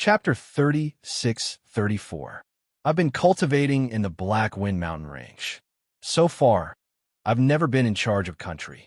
Chapter 36-34. I've been cultivating in the Black Wind Mountain Range. So far, I've never been in charge of country.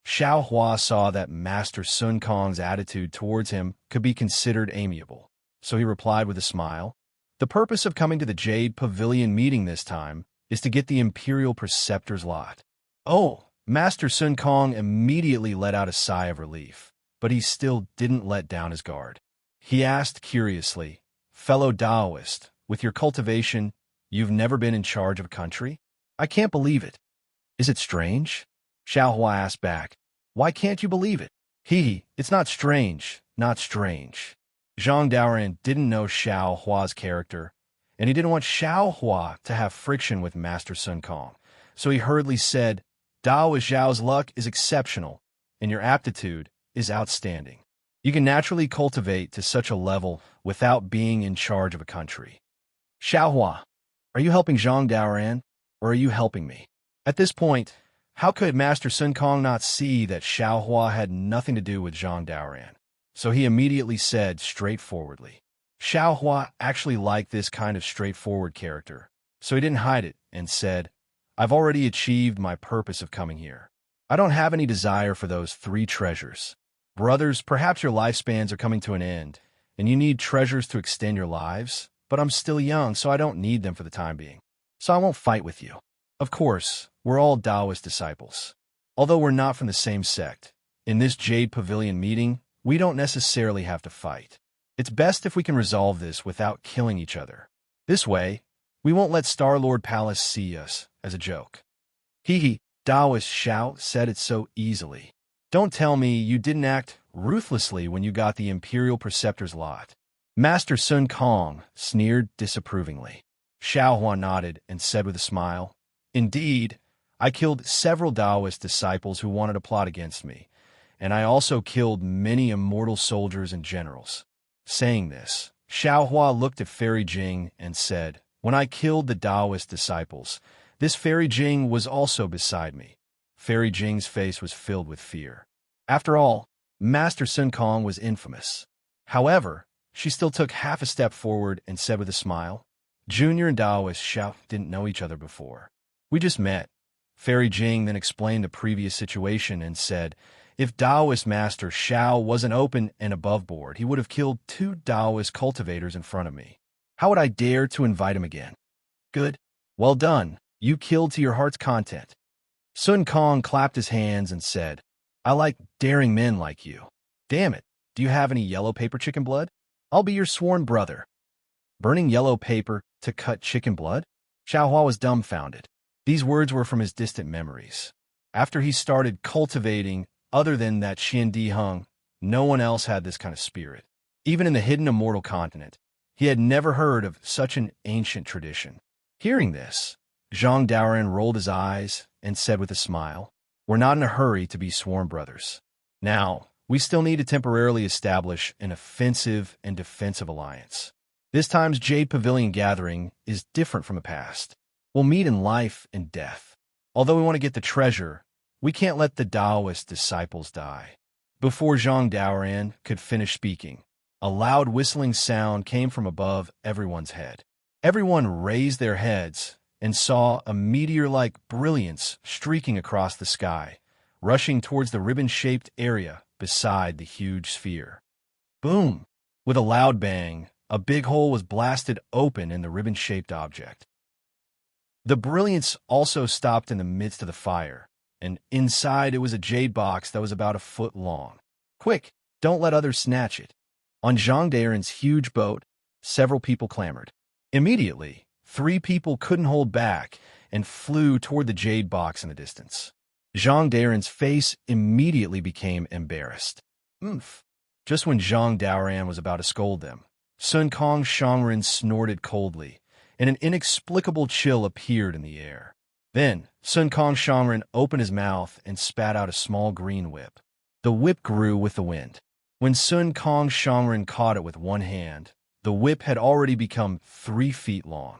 Xiao Hua saw that Master Sun Kong's attitude towards him could be considered amiable, so he replied with a smile, "The purpose of coming to the Jade Pavilion meeting this time is to get the Imperial Preceptor's lot." Oh, Master Sun Kong immediately let out a sigh of relief, but he still didn't let down his guard. He asked curiously, "Fellow Taoist, with your cultivation, you've never been in charge of country? I can't believe it. Is it strange?" Xiao Hua asked back, "Why can't you believe it?" It's not strange, not strange. Zhang Daoran didn't know Xiao Hua's character, and he didn't want Xiao Hua to have friction with Master Sun Kong, so he hurriedly said, "Daoist Zhao's luck is exceptional, and your aptitude is outstanding. You can naturally cultivate to such a level without being in charge of a country." "Xiao Hua, are you helping Zhang Daoran, or are you helping me?" At this point, how could Master Sun Kong not see that Xiao Hua had nothing to do with Zhang Daoran? So he immediately said straightforwardly. Xiao Hua actually liked this kind of straightforward character, so he didn't hide it and said, "I've already achieved my purpose of coming here. I don't have any desire for those 3 treasures. Brothers, perhaps your lifespans are coming to an end, and you need treasures to extend your lives, but I'm still young, so I don't need them for the time being. So I won't fight with you. Of course, we're all Taoist disciples. Although we're not from the same sect, in this Jade Pavilion meeting, we don't necessarily have to fight. It's best if we can resolve this without killing each other. This way, we won't let Star-Lord Palace see us as a joke." Taoist Xiao said it so easily. "Don't tell me you didn't act ruthlessly when you got the Imperial Preceptor's lot." Master Sun Kong sneered disapprovingly. Xiao Hua nodded and said with a smile, "Indeed, I killed several Taoist disciples who wanted to plot against me, and I also killed many immortal soldiers and generals." Saying this, Xiao Hua looked at Fairy Jing and said, "When I killed the Taoist disciples, this Fairy Jing was also beside me." Fairy Jing's face was filled with fear. After all, Master Sun Kong was infamous. However, she still took half a step forward and said with a smile, "Junior and Taoist Xiao didn't know each other before. We just met." Fairy Jing then explained the previous situation and said, "If Taoist Master Xiao wasn't open and above board, he would have killed 2 Taoist cultivators in front of me. How would I dare to invite him again?" "Good. Well done. You killed to your heart's content." Sun Kong clapped his hands and said, "I like daring men like you. Damn it, do you have any yellow paper chicken blood? I'll be your sworn brother." Burning yellow paper to cut chicken blood? Xiao Hua was dumbfounded. These words were from his distant memories. After he started cultivating, other than that Xian Di Hung, no one else had this kind of spirit. Even in the hidden immortal continent, he had never heard of such an ancient tradition. Hearing this, Zhang Daoran rolled his eyes and said with a smile, "We're not in a hurry to be sworn brothers. Now, we still need to temporarily establish an offensive and defensive alliance. This time's Jade Pavilion gathering is different from the past. We'll meet in life and death. Although we want to get the treasure, we can't let the Taoist disciples die." Before Zhang Daoran could finish speaking, a loud whistling sound came from above everyone's head. Everyone raised their heads and saw a meteor-like brilliance streaking across the sky, rushing towards the ribbon-shaped area beside the huge sphere. Boom! With a loud bang, a big hole was blasted open in the ribbon-shaped object. The brilliance also stopped in the midst of the fire, and inside it was a jade box that was about 1 foot long. "Quick, don't let others snatch it." On Zhang Daoran's huge boat, several people clamored. Immediately, 3 people couldn't hold back and flew toward the jade box in the distance. Zhang Daoran's face immediately became embarrassed. "Oomph." Just when Zhang Daoran was about to scold them, Sun Kong Shangren snorted coldly, and an inexplicable chill appeared in the air. Then, Sun Kong Shangren opened his mouth and spat out a small green whip. The whip grew with the wind. When Sun Kong Shangren caught it with one hand, the whip had already become 3 feet long.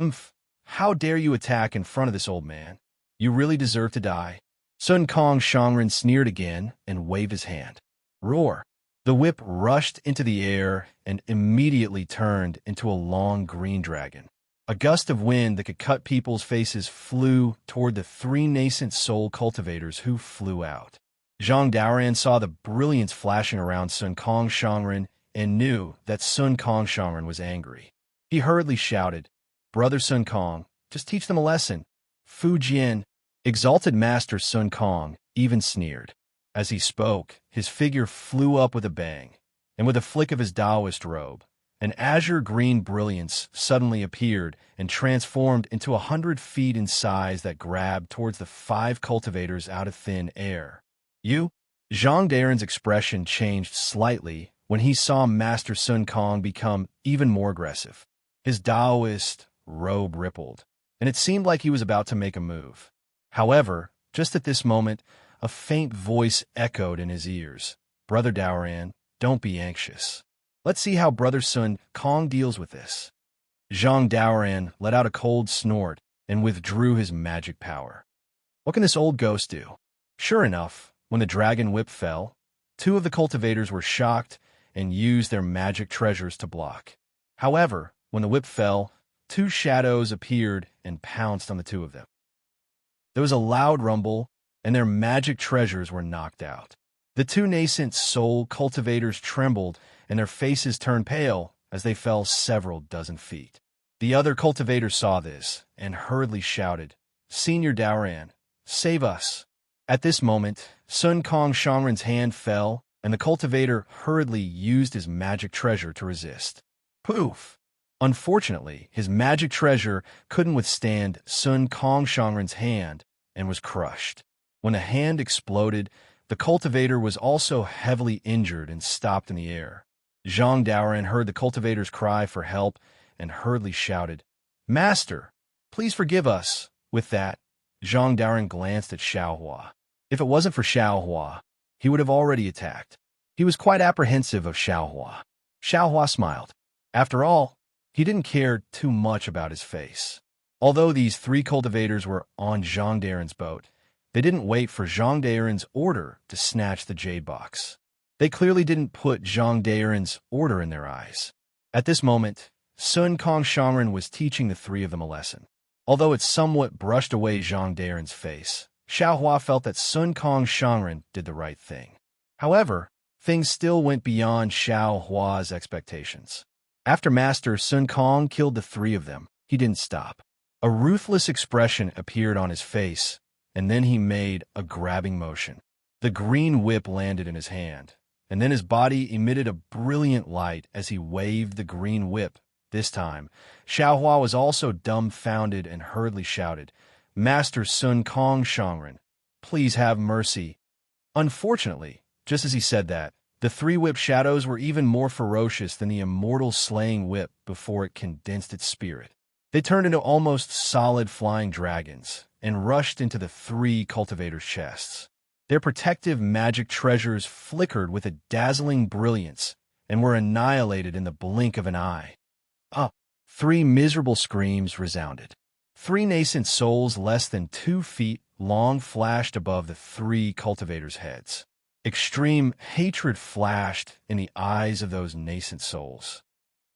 "Oomph! How dare you attack in front of this old man? You really deserve to die." Sun Kong Shangren sneered again and waved his hand. Roar! The whip rushed into the air and immediately turned into a long green dragon. A gust of wind that could cut people's faces flew toward the three nascent soul cultivators who flew out. Zhang Daoran saw the brilliance flashing around Sun Kong Shangren and knew that Sun Kong Shangren was angry. He hurriedly shouted, "Brother Sun Kong, just teach them a lesson." Fu Jian, exalted Master Sun Kong, even sneered. As he spoke, his figure flew up with a bang, and with a flick of his Taoist robe, an azure green brilliance suddenly appeared and transformed into 100 feet in size that grabbed towards the 5 cultivators out of thin air. "You?" Zhang Daren's expression changed slightly when he saw Master Sun Kong become even more aggressive. His Taoist robe rippled, and it seemed like he was about to make a move. However, just at this moment, a faint voice echoed in his ears. "Brother Daoran, don't be anxious. Let's see how Brother Sun Kong deals with this." Zhang Daoran let out a cold snort and withdrew his magic power. What can this old ghost do? Sure enough, when the dragon whip fell, 2 of the cultivators were shocked and used their magic treasures to block. However, when the whip fell, 2 shadows appeared and pounced on the 2 of them. There was a loud rumble, and their magic treasures were knocked out. The 2 nascent soul cultivators trembled, and their faces turned pale as they fell several dozen feet. The other cultivators saw this and hurriedly shouted, "Senior Daoran, save us." At this moment, Sun Kong Shangren's hand fell, and the cultivator hurriedly used his magic treasure to resist. Poof! Unfortunately, his magic treasure couldn't withstand Sun Kong Shangren's hand and was crushed. When the hand exploded, the cultivator was also heavily injured and stopped in the air. Zhang Daoran heard the cultivator's cry for help and hurriedly shouted, "Master, please forgive us." With that, Zhang Daoran glanced at Xiaohua. If it wasn't for Xiaohua, he would have already attacked. He was quite apprehensive of Xiaohua. Xiaohua smiled. After all, he didn't care too much about his face. Although these 3 cultivators were on Zhang Daoran's boat, they didn't wait for Zhang Daoran's order to snatch the jade box. They clearly didn't put Zhang Daoran's order in their eyes. At this moment, Sun Kong Shangren was teaching the 3 of them a lesson. Although it somewhat brushed away Zhang Daoran's face, Xiaohua felt that Sun Kong Shangren did the right thing. However, things still went beyond Xiaohua's expectations. After Master Sun Kong killed the 3 of them, he didn't stop. A ruthless expression appeared on his face, and then he made a grabbing motion. The green whip landed in his hand, and then his body emitted a brilliant light as he waved the green whip. This time, Xiaohua was also dumbfounded and hurriedly shouted, "Master Sun Kong Shangren, please have mercy." Unfortunately, just as he said that, the 3 whip shadows were even more ferocious than the immortal slaying whip before it condensed its spirit. They turned into almost solid flying dragons and rushed into the 3 cultivators' chests. Their protective magic treasures flickered with a dazzling brilliance and were annihilated in the blink of an eye. 3 miserable screams resounded. 3 nascent souls less than 2 feet long flashed above the 3 cultivators' heads. Extreme hatred flashed in the eyes of those nascent souls.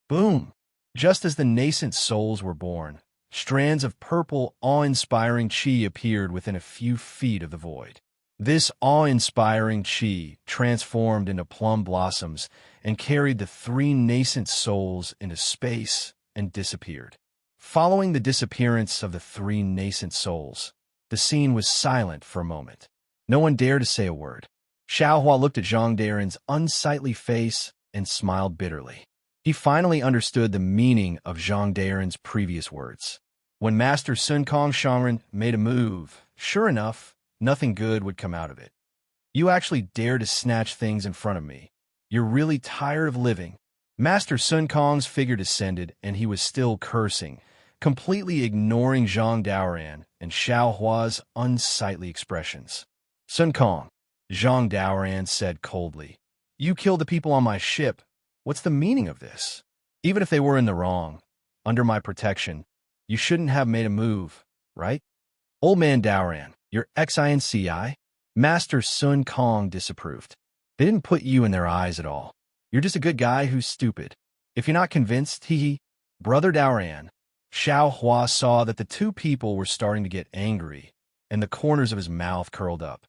Boom! Just as the nascent souls were born, strands of purple, awe-inspiring chi appeared within a few feet of the void. This awe-inspiring chi transformed into plum blossoms and carried the 3 nascent souls into space and disappeared. Following the disappearance of the 3 nascent souls, the scene was silent for a moment. No one dared to say a word. Xiaohua looked at Zhang Daoran's unsightly face and smiled bitterly. He finally understood the meaning of Zhang Daoran's previous words. When Master Sun Kong Shangren made a move, sure enough, nothing good would come out of it. "You actually dare to snatch things in front of me. You're really tired of living." Master Sun Kong's figure descended, and he was still cursing, completely ignoring Zhang Daoran and Xiaohua's unsightly expressions. "Sun Kong," Zhang Daoran said coldly, "you killed the people on my ship. What's the meaning of this? Even if they were in the wrong, under my protection, you shouldn't have made a move, right?" "Old man Daoran, you're XINCI?" Master Sun Kong disapproved. They didn't put you in their eyes at all. You're just a good guy who's stupid. If you're not convinced, hee. Brother Daoran. Xiao Hua saw that the two people were starting to get angry, and the corners of his mouth curled up.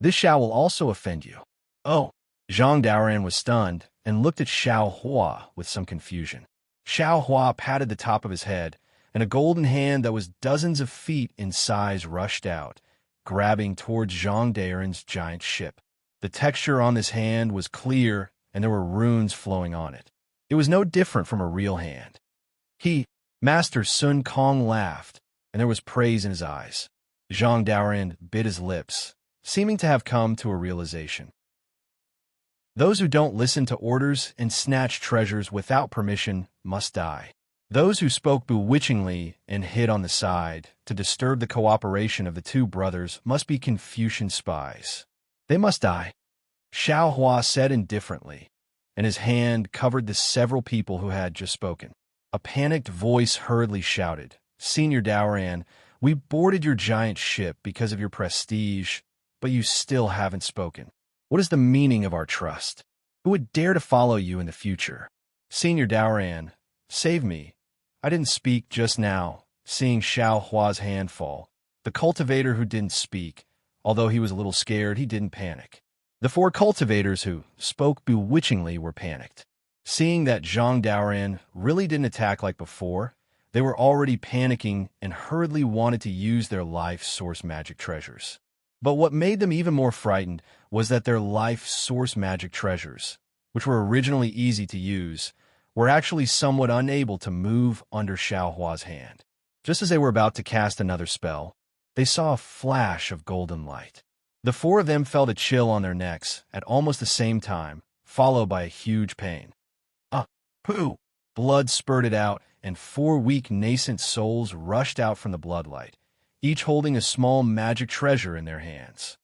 This Xiao will also offend you. Oh. Zhang Daoran was stunned and looked at Xiao Hua with some confusion. Xiao Hua patted the top of his head, and a golden hand that was dozens of feet in size rushed out, grabbing towards Zhang Daoran's giant ship. The texture on this hand was clear, and there were runes flowing on it. It was no different from a real hand. Master Sun Kong laughed, and there was praise in his eyes. Zhang Daoran bit his lips, seeming to have come to a realization. Those who don't listen to orders and snatch treasures without permission must die. Those who spoke bewitchingly and hid on the side to disturb the cooperation of the two brothers must be Confucian spies. They must die, Xiao Hua said indifferently, and his hand covered the several people who had just spoken. A panicked voice hurriedly shouted, Senior Daoran, we boarded your giant ship because of your prestige, but you still haven't spoken. What is the meaning of our trust? Who would dare to follow you in the future? Senior Daoran, save me. I didn't speak just now, seeing Xiao Hua's hand fall. The cultivator who didn't speak, although he was a little scared, he didn't panic. The four cultivators who spoke bewitchingly were panicked. Seeing that Zhang Daoran really didn't attack like before, they were already panicking and hurriedly wanted to use their life source magic treasures. But what made them even more frightened was that their life source magic treasures, which were originally easy to use, were actually somewhat unable to move under Xiao Hua's hand. Just as they were about to cast another spell, they saw a flash of golden light. The four of them felt a chill on their necks at almost the same time, followed by a huge pain. Pooh! Blood spurted out, and four weak nascent souls rushed out from the bloodlight, each holding a small magic treasure in their hands.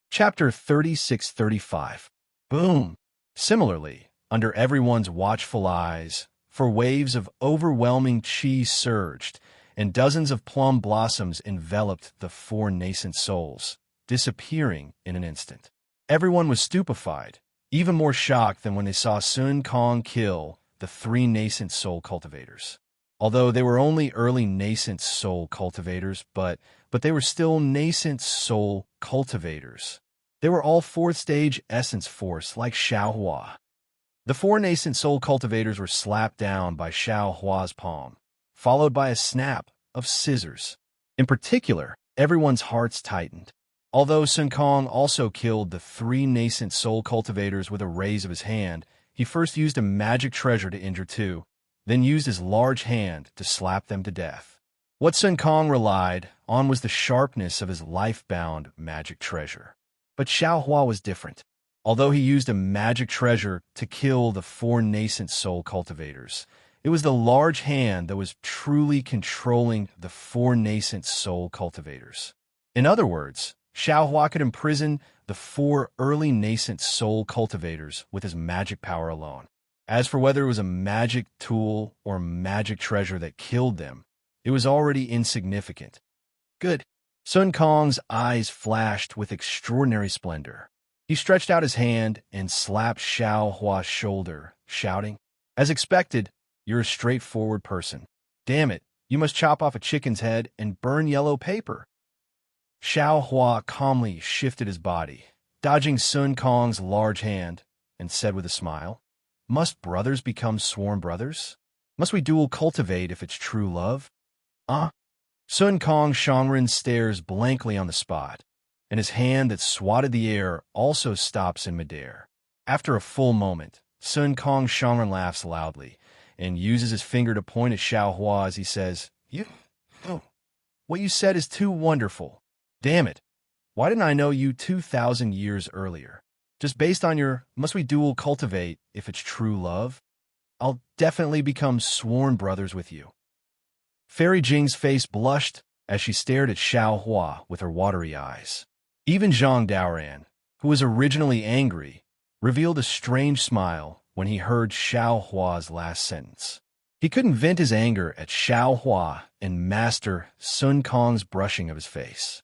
Chapter 36-35. Boom! Similarly, under everyone's watchful eyes, for waves of overwhelming chi surged, and dozens of plum blossoms enveloped the four nascent souls, disappearing in an instant. Everyone was stupefied, even more shocked than when they saw Sun Kong kill the three nascent soul cultivators. Although they were only early nascent soul cultivators, but they were still nascent soul cultivators. They were all fourth stage essence force like Xiao Hua. The four nascent soul cultivators were slapped down by Xiao Hua's palm, followed by a snap of scissors. In particular, everyone's hearts tightened. Although Sun Kong also killed the three nascent soul cultivators with a raise of his hand, he first used a magic treasure to injure two, then used his large hand to slap them to death. What Sun Kong relied on was the sharpness of his life-bound magic treasure. But Xiao Hua was different. Although he used a magic treasure to kill the four nascent soul cultivators, it was the large hand that was truly controlling the four nascent soul cultivators. In other words, Xiao Hua could imprison the four early nascent soul cultivators with his magic power alone. As for whether it was a magic tool or magic treasure that killed them, it was already insignificant. Good. Sun Kong's eyes flashed with extraordinary splendor. He stretched out his hand and slapped Xiao Hua's shoulder, shouting, As expected, you're a straightforward person. Damn it, you must chop off a chicken's head and burn yellow paper. Xiao Hua calmly shifted his body, dodging Sun Kong's large hand, and said with a smile, Must brothers become sworn brothers? Must we dual cultivate if it's true love? Sun Kong Shangren stares blankly on the spot, and his hand that swatted the air also stops in midair. After a full moment, Sun Kong Shangren laughs loudly and uses his finger to point at Xiao Hua as he says, What you said is too wonderful. Damn it, why didn't I know you 2,000 years earlier? Just based on your must we dual cultivate if it's true love? I'll definitely become sworn brothers with you. Fairy Jing's face blushed as she stared at Xiao Hua with her watery eyes. Even Zhang Daoran, who was originally angry, revealed a strange smile when he heard Xiao Hua's last sentence. He couldn't vent his anger at Xiao Hua and master Sun Kong's brushing of his face.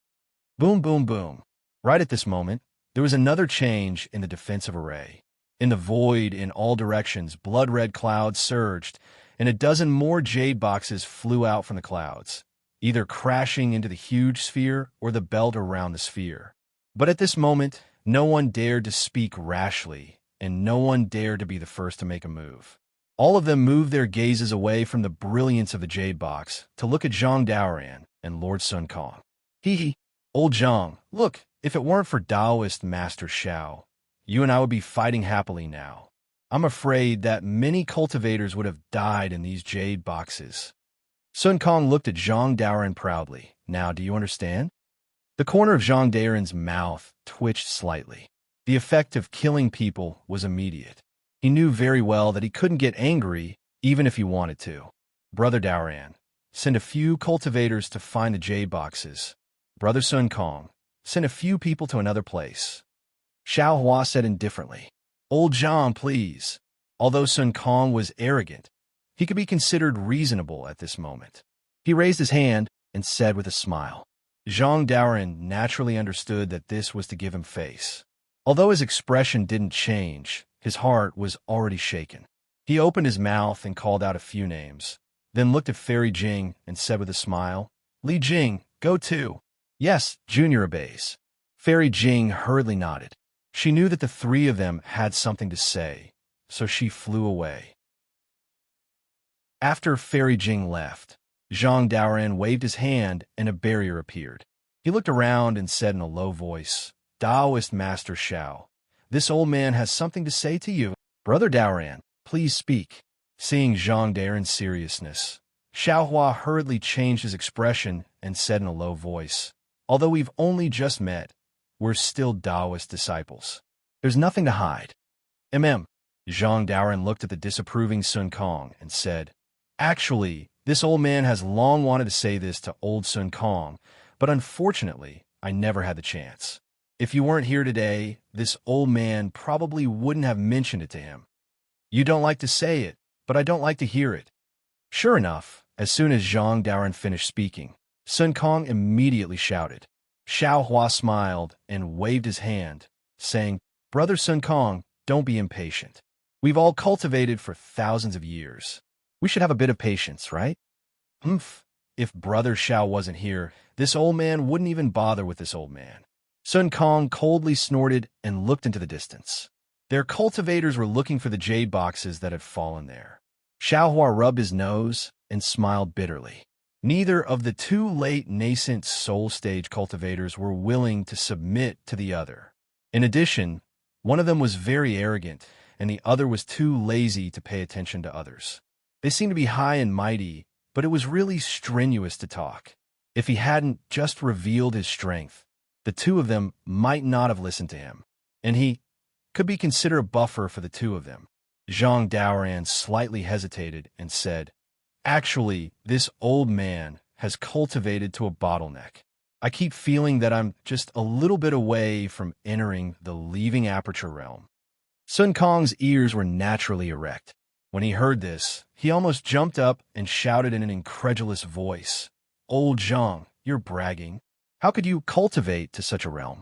Boom, boom, boom. Right at this moment, there was another change in the defensive array. In the void, in all directions, blood-red clouds surged, and a dozen more jade boxes flew out from the clouds, either crashing into the huge sphere or the belt around the sphere. But at this moment, no one dared to speak rashly, and no one dared to be the first to make a move. All of them moved their gazes away from the brilliance of the jade box to look at Zhang Daoran and Lord Sun Kong. Hee, old Zhang, look, if it weren't for Taoist Master Xiao, you and I would be fighting happily now. I'm afraid that many cultivators would have died in these jade boxes. Sun Kong looked at Zhang Daoran proudly. Now, do you understand? The corner of Zhang Daoran's mouth twitched slightly. The effect of killing people was immediate. He knew very well that he couldn't get angry even if he wanted to. Brother Daoran, send a few cultivators to find the jade boxes. Brother Sun Kong, send a few people to another place. Xiao Hua said indifferently. Old Zhang, please. Although Sun Kong was arrogant, he could be considered reasonable at this moment. He raised his hand and said with a smile. Zhang Daoran naturally understood that this was to give him face. Although his expression didn't change, his heart was already shaken. He opened his mouth and called out a few names, then looked at Fairy Jing and said with a smile, Li Jing, go too. Yes, Junior obeys. Fairy Jing hurriedly nodded. She knew that the three of them had something to say, so she flew away. After Fairy Jing left, Zhang Daoran waved his hand and a barrier appeared. He looked around and said in a low voice, Taoist Master Xiao, this old man has something to say to you. Brother Daoran, please speak. Seeing Zhang Daoran's seriousness, Xiao Hua hurriedly changed his expression and said in a low voice, although we've only just met, we're still Taoist disciples. There's nothing to hide. Zhang Daoran looked at the disapproving Sun Kong and said, Actually, this old man has long wanted to say this to old Sun Kong, but unfortunately, I never had the chance. If you weren't here today, this old man probably wouldn't have mentioned it to him. You don't like to say it, but I don't like to hear it. Sure enough, as soon as Zhang Daoran finished speaking, Sun Kong immediately shouted. Xiao Hua smiled and waved his hand, saying, Brother Sun Kong, don't be impatient. We've all cultivated for thousands of years. We should have a bit of patience, right? If Brother Xiao wasn't here, this old man wouldn't even bother with this old man. Sun Kong coldly snorted and looked into the distance. Their cultivators were looking for the jade boxes that had fallen there. Xiao Hua rubbed his nose and smiled bitterly. Neither of the two late nascent soul stage cultivators were willing to submit to the other. In addition, one of them was very arrogant, and the other was too lazy to pay attention to others. They seemed to be high and mighty, but it was really strenuous to talk. If he hadn't just revealed his strength, the two of them might not have listened to him, and he could be considered a buffer for the two of them. Zhang Daoran slightly hesitated and said, Actually, this old man has cultivated to a bottleneck. I keep feeling that I'm just a little bit away from entering the leaving aperture realm. Sun Kong's ears were naturally erect. When he heard this, he almost jumped up and shouted in an incredulous voice, Old Zhang, you're bragging. How could you cultivate to such a realm?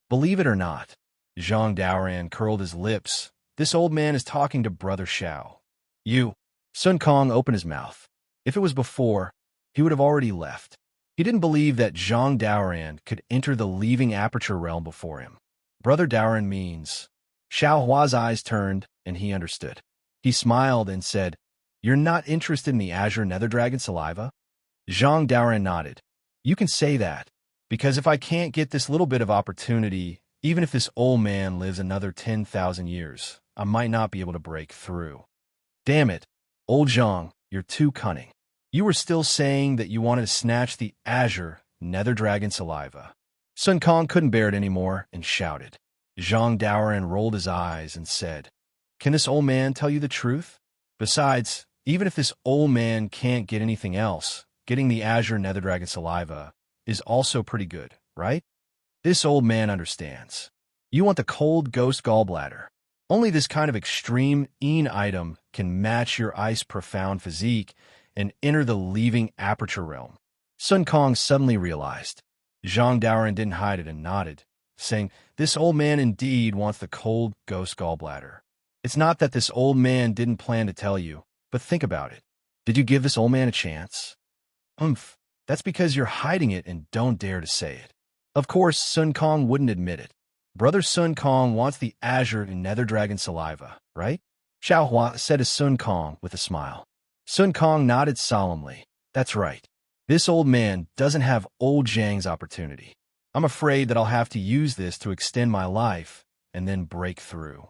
Believe it or not, Zhang Daoran curled his lips. This old man is talking to Brother Xiao. You. Sun Kong opened his mouth. If it was before, he would have already left. He didn't believe that Zhang Daoran could enter the leaving aperture realm before him. Brother Daoran means. Xiao Hua's eyes turned, and he understood. He smiled and said, You're not interested in the azure nether dragon saliva? Zhang Daoran nodded. You can say that, because if I can't get this little bit of opportunity, even if this old man lives another 10,000 years, I might not be able to break through. Damn it, old Zhang, you're too cunning. You were still saying that you wanted to snatch the azure nether dragon saliva. Sun Kong couldn't bear it anymore and shouted. Zhang Daoran rolled his eyes and said, Can this old man tell you the truth? Besides, even if this old man can't get anything else, getting the azure nether dragon saliva is also pretty good, right? This old man understands. You want the cold ghost gallbladder. Only this kind of extreme item can match your ice profound physique and enter the leaving aperture realm. Sun Kong suddenly realized. Zhang Daoran didn't hide it and nodded, saying, "This old man indeed wants the cold ghost gallbladder. It's not that this old man didn't plan to tell you, but think about it. Did you give this old man a chance? Oomph, that's because you're hiding it and don't dare to say it." Of course, Sun Kong wouldn't admit it. Brother Sun Kong wants the azure and nether dragon saliva, right? Xiao Hua said to Sun Kong with a smile. Sun Kong nodded solemnly. That's right. This old man doesn't have old Zhang's opportunity. I'm afraid that I'll have to use this to extend my life and then break through.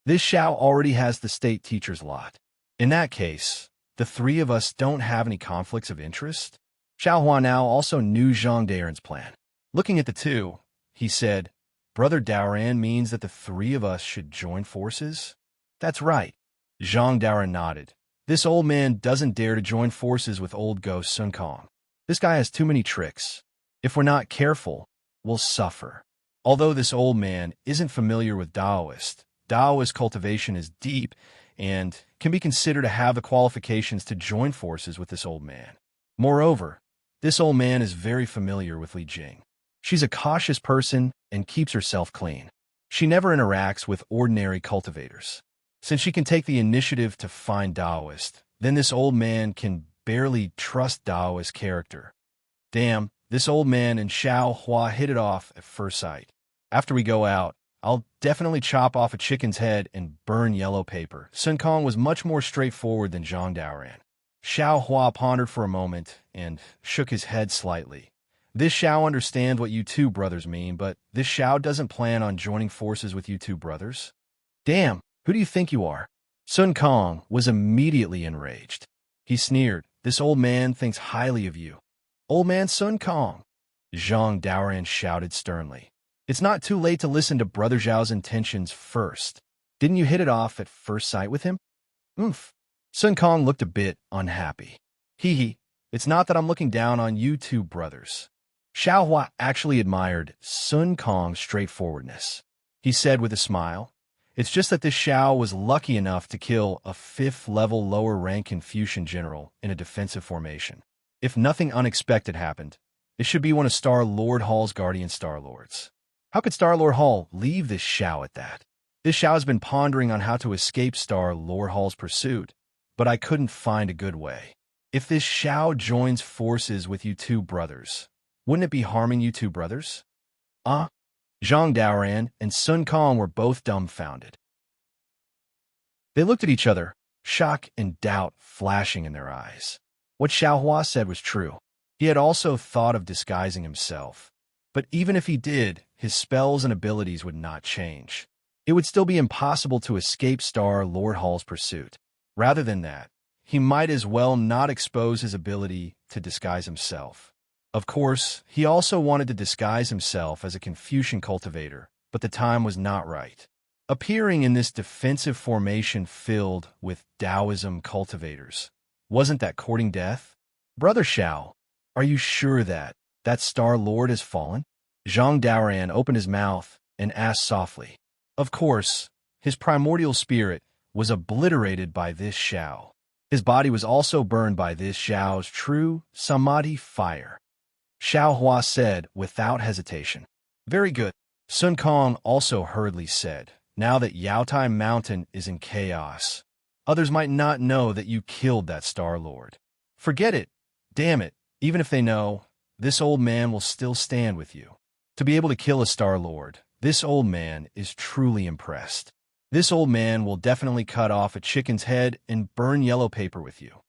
This Xiao already has the state teacher's lot. In that case, the three of us don't have any conflicts of interest? Xiao Hua now also knew Zhang Daoran's plan. Looking at the two, he said, Brother Daoran means that the three of us should join forces? That's right. Zhang Daoran nodded. This old man doesn't dare to join forces with old ghost Sun Kong. This guy has too many tricks. If we're not careful, we'll suffer. Although this old man isn't familiar with Taoist cultivation is deep and can be considered to have the qualifications to join forces with this old man. Moreover, this old man is very familiar with Li Jing. She's a cautious person and keeps herself clean. She never interacts with ordinary cultivators. Since she can take the initiative to find Taoist, then this old man can barely trust Taoist character. Damn, this old man and Xiao Hua hit it off at first sight. After we go out, I'll definitely chop off a chicken's head and burn yellow paper. Sun Kong was much more straightforward than Zhang Daoran. Xiao Hua pondered for a moment and shook his head slightly. This Xiao understands what you two brothers mean, but this Xiao doesn't plan on joining forces with you two brothers. Damn, who do you think you are? Sun Kong was immediately enraged. He sneered, this old man thinks highly of you. Old man Sun Kong, Zhang Daoran shouted sternly. It's not too late to listen to Brother Zhao's intentions first. Didn't you hit it off at first sight with him? Oomph. Sun Kong looked a bit unhappy. Hee, it's not that I'm looking down on you two brothers. Xiao Hua actually admired Sun Kong's straightforwardness. He said with a smile, it's just that this Xiao was lucky enough to kill a 5th-level lower-rank Confucian general in a defensive formation. If nothing unexpected happened, it should be one of Star-Lord Hall's guardian Star-Lords. How could Star-Lord Hall leave this Xiao at that? This Xiao has been pondering on how to escape Star-Lord Hall's pursuit, but I couldn't find a good way. If this Xiao joins forces with you two brothers, wouldn't it be harming you two brothers? Zhang Daoran and Sun Kong were both dumbfounded. They looked at each other, shock and doubt flashing in their eyes. What Xiao Hua said was true. He had also thought of disguising himself. But even if he did, his spells and abilities would not change. It would still be impossible to escape Star-Lord Hall's pursuit. Rather than that, he might as well not expose his ability to disguise himself. Of course, he also wanted to disguise himself as a Confucian cultivator, but the time was not right. Appearing in this defensive formation filled with Taoism cultivators, wasn't that courting death? Brother Xiao, are you sure that Star-Lord has fallen? Zhang Daoran opened his mouth and asked softly. Of course, his primordial spirit was obliterated by this Xiao. His body was also burned by this Xiao's true Samadhi fire. Xiao Hua said without hesitation. Very good. Sun Kong also hurriedly said, now that Yaotai Mountain is in chaos, others might not know that you killed that Star-Lord. Forget it. Damn it. Even if they know, this old man will still stand with you. To be able to kill a Star-Lord, this old man is truly impressed. This old man will definitely cut off a chicken's head and burn yellow paper with you.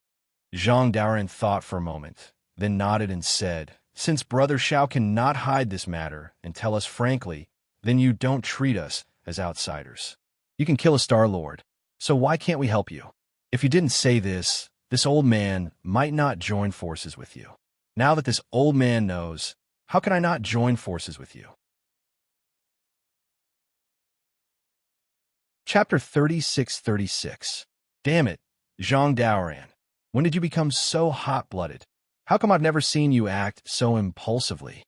Zhang Daoran thought for a moment, then nodded and said, since Brother Xiao cannot hide this matter and tell us frankly, then you don't treat us as outsiders. You can kill a Star-Lord, so why can't we help you? If you didn't say this, this old man might not join forces with you. Now that this old man knows, how can I not join forces with you? Chapter 3636. Damn it, Zhang Daoran. When did you become so hot-blooded? How come I've never seen you act so impulsively?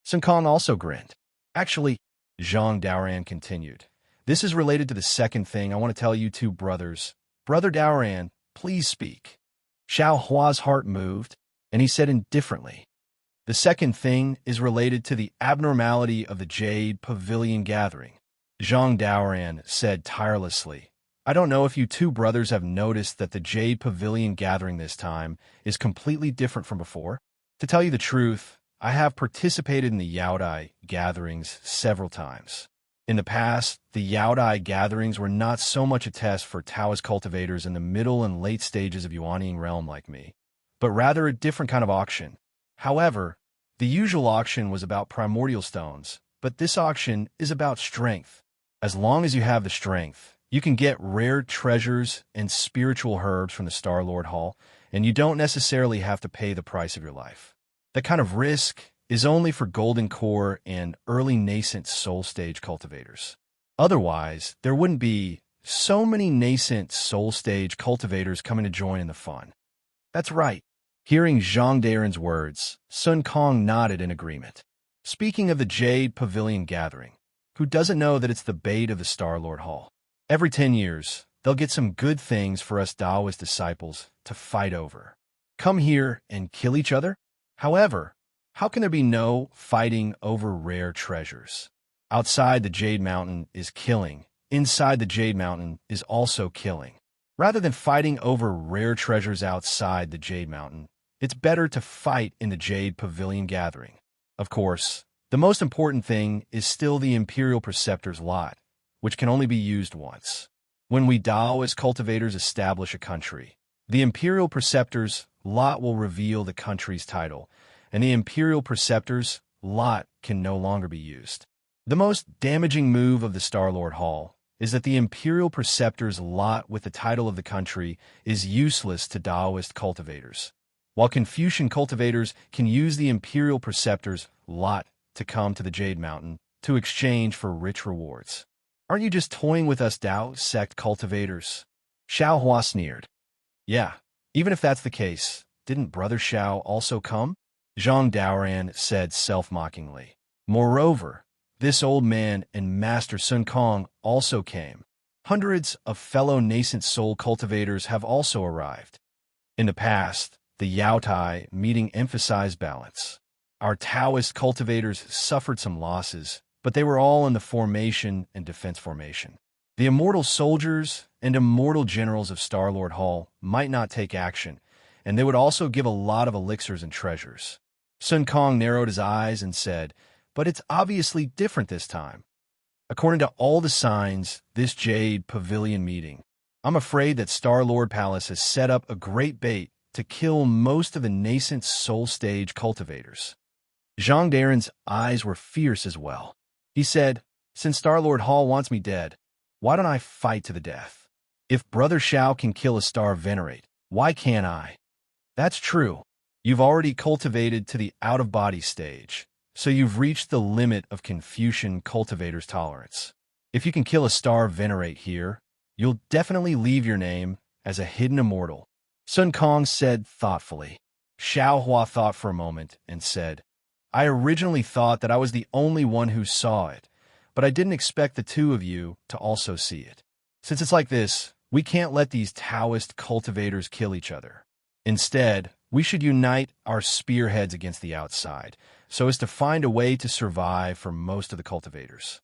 Sun Kong also grinned. Actually, Zhang Daoran continued, this is related to the second thing I want to tell you two brothers. Brother Daoran, please speak. Xiao Hua's heart moved, and he said indifferently, The second thing is related to the abnormality of the Jade Pavilion gathering. Zhang Daoran said tirelessly, I don't know if you two brothers have noticed that the Jade Pavilion gathering this time is completely different from before. To tell you the truth, I have participated in the Yaodai gatherings several times. In the past, the Yaodai gatherings were not so much a test for Taoist cultivators in the middle and late stages of Yuanying realm like me, but rather a different kind of auction. However, the usual auction was about primordial stones, but this auction is about strength. As long as you have the strength, you can get rare treasures and spiritual herbs from the Star-Lord Hall, and you don't necessarily have to pay the price of your life. That kind of risk is only for golden core and early nascent soul stage cultivators. Otherwise, there wouldn't be so many nascent soul stage cultivators coming to join in the fun. That's right. Hearing Zhang Daren's words, Sun Kong nodded in agreement. Speaking of the Jade Pavilion gathering, who doesn't know that it's the bait of the Star-Lord Hall? Every 10 years, they'll get some good things for us Taoist disciples to fight over. Come here and kill each other? However, how can there be no fighting over rare treasures? Outside the Jade Mountain is killing. Inside the Jade Mountain is also killing. Rather than fighting over rare treasures outside the Jade Mountain, it's better to fight in the Jade Pavilion gathering. Of course, the most important thing is still the Imperial Preceptor's lot, which can only be used once. When we Taoist cultivators establish a country, the Imperial Preceptor's lot will reveal the country's title, and the Imperial Preceptor's lot can no longer be used. The most damaging move of the Star-Lord Hall is that the Imperial Preceptor's lot with the title of the country is useless to Taoist cultivators, while Confucian cultivators can use the Imperial Preceptor's lot to come to the Jade Mountain to exchange for rich rewards. Aren't you just toying with us Tao sect cultivators? Xiao Hua sneered. Yeah, even if that's the case, didn't Brother Xiao also come? Zhang Daoran said self-mockingly. Moreover, this old man and Master Sun Kong also came. Hundreds of fellow nascent soul cultivators have also arrived. In the past, the Yao Tai meeting emphasized balance. Our Taoist cultivators suffered some losses, but they were all in the formation and defense formation. The immortal soldiers and immortal generals of Star-Lord Hall might not take action, and they would also give a lot of elixirs and treasures. Sun Kong narrowed his eyes and said, but it's obviously different this time. According to all the signs, this Jade Pavilion meeting, I'm afraid that Star-Lord Palace has set up a great bait to kill most of the nascent soul stage cultivators. Zhang Daren's eyes were fierce as well. He said, since Star-Lord Hall wants me dead, why don't I fight to the death? If Brother Xiao can kill a Star Venerate, why can't I? That's true. You've already cultivated to the out-of-body stage, so you've reached the limit of Confucian cultivators' tolerance. If you can kill a Star Venerate here, you'll definitely leave your name as a hidden immortal. Sun Kong said thoughtfully. Xiao Hua thought for a moment and said, I originally thought that I was the only one who saw it, but I didn't expect the two of you to also see it. Since it's like this, we can't let these Taoist cultivators kill each other. Instead, we should unite our spearheads against the outside, so as to find a way to survive for most of the cultivators.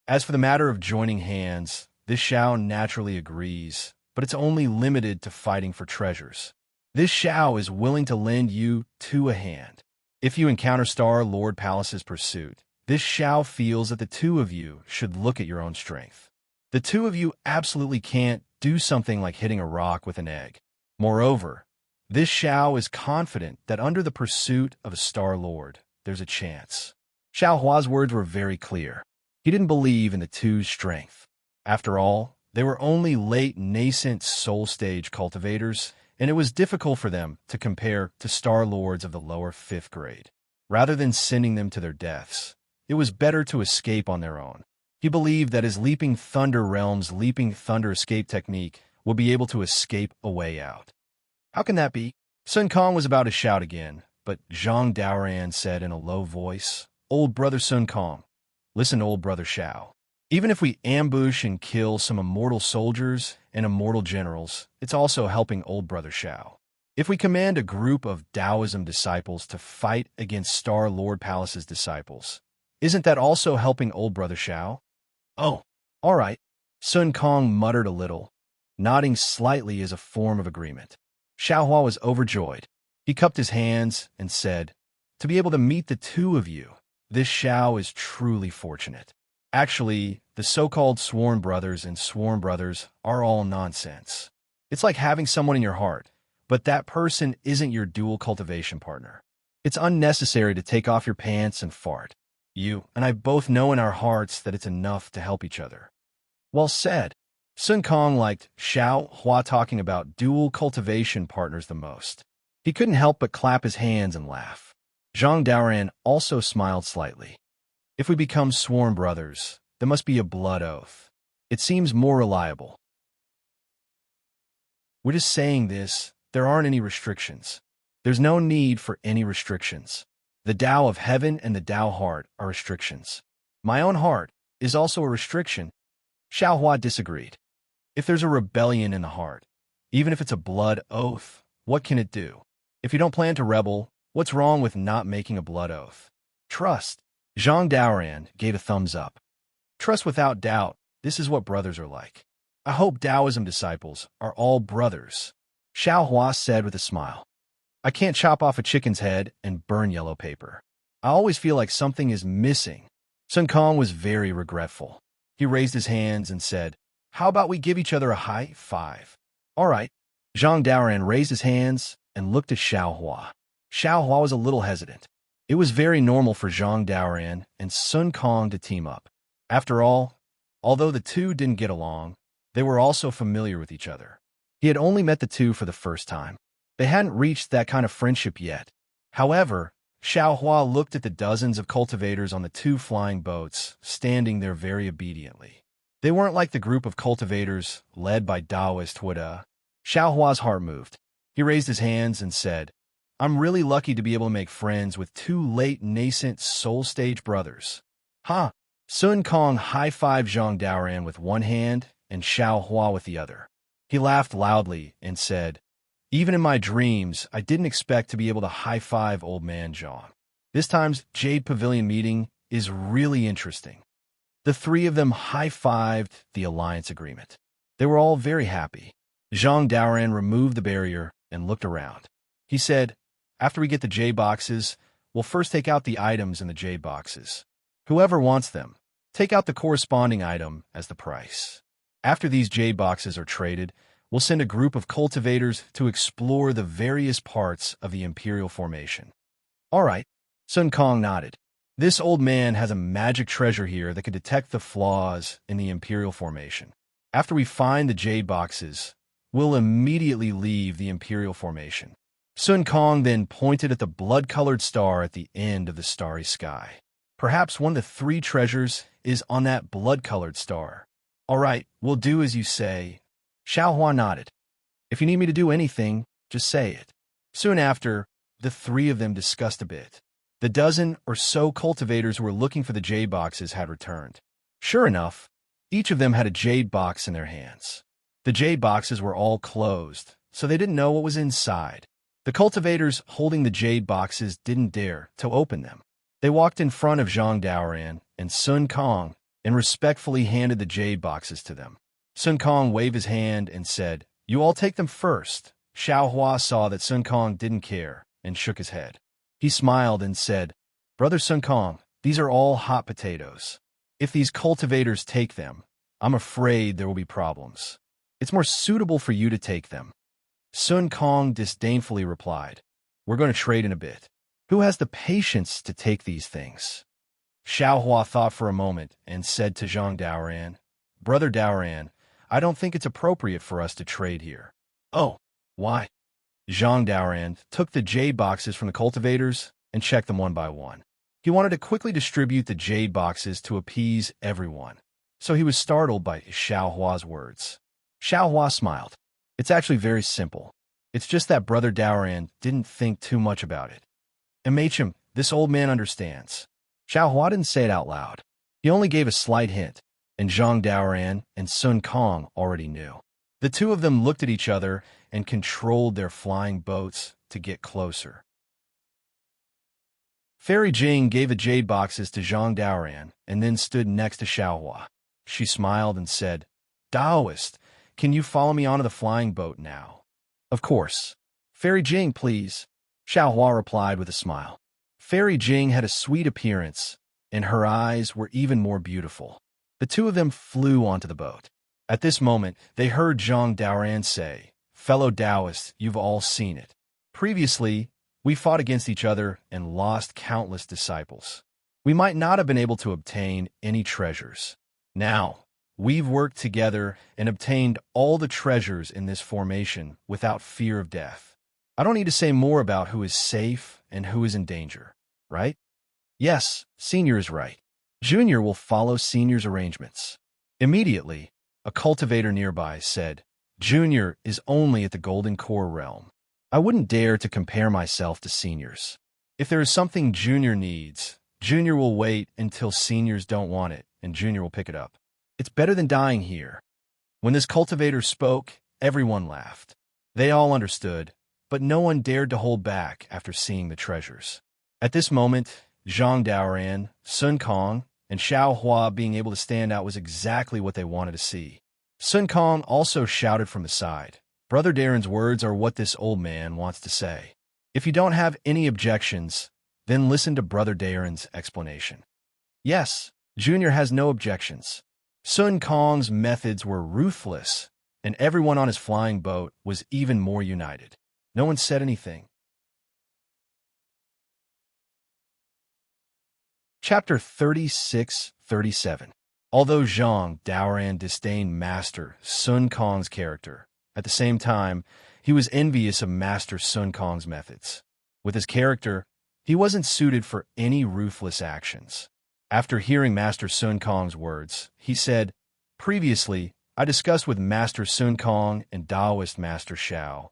As for the matter of joining hands, this Xiao naturally agrees, but it's only limited to fighting for treasures. This Xiao is willing to lend you two a hand. If you encounter Star-Lord Palace's pursuit, this Xiao feels that the two of you should look at your own strength. The two of you absolutely can't do something like hitting a rock with an egg. Moreover, this Xiao is confident that under the pursuit of a Star-Lord, there's a chance. Xiao Hua's words were very clear. He didn't believe in the two's strength. After all, they were only late nascent soul stage cultivators, and it was difficult for them to compare to Star-Lords of the lower 5th grade. Rather than sending them to their deaths, it was better to escape on their own. He believed that his Leaping Thunder Realm's Leaping Thunder escape technique would be able to escape a way out. How can that be? Sun Kong was about to shout again, but Zhang Daoran said in a low voice, Old Brother Sun Kong, listen, Old Brother Xiao. Even if we ambush and kill some immortal soldiers and immortal generals, it's also helping Old Brother Xiao. If we command a group of Taoism disciples to fight against Star Lord Palace's disciples, isn't that also helping old brother Xiao? Oh, all right. Sun Kong muttered a little, nodding slightly as a form of agreement. Xiao Hua was overjoyed. He cupped his hands and said, "To be able to meet the two of you, this Xiao is truly fortunate. Actually, the so-called sworn brothers and sworn brothers are all nonsense. It's like having someone in your heart, but that person isn't your dual cultivation partner. It's unnecessary to take off your pants and fart. You and I both know in our hearts that it's enough to help each other." Well said. Sun Kong liked Xiao Hua talking about dual cultivation partners the most. He couldn't help but clap his hands and laugh. Zhang Daoran also smiled slightly. If we become sworn brothers, there must be a blood oath. It seems more reliable. We're just saying this. There aren't any restrictions. There's no need for any restrictions. The Tao of Heaven and the Tao Heart are restrictions. My own heart is also a restriction. Xiao Hua disagreed. If there's a rebellion in the heart, even if it's a blood oath, what can it do? If you don't plan to rebel, what's wrong with not making a blood oath? Trust. Zhang Daoran gave a thumbs up. Trust without doubt, this is what brothers are like. I hope Taoism disciples are all brothers. Xiao Hua said with a smile. I can't chop off a chicken's head and burn yellow paper. I always feel like something is missing. Sun Kong was very regretful. He raised his hands and said, "How about we give each other a high five?" All right. Zhang Daoran raised his hands and looked at Xiao Hua. Xiao Hua was a little hesitant. It was very normal for Zhang Daoran and Sun Kong to team up. After all, although the two didn't get along, they were also familiar with each other. He had only met the two for the first time. They hadn't reached that kind of friendship yet. However, Xiao Hua looked at the dozens of cultivators on the two flying boats, standing there very obediently. They weren't like the group of cultivators led by Taoist Huda. Xiao Hua's heart moved. He raised his hands and said, I'm really lucky to be able to make friends with two late nascent soul stage brothers. Ha! Sun Kong high-fived Zhang Daoran with one hand and Xiao Hua with the other. He laughed loudly and said, even in my dreams, I didn't expect to be able to high-five old man Zhang. This time's Jade Pavilion meeting is really interesting. The three of them high-fived the alliance agreement. They were all very happy. Zhang Daoran removed the barrier and looked around. He said, after we get the J boxes, we'll first take out the items in the J boxes. Whoever wants them, take out the corresponding item as the price. After these J boxes are traded, we'll send a group of cultivators to explore the various parts of the Imperial Formation. All right, Sun Kong nodded. This old man has a magic treasure here that could detect the flaws in the Imperial Formation. After we find the J boxes, we'll immediately leave the Imperial Formation. Sun Kong then pointed at the blood-colored star at the end of the starry sky. Perhaps one of the three treasures is on that blood-colored star. All right, we'll do as you say. Xiao Hua nodded. If you need me to do anything, just say it. Soon after, the three of them discussed a bit. The dozen or so cultivators who were looking for the jade boxes had returned. Sure enough, each of them had a jade box in their hands. The jade boxes were all closed, so they didn't know what was inside. The cultivators holding the jade boxes didn't dare to open them. They walked in front of Zhang Daoran and Sun Kong and respectfully handed the jade boxes to them. Sun Kong waved his hand and said, you all take them first. Xiao Hua saw that Sun Kong didn't care and shook his head. He smiled and said, Brother Sun Kong, these are all hot potatoes. If these cultivators take them, I'm afraid there will be problems. It's more suitable for you to take them. Sun Kong disdainfully replied, we're going to trade in a bit. Who has the patience to take these things? Xiao Hua thought for a moment and said to Zhang Daoran, Brother Daoran, I don't think it's appropriate for us to trade here. Oh, why? Zhang Daoran took the jade boxes from the cultivators and checked them one by one. He wanted to quickly distribute the jade boxes to appease everyone, so he was startled by Xiao Hua's words. Xiao Hua smiled. It's actually very simple. It's just that Brother Daoran didn't think too much about it. MHM, this old man understands. Xiao Hua didn't say it out loud. He only gave a slight hint, and Zhang Daoran and Sun Kong already knew. The two of them looked at each other and controlled their flying boats to get closer. Fairy Jing gave the jade boxes to Zhang Daoran and then stood next to Xiaohua. She smiled and said, "Daoist, can you follow me onto the flying boat now?" "Of course. Fairy Jing, please," Xiaohua replied with a smile. Fairy Jing had a sweet appearance, and her eyes were even more beautiful. The two of them flew onto the boat. At this moment, they heard Zhang Daoran say, "Fellow Taoists, you've all seen it. Previously, we fought against each other and lost countless disciples. We might not have been able to obtain any treasures. Now, we've worked together and obtained all the treasures in this formation without fear of death. I don't need to say more about who is safe and who is in danger, right?" "Yes, Senior is right. Junior will follow Senior's arrangements." Immediately, a cultivator nearby said, "Junior is only at the Golden Core realm. I wouldn't dare to compare myself to Seniors. If there is something Junior needs, Junior will wait until Seniors don't want it, and Junior will pick it up. It's better than dying here." When this cultivator spoke, everyone laughed. They all understood, but no one dared to hold back after seeing the treasures. At this moment, Zhang Daoran, Sun Kong, and Xiao Hua being able to stand out was exactly what they wanted to see. Sun Kong also shouted from the side, "Brother Darren's words are what this old man wants to say. If you don't have any objections, then listen to Brother Darren's explanation." "Yes, Junior has no objections." Sun Kong's methods were ruthless, and everyone on his flying boat was even more united. No one said anything. Chapter 36-37. Although Zhang Daoran disdained Master Sun Kong's character, at the same time, he was envious of Master Sun Kong's methods. With his character, he wasn't suited for any ruthless actions. After hearing Master Sun Kong's words, he said, "Previously, I discussed with Master Sun Kong and Taoist Master Xiao,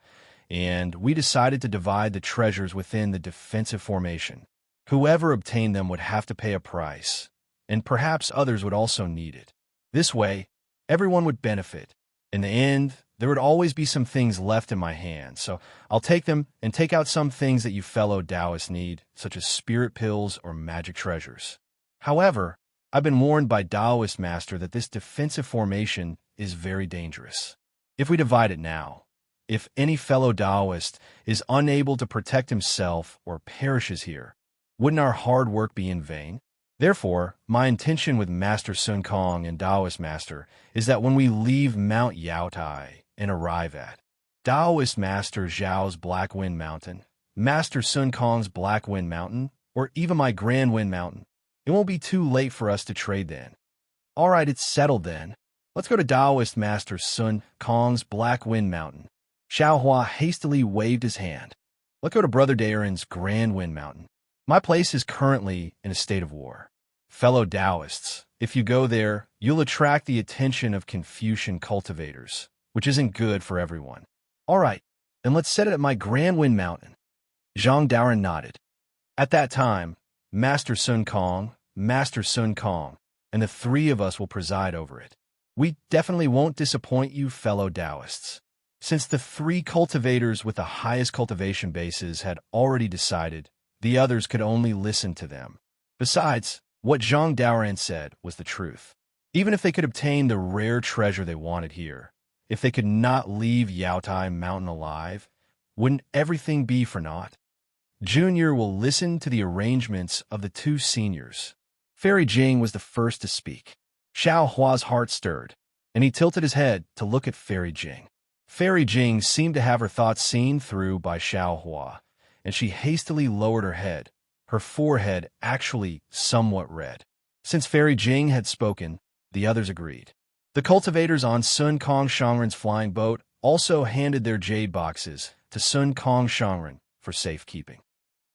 and we decided to divide the treasures within the defensive formation. Whoever obtained them would have to pay a price, and perhaps others would also need it. This way, everyone would benefit. In the end, there would always be some things left in my hands, so I'll take them and take out some things that you fellow Taoists need, such as spirit pills or magic treasures. However, I've been warned by Taoist Master that this defensive formation is very dangerous. If we divide it now, if any fellow Taoist is unable to protect himself or perishes here, wouldn't our hard work be in vain? Therefore, my intention with Master Sun Kong and Taoist Master is that when we leave Mount Yaotai and arrive at Taoist Master Zhao's Black Wind Mountain, Master Sun Kong's Black Wind Mountain, or even my Grand Wind Mountain, it won't be too late for us to trade then." "All right, it's settled then. Let's go to Taoist Master Sun Kong's Black Wind Mountain." Xiao Hua hastily waved his hand. "Let's go to Brother Darren's Grand Wind Mountain. My place is currently in a state of war. Fellow Taoists, if you go there, you'll attract the attention of Confucian cultivators, which isn't good for everyone." "All right, then let's set it at my Grand Wind Mountain." Zhang Daoran nodded. At that time, Master Sun Kong, and the three of us will preside over it. We definitely won't disappoint you, fellow Taoists. Since the three cultivators with the highest cultivation bases had already decided, the others could only listen to them. Besides, what Zhang Daoran said was the truth. Even if they could obtain the rare treasure they wanted here, if they could not leave Yaotai Mountain alive, wouldn't everything be for naught? Junior will listen to the arrangements of the two seniors. Fairy Jing was the first to speak. Xiao Hua's heart stirred, and he tilted his head to look at Fairy Jing. Fairy Jing seemed to have her thoughts seen through by Xiao Hua, and she hastily lowered her head, her forehead actually somewhat red. Since Fairy Jing had spoken, the others agreed. The cultivators on Sun Kong Shangren's flying boat also handed their jade boxes to Sun Kong Shangren for safekeeping.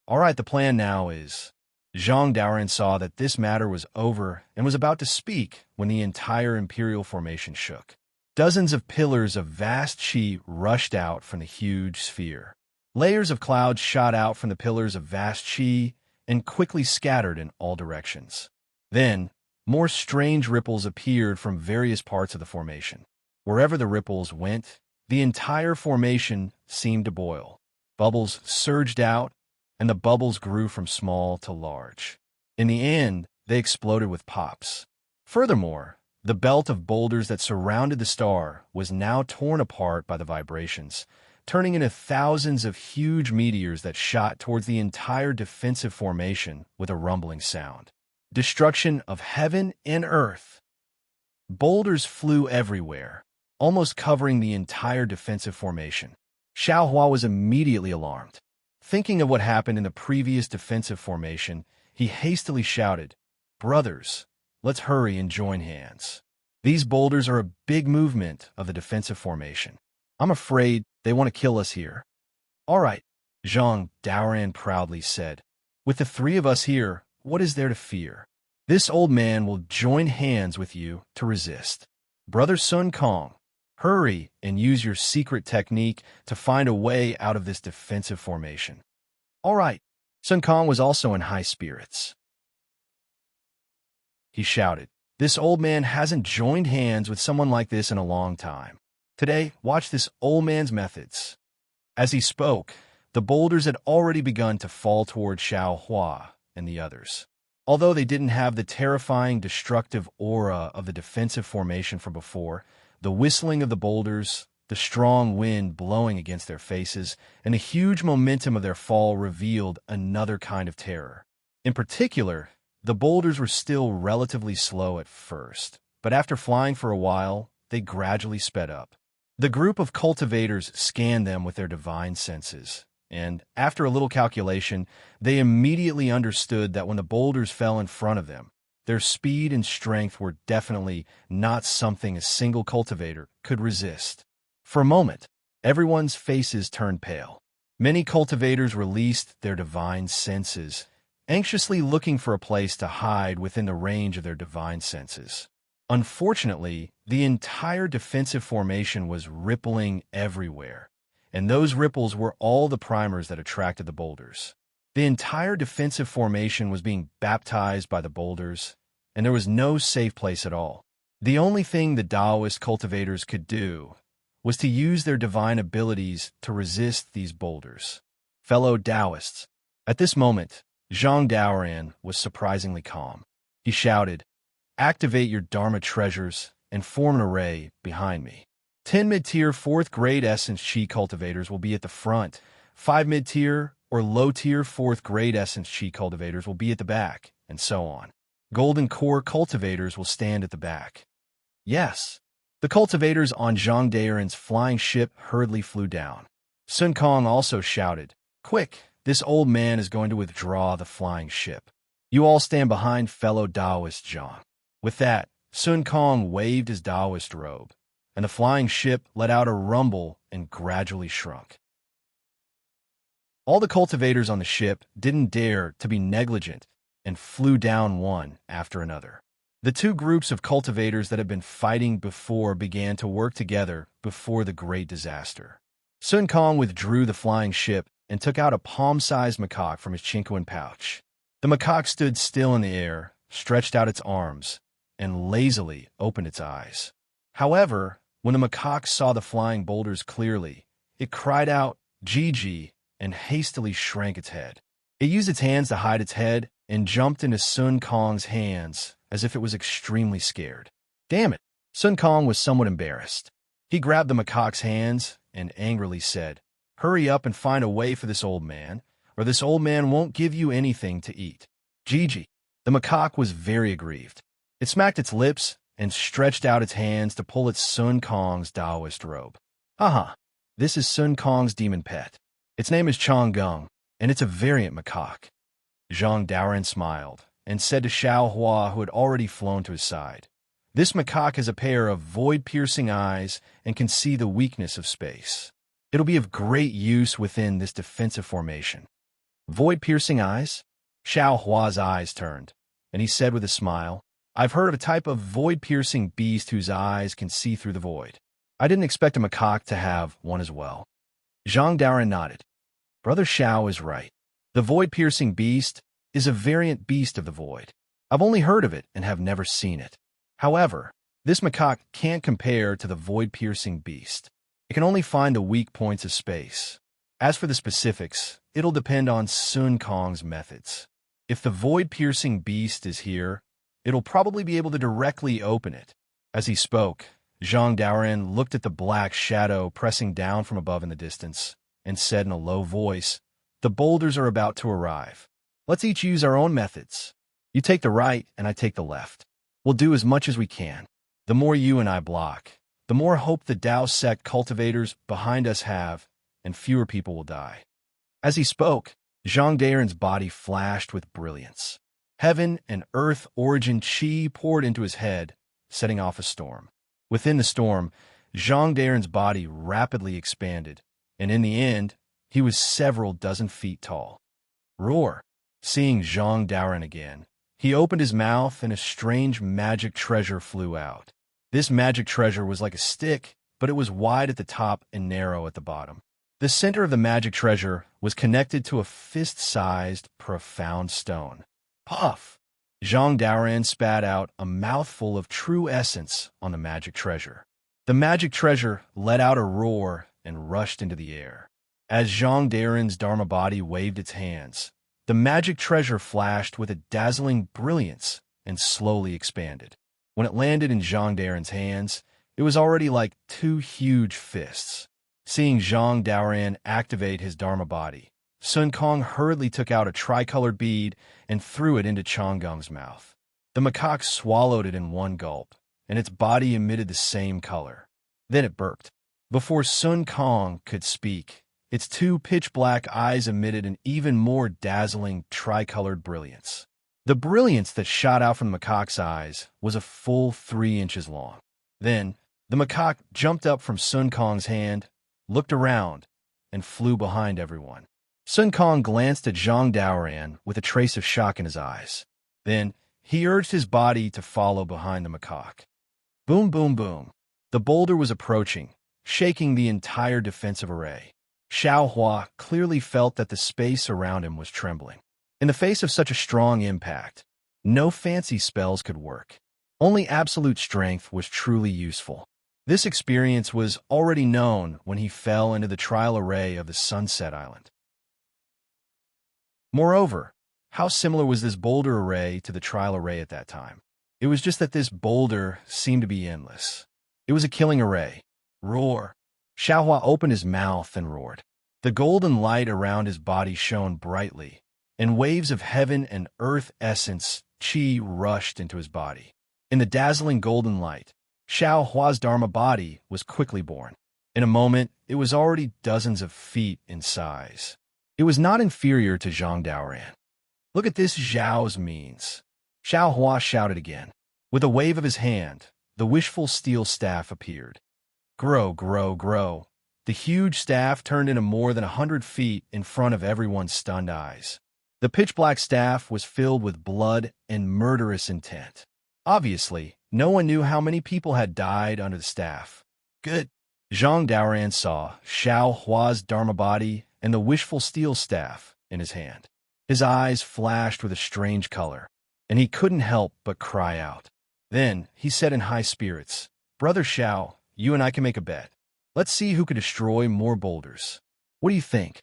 All right, the plan now is... Zhang Daoran saw that this matter was over and was about to speak when the entire imperial formation shook. Dozens of pillars of vast chi rushed out from the huge sphere. Layers of clouds shot out from the pillars of vast chi and quickly scattered in all directions. Then, more strange ripples appeared from various parts of the formation. Wherever the ripples went, the entire formation seemed to boil. Bubbles surged out, and the bubbles grew from small to large. In the end, they exploded with pops. Furthermore, the belt of boulders that surrounded the star was now torn apart by the vibrations, turning into thousands of huge meteors that shot towards the entire defensive formation with a rumbling sound. Destruction of heaven and earth. Boulders flew everywhere, almost covering the entire defensive formation. Xiaohua was immediately alarmed. Thinking of what happened in the previous defensive formation, he hastily shouted, "Brothers, let's hurry and join hands. These boulders are a big movement of the defensive formation. I'm afraid they want to kill us here." "All right," Zhang Daoran proudly said. "With the three of us here, what is there to fear? This old man will join hands with you to resist. Brother Sun Kong, hurry and use your secret technique to find a way out of this defensive formation." "All right." Sun Kong was also in high spirits. He shouted, "This old man hasn't joined hands with someone like this in a long time. Today, watch this old man's methods." As he spoke, the boulders had already begun to fall toward Xiaohua and the others. Although they didn't have the terrifying, destructive aura of the defensive formation from before, the whistling of the boulders, the strong wind blowing against their faces, and the huge momentum of their fall revealed another kind of terror. In particular, the boulders were still relatively slow at first, but after flying for a while, they gradually sped up. The group of cultivators scanned them with their divine senses, and after a little calculation, they immediately understood that when the boulders fell in front of them, their speed and strength were definitely not something a single cultivator could resist. For a moment, everyone's faces turned pale. Many cultivators released their divine senses, anxiously looking for a place to hide within the range of their divine senses. Unfortunately, the entire defensive formation was rippling everywhere, and those ripples were all the primers that attracted the boulders. The entire defensive formation was being baptized by the boulders, and there was no safe place at all. The only thing the Taoist cultivators could do was to use their divine abilities to resist these boulders. Fellow Taoists, at this moment, Zhang Daoran was surprisingly calm. He shouted, "Activate your Dharma treasures and form an array behind me. 10 mid-tier 4th grade Essence Chi cultivators will be at the front. 5 mid-tier or low-tier 4th grade Essence Chi cultivators will be at the back, and so on. Golden Core cultivators will stand at the back." Yes. The cultivators on Zhang Daoran's flying ship hurriedly flew down. Sun Kong also shouted, "Quick, this old man is going to withdraw the flying ship. You all stand behind fellow Taoist Zhang." With that, Sun Kong waved his Taoist robe, and the flying ship let out a rumble and gradually shrunk. All the cultivators on the ship didn't dare to be negligent and flew down one after another. The two groups of cultivators that had been fighting before began to work together before the great disaster. Sun Kong withdrew the flying ship and took out a palm-sized macaque from his chinquan pouch. The macaque stood still in the air, stretched out its arms, and lazily opened its eyes. However, when the macaque saw the flying boulders clearly, it cried out, "Gigi," and hastily shrank its head. It used its hands to hide its head and jumped into Sun Kong's hands as if it was extremely scared. Damn it! Sun Kong was somewhat embarrassed. He grabbed the macaque's hands and angrily said, "Hurry up and find a way for this old man, or this old man won't give you anything to eat." Gigi. The macaque was very aggrieved. It smacked its lips and stretched out its hands to pull at Sun Kong's Taoist robe. "Haha, this is Sun Kong's demon pet. Its name is Changgung, and it's a variant macaque." Zhang Daoran smiled and said to Xiaohua, who had already flown to his side, "This macaque has a pair of void-piercing eyes and can see the weakness of space. It'll be of great use within this defensive formation." "Void-piercing eyes?" Xiaohua's eyes turned, and he said with a smile, "I've heard of a type of void-piercing beast whose eyes can see through the void. I didn't expect a macaque to have one as well." Zhang Daoran nodded. Brother Xiao is right. The void-piercing beast is a variant beast of the void. I've only heard of it and have never seen it. However, This macaque can't compare to the void-piercing beast. It can only find the weak points of space. As for the specifics, it'll depend on Sun Kong's methods. If the void-piercing beast is here, it'll probably be able to directly open it. As he spoke, Zhang Daoren looked at the black shadow pressing down from above in the distance and said in a low voice, "The boulders are about to arrive. Let's each use our own methods. You take the right and I take the left. We'll do as much as we can. The more you and I block, the more hope the Dao sect cultivators behind us have, and fewer people will die." As he spoke, Zhang Daren's body flashed with brilliance. Heaven and earth origin chi poured into his head, setting off a storm. Within the storm, Zhang Daren's body rapidly expanded, and in the end, he was several dozen feet tall. Roar! Seeing Zhang Daren again, he opened his mouth and a strange magic treasure flew out. This magic treasure was like a stick, but it was wide at the top and narrow at the bottom. The center of the magic treasure was connected to a fist-sized, profound stone. Puff! Zhang Daoren spat out a mouthful of true essence on the magic treasure. The magic treasure let out a roar and rushed into the air. As Zhang Daren's Dharma body waved its hands, the magic treasure flashed with a dazzling brilliance and slowly expanded. When it landed in Zhang Daren's hands, it was already like two huge fists. Seeing Zhang Daoren activate his Dharma body, Sun Kong hurriedly took out a tricolored bead and threw it into Chonggong's mouth. The macaque swallowed it in one gulp, and its body emitted the same color. Then it burped. Before Sun Kong could speak, its two pitch-black eyes emitted an even more dazzling tricolored brilliance. The brilliance that shot out from the macaque's eyes was a full 3 inches long. Then, the macaque jumped up from Sun Kong's hand, looked around, and flew behind everyone. Sun Kong glanced at Zhang Daoren with a trace of shock in his eyes. Then, he urged his body to follow behind the macaque. Boom, boom, boom. The boulder was approaching, shaking the entire defensive array. Xiao Hua clearly felt that the space around him was trembling. In the face of such a strong impact, no fancy spells could work. Only absolute strength was truly useful. This experience was already known when he fell into the trial array of the Sunset Island. Moreover, how similar was this boulder array to the trial array at that time? It was just that this boulder seemed to be endless. It was a killing array. Roar! Xiaohua opened his mouth and roared. The golden light around his body shone brightly, and waves of heaven and earth essence chi rushed into his body. In the dazzling golden light, Xiao Hua's Dharma body was quickly born. In a moment, it was already dozens of feet in size. It was not inferior to Zhang Daoren. "Look at this Zhao's means," Xiao Hua shouted again. With a wave of his hand, the wishful steel staff appeared. Grow, grow, grow. The huge staff turned into more than 100 feet in front of everyone's stunned eyes. The pitch-black staff was filled with blood and murderous intent. Obviously, no one knew how many people had died under the staff. Good. Zhang Daoren saw Xiao Hua's Dharma body and the wishful steel staff in his hand. His eyes flashed with a strange color, and he couldn't help but cry out. Then he said in high spirits, "Brother Xiao, you and I can make a bet. Let's see who can destroy more boulders. What do you think?"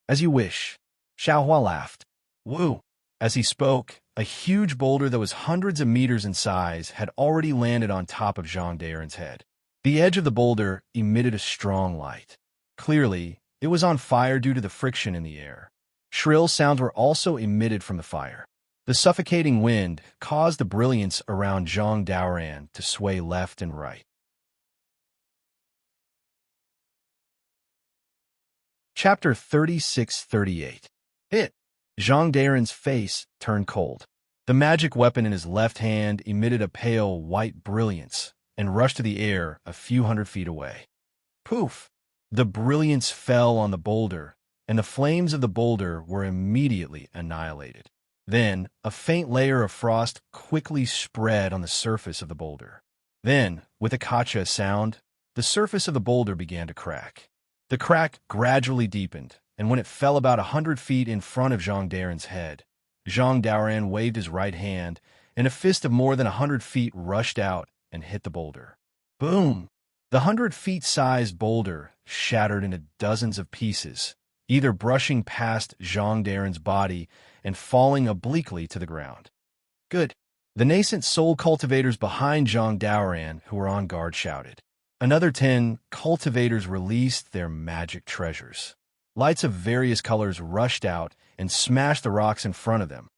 "As you wish." Xiao Hua laughed. Woo! As he spoke, a huge boulder that was hundreds of meters in size had already landed on top of Zhang Daren's head. The edge of the boulder emitted a strong light. Clearly, it was on fire due to the friction in the air. Shrill sounds were also emitted from the fire. The suffocating wind caused the brilliance around Zhang Daoren to sway left and right. Chapter 36-38. Hit! Zhang Daren's face turned cold. The magic weapon in his left hand emitted a pale white brilliance and rushed to the air a few hundred feet away. Poof! The brilliance fell on the boulder, and the flames of the boulder were immediately annihilated. Then, a faint layer of frost quickly spread on the surface of the boulder. Then, with a kacha sound, the surface of the boulder began to crack. The crack gradually deepened, and when it fell about 100 feet in front of Zhang Daren's head, Zhang Daoren waved his right hand, and a fist of more than 100 feet rushed out and hit the boulder. Boom! The 100-feet-sized boulder shattered into dozens of pieces, either brushing past Zhang Daren's body and falling obliquely to the ground. Good. The nascent soul cultivators behind Zhang Daoran, who were on guard, shouted. Another 10 cultivators released their magic treasures. Lights of various colors rushed out and smashed the rocks in front of them.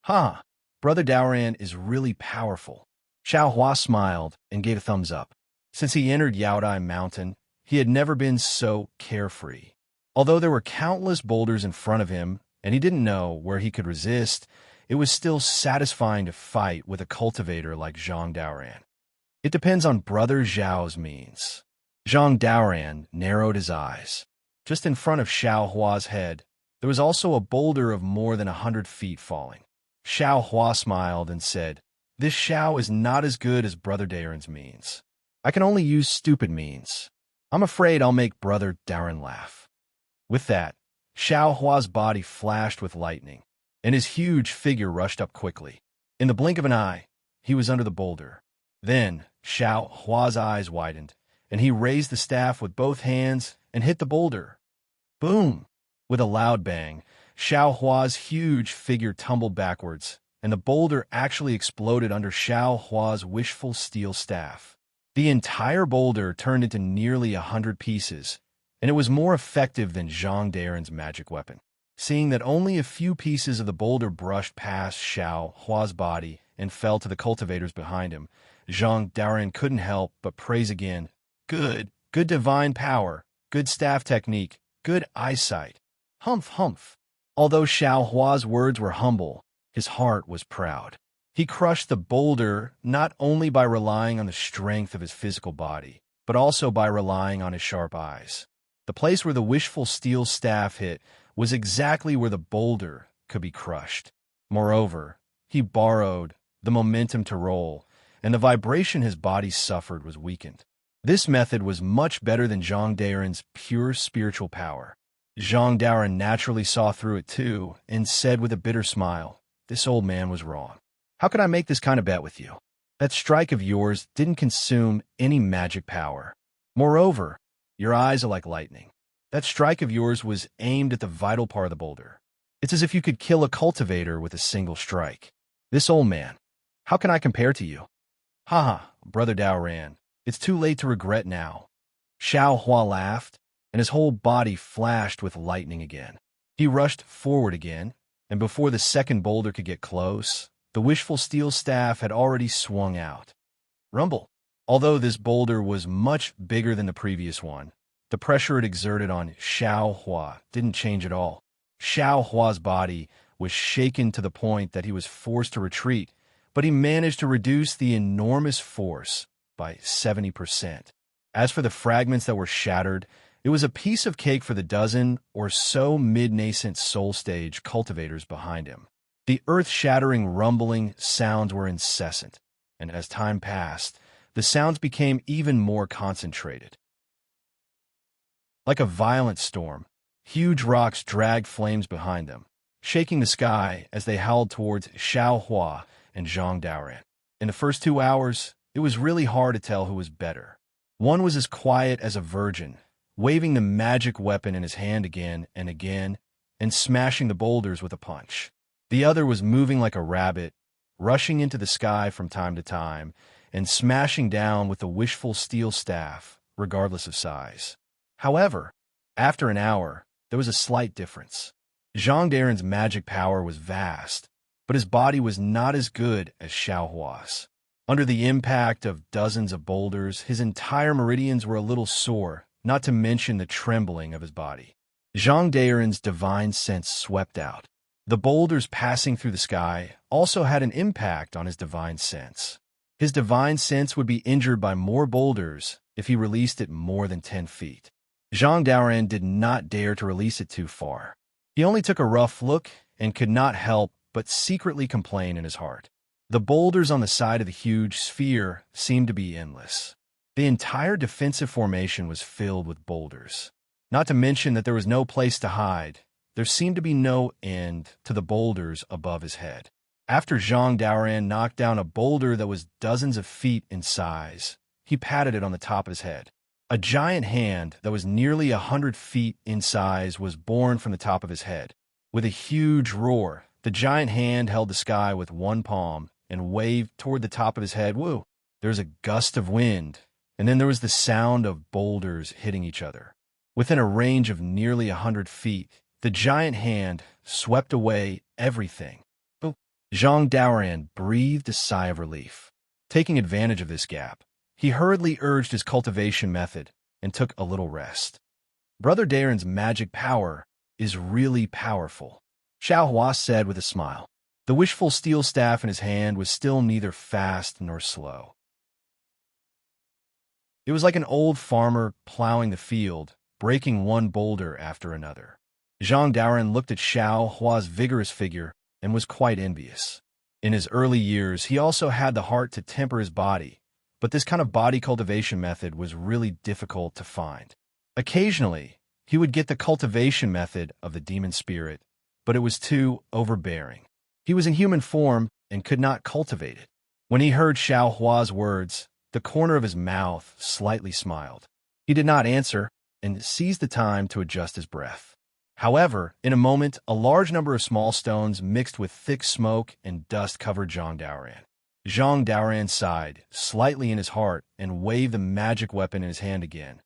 Ha! Brother Daoran is really powerful. Xiao Hua smiled and gave a thumbs up. Since he entered Yaodai Mountain, he had never been so carefree. Although there were countless boulders in front of him, and he didn't know where he could resist, it was still satisfying to fight with a cultivator like Zhang Daoran. It depends on Brother Zhao's means. Zhang Daoran narrowed his eyes. Just in front of Xiao Hua's head, there was also a boulder of more than 100 feet falling. Xiao Hua smiled and said, "This Xiao is not as good as Brother Daoran's means. I can only use stupid means. I'm afraid I'll make Brother Daoran laugh." With that, Xiao Hua's body flashed with lightning, and his huge figure rushed up quickly. In the blink of an eye, he was under the boulder. Then, Xiao Hua's eyes widened, and he raised the staff with both hands and hit the boulder. Boom! With a loud bang, Xiao Hua's huge figure tumbled backwards, and the boulder actually exploded under Xiao Hua's wishful steel staff. The entire boulder turned into nearly 100 pieces, and it was more effective than Zhang Daren's magic weapon. Seeing that only a few pieces of the boulder brushed past Xiao Hua's body and fell to the cultivators behind him, Zhang Daren couldn't help but praise again. Good divine power, good staff technique, good eyesight. Humph, humph. Although Xiao Hua's words were humble, his heart was proud. He crushed the boulder not only by relying on the strength of his physical body, but also by relying on his sharp eyes. The place where the wishful steel staff hit was exactly where the boulder could be crushed. Moreover, he borrowed the momentum to roll, and the vibration his body suffered was weakened. This method was much better than Zhang Daren's pure spiritual power. Zhang Daren naturally saw through it too, and said with a bitter smile, "This old man was wrong. How could I make this kind of bet with you? That strike of yours didn't consume any magic power. Moreover, your eyes are like lightning. That strike of yours was aimed at the vital part of the boulder. It's as if you could kill a cultivator with a single strike. This old man, how can I compare to you?" "Ha, Brother Daoran, it's too late to regret now." Xiao Hua laughed, and his whole body flashed with lightning again. He rushed forward again, and before the second boulder could get close, the wishful steel staff had already swung out. Rumble. Although this boulder was much bigger than the previous one, the pressure it exerted on Xiao Hua didn't change at all. Xiao Hua's body was shaken to the point that he was forced to retreat, but he managed to reduce the enormous force by 70%. As for the fragments that were shattered, it was a piece of cake for the dozen or so mid-nascent soul stage cultivators behind him. The earth-shattering rumbling sounds were incessant, and as time passed, the sounds became even more concentrated. Like a violent storm, huge rocks dragged flames behind them, shaking the sky as they howled towards Xiao Hua and Zhang Daoran. In the first 2 hours, it was really hard to tell who was better. One was as quiet as a virgin, waving the magic weapon in his hand again and smashing the boulders with a punch. The other was moving like a rabbit, rushing into the sky from time to time, and smashing down with the wishful steel staff, regardless of size. However, after an hour, there was a slight difference. Zhang Daren's magic power was vast, but his body was not as good as Xiao Hua's. Under the impact of dozens of boulders, his entire meridians were a little sore, not to mention the trembling of his body. Zhang Daren's divine sense swept out. The boulders passing through the sky also had an impact on his divine sense. His divine sense would be injured by more boulders if he released it more than 10 feet. Zhang Daoran did not dare to release it too far. He only took a rough look and could not help but secretly complain in his heart. The boulders on the side of the huge sphere seemed to be endless. The entire defensive formation was filled with boulders. Not to mention that there was no place to hide. There seemed to be no end to the boulders above his head. After Zhang Daoran knocked down a boulder that was dozens of feet in size, he patted it on the top of his head. A giant hand that was nearly 100 feet in size was born from the top of his head. With a huge roar, the giant hand held the sky with one palm and waved toward the top of his head. Woo! There was a gust of wind, and then there was the sound of boulders hitting each other. Within a range of nearly 100 feet, the giant hand swept away everything. Zhang Daoran breathed a sigh of relief. Taking advantage of this gap, he hurriedly urged his cultivation method and took a little rest. Brother Daren's magic power is really powerful, Xiao Hua said with a smile. The wishful steel staff in his hand was still neither fast nor slow. It was like an old farmer plowing the field, breaking one boulder after another. Zhang Daoran looked at Xiao Hua's vigorous figure and was quite envious. In his early years, he also had the heart to temper his body, but this kind of body cultivation method was really difficult to find. Occasionally, he would get the cultivation method of the demon spirit, but it was too overbearing. He was in human form and could not cultivate it. When he heard Xiao Hua's words, the corner of his mouth slightly smiled. He did not answer and seized the time to adjust his breath. However, in a moment, a large number of small stones mixed with thick smoke and dust covered Zhang Daoran. Zhang Daoran sighed slightly in his heart and waved the magic weapon in his hand again.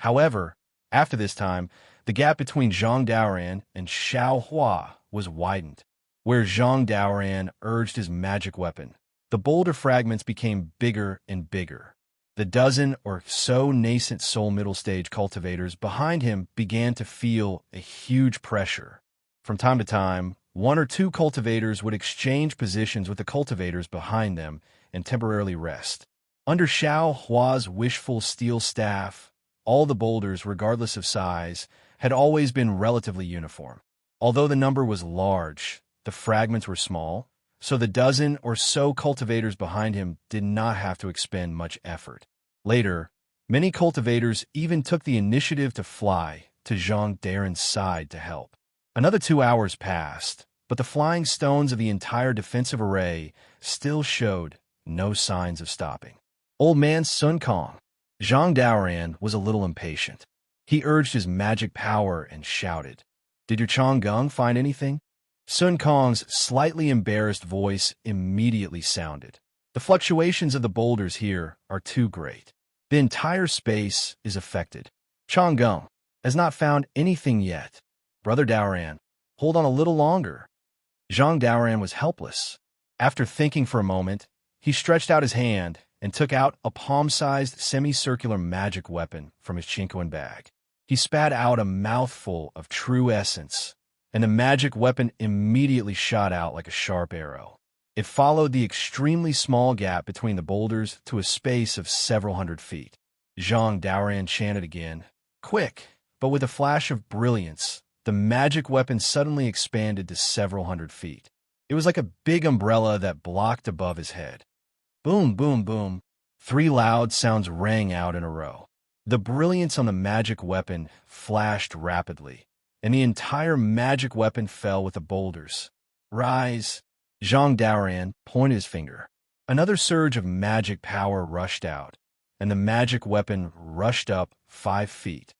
However, after this time, the gap between Zhang Daoran and Xiao Hua was widened. Where Zhang Daoran urged his magic weapon, the boulder fragments became bigger and bigger. The dozen or so nascent soul middle stage cultivators behind him began to feel a huge pressure. From time to time, one or two cultivators would exchange positions with the cultivators behind them and temporarily rest. Under Xiao Hua's wishful steel staff, all the boulders, regardless of size, had always been relatively uniform. Although the number was large, the fragments were small, so the dozen or so cultivators behind him did not have to expend much effort. Later, many cultivators even took the initiative to fly to Zhang Daoran's side to help. Another 2 hours passed, but the flying stones of the entire defensive array still showed no signs of stopping. Old man Sun Kong. Zhang Daoran was a little impatient. He urged his magic power and shouted, "Did your Chang'eng find anything?" Sun Kong's slightly embarrassed voice immediately sounded. The fluctuations of the boulders here are too great. The entire space is affected. Chang'eng has not found anything yet. Brother Daoran, hold on a little longer. Zhang Daoran was helpless. After thinking for a moment, he stretched out his hand and took out a palm-sized semicircular magic weapon from his chinkoan bag. He spat out a mouthful of true essence, and the magic weapon immediately shot out like a sharp arrow. It followed the extremely small gap between the boulders to a space of several hundred feet. Zhang Daoran chanted again, "Quick!" But with a flash of brilliance, the magic weapon suddenly expanded to several hundred feet. It was like a big umbrella that blocked above his head. Boom, boom, boom. 3 loud sounds rang out in a row. The brilliance on the magic weapon flashed rapidly, and the entire magic weapon fell with the boulders. "Rise!" Zhang Daoran pointed his finger. Another surge of magic power rushed out, and the magic weapon rushed up 5 feet.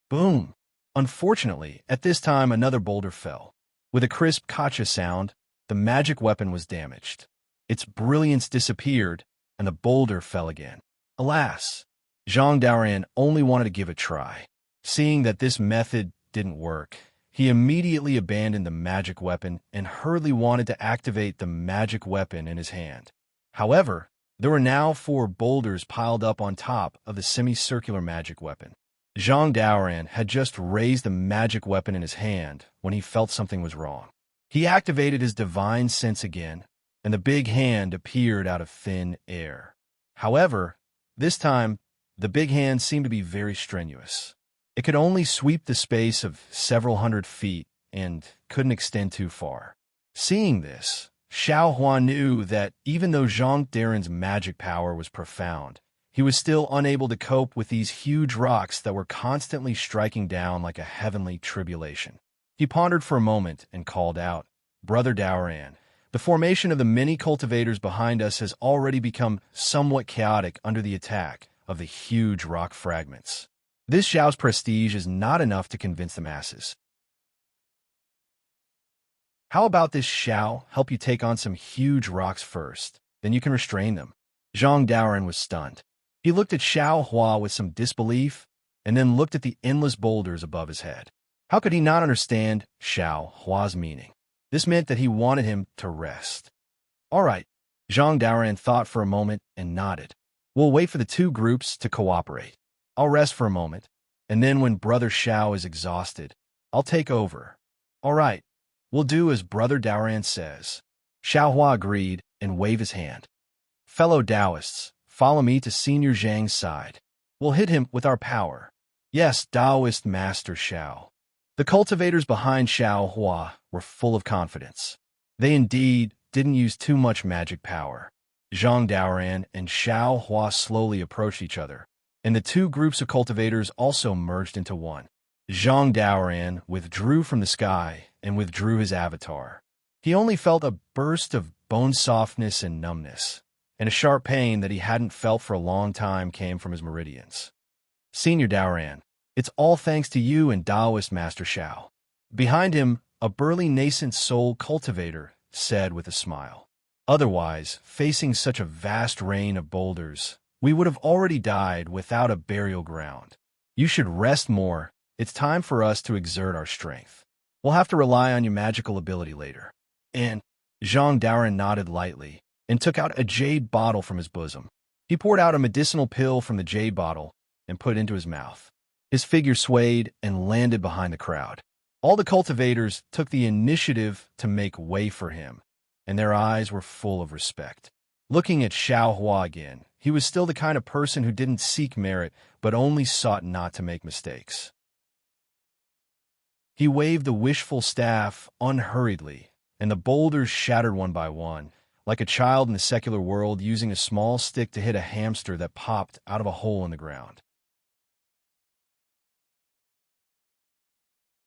Boom! Unfortunately, at this time another boulder fell. With a crisp kacha sound, the magic weapon was damaged. Its brilliance disappeared, and the boulder fell again. Alas! Zhang Daoran only wanted to give it a try. Seeing that this method didn't work, he immediately abandoned the magic weapon and hurriedly wanted to activate the magic weapon in his hand. However, there were now 4 boulders piled up on top of the semicircular magic weapon. Zhang Daoran had just raised the magic weapon in his hand when he felt something was wrong. He activated his divine sense again, and the big hand appeared out of thin air. However, this time, the big hand seemed to be very strenuous. It could only sweep the space of several hundred feet and couldn't extend too far. Seeing this, Xiao Hua knew that even though Zhang Daoran's magic power was profound, he was still unable to cope with these huge rocks that were constantly striking down like a heavenly tribulation. He pondered for a moment and called out, "Brother Daoran, The formation of the many cultivators behind us has already become somewhat chaotic under the attack of the huge rock fragments. This Xiao's prestige is not enough to convince the masses. How about this Xiao help you take on some huge rocks first, then you can restrain them? Zhang Daoran was stunned. He looked at Xiao Hua with some disbelief, and then looked at the endless boulders above his head. How could he not understand Xiao Hua's meaning? This meant that he wanted him to rest. All right, Zhang Daoran thought for a moment and nodded. We'll wait for the two groups to cooperate. I'll rest for a moment, and then when Brother Xiao is exhausted, I'll take over. All right, we'll do as Brother Daoran says. Xiao Hua agreed and waved his hand. Fellow Taoists, follow me to Senior Zhang's side. We'll hit him with our power. Yes, Taoist Master Xiao. The cultivators behind Xiao Hua were full of confidence. They indeed didn't use too much magic power. Zhang Daoran and Xiao Hua slowly approached each other, and the two groups of cultivators also merged into one. Zhang Daoran withdrew from the sky and withdrew his avatar. He only felt a burst of bone softness and numbness, and a sharp pain that he hadn't felt for a long time came from his meridians. Senior Daoran, it's all thanks to you and Taoist Master Xiao. Behind him, a burly nascent soul cultivator said with a smile. Otherwise, facing such a vast rain of boulders, we would have already died without a burial ground. You should rest more. It's time for us to exert our strength. We'll have to rely on your magical ability later. And Zhang Daoran nodded lightly and took out a jade bottle from his bosom. He poured out a medicinal pill from the jade bottle and put it into his mouth. His figure swayed and landed behind the crowd. All the cultivators took the initiative to make way for him, and their eyes were full of respect. Looking at Xiao Hua again, he was still the kind of person who didn't seek merit, but only sought not to make mistakes. He waved the wishful staff unhurriedly, and the boulders shattered one by one, like a child in the secular world using a small stick to hit a hamster that popped out of a hole in the ground.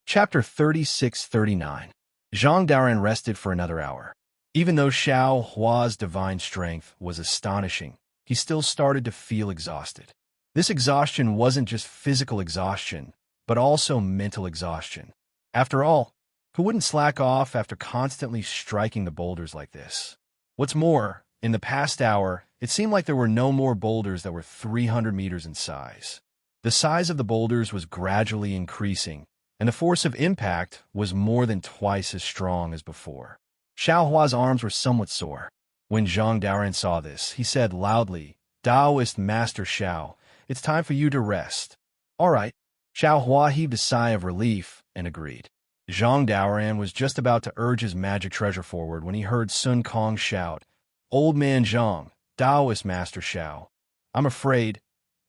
Chapter 36-39. Zhang Daoran rested for another hour. Even though Xiao Hua's divine strength was astonishing, he still started to feel exhausted. This exhaustion wasn't just physical exhaustion, but also mental exhaustion. After all, who wouldn't slack off after constantly striking the boulders like this? What's more, in the past hour, it seemed like there were no more boulders that were 300 meters in size. The size of the boulders was gradually increasing, and the force of impact was more than twice as strong as before. Xiao Hua's arms were somewhat sore. When Zhang Daoran saw this, he said loudly, Taoist Master Xiao, it's time for you to rest. All right. Xiao Hua heaved a sigh of relief and agreed. Zhang Daoran was just about to urge his magic treasure forward when he heard Sun Kong shout, Old Man Zhang, Taoist Master Xiao, I'm afraid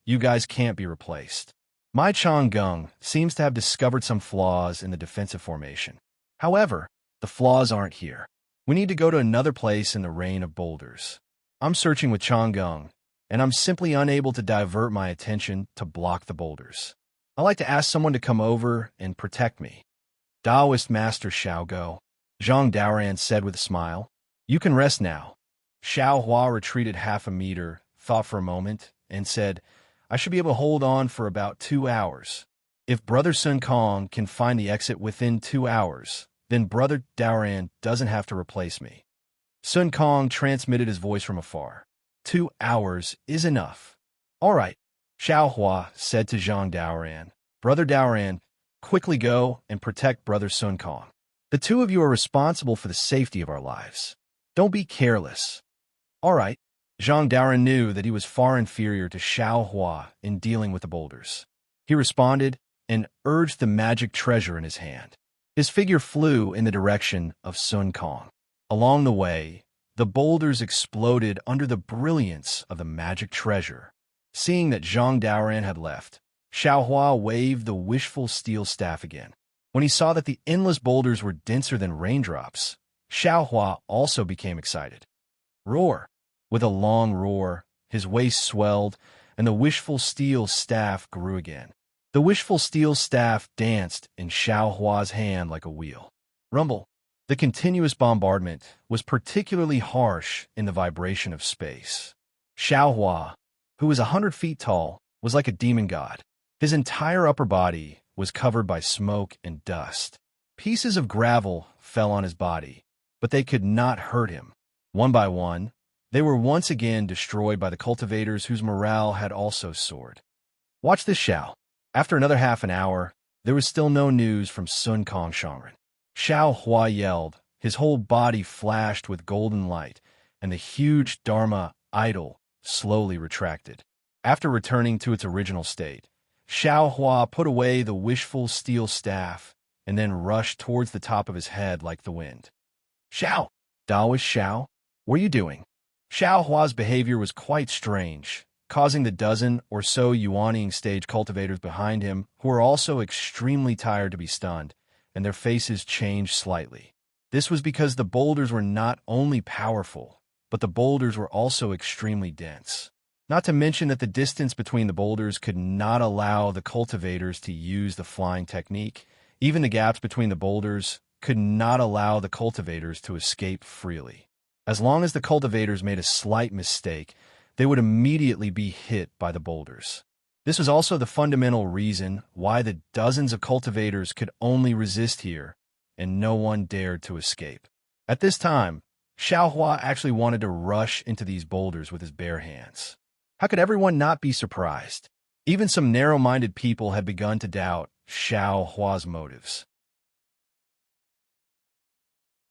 you guys can't be replaced. My Chang'eng seems to have discovered some flaws in the defensive formation. However, the flaws aren't here. We need to go to another place in the rain of boulders. I'm searching with Chang'eng, and I'm simply unable to divert my attention to block the boulders. I'd like to ask someone to come over and protect me. Taoist Master Xiao go. Zhang Daoran said with a smile. You can rest now. Xiao Hua retreated half a meter, thought for a moment, and said, I should be able to hold on for about 2 hours. If Brother Sun Kong can find the exit within 2 hours, then Brother Daoran doesn't have to replace me. Sun Kong transmitted his voice from afar. 2 hours is enough. All right, Xiao Hua said to Zhang Daoran. Brother Daoran, quickly go and protect Brother Sun Kong. The two of you are responsible for the safety of our lives. Don't be careless. All right. Zhang Daoran knew that he was far inferior to Xiao Hua in dealing with the boulders. He responded and urged the magic treasure in his hand. His figure flew in the direction of Sun Kong. Along the way, the boulders exploded under the brilliance of the magic treasure. Seeing that Zhang Daoran had left, Xiao Hua waved the wishful steel staff again. When he saw that the endless boulders were denser than raindrops, Xiao Hua also became excited. Roar! With a long roar, his waist swelled, and the wishful steel staff grew again. The wishful steel staff danced in Xiao Hua's hand like a wheel. Rumble! The continuous bombardment was particularly harsh in the vibration of space. Xiaohua, who was 100 feet tall, was like a demon god. His entire upper body was covered by smoke and dust. Pieces of gravel fell on his body, but they could not hurt him. One by one, they were once again destroyed by the cultivators whose morale had also soared. Watch this, Xiao. After another half an hour, there was still no news from Sun Kongshanren. Xiao Hua yelled, his whole body flashed with golden light, and the huge Dharma idol slowly retracted. After returning to its original state, Xiao Hua put away the wishful steel staff and then rushed towards the top of his head like the wind. Xiao! Daoist Xiao, what are you doing? Xiao Hua's behavior was quite strange, causing the dozen or so yuaning stage cultivators behind him, who were also extremely tired, to be stunned, and their faces changed slightly. This was because the boulders were not only powerful, but the boulders were also extremely dense. Not to mention that the distance between the boulders could not allow the cultivators to use the flying technique. Even the gaps between the boulders could not allow the cultivators to escape freely. As long as the cultivators made a slight mistake, they would immediately be hit by the boulders. This was also the fundamental reason why the dozens of cultivators could only resist here, and no one dared to escape. At this time, Xiaohua actually wanted to rush into these boulders with his bare hands. How could everyone not be surprised? Even some narrow-minded people had begun to doubt Xiaohua's motives.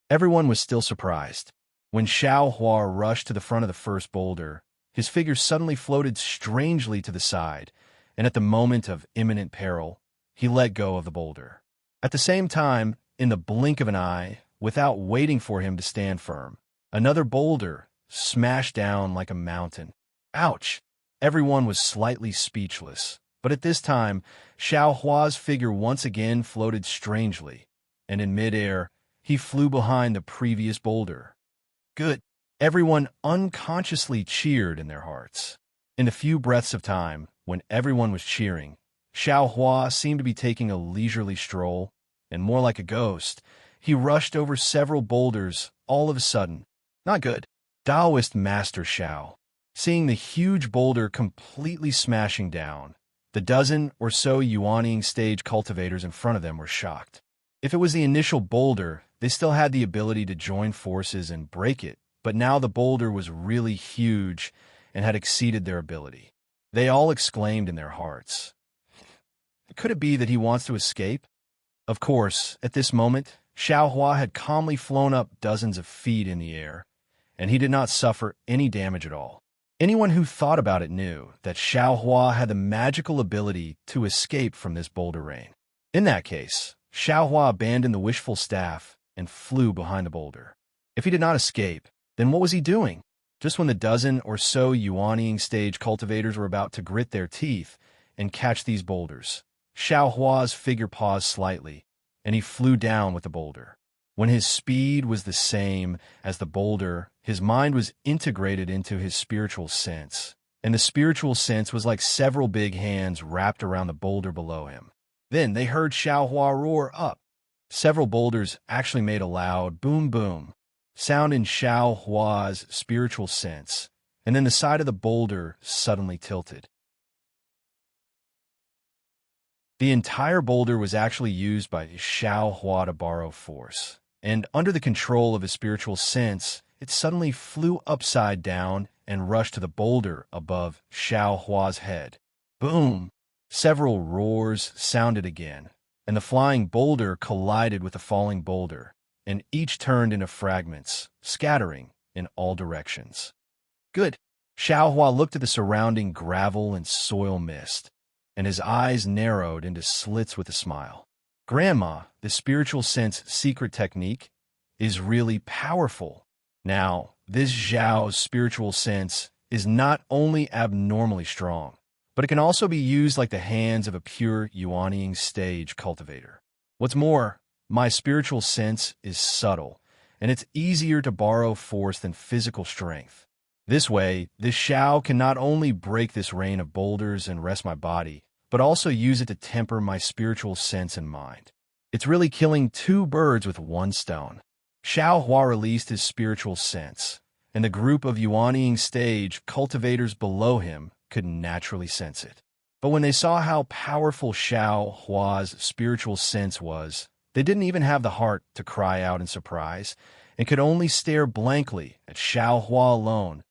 Everyone was still surprised. When Xiaohua rushed to the front of the first boulder, his figure suddenly floated strangely to the side, and at the moment of imminent peril, he let go of the boulder. At the same time, in the blink of an eye, without waiting for him to stand firm, another boulder smashed down like a mountain. Ouch! Everyone was slightly speechless, but at this time, Xiaohua's figure once again floated strangely, and in midair, he flew behind the previous boulder. Good! Everyone unconsciously cheered in their hearts. In the few breaths of time, when everyone was cheering, Xiaohua seemed to be taking a leisurely stroll, and more like a ghost, he rushed over several boulders all of a sudden. Not good. Taoist Master Xiao. Seeing the huge boulder completely smashing down, the dozen or so yuaning stage cultivators in front of them were shocked. If it was the initial boulder, they still had the ability to join forces and break it, but now the boulder was really huge and had exceeded their ability. They all exclaimed in their hearts. Could it be that he wants to escape? Of course, at this moment, Xiaohua had calmly flown up dozens of feet in the air, and he did not suffer any damage at all. Anyone who thought about it knew that Xiaohua had the magical ability to escape from this boulder rain. In that case, Xiaohua abandoned the wishful staff and flew behind the boulder. If he did not escape, then what was he doing? Just when the dozen or so yuaning stage cultivators were about to grit their teeth and catch these boulders, Xiaohua's figure paused slightly, and he flew down with the boulder. When his speed was the same as the boulder, his mind was integrated into his spiritual sense, and the spiritual sense was like several big hands wrapped around the boulder below him. Then they heard Xiaohua roar up. Several boulders actually made a loud boom-boom sound in Xiaohua's spiritual sense, and then the side of the boulder suddenly tilted. The entire boulder was actually used by Xiaohua to borrow force, and under the control of his spiritual sense, it suddenly flew upside down and rushed to the boulder above Xiaohua's head. Boom! Several roars sounded again, and the flying boulder collided with the falling boulder, and each turned into fragments, scattering in all directions. Good! Xiaohua looked at the surrounding gravel and soil mist, and his eyes narrowed into slits with a smile. Grandma, the spiritual sense secret technique, is really powerful. Now, this Zhao's spiritual sense is not only abnormally strong, but it can also be used like the hands of a pure yuaning stage cultivator. What's more, my spiritual sense is subtle, and it's easier to borrow force than physical strength. This way, this Xiao can not only break this rain of boulders and rest my body, but also use it to temper my spiritual sense and mind. It's really killing two birds with one stone. Xiao Hua released his spiritual sense, and the group of Yuanying stage cultivators below him could naturally sense it. But when they saw how powerful Xiao Hua's spiritual sense was, they didn't even have the heart to cry out in surprise, and could only stare blankly at Xiao Hua alone,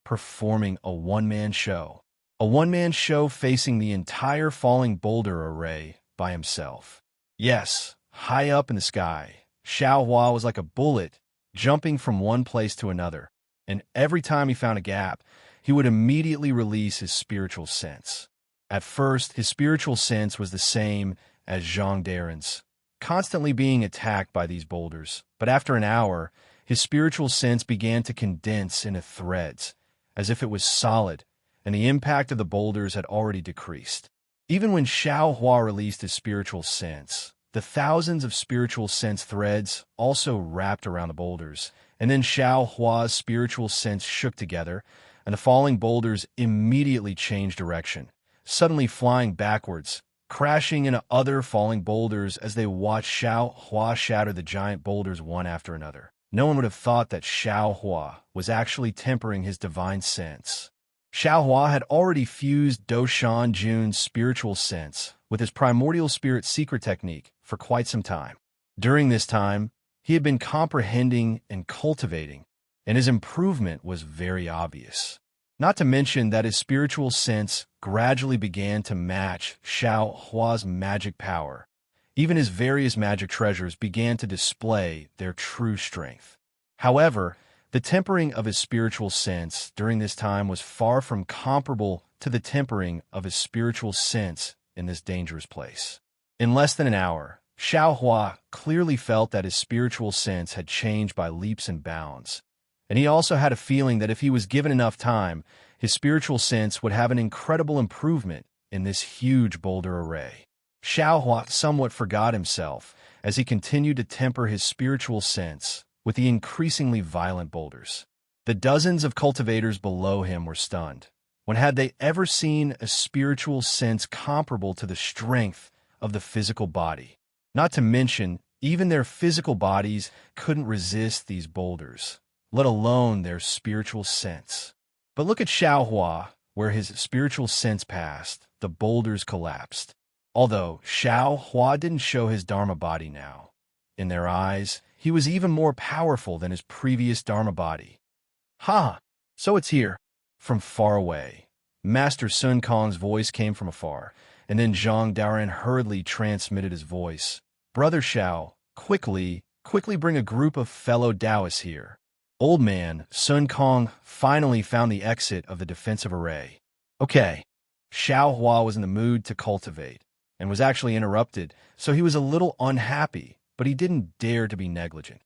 performing a one-man show. A one-man show facing the entire falling boulder array by himself. Yes, high up in the sky, Xiao Hua was like a bullet, jumping from one place to another, and every time he found a gap, he would immediately release his spiritual sense. At first, his spiritual sense was the same as Zhang Daren's, constantly being attacked by these boulders, but after an hour, his spiritual sense began to condense into threads, as if it was solid, and the impact of the boulders had already decreased. Even when Xiao Hua released his spiritual sense, the thousands of spiritual sense threads also wrapped around the boulders, and then Xiao Hua's spiritual sense shook together, and the falling boulders immediately changed direction, suddenly flying backwards, crashing into other falling boulders as they watched Xiao Hua shatter the giant boulders one after another. No one would have thought that Xiao Hua was actually tempering his divine sense. Xiao Hua had already fused Doshan Jun's spiritual sense with his primordial spirit secret technique for quite some time. During this time, he had been comprehending and cultivating, and his improvement was very obvious. Not to mention that his spiritual sense gradually began to match Xiao Hua's magic power. Even his various magic treasures began to display their true strength. However, the tempering of his spiritual sense during this time was far from comparable to the tempering of his spiritual sense in this dangerous place. In less than an hour, Xiao Hua clearly felt that his spiritual sense had changed by leaps and bounds, and he also had a feeling that if he was given enough time, his spiritual sense would have an incredible improvement in this huge boulder array. Xiao Hua somewhat forgot himself as he continued to temper his spiritual sense with the increasingly violent boulders. The dozens of cultivators below him were stunned. When had they ever seen a spiritual sense comparable to the strength of the physical body? Not to mention, even their physical bodies couldn't resist these boulders, let alone their spiritual sense. But look at Xiao Hua, where his spiritual sense passed, the boulders collapsed. Although Xiao Hua didn't show his Dharma body now. In their eyes, he was even more powerful than his previous Dharma body. Ha! So it's here. From far away, Master Sun Kong's voice came from afar, and then Zhang Daoren hurriedly transmitted his voice. Brother Xiao, quickly bring a group of fellow Taoists here. Old man, Sun Kong finally found the exit of the defensive array. Okay. Xiao Hua was in the mood to cultivate, and was actually interrupted, so he was a little unhappy, but he didn't dare to be negligent.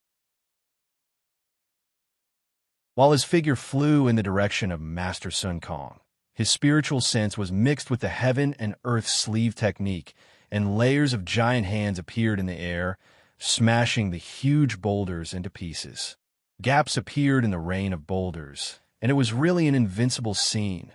While his figure flew in the direction of Master Sun Kong, his spiritual sense was mixed with the heaven and earth sleeve technique, and layers of giant hands appeared in the air, smashing the huge boulders into pieces. Gaps appeared in the rain of boulders, and it was really an invincible scene.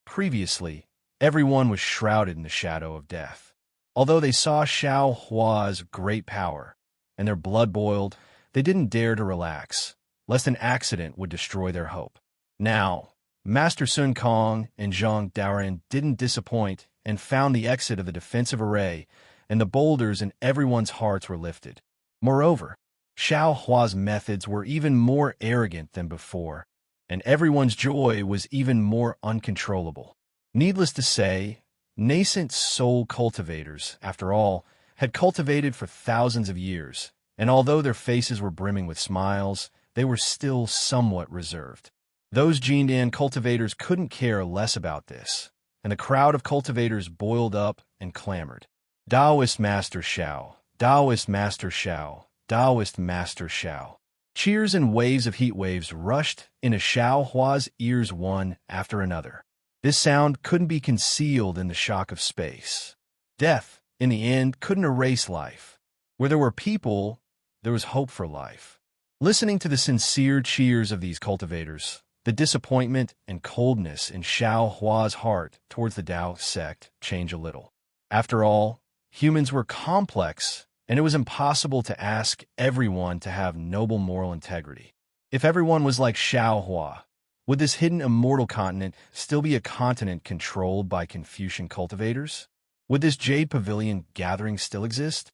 Previously, everyone was shrouded in the shadow of death. Although they saw Xiao Hua's great power, and their blood boiled, they didn't dare to relax, lest an accident would destroy their hope. Now, Master Sun Kong and Zhang Daoren didn't disappoint and found the exit of the defensive array, and the boulders in everyone's hearts were lifted. Moreover, Xiao Hua's methods were even more arrogant than before, and everyone's joy was even more uncontrollable. Needless to say, nascent soul cultivators, after all, had cultivated for thousands of years, and although their faces were brimming with smiles, they were still somewhat reserved. Those Jindan cultivators couldn't care less about this, and the crowd of cultivators boiled up and clamored. Taoist Master Xiao, Taoist Master Xiao, Taoist Master Xiao. Cheers and waves of heat waves rushed into Xiao Hua's ears one after another. This sound couldn't be concealed in the shock of space. Death, in the end, couldn't erase life. Where there were people, there was hope for life. Listening to the sincere cheers of these cultivators, the disappointment and coldness in Xiao Hua's heart towards the Tao sect changed a little. After all, humans were complex and it was impossible to ask everyone to have noble moral integrity. If everyone was like Xiaohua, would this hidden immortal continent still be a continent controlled by Confucian cultivators? Would this Jade Pavilion gathering still exist?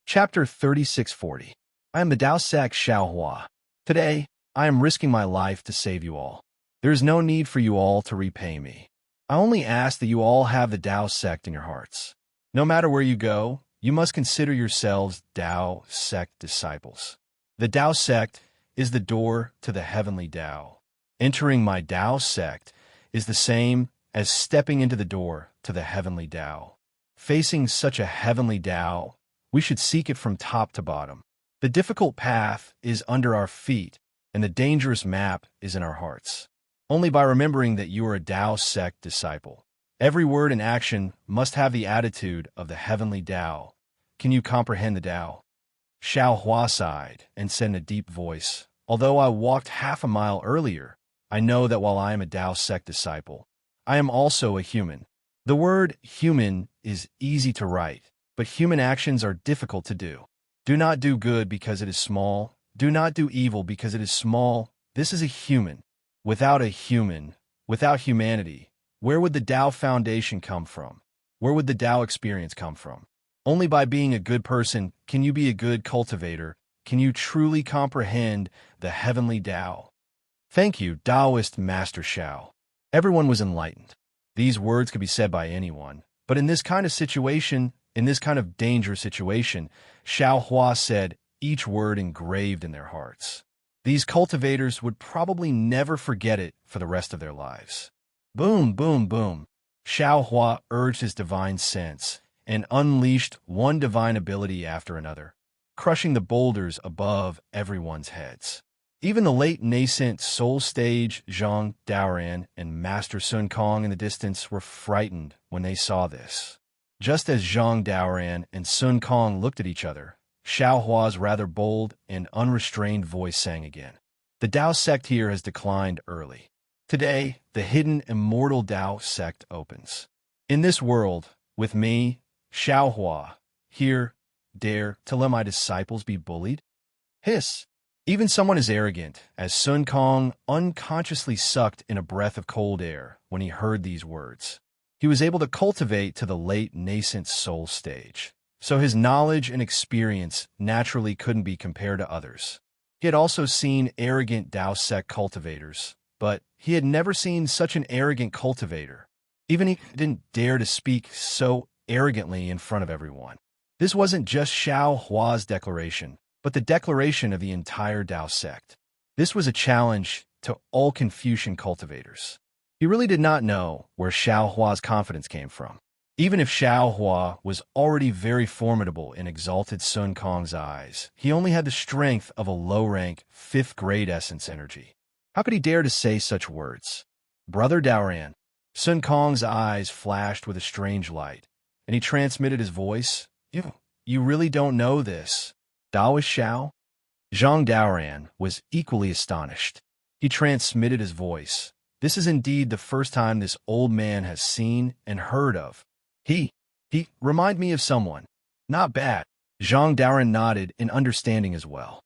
Chapter 3640. I am the Dao Sec Xiaohua. Today, I am risking my life to save you all. There is no need for you all to repay me. I only ask that you all have the Dao sect in your hearts. No matter where you go, you must consider yourselves Dao sect disciples. The Dao sect is the door to the heavenly Dao. Entering my Dao sect is the same as stepping into the door to the heavenly Dao. Facing such a heavenly Dao, we should seek it from top to bottom. The difficult path is under our feet, and the dangerous map is in our hearts. Only by remembering that you are a Dao sect disciple. Every word and action must have the attitude of the heavenly Dao. Can you comprehend the Dao? Xiaohua sighed and said in a deep voice, although I walked half a mile earlier, I know that while I am a Dao sect disciple, I am also a human. The word human is easy to write, but human actions are difficult to do. Do not do good because it is small. Do not do evil because it is small. This is a human. Without a human, without humanity, where would the Tao foundation come from? Where would the Tao experience come from? Only by being a good person can you be a good cultivator, can you truly comprehend the heavenly Tao. Thank you, Taoist Master Xiao. Everyone was enlightened. These words could be said by anyone, but in this kind of situation, in this kind of dangerous situation, Xiaohua said each word engraved in their hearts. These cultivators would probably never forget it for the rest of their lives. Boom, boom, boom. Xiaohua urged his divine sense and unleashed one divine ability after another, crushing the boulders above everyone's heads. Even the late nascent soul stage Zhang Daoran and Master Sun Kong in the distance were frightened when they saw this. Just as Zhang Daoran and Sun Kong looked at each other, Xiaohua's rather bold and unrestrained voice sang again. The Dao sect here has declined early. Today, the hidden immortal Dao sect opens. In this world, with me, Xiaohua, here, dare to let my disciples be bullied? Hiss! Even someone as arrogant as Sun Kong unconsciously sucked in a breath of cold air when he heard these words. He was able to cultivate to the late nascent soul stage, so his knowledge and experience naturally couldn't be compared to others. He had also seen arrogant Dao sect cultivators, but he had never seen such an arrogant cultivator. Even he didn't dare to speak so arrogantly in front of everyone. This wasn't just Xiaohua's declaration, but the declaration of the entire Dao sect. This was a challenge to all Confucian cultivators. He really did not know where Xiaohua's confidence came from. Even if Xiaohua was already very formidable in exalted Sun Kong's eyes, he only had the strength of a low-rank, fifth-grade essence energy. How could he dare to say such words? Brother Daoran. Sun Kong's eyes flashed with a strange light, and he transmitted his voice. You really don't know this. Daoist Xiao? Zhang Daoran was equally astonished. He transmitted his voice. This is indeed the first time this old man has seen and heard of. He remind me of someone. Not bad. Zhang Daoran nodded in understanding as well.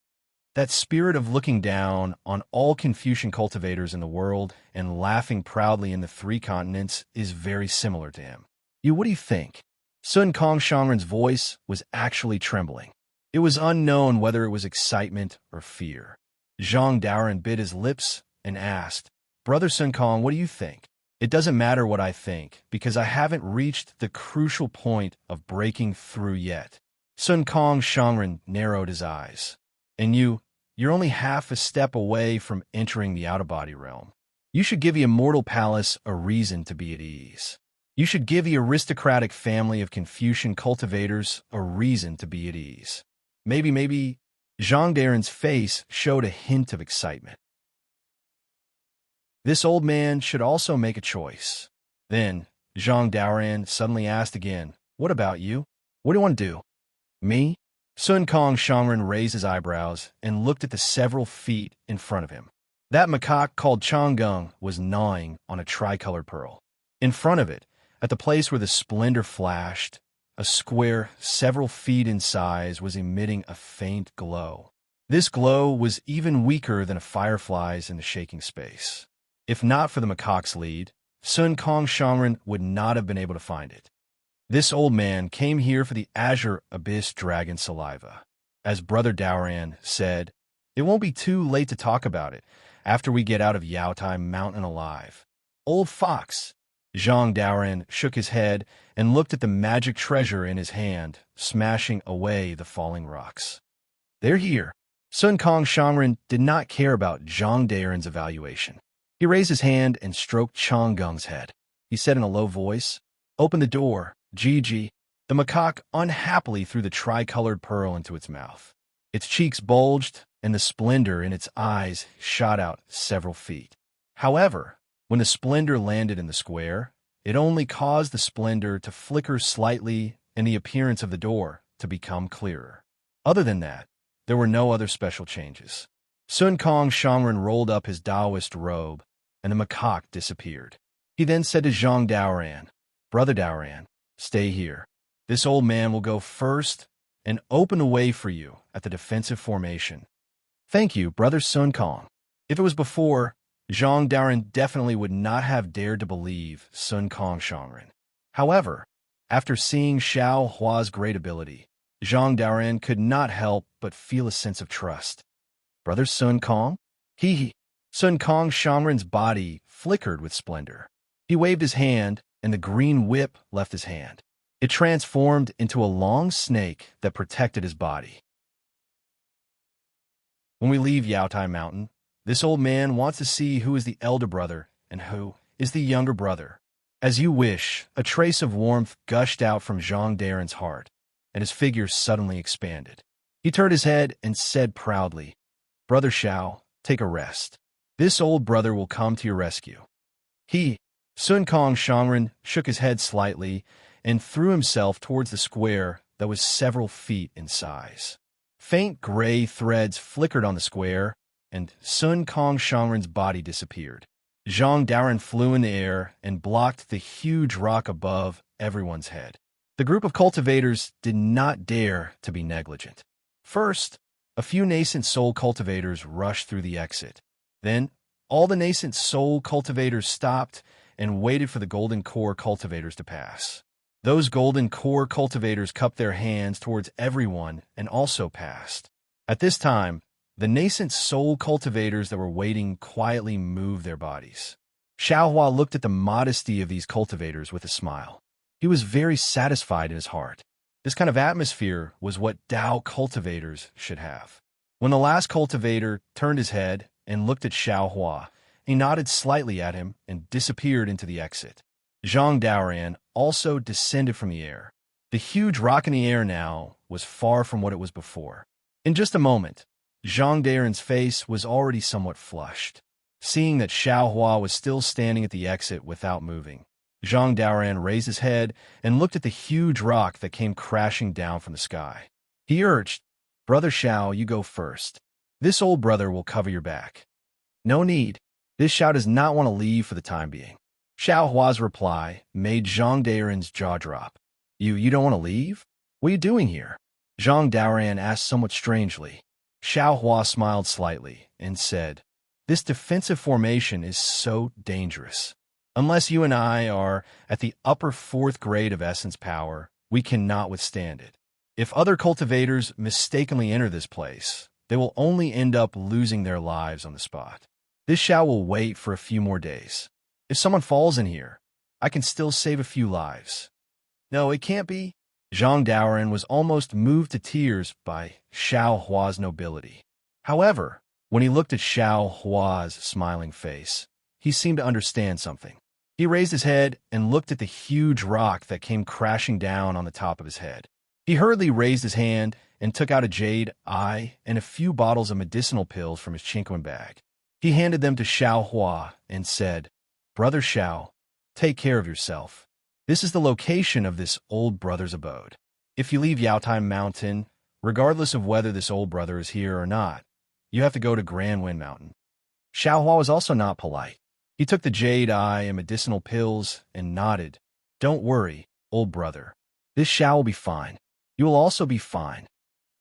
That spirit of looking down on all Confucian cultivators in the world and laughing proudly in the three continents is very similar to him. What do you think? Sun Kong Shangren's voice was actually trembling. It was unknown whether it was excitement or fear. Zhang Daoran bit his lips and asked, Brother Sun Kong, what do you think? It doesn't matter what I think, because I haven't reached the crucial point of breaking through yet. Sun Kong Shangren narrowed his eyes. And you're only half a step away from entering the out-of-body realm. You should give the immortal palace a reason to be at ease. You should give the aristocratic family of Confucian cultivators a reason to be at ease. Maybe, Zhang Daoran's face showed a hint of excitement. This old man should also make a choice. Then, Zhang Daoran suddenly asked again, What about you? What do you want to do? Me? Sun Kong Shangren raised his eyebrows and looked at the several feet in front of him. That macaque called Changgung was gnawing on a tricolored pearl. In front of it, at the place where the splendor flashed, a square several feet in size was emitting a faint glow. This glow was even weaker than a firefly's in the shaking space. If not for the macaque's lead, Sun Kong Shangren would not have been able to find it. This old man came here for the azure abyss dragon saliva. As Brother Daoran said, it won't be too late to talk about it after we get out of Yaotai Mountain alive. Old fox! Zhang Daoran shook his head and looked at the magic treasure in his hand, smashing away the falling rocks. They're here. Sun Kong Shangren did not care about Zhang Daoran's evaluation. He raised his hand and stroked Chang Gung's head. He said in a low voice, "Open the door, Gigi." The macaque unhappily threw the tricolored pearl into its mouth. Its cheeks bulged, and the splendor in its eyes shot out several feet. However, when the splendor landed in the square, it only caused the splendor to flicker slightly and the appearance of the door to become clearer. Other than that, there were no other special changes. Sun Kong Shangren rolled up his Taoist robe, and the macaque disappeared. He then said to Zhang Daoran, "Brother Daoran, stay here. This old man will go first and open the way for you at the defensive formation." "Thank you, Brother Sun Kong." If it was before, Zhang Daoran definitely would not have dared to believe Sun Kong Shangren. However, after seeing Xiao Hua's great ability, Zhang Daoran could not help but feel a sense of trust. "Brother Sun Kong?" He. Sun Kong Shangren's body flickered with splendor. He waved his hand, and the green whip left his hand. It transformed into a long snake that protected his body. When we leave Yaotai Mountain, this old man wants to see who is the elder brother and who is the younger brother. As you wish, a trace of warmth gushed out from Zhang Daoran's heart, and his figure suddenly expanded. He turned his head and said proudly, "Brother Xiao, take a rest. This old brother will come to your rescue." Sun Kong Shangren shook his head slightly and threw himself towards the square that was several feet in size. Faint gray threads flickered on the square, and Sun Kong Shangren's body disappeared. Zhang Daoran flew in the air and blocked the huge rock above everyone's head. The group of cultivators did not dare to be negligent. First, a few nascent soul cultivators rushed through the exit. Then, all the nascent soul cultivators stopped and waited for the golden core cultivators to pass. Those golden core cultivators cupped their hands towards everyone and also passed. At this time, the nascent soul cultivators that were waiting quietly moved their bodies. Xiaohua looked at the modesty of these cultivators with a smile. He was very satisfied in his heart. This kind of atmosphere was what Dao cultivators should have. When the last cultivator turned his head and looked at Xiaohua, he nodded slightly at him and disappeared into the exit. Zhang Daoran also descended from the air. The huge rock in the air now was far from what it was before. In just a moment, Zhang Daoran's face was already somewhat flushed. Seeing that Xiaohua was still standing at the exit without moving, Zhang Daoran raised his head and looked at the huge rock that came crashing down from the sky. He urged, "Brother Xiao, you go first. This old brother will cover your back." "No need. This Xiao does not want to leave for the time being." Xiaohua's reply made Zhang Daoran's jaw drop. You don't want to leave? What are you doing here?" Zhang Daoran asked somewhat strangely. Xiaohua smiled slightly and said, "This defensive formation is so dangerous. Unless you and I are at the upper 4th grade of essence power, we cannot withstand it. If other cultivators mistakenly enter this place, they will only end up losing their lives on the spot. This Xiao will wait for a few more days. If someone falls in here, I can still save a few lives." "No, it can't be." Zhang Daoran was almost moved to tears by Xiaohua's nobility. However, when he looked at Xiaohua's smiling face, he seemed to understand something. He raised his head and looked at the huge rock that came crashing down on the top of his head. He hurriedly raised his hand and took out a jade eye and a few bottles of medicinal pills from his chinquin bag. He handed them to Xiaohua and said, "Brother Xiao, take care of yourself. This is the location of this old brother's abode. If you leave Yaotai Mountain, regardless of whether this old brother is here or not, you have to go to Grand Wind Mountain." Xiaohua was also not polite. He took the jade eye and medicinal pills and nodded. "Don't worry, old brother. This Xiao will be fine. You will also be fine."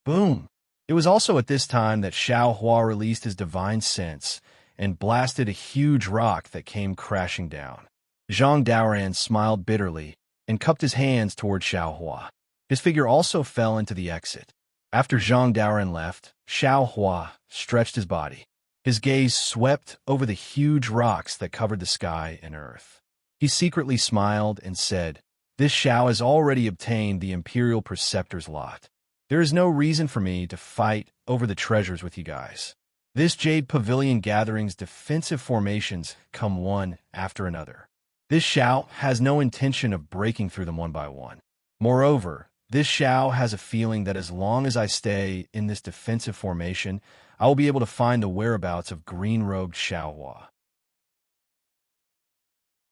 Boom! It was also at this time that Xiao Hua released his divine sense and blasted a huge rock that came crashing down. Zhang Daoran smiled bitterly and cupped his hands toward Xiao Hua. His figure also fell into the exit. After Zhang Daoran left, Xiao Hua stretched his body. His gaze swept over the huge rocks that covered the sky and earth. He secretly smiled and said, "This Xiao has already obtained the Imperial Preceptor's lot. There is no reason for me to fight over the treasures with you guys. This Jade Pavilion gathering's defensive formations come one after another. This Xiao has no intention of breaking through them one by one. Moreover, this Xiao has a feeling that as long as I stay in this defensive formation, I will be able to find the whereabouts of green-robed Xiao Hua.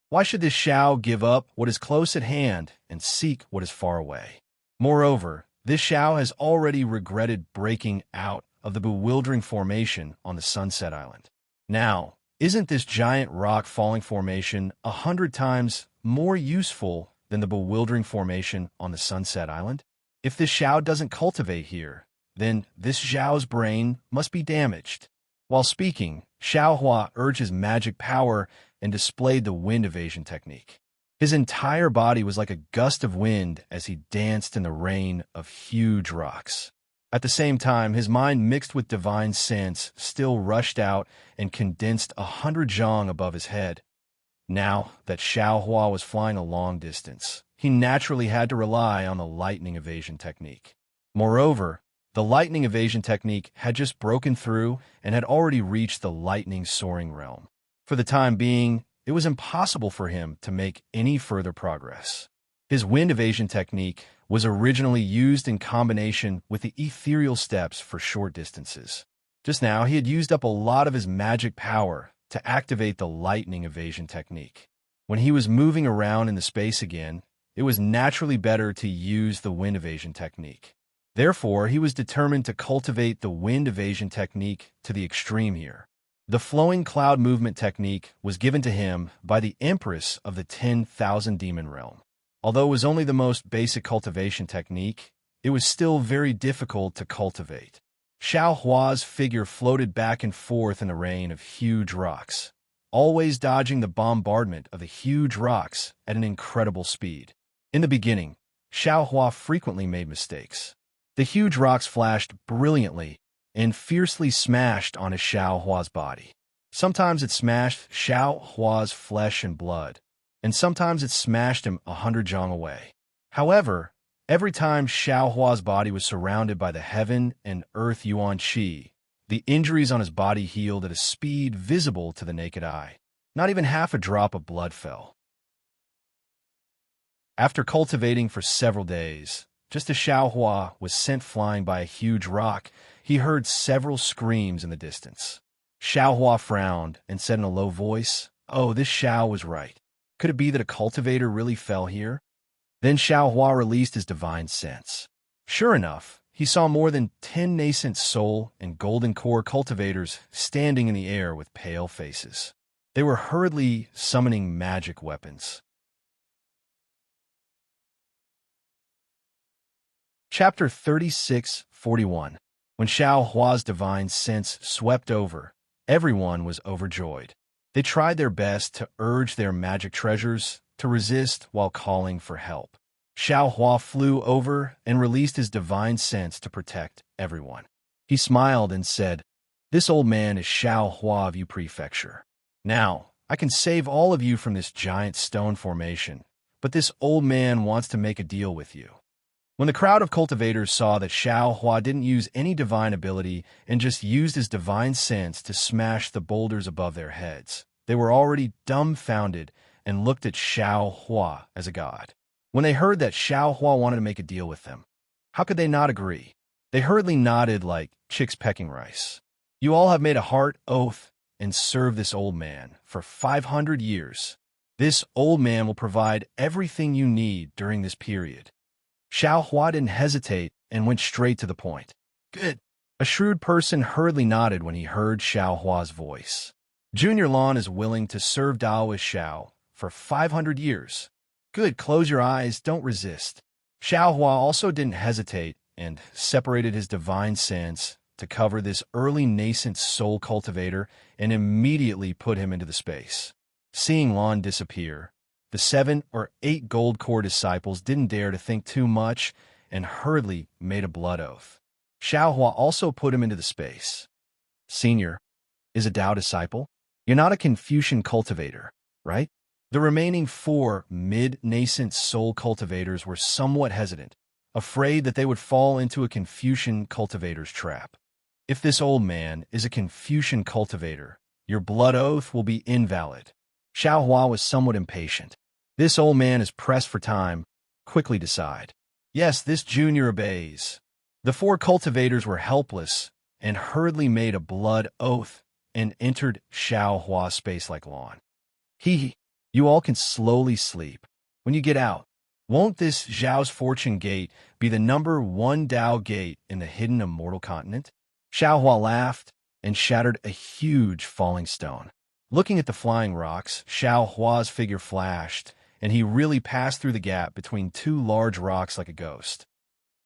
Why should this Xiao give up what is close at hand and seek what is far away? Moreover, this Xiao has already regretted breaking out of the bewildering formation on the Sunset Island. Now, isn't this giant rock-falling formation 100 times more useful than the bewildering formation on the Sunset Island? If this Xiao doesn't cultivate here, then this Xiao's brain must be damaged." While speaking, Xiao Hua urged his magic power and displayed the wind evasion technique. His entire body was like a gust of wind as he danced in the rain of huge rocks. At the same time, his mind mixed with divine sense still rushed out and condensed 100 zhang above his head. Now that Xiao Hua was flying a long distance, he naturally had to rely on the lightning evasion technique. Moreover, the lightning evasion technique had just broken through and had already reached the lightning soaring realm. For the time being, it was impossible for him to make any further progress. His wind evasion technique was originally used in combination with the ethereal steps for short distances. Just now, he had used up a lot of his magic power to activate the lightning evasion technique. When he was moving around in the space again, it was naturally better to use the wind evasion technique. Therefore, he was determined to cultivate the wind evasion technique to the extreme here. The flowing cloud movement technique was given to him by the Empress of the 10,000 Demon Realm. Although it was only the most basic cultivation technique, it was still very difficult to cultivate. Xiao Hua's figure floated back and forth in the rain of huge rocks, always dodging the bombardment of the huge rocks at an incredible speed. In the beginning, Xiao Hua frequently made mistakes. The huge rocks flashed brilliantly and fiercely smashed onto Xiao Hua's body. Sometimes it smashed Xiao Hua's flesh and blood, and sometimes it smashed him 100 zhang away. However, every time Xiao Hua's body was surrounded by the heaven and earth yuan qi, the injuries on his body healed at a speed visible to the naked eye. Not even half a drop of blood fell. After cultivating for several days, just as Xiao Hua was sent flying by a huge rock, he heard several screams in the distance. Xiao Hua frowned and said in a low voice, "Oh, this Xiao was right. Could it be that a cultivator really fell here?" Then Xiao Hua released his divine sense. Sure enough, he saw more than 10 nascent soul and golden core cultivators standing in the air with pale faces. They were hurriedly summoning magic weapons. Chapter 36:41. When Xiao Hua's divine sense swept over, everyone was overjoyed. They tried their best to urge their magic treasures to resist while calling for help. Xiao Hua flew over and released his divine sense to protect everyone. He smiled and said, "This old man is Xiao Hua of Yu Prefecture. Now, I can save all of you from this giant stone formation, but this old man wants to make a deal with you." When the crowd of cultivators saw that Xiao Hua didn't use any divine ability and just used his divine sense to smash the boulders above their heads, they were already dumbfounded and looked at Xiao Hua as a god. When they heard that Xiao Hua wanted to make a deal with them, how could they not agree? They hurriedly nodded like chicks pecking rice. "You all have made a heart oath and served this old man for 500 years. This old man will provide everything you need during this period." Xiao Hua didn't hesitate and went straight to the point. "Good." A shrewd person hurriedly nodded when he heard Xiao Hua's voice. Junior Lon is willing to serve Dao as Xiao for 500 years. Good, close your eyes, don't resist. Xiao Hua also didn't hesitate and separated his divine sense to cover this early nascent soul cultivator and immediately put him into the space. Seeing Lon disappear, the 7 or 8 gold core disciples didn't dare to think too much and hurriedly made a blood oath. Xiao Hua also put him into the space. Senior, is a Dao disciple? You're not a Confucian cultivator, right? The remaining 4 mid-nascent soul cultivators were somewhat hesitant, afraid that they would fall into a Confucian cultivator's trap. If this old man is a Confucian cultivator, your blood oath will be invalid. Xiao Hua was somewhat impatient. This old man is pressed for time. Quickly decide. Yes, this junior obeys. The 4 cultivators were helpless and hurriedly made a blood oath and entered Xiao Hua's space like Lon. You all can slowly sleep. When you get out, won't this Zhao's Fortune Gate be the number 1 Dao gate in the hidden immortal continent? Xiao Hua laughed and shattered a huge falling stone. Looking at the flying rocks, Xiao Hua's figure flashed, and he really passed through the gap between 2 large rocks like a ghost.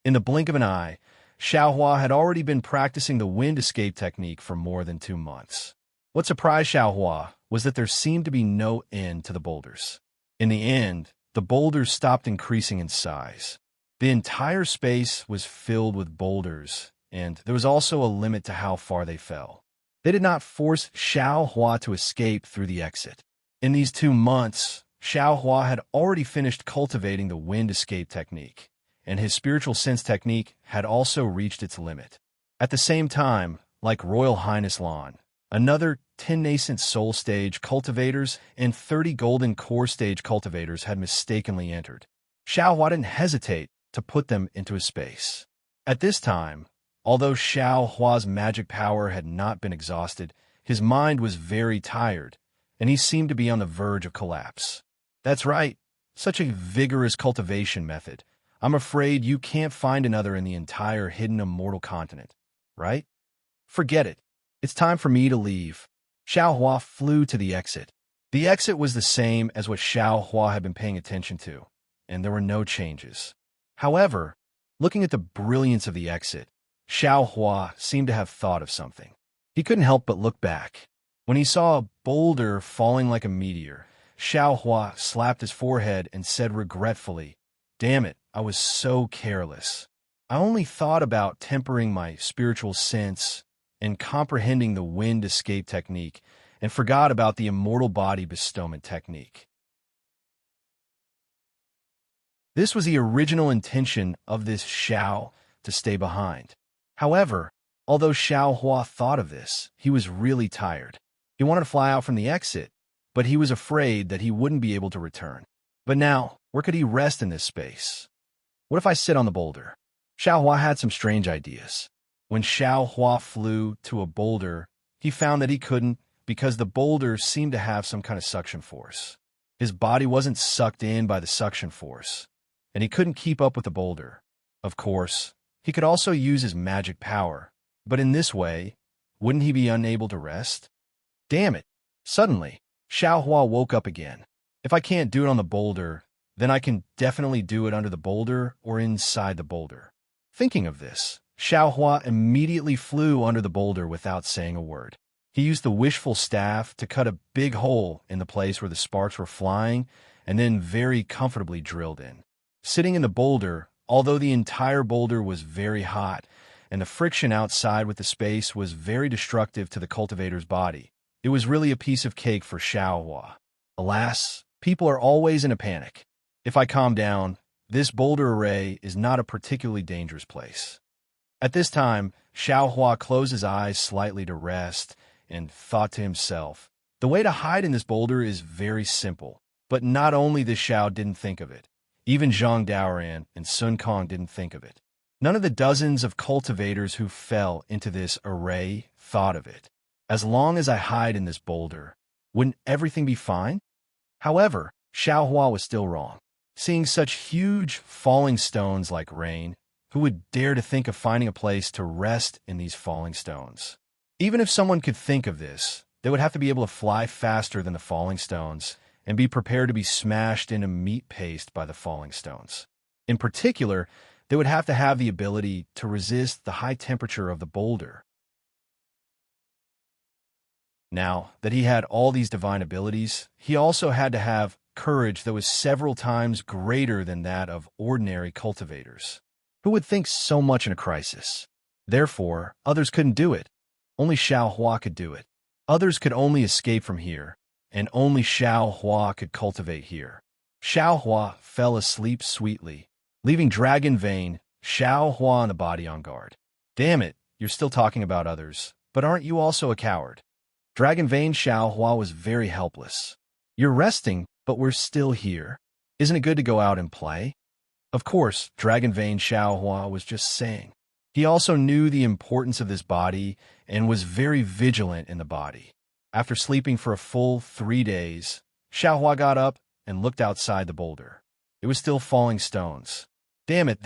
In the blink of an eye, Xiao Hua had already been practicing the wind escape technique for more than 2 months. What surprised Xiao Hua was that there seemed to be no end to the boulders. In the end, the boulders stopped increasing in size. The entire space was filled with boulders, and there was also a limit to how far they fell. They did not force Xiao Hua to escape through the exit. In these 2 months, Xiao Hua had already finished cultivating the wind escape technique, and his spiritual sense technique had also reached its limit. At the same time, like Royal Highness Lon, another 10 nascent soul stage cultivators and 30 golden core stage cultivators had mistakenly entered. Xiao Hua didn't hesitate to put them into his space. At this time, although Xiao Hua's magic power had not been exhausted, his mind was very tired, and he seemed to be on the verge of collapse. That's right, such a vigorous cultivation method. I'm afraid you can't find another in the entire hidden immortal continent, right? Forget it. It's time for me to leave. Xiao Hua flew to the exit. The exit was the same as what Xiao Hua had been paying attention to, and there were no changes. However, looking at the brilliance of the exit, Xiao Hua seemed to have thought of something. He couldn't help but look back. When he saw a boulder falling like a meteor, Xiao Hua slapped his forehead and said regretfully, "Damn it, I was so careless. I only thought about tempering my spiritual sense and comprehending the wind escape technique and forgot about the immortal body bestowment technique." This was the original intention of this Xiao to stay behind. However, although Xiao Hua thought of this, he was really tired. He wanted to fly out from the exit, but he was afraid that he wouldn't be able to return. But now, where could he rest in this space? What if I sit on the boulder? Xiao Hua had some strange ideas. When Xiao Hua flew to a boulder, he found that he couldn't because the boulder seemed to have some kind of suction force. His body wasn't sucked in by the suction force, and he couldn't keep up with the boulder. Of course, he could also use his magic power, but in this way, wouldn't he be unable to rest? Damn it! Suddenly, Xiao Hua woke up again. If I can't do it on the boulder, then I can definitely do it under the boulder or inside the boulder. Thinking of this, Xiao Hua immediately flew under the boulder without saying a word. He used the wishful staff to cut a big hole in the place where the sparks were flying and then very comfortably drilled in. Sitting in the boulder, although the entire boulder was very hot and the friction outside with the space was very destructive to the cultivator's body, it was really a piece of cake for Xiao Hua. Alas, people are always in a panic. If I calm down, this boulder array is not a particularly dangerous place. At this time, Xiao Hua closed his eyes slightly to rest and thought to himself, the way to hide in this boulder is very simple. But not only the Xiao didn't think of it, even Zhang Daoran and Sun Kong didn't think of it. None of the dozens of cultivators who fell into this array thought of it. As long as I hide in this boulder, wouldn't everything be fine? However, Xiao Hua was still wrong. Seeing such huge falling stones like rain, who would dare to think of finding a place to rest in these falling stones? Even if someone could think of this, they would have to be able to fly faster than the falling stones and be prepared to be smashed into meat paste by the falling stones. In particular, they would have to have the ability to resist the high temperature of the boulder. Now that he had all these divine abilities, he also had to have courage that was several times greater than that of ordinary cultivators, who would think so much in a crisis. Therefore, others couldn't do it. Only Xiao Hua could do it. Others could only escape from here, and only Xiao Hua could cultivate here. Xiao Hua fell asleep sweetly, leaving Dragon Vein, Xiao Hua and the body on guard. Damn it, you're still talking about others, but aren't you also a coward? Dragon Vein Xiao Hua was very helpless. You're resting, but we're still here. Isn't it good to go out and play? Of course, Dragon Vein Xiao Hua was just saying. He also knew the importance of this body and was very vigilant in the body. After sleeping for a full 3 days, Xiao Hua got up and looked outside the boulder. It was still falling stones. Damn it,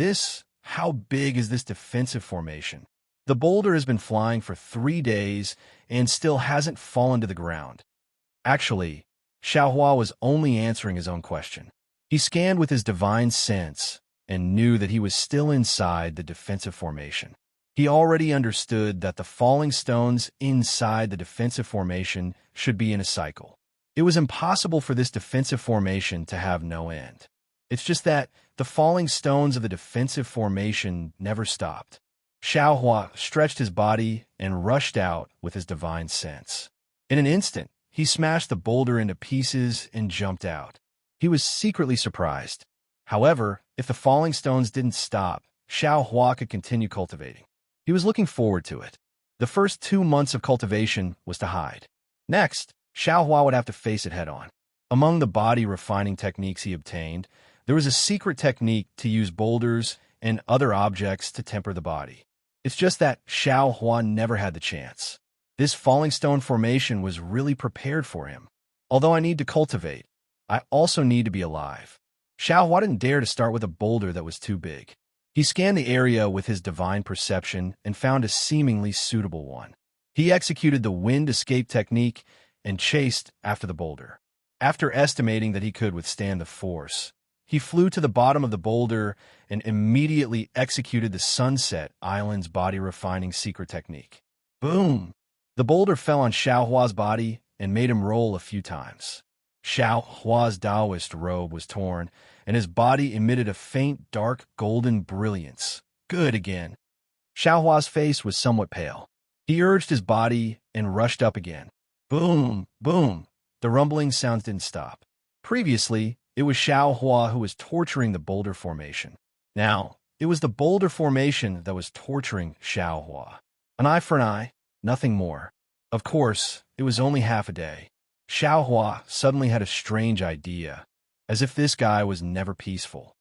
how big is this defensive formation? The boulder has been flying for 3 days and still hasn't fallen to the ground. Actually, Xiao Hua was only answering his own question. He scanned with his divine sense and knew that he was still inside the defensive formation. He already understood that the falling stones inside the defensive formation should be in a cycle. It was impossible for this defensive formation to have no end. It's just that the falling stones of the defensive formation never stopped. Xiao Hua stretched his body and rushed out with his divine sense. In an instant, he smashed the boulder into pieces and jumped out. He was secretly surprised. However, if the falling stones didn't stop, Xiao Hua could continue cultivating. He was looking forward to it. The first 2 months of cultivation was to hide. Next, Xiao Hua would have to face it head-on. Among the body refining techniques he obtained, there was a secret technique to use boulders and other objects to temper the body. It's just that Xiao Hua never had the chance. This falling stone formation was really prepared for him. Although I need to cultivate, I also need to be alive. Xiao Hua didn't dare to start with a boulder that was too big. He scanned the area with his divine perception and found a seemingly suitable one. He executed the wind escape technique and chased after the boulder. After estimating that he could withstand the force, he flew to the bottom of the boulder and immediately executed the Sunset Island's body refining secret technique. Boom! The boulder fell on Xiao Hua's body and made him roll a few times. Xiao Hua's Taoist robe was torn, and his body emitted a faint, dark, golden brilliance. Good again. Xiao Hua's face was somewhat pale. He urged his body and rushed up again. Boom! Boom! The rumbling sounds didn't stop. Previously, it was Xiao Hua who was torturing the boulder formation. Now, it was the boulder formation that was torturing Xiao Hua. An eye for an eye, nothing more. Of course, it was only half a day. Xiao Hua suddenly had a strange idea, as if this guy was never peaceful.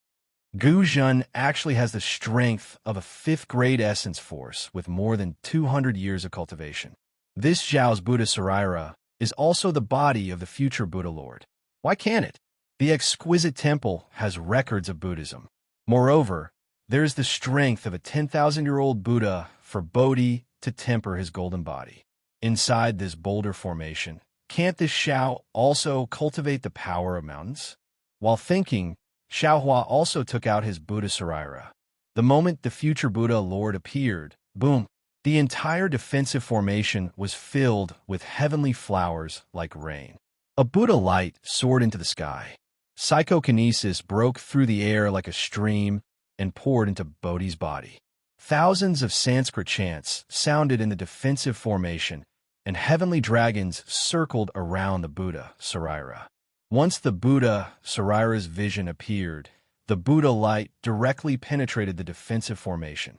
Gu Zhen actually has the strength of a 5th-grade essence force with more than 200 years of cultivation. This Zhao's Buddha Saraira is also the body of the future Buddha Lord. Why can't it? The exquisite temple has records of Buddhism. Moreover, there is the strength of a 10,000-year-old Buddha for Bodhi to temper his golden body. Inside this boulder formation, can't this Xiao also cultivate the power of mountains? While thinking, Xiao Hua also took out his Buddha Saraira. The moment the future Buddha Lord appeared, boom, the entire defensive formation was filled with heavenly flowers like rain. A Buddha light soared into the sky. Psychokinesis broke through the air like a stream and poured into Bodhi's body. Thousands of Sanskrit chants sounded in the defensive formation, and heavenly dragons circled around the Buddha Saraira. Once the Buddha Saraira's vision appeared, the Buddha light directly penetrated the defensive formation.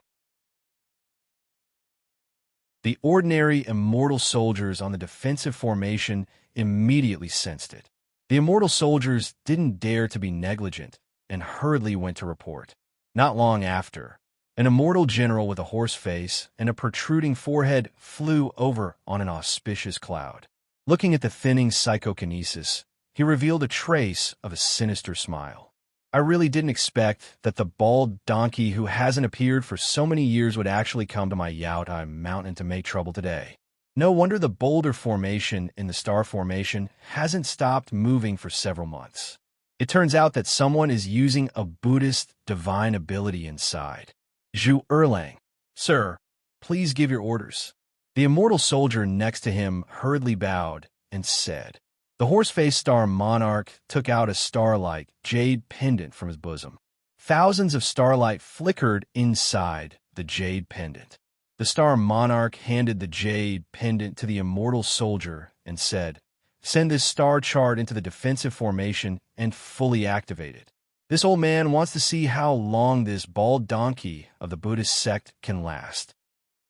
The ordinary immortal soldiers on the defensive formation immediately sensed it. The immortal soldiers didn't dare to be negligent and hurriedly went to report. Not long after, an immortal general with a horse face and a protruding forehead flew over on an auspicious cloud. Looking at the thinning psychokinesis, he revealed a trace of a sinister smile. I really didn't expect that the bald donkey who hasn't appeared for so many years would actually come to my Yaotai mountain to make trouble today. No wonder the boulder formation in the star formation hasn't stopped moving for several months. It turns out that someone is using a Buddhist divine ability inside. Zhu Erlang. Sir, please give your orders. The immortal soldier next to him hurriedly bowed and said. The horse-faced star monarch took out a starlight jade pendant from his bosom. Thousands of starlight flickered inside the jade pendant. The star monarch handed the jade pendant to the immortal soldier and said, "Send this star chart into the defensive formation and fully activate it. This old man wants to see how long this bald donkey of the Buddhist sect can last."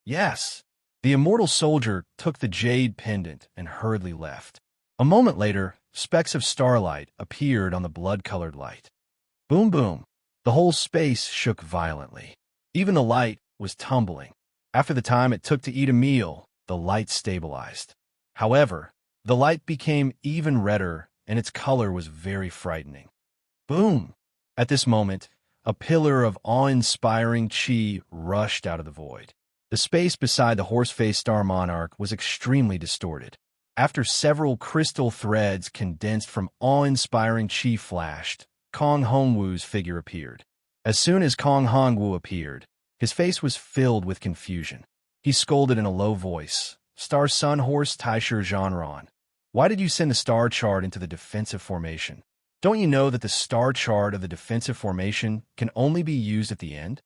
Yes. The immortal soldier took the jade pendant and hurriedly left. A moment later, specks of starlight appeared on the blood-colored light. Boom, boom. The whole space shook violently. Even the light was tumbling. After the time it took to eat a meal, the light stabilized. However, the light became even redder, and its color was very frightening. Boom! At this moment, a pillar of awe-inspiring chi rushed out of the void. The space beside the horse-faced star monarch was extremely distorted. After several crystal threads condensed from awe-inspiring chi flashed, Kong Hongwu's figure appeared. As soon as Kong Hongwu appeared, his face was filled with confusion. He scolded in a low voice, "Star Sun Horse Taisher Zhanran, why did you send the star chart into the defensive formation? Don't you know that the star chart of the defensive formation can only be used at the end?"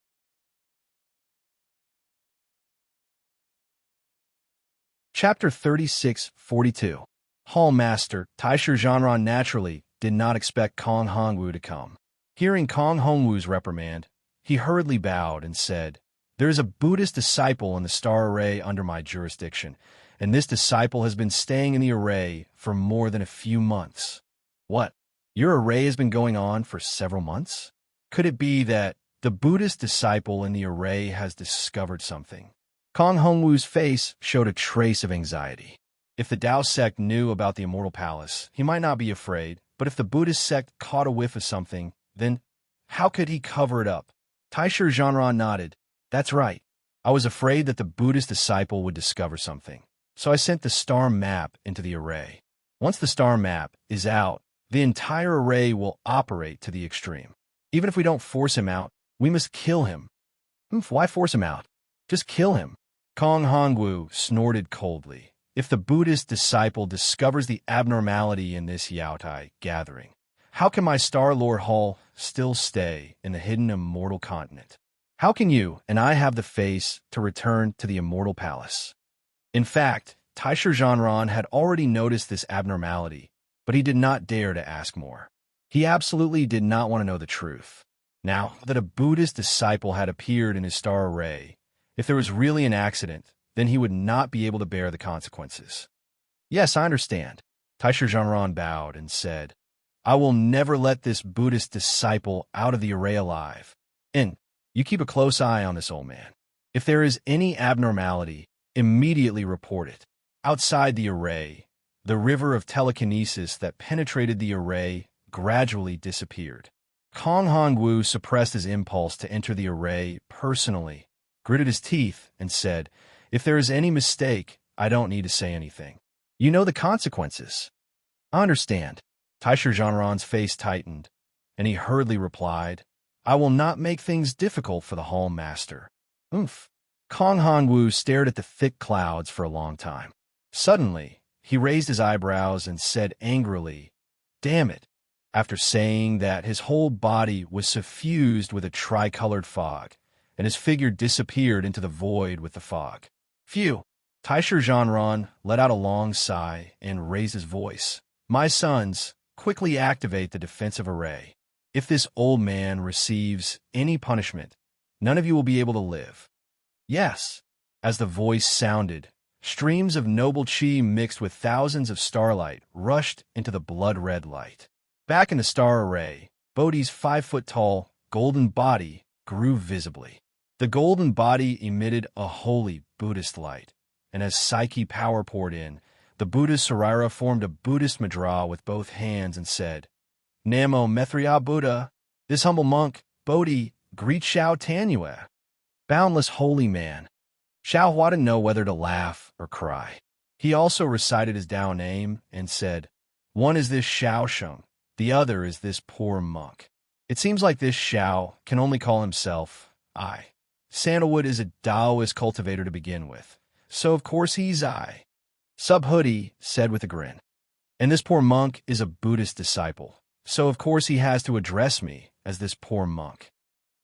Chapter 36-42. Hall Master Taisher Zhanran naturally did not expect Kong Hongwu to come. Hearing Kong Hongwu's reprimand, he hurriedly bowed and said, "There is a Buddhist disciple in the star array under my jurisdiction, and this disciple has been staying in the array for more than a few months." "What? Your array has been going on for several months? Could it be that the Buddhist disciple in the array has discovered something?" Kong Hongwu's face showed a trace of anxiety. If the Tao sect knew about the Immortal Palace, he might not be afraid, but if the Buddhist sect caught a whiff of something, then how could he cover it up? Taisher Zhanran nodded. "That's right. I was afraid that the Buddhist disciple would discover something, so I sent the star map into the array. Once the star map is out, the entire array will operate to the extreme. Even if we don't force him out, we must kill him." Why force him out? Just kill him." Kong Hongwu snorted coldly. "If the Buddhist disciple discovers the abnormality in this Yaotai gathering, how can my Star Lord Hall still stay in the hidden immortal continent? How can you and I have the face to return to the Immortal Palace?" In fact, Taisher Zhanran had already noticed this abnormality, but he did not dare to ask more. He absolutely did not want to know the truth. Now that a Buddhist disciple had appeared in his star array, if there was really an accident, then he would not be able to bear the consequences. "Yes, I understand." Taisher Zhanran bowed and said, "I will never let this Buddhist disciple out of the array alive. And you keep a close eye on this old man. If there is any abnormality, immediately report it." Outside the array, the river of telekinesis that penetrated the array gradually disappeared. Kong Hongwu suppressed his impulse to enter the array personally, gritted his teeth, and said, "If there is any mistake, I don't need to say anything. You know the consequences." "I understand." Taisher Zhanran's face tightened, and he hurriedly replied, "I will not make things difficult for the Hall Master." Oomph. Kong Hongwu stared at the thick clouds for a long time. Suddenly, he raised his eyebrows and said angrily, "Damn it." After saying that, his whole body was suffused with a tricolored fog, and his figure disappeared into the void with the fog. Phew! Taisher Zhanran let out a long sigh and raised his voice. "My sons, quickly activate the defensive array. If this old man receives any punishment, none of you will be able to live." "Yes." As the voice sounded, streams of noble chi mixed with thousands of starlight rushed into the blood-red light. Back in the star array, Bodhi's 5-foot-tall, golden body grew visibly. The golden body emitted a holy Buddhist light, and as Psyche power poured in, the Buddhist Sarira formed a Buddhist mudra with both hands and said, "Namo Methriya Buddha, this humble monk, Bodhi, greets Xiao Tanue." Boundless holy man. Xiao Hua didn't know whether to laugh or cry. He also recited his Tao name and said, "One is this Shao Sheng, the other is this poor monk." It seems like this Shao can only call himself I. Sandalwood is a Taoist cultivator to begin with, so of course he's I. Subhoodie said with a grin. And this poor monk is a Buddhist disciple, so of course he has to address me as this poor monk.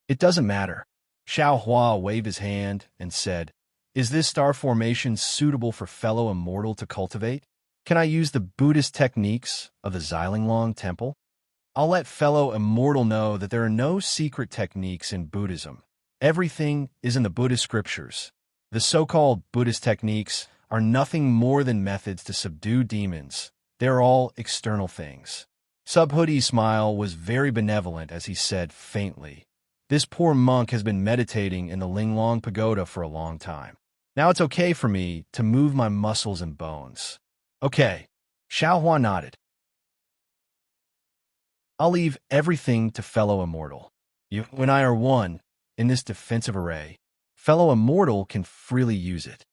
It doesn't matter. Xiao Hua waved his hand and said, "Is this star formation suitable for fellow immortal to cultivate? Can I use the Buddhist techniques of the Xilinglong Temple? I'll let fellow immortal know that there are no secret techniques in Buddhism. Everything is in the Buddhist scriptures. The so-called Buddhist techniques are nothing more than methods to subdue demons. They're all external things." Subhoodie's smile was very benevolent as he said faintly, "This poor monk has been meditating in the Linglong Pagoda for a long time. Now it's okay for me to move my muscles and bones." "Okay." Xiao Hua nodded. "I'll leave everything to fellow immortal. You and I are one in this defensive array. Fellow immortal can freely use it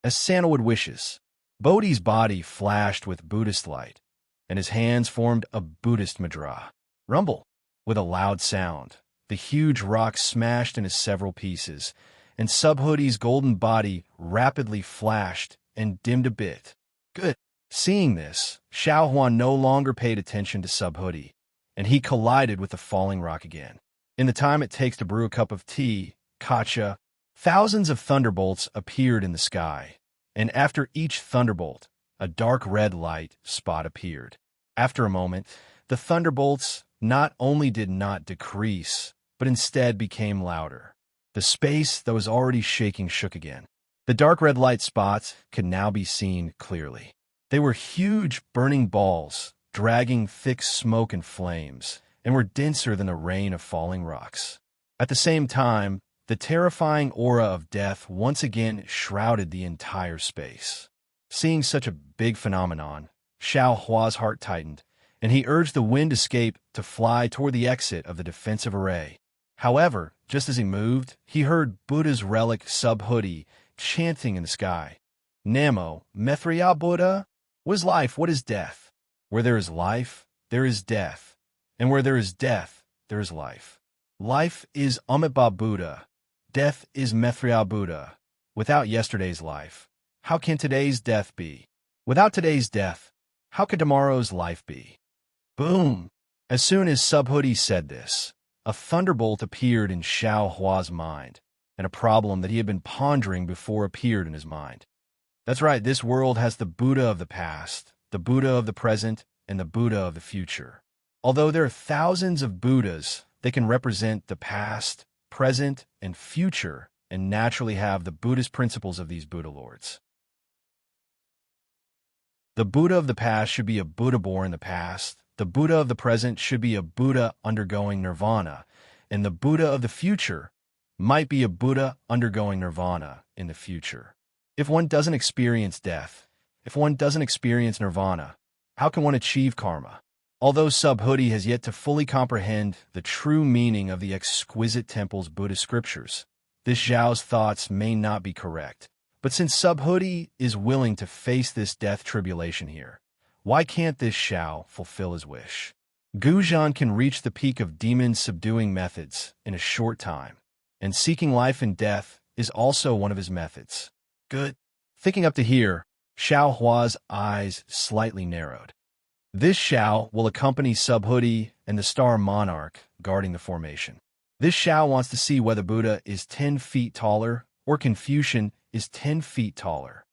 as Sandalwood wishes." Bodhi's body flashed with Buddhist light, and his hands formed a Buddhist mudra. Rumble! With a loud sound, the huge rock smashed into several pieces, and Subhoodie's golden body rapidly flashed and dimmed a bit. Good. Seeing this, Xiao Huan no longer paid attention to Subhoodie, and he collided with the falling rock again. In the time it takes to brew a cup of tea, Kacha, thousands of thunderbolts appeared in the sky, and after each thunderbolt, a dark red light spot appeared. After a moment, the thunderbolts not only did not decrease, but instead became louder. The space that was already shaking shook again. The dark red light spots could now be seen clearly. They were huge burning balls, dragging thick smoke and flames, and were denser than the rain of falling rocks. At the same time, the terrifying aura of death once again shrouded the entire space. Seeing such a big phenomenon, Xiao Hua's heart tightened, and he urged the wind escape to fly toward the exit of the defensive array. However, just as he moved, he heard Buddha's relic Subhoodie chanting in the sky. "Namo, Methriya Buddha? What is life? What is death? Where there is life, there is death. And where there is death, there is life. Life is Amitabha Buddha. Death is Methriya Buddha. Without yesterday's life, how can today's death be? Without today's death, how can tomorrow's life be?" Boom! As soon as Subhoodie said this, a thunderbolt appeared in Xiao Hua's mind, and a problem that he had been pondering before appeared in his mind. That's right, this world has the Buddha of the past, the Buddha of the present, and the Buddha of the future. Although there are thousands of Buddhas, they can represent the past, present, and future, and naturally have the Buddhist principles of these Buddha lords. The Buddha of the past should be a Buddha born in the past, the Buddha of the present should be a Buddha undergoing nirvana, and the Buddha of the future might be a Buddha undergoing nirvana in the future. If one doesn't experience death, if one doesn't experience nirvana, how can one achieve karma? Although Subhoodie has yet to fully comprehend the true meaning of the exquisite temple's Buddhist scriptures, this Zhao's thoughts may not be correct. But since Subhoodie is willing to face this death tribulation here, why can't this Xiao fulfill his wish? Guzhan can reach the peak of demon-subduing methods in a short time, and seeking life and death is also one of his methods. Good. Thinking up to here, Xiao Hua's eyes slightly narrowed. This Xiao will accompany Subhoodie and the Star Monarch guarding the formation. This Xiao wants to see whether Buddha is 10 feet taller or Confucian is 10 feet taller.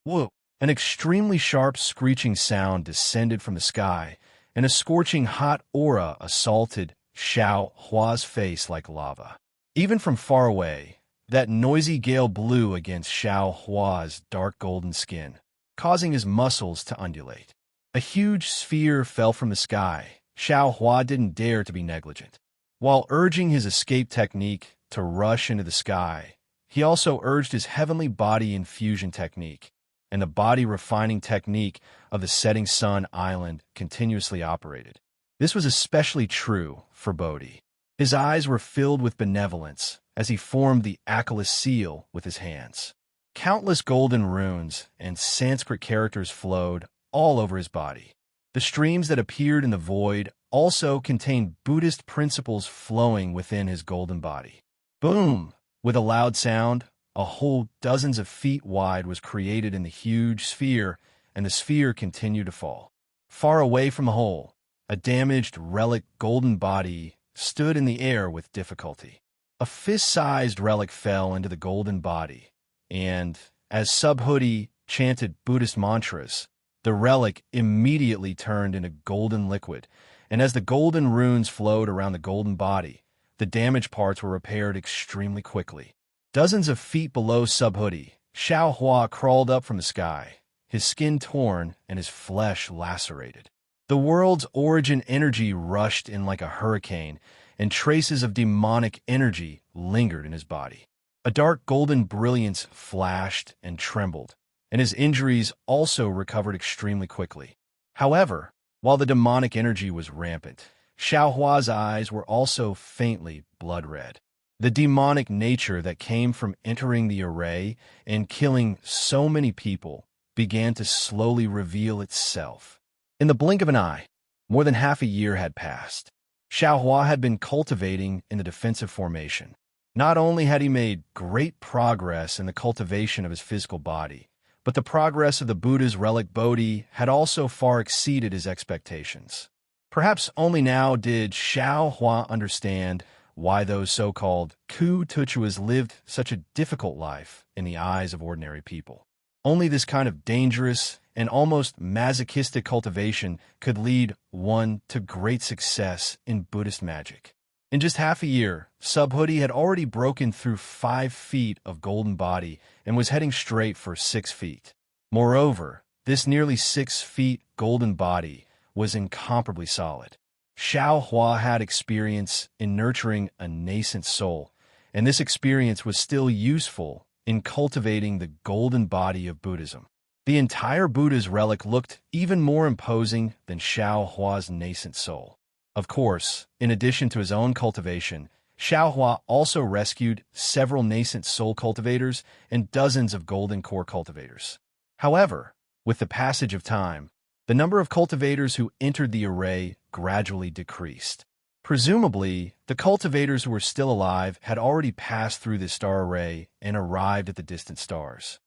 Whoa! An extremely sharp screeching sound descended from the sky, and a scorching hot aura assaulted Xiao Hua's face like lava. Even from far away, that noisy gale blew against Xiao Hua's dark golden skin, causing his muscles to undulate. A huge sphere fell from the sky. Xiao Hua didn't dare to be negligent. While urging his escape technique to rush into the sky, he also urged his heavenly body infusion technique, and the body refining technique of the setting sun island continuously operated. This was especially true for Bodhi. His eyes were filled with benevolence as he formed the Achilles seal with his hands. Countless golden runes and Sanskrit characters flowed all over his body. The streams that appeared in the void also contained Buddhist principles flowing within his golden body. Boom! With a loud sound, a hole dozens of feet wide was created in the huge sphere, and the sphere continued to fall. Far away from the hole, a damaged relic golden body stood in the air with difficulty. A fist-sized relic fell into the golden body, and, as Subhuti chanted Buddhist mantras, the relic immediately turned into golden liquid, and as the golden runes flowed around the golden body, the damaged parts were repaired extremely quickly. Dozens of feet below Subhuti, Xiao Hua crawled up from the sky, his skin torn and his flesh lacerated. The world's origin energy rushed in like a hurricane, and traces of demonic energy lingered in his body. A dark golden brilliance flashed and trembled, and his injuries also recovered extremely quickly. However, while the demonic energy was rampant, Xiao Hua's eyes were also faintly blood-red. The demonic nature that came from entering the array and killing so many people began to slowly reveal itself. In the blink of an eye, more than half a year had passed. Xiao Hua had been cultivating in the defensive formation. Not only had he made great progress in the cultivation of his physical body, but the progress of the Buddha's relic Bodhi had also far exceeded his expectations. Perhaps only now did Xiao Hua understand why those so-called Ku Tuchuas lived such a difficult life in the eyes of ordinary people. Only this kind of dangerous and almost masochistic cultivation could lead one to great success in Buddhist magic. In just half a year, Subhuti had already broken through 5 feet of golden body and was heading straight for 6 feet. Moreover, this nearly 6 feet golden body was incomparably solid. Xiao Hua had experience in nurturing a nascent soul, and this experience was still useful in cultivating the golden body of Buddhism. The entire Buddha's relic looked even more imposing than Xiao Hua's nascent soul. Of course, in addition to his own cultivation, Xiao Hua also rescued several nascent soul cultivators and dozens of golden core cultivators. However, with the passage of time, the number of cultivators who entered the array gradually decreased. Presumably, the cultivators who were still alive had already passed through the star array and arrived at the distant stars.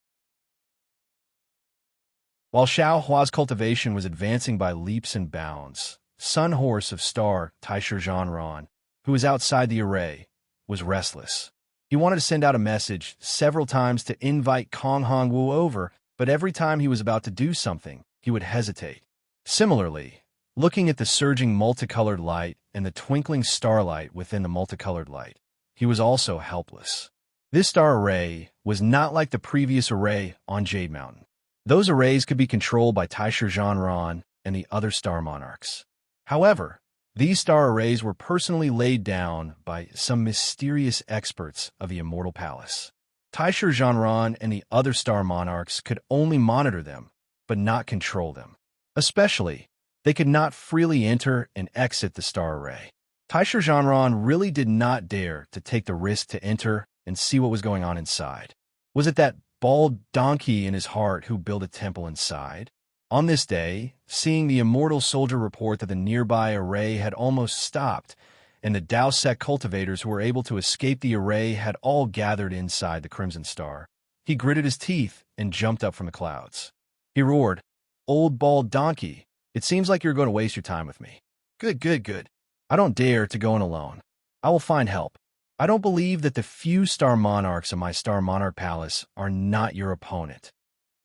While Xiao Hua's cultivation was advancing by leaps and bounds, Sun Horse of Star Taisher Zhanran, who was outside the array, was restless. He wanted to send out a message several times to invite Kong Hongwu over, but every time he was about to do something, he would hesitate. Similarly, looking at the surging multicolored light and the twinkling starlight within the multicolored light, he was also helpless. This star array was not like the previous array on Jade Mountain. Those arrays could be controlled by Taisher Zhanran and the other star monarchs. However, these star arrays were personally laid down by some mysterious experts of the Immortal Palace. Taisher Zhanran and the other star monarchs could only monitor them, but not control them. Especially, they could not freely enter and exit the star array. Taisher Zhanran really did not dare to take the risk to enter and see what was going on inside. Was it that bald donkey in his heart who built a temple inside? On this day, seeing the immortal soldier report that the nearby array had almost stopped, and the Dao sect cultivators who were able to escape the array had all gathered inside the Crimson Star, he gritted his teeth and jumped up from the clouds. He roared, "Old bald donkey, it seems like you're going to waste your time with me. Good. I don't dare to go in alone. I will find help. I don't believe that the few star monarchs of my star monarch palace are not your opponent."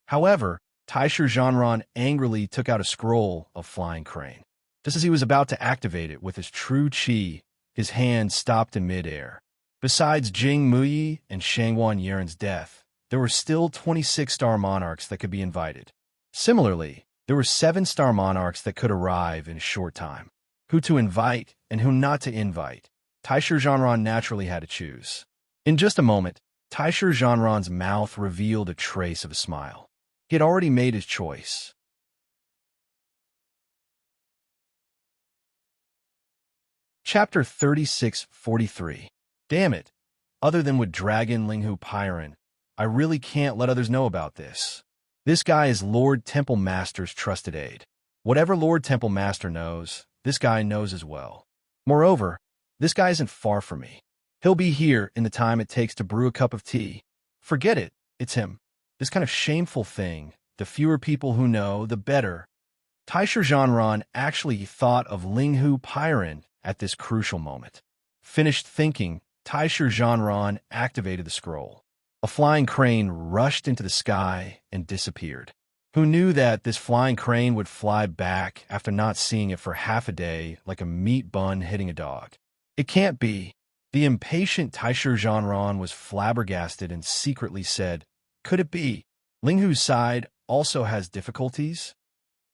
However, Taisher Zhanran angrily took out a scroll of flying crane. Just as he was about to activate it with his true chi, his hand stopped in midair. Besides Jing Muyi and Shangwan Yaren's death, there were still 26 star monarchs that could be invited. Similarly, there were 7 star monarchs that could arrive in a short time. Who to invite and who not to invite, Taisher Zhanran naturally had to choose. In just a moment, Taisher Zhanran's mouth revealed a trace of a smile. He had already made his choice. Chapter 3643. Damn it! Other than with Dragon Linghu Pyron, I really can't let others know about this. This guy is Lord Temple Master's trusted aide. Whatever Lord Temple Master knows, this guy knows as well. Moreover, this guy isn't far from me. He'll be here in the time it takes to brew a cup of tea. Forget it, it's him. This kind of shameful thing, the fewer people who know, the better. Taisher Zhanran actually thought of Linghu Pyron at this crucial moment. Finished thinking, Taisher Zhanran activated the scroll. A flying crane rushed into the sky and disappeared. Who knew that this flying crane would fly back after not seeing it for half a day like a meat bun hitting a dog? It can't be. The impatient Taisher Zhanran was flabbergasted and secretly said, "Could it be? Linghu's side also has difficulties?"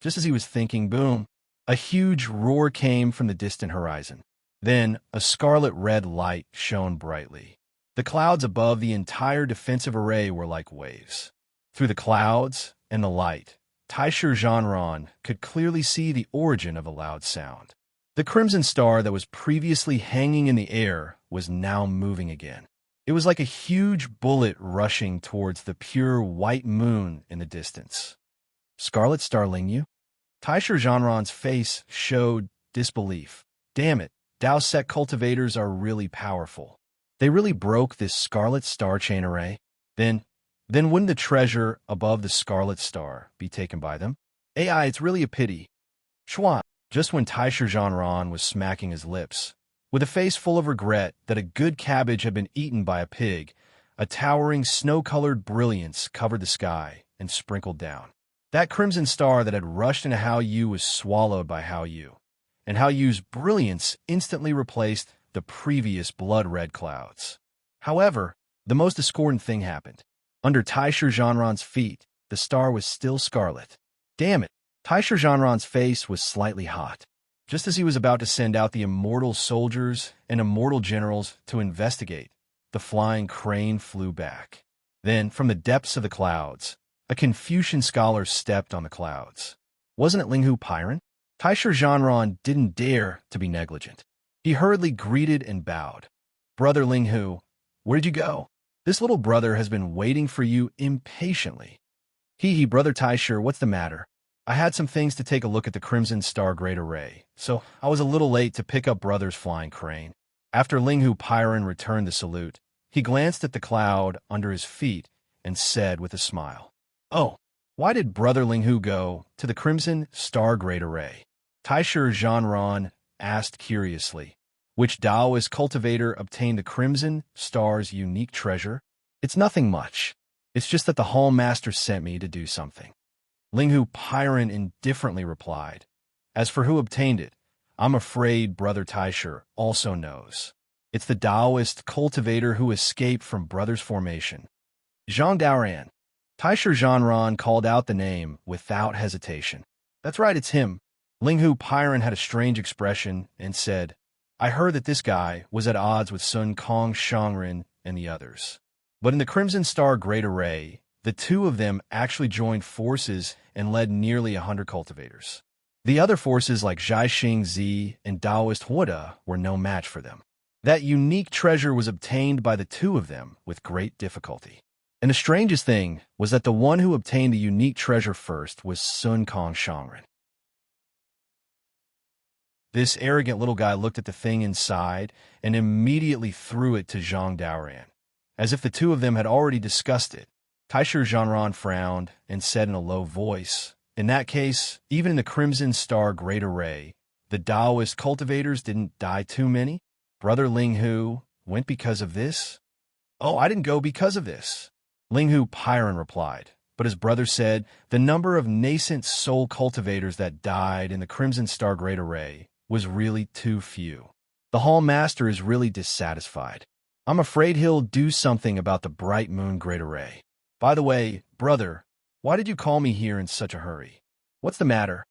Just as he was thinking, boom, a huge roar came from the distant horizon. Then a scarlet-red light shone brightly. The clouds above the entire defensive array were like waves. Through the clouds and the light, Taisher Zhanran could clearly see the origin of the loud sound. The crimson star that was previously hanging in the air was now moving again. It was like a huge bullet rushing towards the pure white moon in the distance. Scarlet Star Lingyu? Taisher Zhanran's face showed disbelief. Damn it, Dao Sect cultivators are really powerful. They really broke this Scarlet Star chain array? Then wouldn't the treasure above the Scarlet Star be taken by them? AI, it's really a pity. Schwan, just when Taisher Zhanran was smacking his lips, with a face full of regret that a good cabbage had been eaten by a pig, a towering snow-colored brilliance covered the sky and sprinkled down. That crimson star that had rushed into Hao Yu was swallowed by Hao Yu, and Hao Yu's brilliance instantly replaced the previous blood-red clouds. However, the most discordant thing happened. Under Taisher Zhanran's feet, the star was still scarlet. Damn it, Taisher Zhanran's face was slightly hot. Just as he was about to send out the immortal soldiers and immortal generals to investigate, the flying crane flew back. Then, from the depths of the clouds, a Confucian scholar stepped on the clouds. Wasn't it Linghu Pyron? Taisher Zhanran didn't dare to be negligent. He hurriedly greeted and bowed. "Brother Linghu, where'd you go? This little brother has been waiting for you impatiently." "Hee, Brother Taisher, what's the matter? I had some things to take a look at the Crimson Star Great Array, so I was a little late to pick up Brother's flying crane." After Linghu Pyron returned the salute, he glanced at the cloud under his feet and said with a smile, "Oh, why did Brother Linghu go to the Crimson Star Great Array?" Taisher Zhanran asked curiously, "Which Taoist cultivator obtained the Crimson Star's unique treasure?" "It's nothing much. It's just that the Hall Master sent me to do something." Linghu Pyron indifferently replied, "As for who obtained it, I'm afraid Brother Taisher also knows. It's the Taoist cultivator who escaped from Brother's formation." Zhang Daoran. Taisher Zhanran called out the name without hesitation. "That's right, it's him." Linghu Pyron had a strange expression and said, "I heard that this guy was at odds with Sun Kong Shangren and the others. But in the Crimson Star Great Array, the two of them actually joined forces and led nearly 100 cultivators. The other forces like Zhaixing Zi and Taoist Huda were no match for them. That unique treasure was obtained by the two of them with great difficulty. And the strangest thing was that the one who obtained the unique treasure first was Sun Kong Shangren." This arrogant little guy looked at the thing inside and immediately threw it to Zhang Daoran, as if the two of them had already discussed it. Taisher Zhanran frowned and said in a low voice, "In that case, even in the Crimson Star Great Array, the Taoist cultivators didn't die too many? Brother Linghu went because of this?" "Oh, I didn't go because of this," Linghu Pyron replied. But his brother said the number of nascent soul cultivators that died in the Crimson Star Great Array was really too few. The Hall Master is really dissatisfied. I'm afraid he'll do something about the Bright Moon Great Array. By the way, brother, why did you call me here in such a hurry? What's the matter?"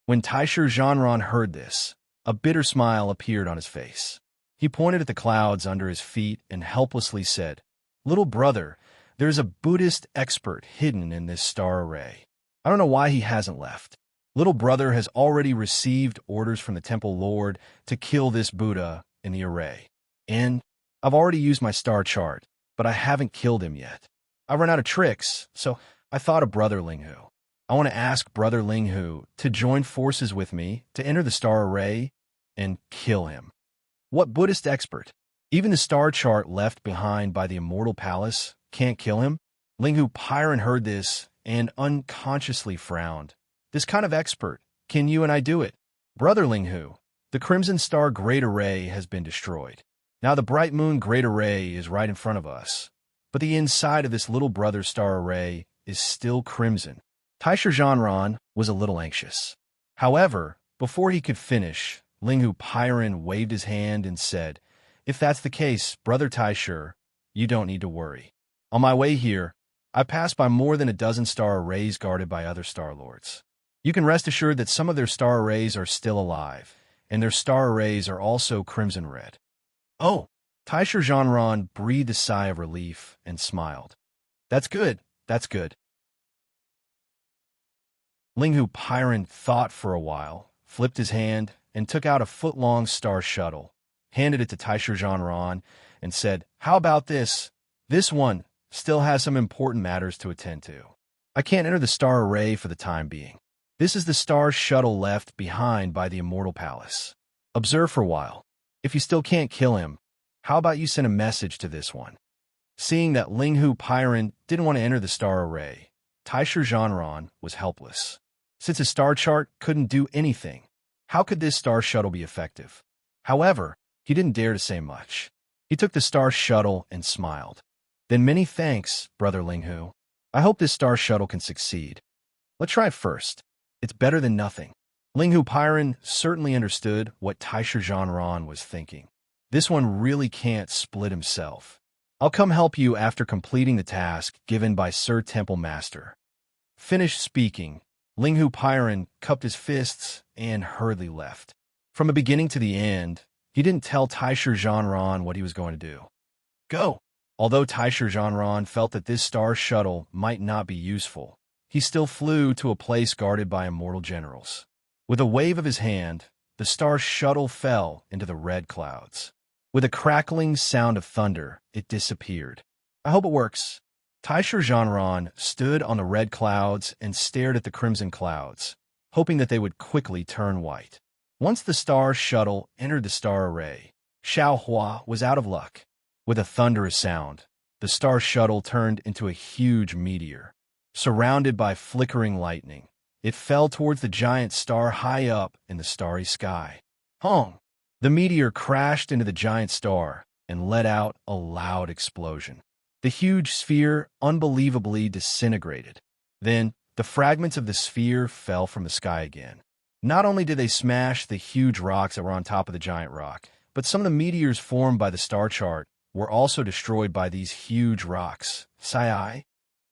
When Taisher Zhanran heard this, a bitter smile appeared on his face. He pointed at the clouds under his feet and helplessly said, "Little brother, there's a Buddhist expert hidden in this star array. I don't know why he hasn't left. Little brother has already received orders from the Temple Lord to kill this Buddha in the array. And I've already used my star chart, but I haven't killed him yet. I run out of tricks, so I thought of Brother Linghu. I want to ask Brother Linghu to join forces with me to enter the star array and kill him. What Buddhist expert? Even the star chart left behind by the immortal palace can't kill him? Linghu Pyron heard this and unconsciously frowned. This kind of expert, can you and I do it? Brother Linghu, the Crimson Star Great Array has been destroyed. Now the Bright Moon Great Array is right in front of us, but the inside of this little brother star array is still crimson. Taisha Zhanran was a little anxious. However, before he could finish, Linghu Pyron waved his hand and said, "If that's the case, Brother Taisha, you don't need to worry. On my way here, I passed by more than a dozen star arrays guarded by other Star Lords. You can rest assured that some of their star arrays are still alive, and their star arrays are also crimson red." Oh, Taisha Zhanran breathed a sigh of relief and smiled. That's good, that's good. Linghu Pyron thought for a while, flipped his hand, and took out a foot-long star shuttle, handed it to Taisha Zhanran, and said, "How about this? This one still has some important matters to attend to. I can't enter the star array for the time being. This is the star shuttle left behind by the immortal palace. Observe for a while. If you still can't kill him, how about you send a message to this one?" Seeing that Linghu Pyron didn't want to enter the star array, Taisha Zhanran was helpless. Since his star chart couldn't do anything, how could this star shuttle be effective? However, he didn't dare to say much. He took the star shuttle and smiled. "Then many thanks, Brother Linghu. I hope this star shuttle can succeed. Let's try it first. It's better than nothing." Linghu Pyron certainly understood what Taisha Zhanran was thinking. This one really can't split himself. "I'll come help you after completing the task given by Sir Temple Master." Finished speaking, Linghu Pyron cupped his fists and hurriedly left. From the beginning to the end, he didn't tell Taisha Zhanran what he was going to do. Go! Although Taisha Zhanran felt that this star shuttle might not be useful, he still flew to a place guarded by immortal generals. With a wave of his hand, the star shuttle fell into the red clouds. With a crackling sound of thunder, it disappeared. "I hope it works." Taisha Zhanran stood on the red clouds and stared at the crimson clouds, hoping that they would quickly turn white. Once the star shuttle entered the star array, Xiao Hua was out of luck. With a thunderous sound, the star shuttle turned into a huge meteor. Surrounded by flickering lightning, it fell towards the giant star high up in the starry sky. Hong! The meteor crashed into the giant star and let out a loud explosion. The huge sphere unbelievably disintegrated. Then, the fragments of the sphere fell from the sky again. Not only did they smash the huge rocks that were on top of the giant rock, but some of the meteors formed by the star chart were also destroyed by these huge rocks. Sai?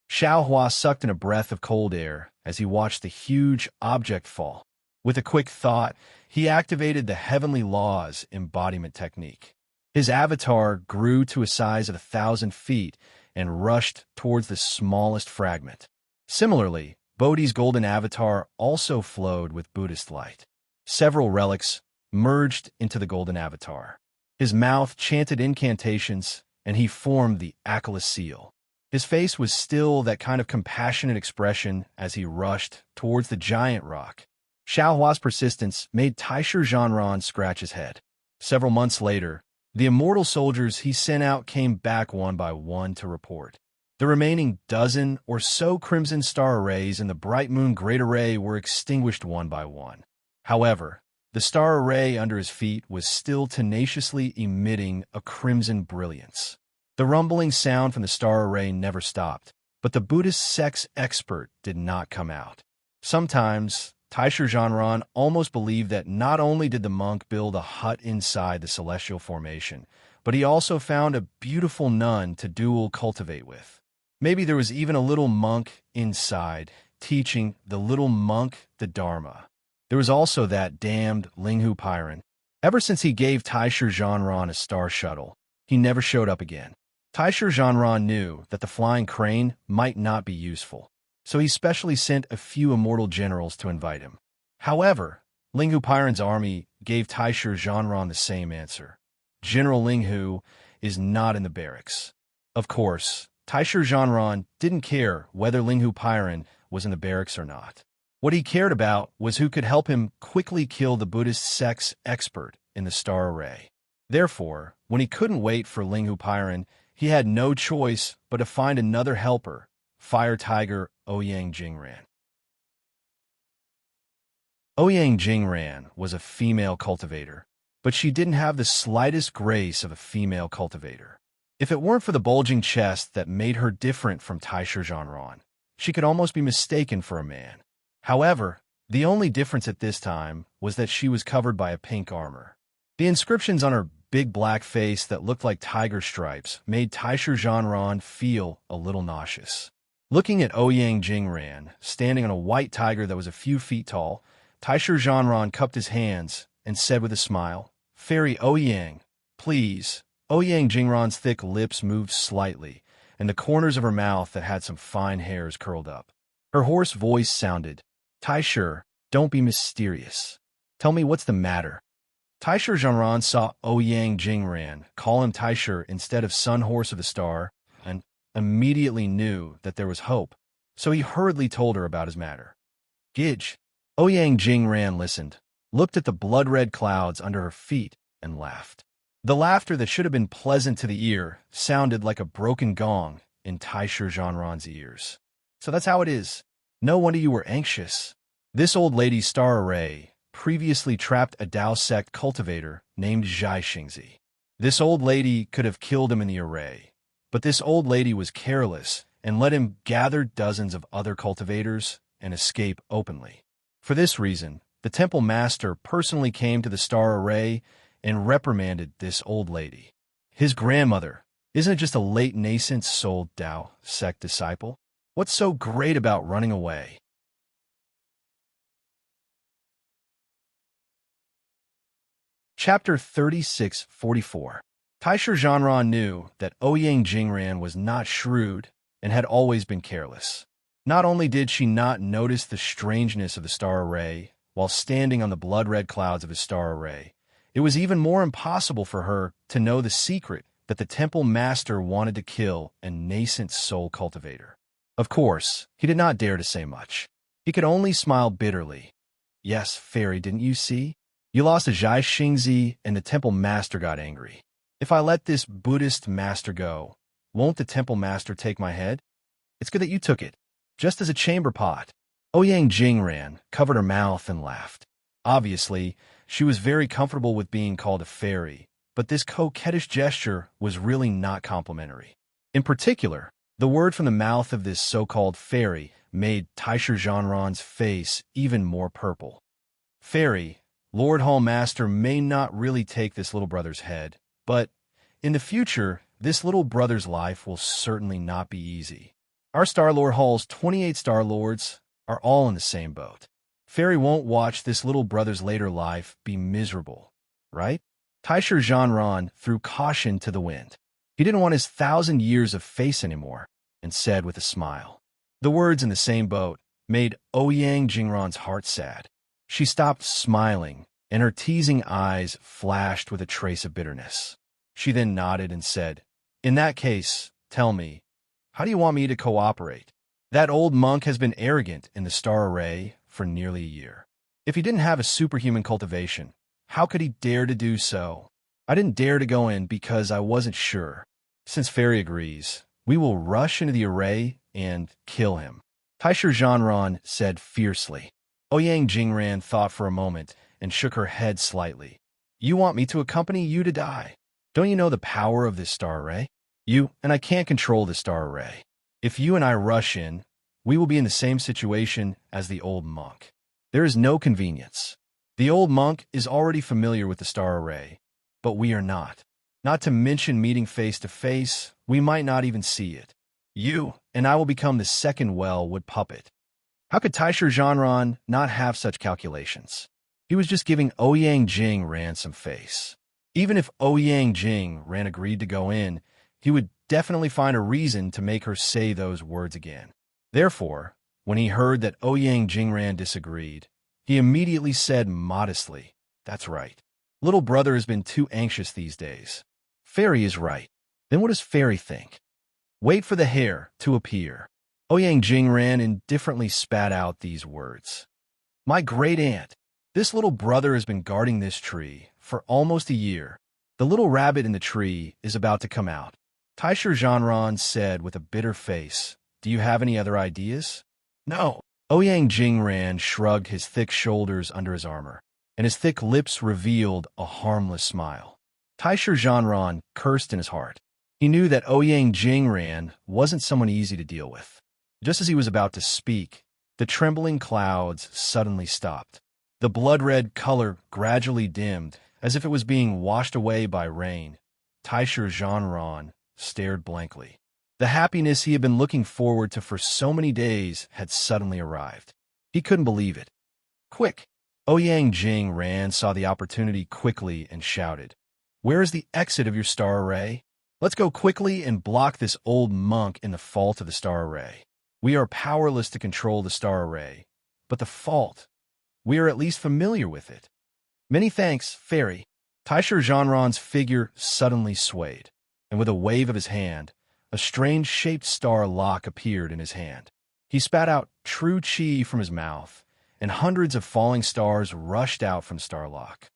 Xiao Hua sucked in a breath of cold air as he watched the huge object fall. With a quick thought, he activated the Heavenly Laws embodiment technique. His avatar grew to a size of 1,000 feet and rushed towards the smallest fragment. Similarly, Bodhi's golden avatar also flowed with Buddhist light. Several relics merged into the golden avatar. His mouth chanted incantations, and he formed the Akala seal. His face was still that kind of compassionate expression as he rushed towards the giant rock. Xiao Hua's persistence made Taisha Zhanran scratch his head. Several months later, the immortal soldiers he sent out came back one by one to report. The remaining dozen or so crimson star arrays in the Bright Moon Great Array were extinguished one by one. However, the star array under his feet was still tenaciously emitting a crimson brilliance. The rumbling sound from the star array never stopped, but the Buddhist sex expert did not come out. Sometimes, Taisha Zhanran almost believed that not only did the monk build a hut inside the celestial formation, but he also found a beautiful nun to dual cultivate with. Maybe there was even a little monk inside, teaching the little monk the Dharma. There was also that damned Linghu Pyron. Ever since he gave Taisha Zhanran a star shuttle, he never showed up again. Taisha Zhanran knew that the flying crane might not be useful, so he specially sent a few immortal generals to invite him. However, Linghu Pyron's army gave Taisha Zhanran the same answer. General Linghu is not in the barracks. Of course, Taisher Zhanran didn't care whether Linghu Pairan was in the barracks or not. What he cared about was who could help him quickly kill the Buddhist sex expert in the star array. Therefore, when he couldn't wait for Linghu Pairan, he had no choice but to find another helper, Fire Tiger Ouyang Jingran. Ouyang Jingran was a female cultivator, but she didn't have the slightest grace of a female cultivator. If it weren't for the bulging chest that made her different from Taisher Zhanran, she could almost be mistaken for a man. However, the only difference at this time was that she was covered by a pink armor. The inscriptions on her big black face that looked like tiger stripes made Taisher Zhanran feel a little nauseous. Looking at Ouyang Jingran, standing on a white tiger that was a few feet tall, Taisher Zhanran cupped his hands and said with a smile, "Fairy Ouyang, please." Ouyang Jingran's thick lips moved slightly, and the corners of her mouth that had some fine hairs curled up. Her hoarse voice sounded, "Taisher, don't be mysterious. Tell me what's the matter." Taisher Zhanran saw Ouyang Jingran call him Taisher instead of Sun Horse of the Star, and immediately knew that there was hope, so he hurriedly told her about his matter. "Gidge." Ouyang Jingran listened, looked at the blood-red clouds under her feet, and laughed. The laughter that should have been pleasant to the ear sounded like a broken gong in Taisher Zhanran's ears. "So that's how it is. No wonder you were anxious." This old lady's star array previously trapped a Dao sect cultivator named Zhai Xingzi. This old lady could have killed him in the array, but this old lady was careless and let him gather dozens of other cultivators and escape openly. For this reason, the temple master personally came to the star array and reprimanded this old lady. His grandmother, isn't it just a late nascent soul Dao sect disciple? What's so great about running away? Chapter 3644. Taisher Zhanran knew that Ouyang Jingran was not shrewd and had always been careless. Not only did she not notice the strangeness of the star array while standing on the blood-red clouds of his star array, it was even more impossible for her to know the secret that the temple master wanted to kill a nascent soul cultivator. Of course, he did not dare to say much. He could only smile bitterly. "Yes, fairy, didn't you see? You lost a Zhai Xingzi and the temple master got angry. If I let this Buddhist master go, won't the temple master take my head? It's good that you took it, just as a chamber pot." Ouyang Jingran covered her mouth and laughed. Obviously, she was very comfortable with being called a fairy, but this coquettish gesture was really not complimentary. In particular, the word from the mouth of this so-called fairy made Taisher Zhanran's face even more purple. "Fairy, Lord Hall Master may not really take this little brother's head, but in the future, this little brother's life will certainly not be easy. Our Star Lord Hall's 28 Star Lords are all in the same boat. Fairy won't watch this little brother's later life be miserable, right?" Taisher Zhanran threw caution to the wind. He didn't want his 1,000 years of face anymore, and said with a smile. The words "in the same boat" made Ouyang Jingran's heart sad. She stopped smiling, and her teasing eyes flashed with a trace of bitterness. She then nodded and said, "In that case, tell me, how do you want me to cooperate? That old monk has been arrogant in the star array for nearly a year. If he didn't have a superhuman cultivation, how could he dare to do so? I didn't dare to go in because I wasn't sure. Since Fairy agrees, we will rush into the array and kill him." Taisher Zhanran said fiercely. Ouyang Jingran thought for a moment and shook her head slightly. "You want me to accompany you to die? Don't you know the power of this star array? You and I can't control the star array. If you and I rush in, we will be in the same situation as the old monk. There is no convenience. The old monk is already familiar with the star array, but we are not. Not to mention meeting face to face, we might not even see it. You and I will become the second Wellwood puppet." How could Taisher Zhanran not have such calculations? He was just giving Ouyang Jingran some face. Even if Ouyang Jingran agreed to go in, he would definitely find a reason to make her say those words again. Therefore, when he heard that Ouyang Jingran disagreed, he immediately said modestly, "That's right. Little brother has been too anxious these days. Fairy is right. Then what does Fairy think?" Wait for the hair to appear. Ouyang Jingran indifferently spat out these words. My great aunt. This little brother has been guarding this tree for almost a year. The little rabbit in the tree is about to come out. Taisher Zhanran said with a bitter face, Do you have any other ideas? No. Ouyang Jingran shrugged his thick shoulders under his armor, and his thick lips revealed a harmless smile. Taisher Zhanran cursed in his heart. He knew that Ouyang Jingran wasn't someone easy to deal with. Just as he was about to speak, the trembling clouds suddenly stopped. The blood-red color gradually dimmed, as if it was being washed away by rain. Taisher Zhanran stared blankly. The happiness he had been looking forward to for so many days had suddenly arrived. He couldn't believe it. Quick! Ouyang Jingran saw the opportunity quickly and shouted, Where is the exit of your star array? Let's go quickly and block this old monk in the fault of the star array. We are powerless to control the star array, but the fault, we are at least familiar with it. Many thanks, fairy. Taisher Zhanran's figure suddenly swayed, and with a wave of his hand, a strange-shaped star lock appeared in his hand. He spat out true chi from his mouth, and hundreds of falling stars rushed out from Starlock.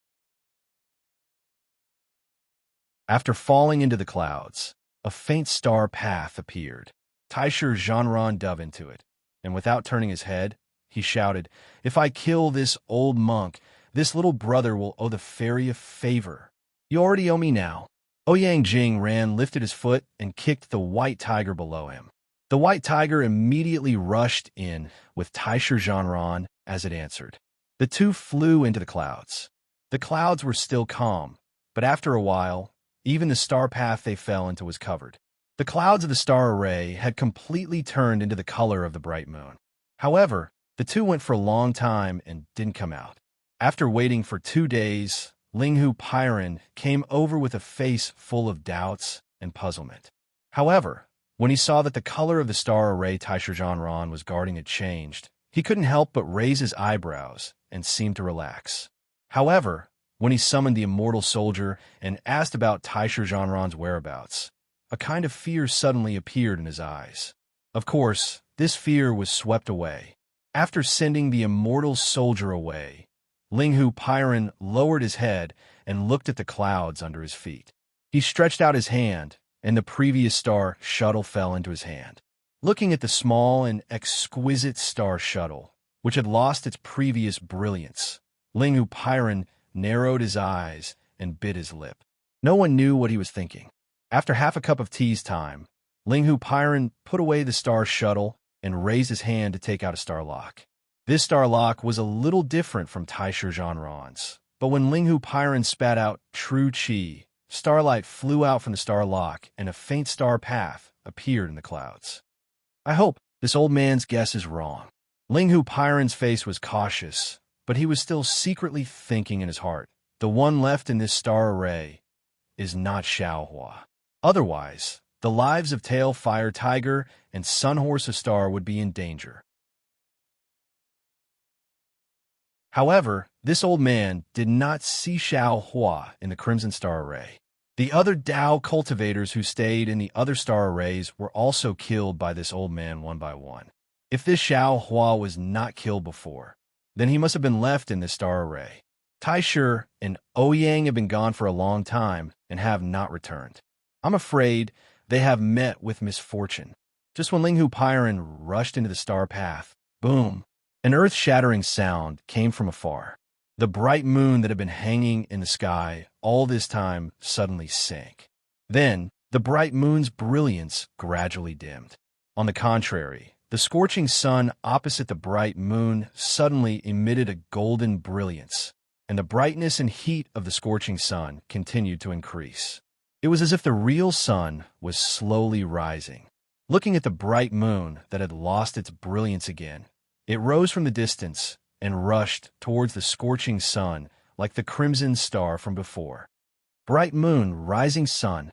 After falling into the clouds, a faint star path appeared. Taisher Zhanran dove into it, and without turning his head, he shouted, If I kill this old monk, this little brother will owe the fairy a favor. You already owe me now. Ouyang Jingran lifted his foot and kicked the white tiger below him. The white tiger immediately rushed in with Taisher Zhanran as it answered. The two flew into the clouds. The clouds were still calm, but after a while, even the star path they fell into was covered. The clouds of the star array had completely turned into the color of the bright moon. However, the two went for a long time and didn't come out. After waiting for 2 days, Linghu Pyron came over with a face full of doubts and puzzlement. However, when he saw that the color of the star array Taisher Zhanran was guarding had changed, he couldn't help but raise his eyebrows and seemed to relax. However, when he summoned the immortal soldier and asked about Taisher Zhanran's whereabouts, a kind of fear suddenly appeared in his eyes. Of course, this fear was swept away. After sending the immortal soldier away, Linghu Pyron lowered his head and looked at the clouds under his feet. He stretched out his hand, and the previous star shuttle fell into his hand. Looking at the small and exquisite star shuttle, which had lost its previous brilliance, Linghu Pyron narrowed his eyes and bit his lip. No one knew what he was thinking. After half a cup of tea's time, Linghu Pyron put away the star shuttle and raised his hand to take out a star lock. This star lock was a little different from Taisher Zhanran's, but when Linghu Pyron spat out true chi, starlight flew out from the star lock and a faint star path appeared in the clouds. I hope this old man's guess is wrong. Linghu Pyron's face was cautious, but he was still secretly thinking in his heart, the one left in this star array is not Xiaohua. Otherwise, the lives of Tail Fire Tiger and Sunhorse Star would be in danger. However, this old man did not see Xiaohua in the Crimson Star Array. The other Dao cultivators who stayed in the other star arrays were also killed by this old man one by one. If this Xiaohua was not killed before, then he must have been left in this star array. Taisher and Ouyang have been gone for a long time and have not returned. I'm afraid they have met with misfortune. Just when Linghu Pyron rushed into the star path, boom, an earth-shattering sound came from afar. The bright moon that had been hanging in the sky all this time suddenly sank. Then, the bright moon's brilliance gradually dimmed. On the contrary, the scorching sun opposite the bright moon suddenly emitted a golden brilliance, and the brightness and heat of the scorching sun continued to increase. It was as if the real sun was slowly rising. Looking at the bright moon that had lost its brilliance again, it rose from the distance and rushed towards the scorching sun like the crimson star from before. Bright moon, rising sun,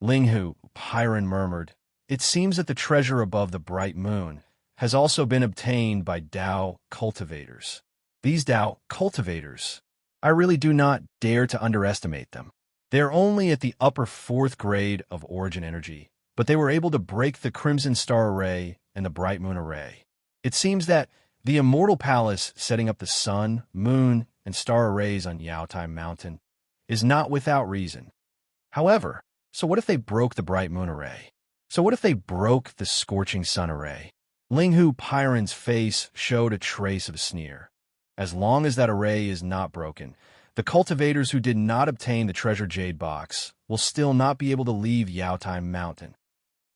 Linghu Pyron murmured. It seems that the treasure above the bright moon has also been obtained by Dao cultivators. These Dao cultivators, I really do not dare to underestimate them. They are only at the upper 4th grade of origin energy, but they were able to break the Crimson Star Array and the Bright Moon Array. It seems that the Immortal Palace setting up the sun, moon, and star arrays on Yaotai Mountain is not without reason. However, so what if they broke the Bright Moon Array? So what if they broke the Scorching Sun Array? Linghu Pyron's face showed a trace of a sneer. As long as that array is not broken, the cultivators who did not obtain the treasure jade box will still not be able to leave Yaotai Mountain.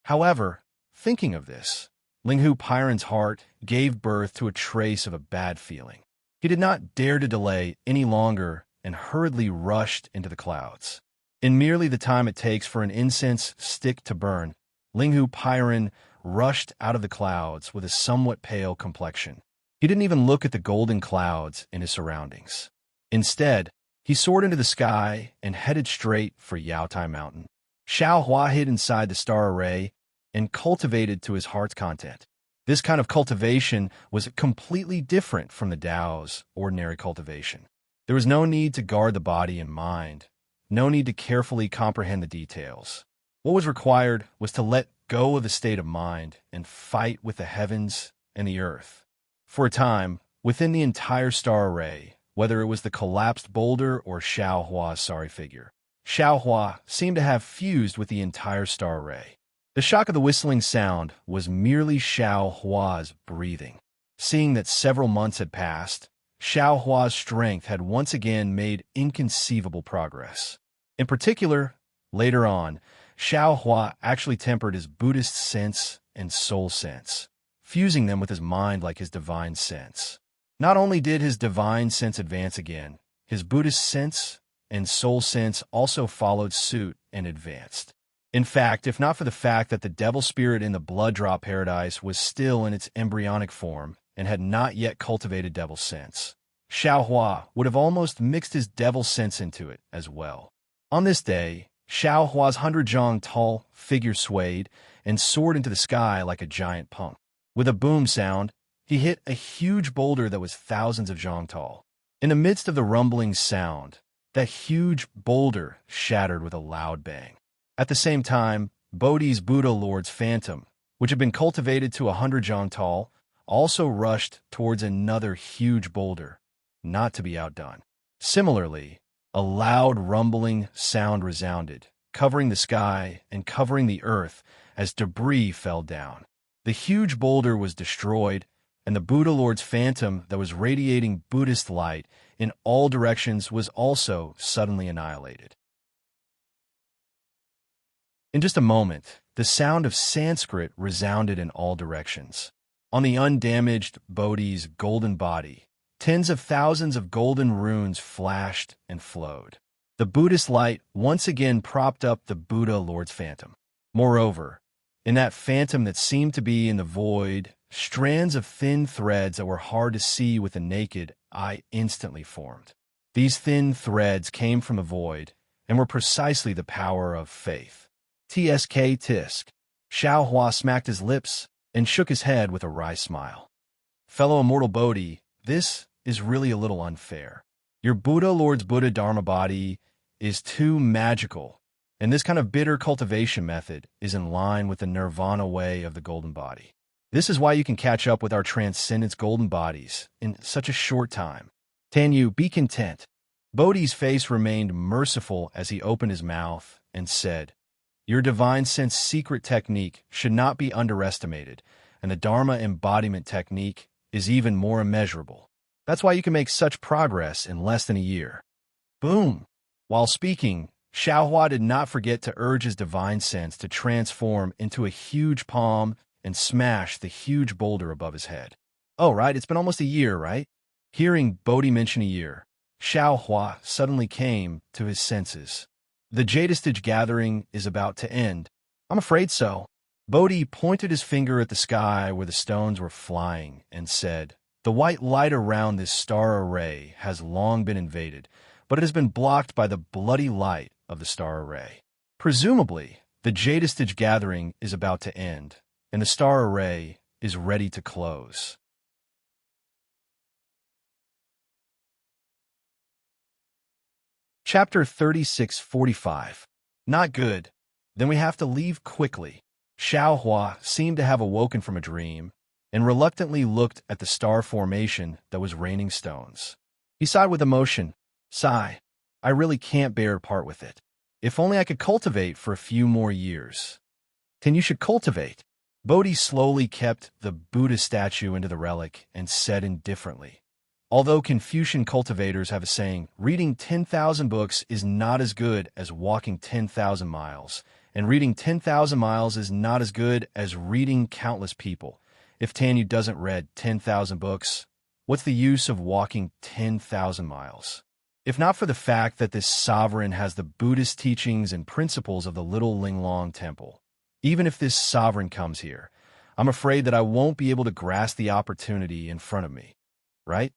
However, thinking of this, Linghu Pyron's heart gave birth to a trace of a bad feeling. He did not dare to delay any longer and hurriedly rushed into the clouds. In merely the time it takes for an incense stick to burn, Linghu Pyron rushed out of the clouds with a somewhat pale complexion. He didn't even look at the golden clouds in his surroundings. Instead, he soared into the sky and headed straight for Yaotai Mountain. Xiao Hua hid inside the star array and cultivated to his heart's content. This kind of cultivation was completely different from the Tao's ordinary cultivation. There was no need to guard the body and mind, no need to carefully comprehend the details. What was required was to let go of the state of mind and fight with the heavens and the earth. For a time, within the entire star array, whether it was the collapsed boulder or Xiao Hua's sorry figure, Xiao Hua seemed to have fused with the entire star array. The shock of the whistling sound was merely Xiao Hua's breathing. Seeing that several months had passed, Xiao Hua's strength had once again made inconceivable progress. In particular, later on, Xiao Hua actually tempered his Buddhist sense and soul sense, fusing them with his mind like his divine sense. Not only did his divine sense advance again, his Buddhist sense and soul sense also followed suit and advanced. In fact, if not for the fact that the devil spirit in the blood drop paradise was still in its embryonic form and had not yet cultivated devil sense, Xiao Hua would have almost mixed his devil sense into it as well. On this day, Xiao Hua's 100-zhang tall figure swayed and soared into the sky like a giant punk. With a boom sound, he hit a huge boulder that was thousands of zhang tall. In the midst of the rumbling sound, that huge boulder shattered with a loud bang. At the same time, Bodhi's Buddha Lord's phantom, which had been cultivated to 100 zhang tall, also rushed towards another huge boulder, not to be outdone. Similarly, a loud rumbling sound resounded, covering the sky and covering the earth as debris fell down. The huge boulder was destroyed, and the Buddha Lord's phantom that was radiating Buddhist light in all directions was also suddenly annihilated. In just a moment, the sound of Sanskrit resounded in all directions. On the undamaged Bodhi's golden body, tens of thousands of golden runes flashed and flowed. The Buddhist light once again propped up the Buddha Lord's phantom. Moreover, in that phantom that seemed to be in the void, strands of thin threads that were hard to see with the naked eye instantly formed. These thin threads came from the void and were precisely the power of faith. TSK Tisk. Xiao Hua smacked his lips and shook his head with a wry smile. Fellow immortal Bodhi, this is really a little unfair. Your Buddha Lord's Buddha Dharma body is too magical, and this kind of bitter cultivation method is in line with the nirvana way of the golden body. This is why you can catch up with our transcendence golden bodies in such a short time. Tanyu, be content. Bodhi's face remained merciful as he opened his mouth and said, your divine sense secret technique should not be underestimated, and the Dharma embodiment technique is even more immeasurable. That's why you can make such progress in less than a year. Boom! While speaking, Xiao Hua did not forget to urge his divine sense to transform into a huge palm and smash the huge boulder above his head. Oh, right, it's been almost a year, right? Hearing Bodhi mention a year, Xiao Hua suddenly came to his senses. The Jadistage gathering is about to end. I'm afraid so. Bodhi pointed his finger at the sky where the stones were flying and said, the white light around this star array has long been invaded, but it has been blocked by the bloody light of the star array. Presumably, the Jadistage gathering is about to end, and the star array is ready to close. Chapter 3645. Not good. Then we have to leave quickly. Xiao Hua seemed to have awoken from a dream and reluctantly looked at the star formation that was raining stones. He sighed with emotion. Sigh, I really can't bear to part with it. If only I could cultivate for a few more years. Then you should cultivate. Bodhi slowly kept the Buddha statue into the relic and said indifferently. Although Confucian cultivators have a saying, reading 10,000 books is not as good as walking 10,000 miles, and reading 10,000 miles is not as good as reading countless people. If Tanyu doesn't read 10,000 books, what's the use of walking 10,000 miles? If not for the fact that this sovereign has the Buddhist teachings and principles of the Little Linglong Temple. Even if this sovereign comes here, I'm afraid that I won't be able to grasp the opportunity in front of me, right?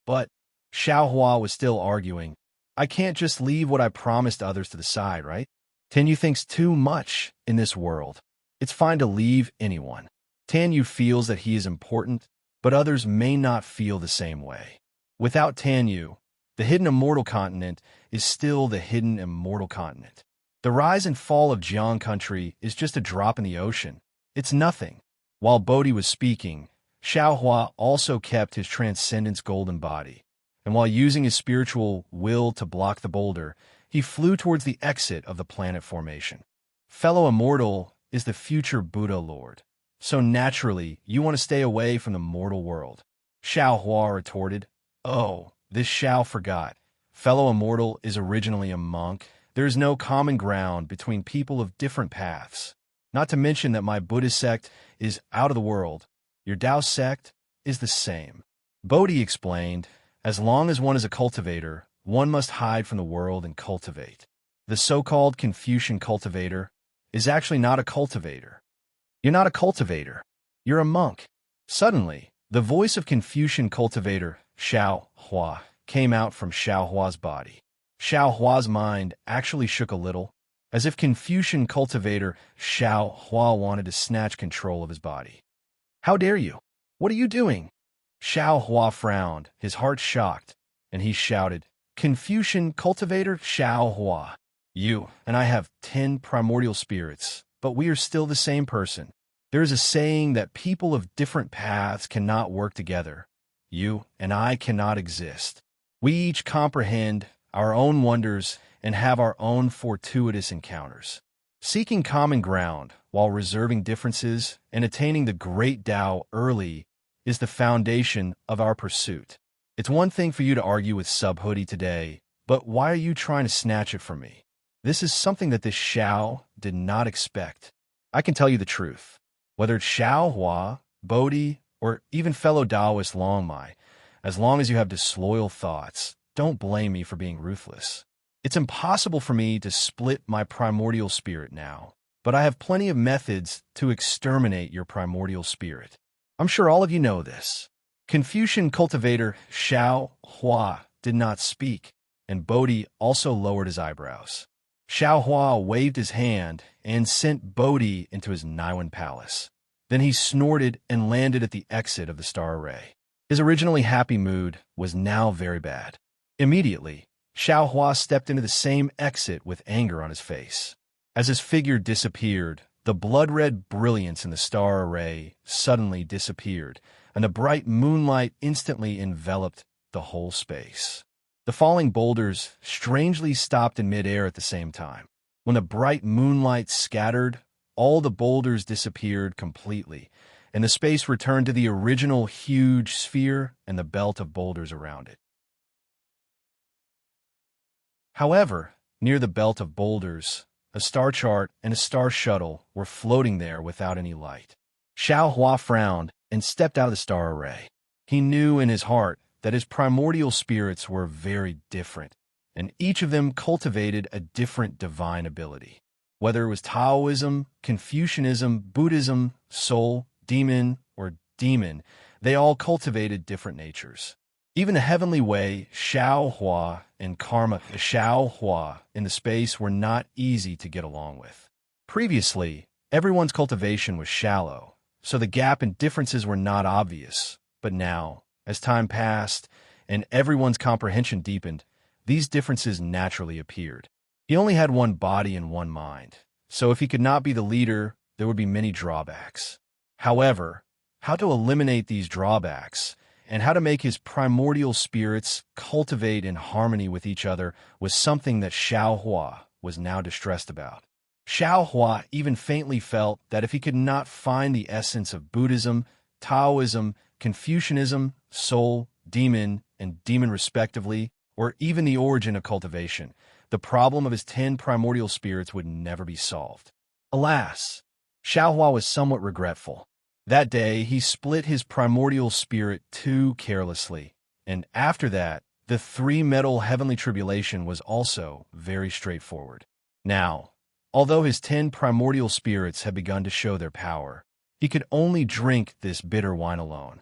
But Xiao Hua was still arguing. I can't just leave what I promised others to the side, right? Tanyu thinks too much in this world. It's fine to leave anyone. Tanyu feels that he is important, but others may not feel the same way. Without Tanyu, the hidden immortal continent is still the hidden immortal continent. The rise and fall of Jiang country is just a drop in the ocean. It's nothing. While Bodhi was speaking, Xiao Hua also kept his transcendence golden body, and while using his spiritual will to block the boulder, he flew towards the exit of the planet formation. Fellow immortal is the future Buddha Lord, so naturally you want to stay away from the mortal world. Xiao Hua retorted, Oh, this Xiao forgot. Fellow immortal is originally a monk. There is no common ground between people of different paths. Not to mention that my Buddhist sect is out of the world. Your Tao sect is the same. Bodhi explained, as long as one is a cultivator, one must hide from the world and cultivate. The so-called Confucian cultivator is actually not a cultivator. You're not a cultivator. You're a monk. Suddenly, the voice of Confucian cultivator Xiao Hua came out from Xiao Hua's body. Xiao Hua's mind actually shook a little, as if Confucian cultivator Xiao Hua wanted to snatch control of his body. How dare you? What are you doing? Xiao Hua frowned, his heart shocked, and he shouted, Confucian cultivator Xiao Hua. You and I have 10 primordial spirits, but we are still the same person. There is a saying that people of different paths cannot work together. You and I cannot exist. We each comprehend our own wonders and have our own fortuitous encounters. Seeking common ground while reserving differences and attaining the great Tao early is the foundation of our pursuit. It's one thing for you to argue with Subhoodie today, but why are you trying to snatch it from me? This is something that this Xiao did not expect. I can tell you the truth. Whether it's Xiao Hua, Bodhi, or even fellow Taoist Longmai, as long as you have disloyal thoughts, don't blame me for being ruthless. It's impossible for me to split my primordial spirit now, but I have plenty of methods to exterminate your primordial spirit. I'm sure all of you know this. Confucian cultivator Xiao Hua did not speak, and Bodhi also lowered his eyebrows. Xiao Hua waved his hand and sent Bodhi into his Niwen palace. Then he snorted and landed at the exit of the star array. His originally happy mood was now very bad. Immediately, Xiao Hua stepped into the same exit with anger on his face. As his figure disappeared, the blood-red brilliance in the star array suddenly disappeared, and the bright moonlight instantly enveloped the whole space. The falling boulders strangely stopped in midair at the same time. When the bright moonlight scattered, all the boulders disappeared completely, and the space returned to the original huge sphere and the belt of boulders around it. However, near the belt of boulders, a star chart and a star shuttle were floating there without any light. Xiao Hua frowned and stepped out of the star array. He knew in his heart that his primordial spirits were very different, and each of them cultivated a different divine ability. Whether it was Taoism, Confucianism, Buddhism, soul, demon, or demon, they all cultivated different natures. Even the heavenly way, Xiao Hua, and karma, Xiao Hua, in the space were not easy to get along with. Previously, everyone's cultivation was shallow, so the gap and differences were not obvious. But now, as time passed and everyone's comprehension deepened, these differences naturally appeared. He only had one body and one mind, so if he could not be the leader, there would be many drawbacks. However, how to eliminate these drawbacks and how to make his primordial spirits cultivate in harmony with each other was something that Xiao Hua was now distressed about. Xiao Hua even faintly felt that if he could not find the essence of Buddhism, Taoism, Confucianism, soul, demon, and demon respectively, or even the origin of cultivation, the problem of his 10 primordial spirits would never be solved. Alas, Xiao Hua was somewhat regretful. That day, he split his primordial spirit too carelessly, and after that, the three-metal heavenly tribulation was also very straightforward. Now, although his 10 primordial spirits had begun to show their power, he could only drink this bitter wine alone.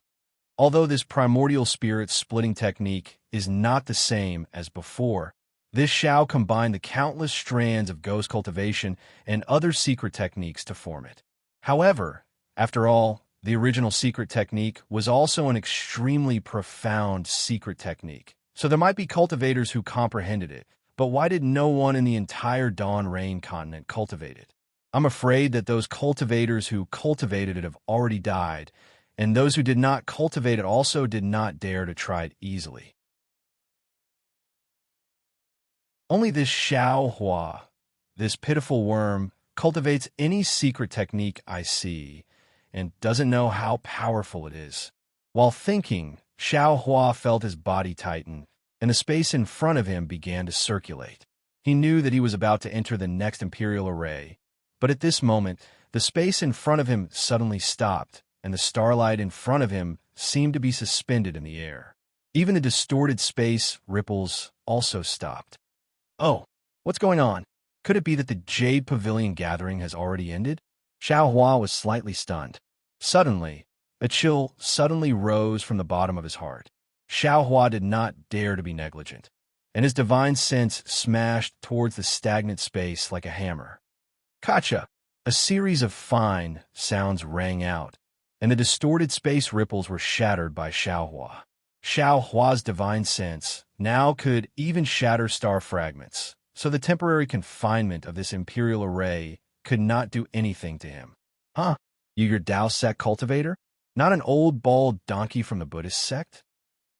Although this primordial spirit splitting technique is not the same as before, this Xiao combined the countless strands of ghost cultivation and other secret techniques to form it. However, after all, the original secret technique was also an extremely profound secret technique, so there might be cultivators who comprehended it, but why did no one in the entire Dawn Rain continent cultivate it? I'm afraid that those cultivators who cultivated it have already died, and those who did not cultivate it also did not dare to try it easily. Only this Xiao Hua, this pitiful worm, cultivates any secret technique I see, and doesn't know how powerful it is. While thinking, Xiao Hua felt his body tighten, and the space in front of him began to circulate. He knew that he was about to enter the next Imperial Array, but at this moment, the space in front of him suddenly stopped, and the starlight in front of him seemed to be suspended in the air. Even the distorted space ripples also stopped. Oh, what's going on? Could it be that the Jade Pavilion gathering has already ended? Xiao Hua was slightly stunned. Suddenly, a chill suddenly rose from the bottom of his heart. Xiao Hua did not dare to be negligent, and his divine sense smashed towards the stagnant space like a hammer. Kacha! A series of fine sounds rang out, and the distorted space ripples were shattered by Xiao Hua. Xiao Hua's divine sense now could even shatter star fragments, so the temporary confinement of this Imperial Array could not do anything to him. Huh? You your Dao sect cultivator? Not an old bald donkey from the Buddhist sect?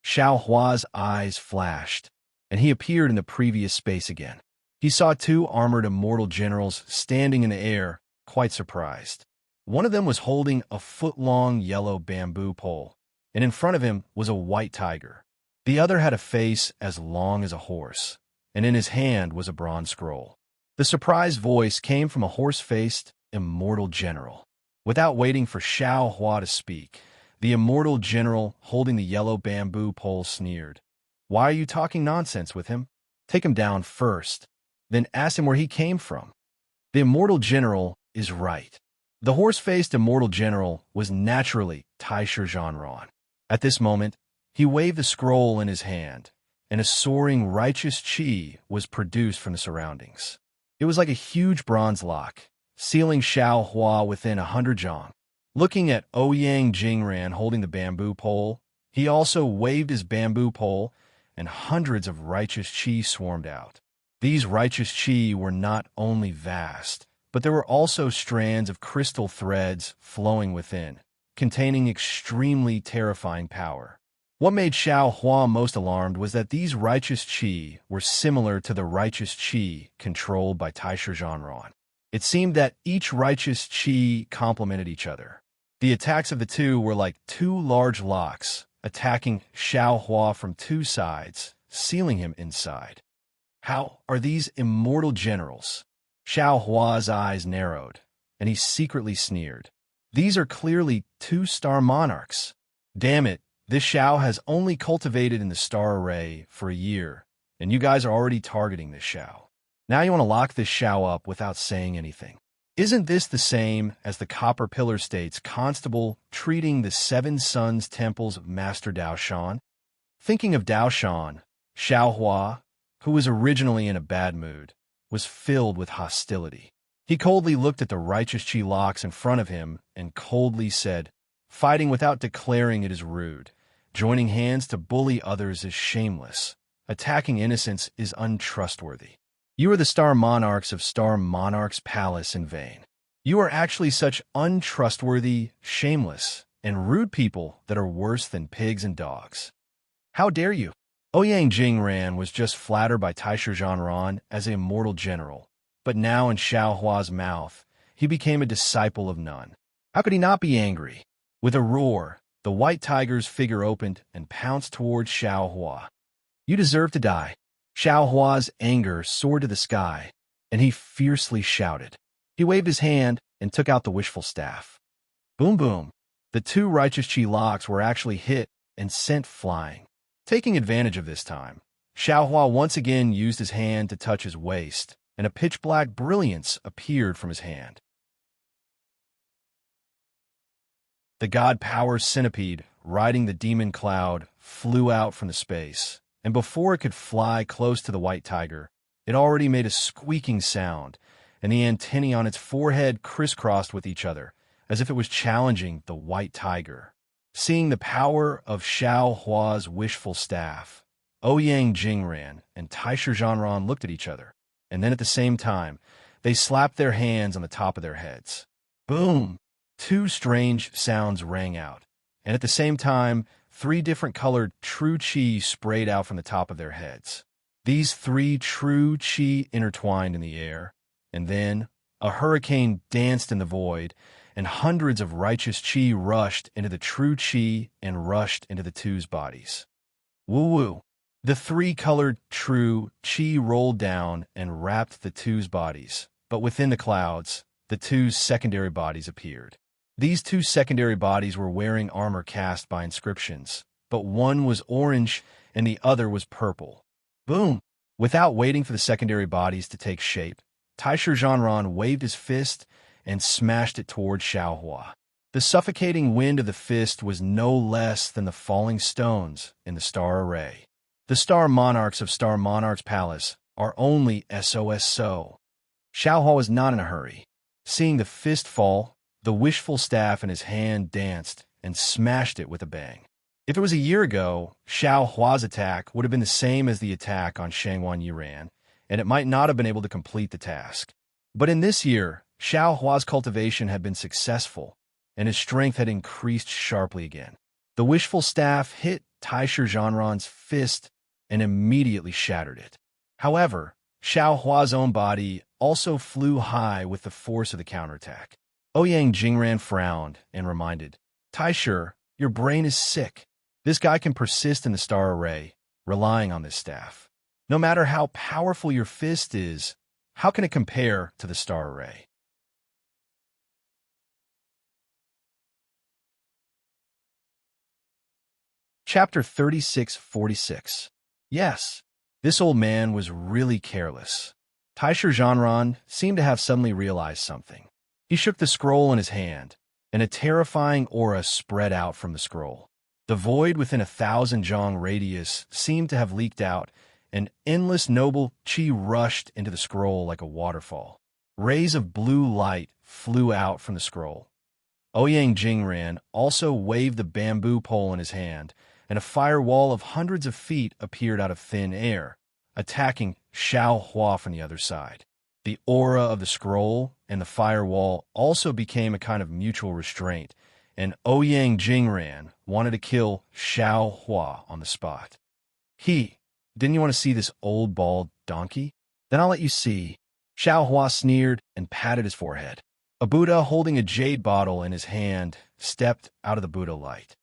Xiao Hua's eyes flashed, and he appeared in the previous space again. He saw 2 armored immortal generals standing in the air, quite surprised. One of them was holding a foot-long yellow bamboo pole, and in front of him was a white tiger. The other had a face as long as a horse, and in his hand was a bronze scroll. The surprised voice came from a horse-faced, immortal general. Without waiting for Xiao Hua to speak, the immortal general holding the yellow bamboo pole sneered. Why are you talking nonsense with him? Take him down first, then ask him where he came from. The immortal general is right. The horse-faced immortal general was naturally Taisher Zhanran. At this moment, he waved the scroll in his hand, and a soaring righteous qi was produced from the surroundings. It was like a huge bronze lock, sealing Xiao Hua within 100 zhang. Looking at Ouyang Jingran holding the bamboo pole, he also waved his bamboo pole, and hundreds of righteous qi swarmed out. These righteous qi were not only vast, but there were also strands of crystal threads flowing within, containing extremely terrifying power. What made Xiao Hua most alarmed was that these righteous qi were similar to the righteous qi controlled by Taisher Zhanran. It seemed that each righteous qi complemented each other. The attacks of the two were like 2 large locks, attacking Xiao Hua from 2 sides, sealing him inside. How are these immortal generals? Xiao Hua's eyes narrowed, and he secretly sneered. These are clearly 2 star monarchs. Damn it, this Xiao has only cultivated in the star array for a year, and you guys are already targeting this Xiao. Now you want to lock this Xiao up without saying anything. Isn't this the same as the Copper Pillar State's constable treating the 7 Sons temples of Master Dao Shan? Thinking of Dao Shan, Xiao Hua, who was originally in a bad mood, was filled with hostility. He coldly looked at the righteous qi locks in front of him and coldly said, "Fighting without declaring it is rude. Joining hands to bully others is shameless. Attacking innocents is untrustworthy. You are the Star Monarchs of Star Monarch's Palace in vain." You are actually such untrustworthy, shameless, and rude people that are worse than pigs and dogs. How dare you? Ouyang Jingran was just flattered by Taisha Zhanran as an immortal general, but now in Xiao Hua's mouth, he became a disciple of none. How could he not be angry? With a roar, the white tiger's figure opened and pounced towards Xiao Hua. You deserve to die. Xiao Hua's anger soared to the sky, and he fiercely shouted. He waved his hand and took out the wishful staff. Boom boom. The two righteous chi locks were actually hit and sent flying. Taking advantage of this time, Xiao Hua once again used his hand to touch his waist, and a pitch-black brilliance appeared from his hand. The god power centipede, riding the demon cloud, flew out from the space, and before it could fly close to the white tiger, it already made a squeaking sound, and the antennae on its forehead crisscrossed with each other, as if it was challenging the white tiger. Seeing the power of Xiao Hua's wishful staff, Ouyang Jingran and Taisha Zhanran looked at each other, and then at the same time, they slapped their hands on the top of their heads. Boom! Two strange sounds rang out, and at the same time, three different colored true chi sprayed out from the top of their heads. These three true chi intertwined in the air, and then a hurricane danced in the void, and hundreds of righteous chi rushed into the true chi and rushed into the two's bodies. Woo-woo! The three-colored true chi rolled down and wrapped the two's bodies, but within the clouds, the two's secondary bodies appeared. These two secondary bodies were wearing armor cast by inscriptions, but one was orange and the other was purple. Boom! Without waiting for the secondary bodies to take shape, Taisha Zhanran waved his fist and smashed it toward Xiao Hua. The suffocating wind of the fist was no less than the falling stones in the star array. The star monarchs of Star Monarch's palace are only SOS so. Xiao Hua was not in a hurry. Seeing the fist fall, the wishful staff in his hand danced and smashed it with a bang. If it was a year ago, Xiao Hua's attack would have been the same as the attack on Shangwan Yiran, and it might not have been able to complete the task. But in this year, Xiao Hua's cultivation had been successful, and his strength had increased sharply again. The wishful staff hit Taisha Zhanran's fist and immediately shattered it. However, Xiao Hua's own body also flew high with the force of the counterattack. Ouyang Jingran frowned and reminded, Taisha, your brain is sick. This guy can persist in the star array, relying on this staff. No matter how powerful your fist is, how can it compare to the star array? Chapter 3646. Yes, this old man was really careless. Taisha Zhanran seemed to have suddenly realized something. He shook the scroll in his hand, and a terrifying aura spread out from the scroll. The void within 1,000 zhang radius seemed to have leaked out, and endless noble chi rushed into the scroll like a waterfall. Rays of blue light flew out from the scroll. Ouyang Jingran also waved the bamboo pole in his hand, and a firewall of hundreds of feet appeared out of thin air, attacking Xiao Hua from the other side. The aura of the scroll and the firewall also became a kind of mutual restraint, and Ouyang Jingran wanted to kill Xiao Hua on the spot. Didn't you want to see this old bald donkey? Then I'll let you see. Xiao Hua sneered and patted his forehead. A Buddha holding a jade bottle in his hand stepped out of the Buddha light.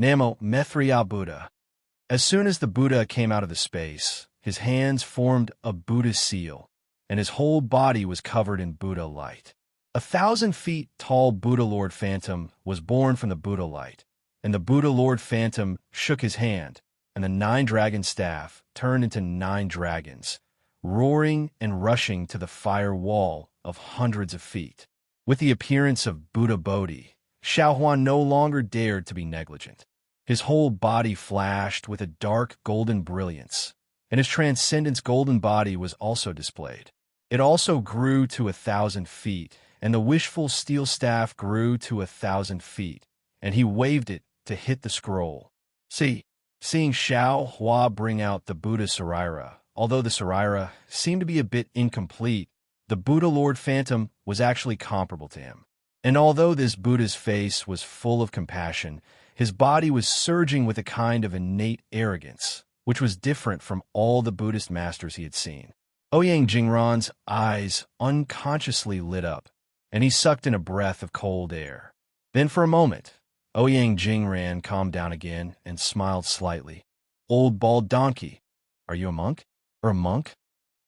Namo Methriya Buddha. As soon as the Buddha came out of the space, his hands formed a Buddha seal, and his whole body was covered in Buddha light. 1,000 feet tall Buddha Lord Phantom was born from the Buddha light, and the Buddha Lord Phantom shook his hand, and the 9-dragon staff turned into 9 dragons, roaring and rushing to the fire wall of hundreds of feet. With the appearance of Buddha Bodhi, Xiao Hua no longer dared to be negligent. His whole body flashed with a dark golden brilliance, and his transcendence golden body was also displayed. It also grew to 1,000 feet, and the wishful steel staff grew to 1,000 feet, and he waved it to hit the scroll. Seeing Xiao Hua bring out the Buddha Sarira, although the Sarira seemed to be a bit incomplete, the Buddha Lord Phantom was actually comparable to him. And although this Buddha's face was full of compassion, his body was surging with a kind of innate arrogance, which was different from all the Buddhist masters he had seen. Ouyang Jingran's eyes unconsciously lit up, and he sucked in a breath of cold air. Then for a moment, Ouyang Jingran calmed down again and smiled slightly. "Old bald donkey, are you a monk? Or a monk?"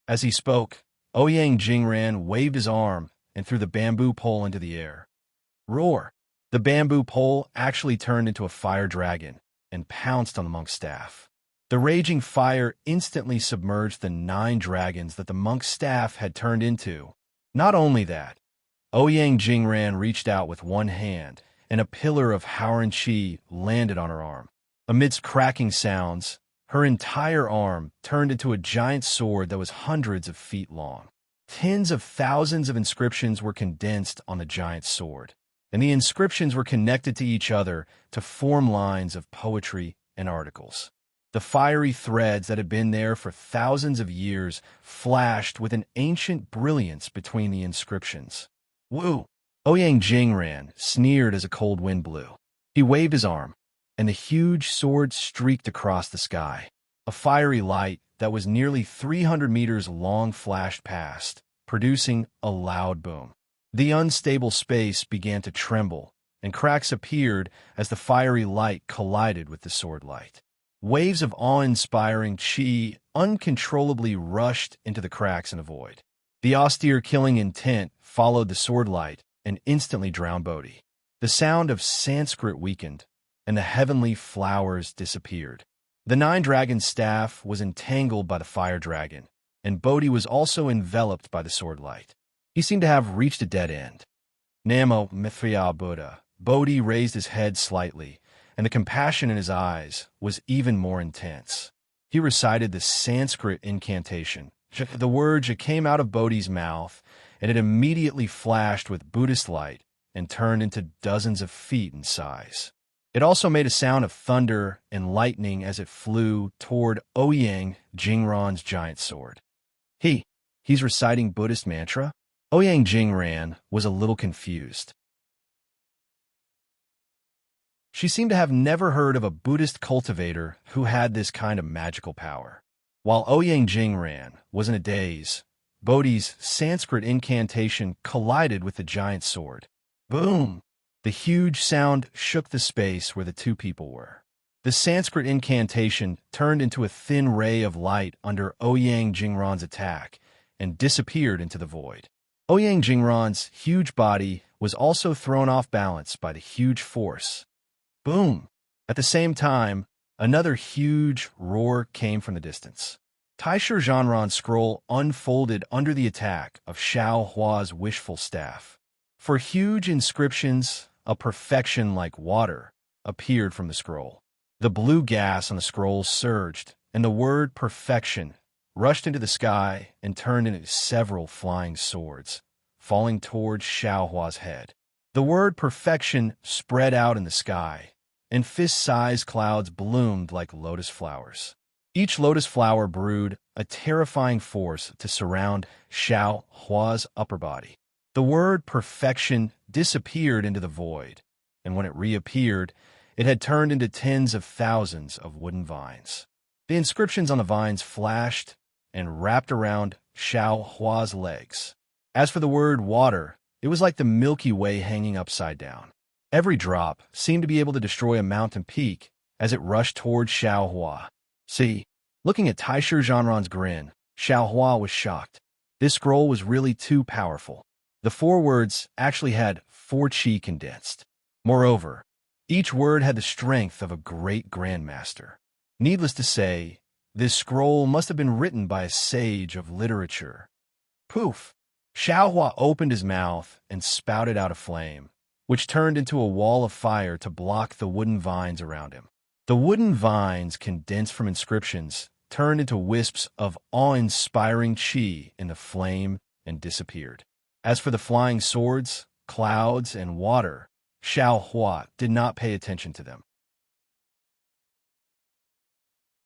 As he spoke, Ouyang Jingran waved his arm and threw the bamboo pole into the air. Roar! The bamboo pole actually turned into a fire dragon and pounced on the monk's staff. The raging fire instantly submerged the 9 dragons that the monk's staff had turned into. Not only that, Ouyang Jingran reached out with one hand, and a pillar of Howren Chi landed on her arm. Amidst cracking sounds, her entire arm turned into a giant sword that was hundreds of feet long. Tens of thousands of inscriptions were condensed on the giant sword, and the inscriptions were connected to each other to form lines of poetry and articles. The fiery threads that had been there for thousands of years flashed with an ancient brilliance between the inscriptions. "Woo!" Ouyang Jingran sneered as a cold wind blew. He waved his arm, and the huge sword streaked across the sky. A fiery light that was nearly 300 meters long flashed past, producing a loud boom. The unstable space began to tremble, and cracks appeared as the fiery light collided with the sword light. Waves of awe-inspiring chi uncontrollably rushed into the cracks in the void. The austere killing intent followed the sword light and instantly drowned Bodhi. The sound of Sanskrit weakened, and the heavenly flowers disappeared. The 9-dragon staff was entangled by the fire dragon, and Bodhi was also enveloped by the sword light. He seemed to have reached a dead end. Namo Mithriya Buddha. Bodhi raised his head slightly, and the compassion in his eyes was even more intense. He recited the Sanskrit incantation. The words came out of Bodhi's mouth, and it immediately flashed with Buddhist light and turned into dozens of feet in size. It also made a sound of thunder and lightning as it flew toward Ouyang Jingran's giant sword. He's reciting Buddhist mantra? Ouyang Jingran was a little confused. She seemed to have never heard of a Buddhist cultivator who had this kind of magical power. While Ouyang Jingran was in a daze, Bodhi's Sanskrit incantation collided with the giant sword. Boom! The huge sound shook the space where the two people were. The Sanskrit incantation turned into a thin ray of light under Ouyang Jingran's attack and disappeared into the void. Ouyang Jingran's huge body was also thrown off balance by the huge force. Boom! At the same time, another huge roar came from the distance. Taisher Zhanran's scroll unfolded under the attack of Xiao Hua's wishful staff. For huge inscriptions, a perfection like water appeared from the scroll. The blue gas on the scroll surged, and the word perfection rushed into the sky and turned into several flying swords, falling towards Xiao Hua's head. The word perfection spread out in the sky, and fist-sized clouds bloomed like lotus flowers. Each lotus flower brewed a terrifying force to surround Xiao Hua's upper body. The word perfection disappeared into the void, and when it reappeared, it had turned into tens of thousands of wooden vines. The inscriptions on the vines flashed and wrapped around Xiao Hua's legs. As for the word water, it was like the Milky Way hanging upside down. Every drop seemed to be able to destroy a mountain peak as it rushed toward Xiao Hua. See, looking at Taisher Zhanran's grin, Xiao Hua was shocked. This scroll was really too powerful. The 4 words actually had 4 chi condensed. Moreover, each word had the strength of a great grandmaster. Needless to say, this scroll must have been written by a sage of literature. Poof! Xiao Hua opened his mouth and spouted out a flame, which turned into a wall of fire to block the wooden vines around him. The wooden vines, condensed from inscriptions, turned into wisps of awe-inspiring chi in the flame and disappeared. As for the flying swords, clouds, and water, Xiao Hua did not pay attention to them.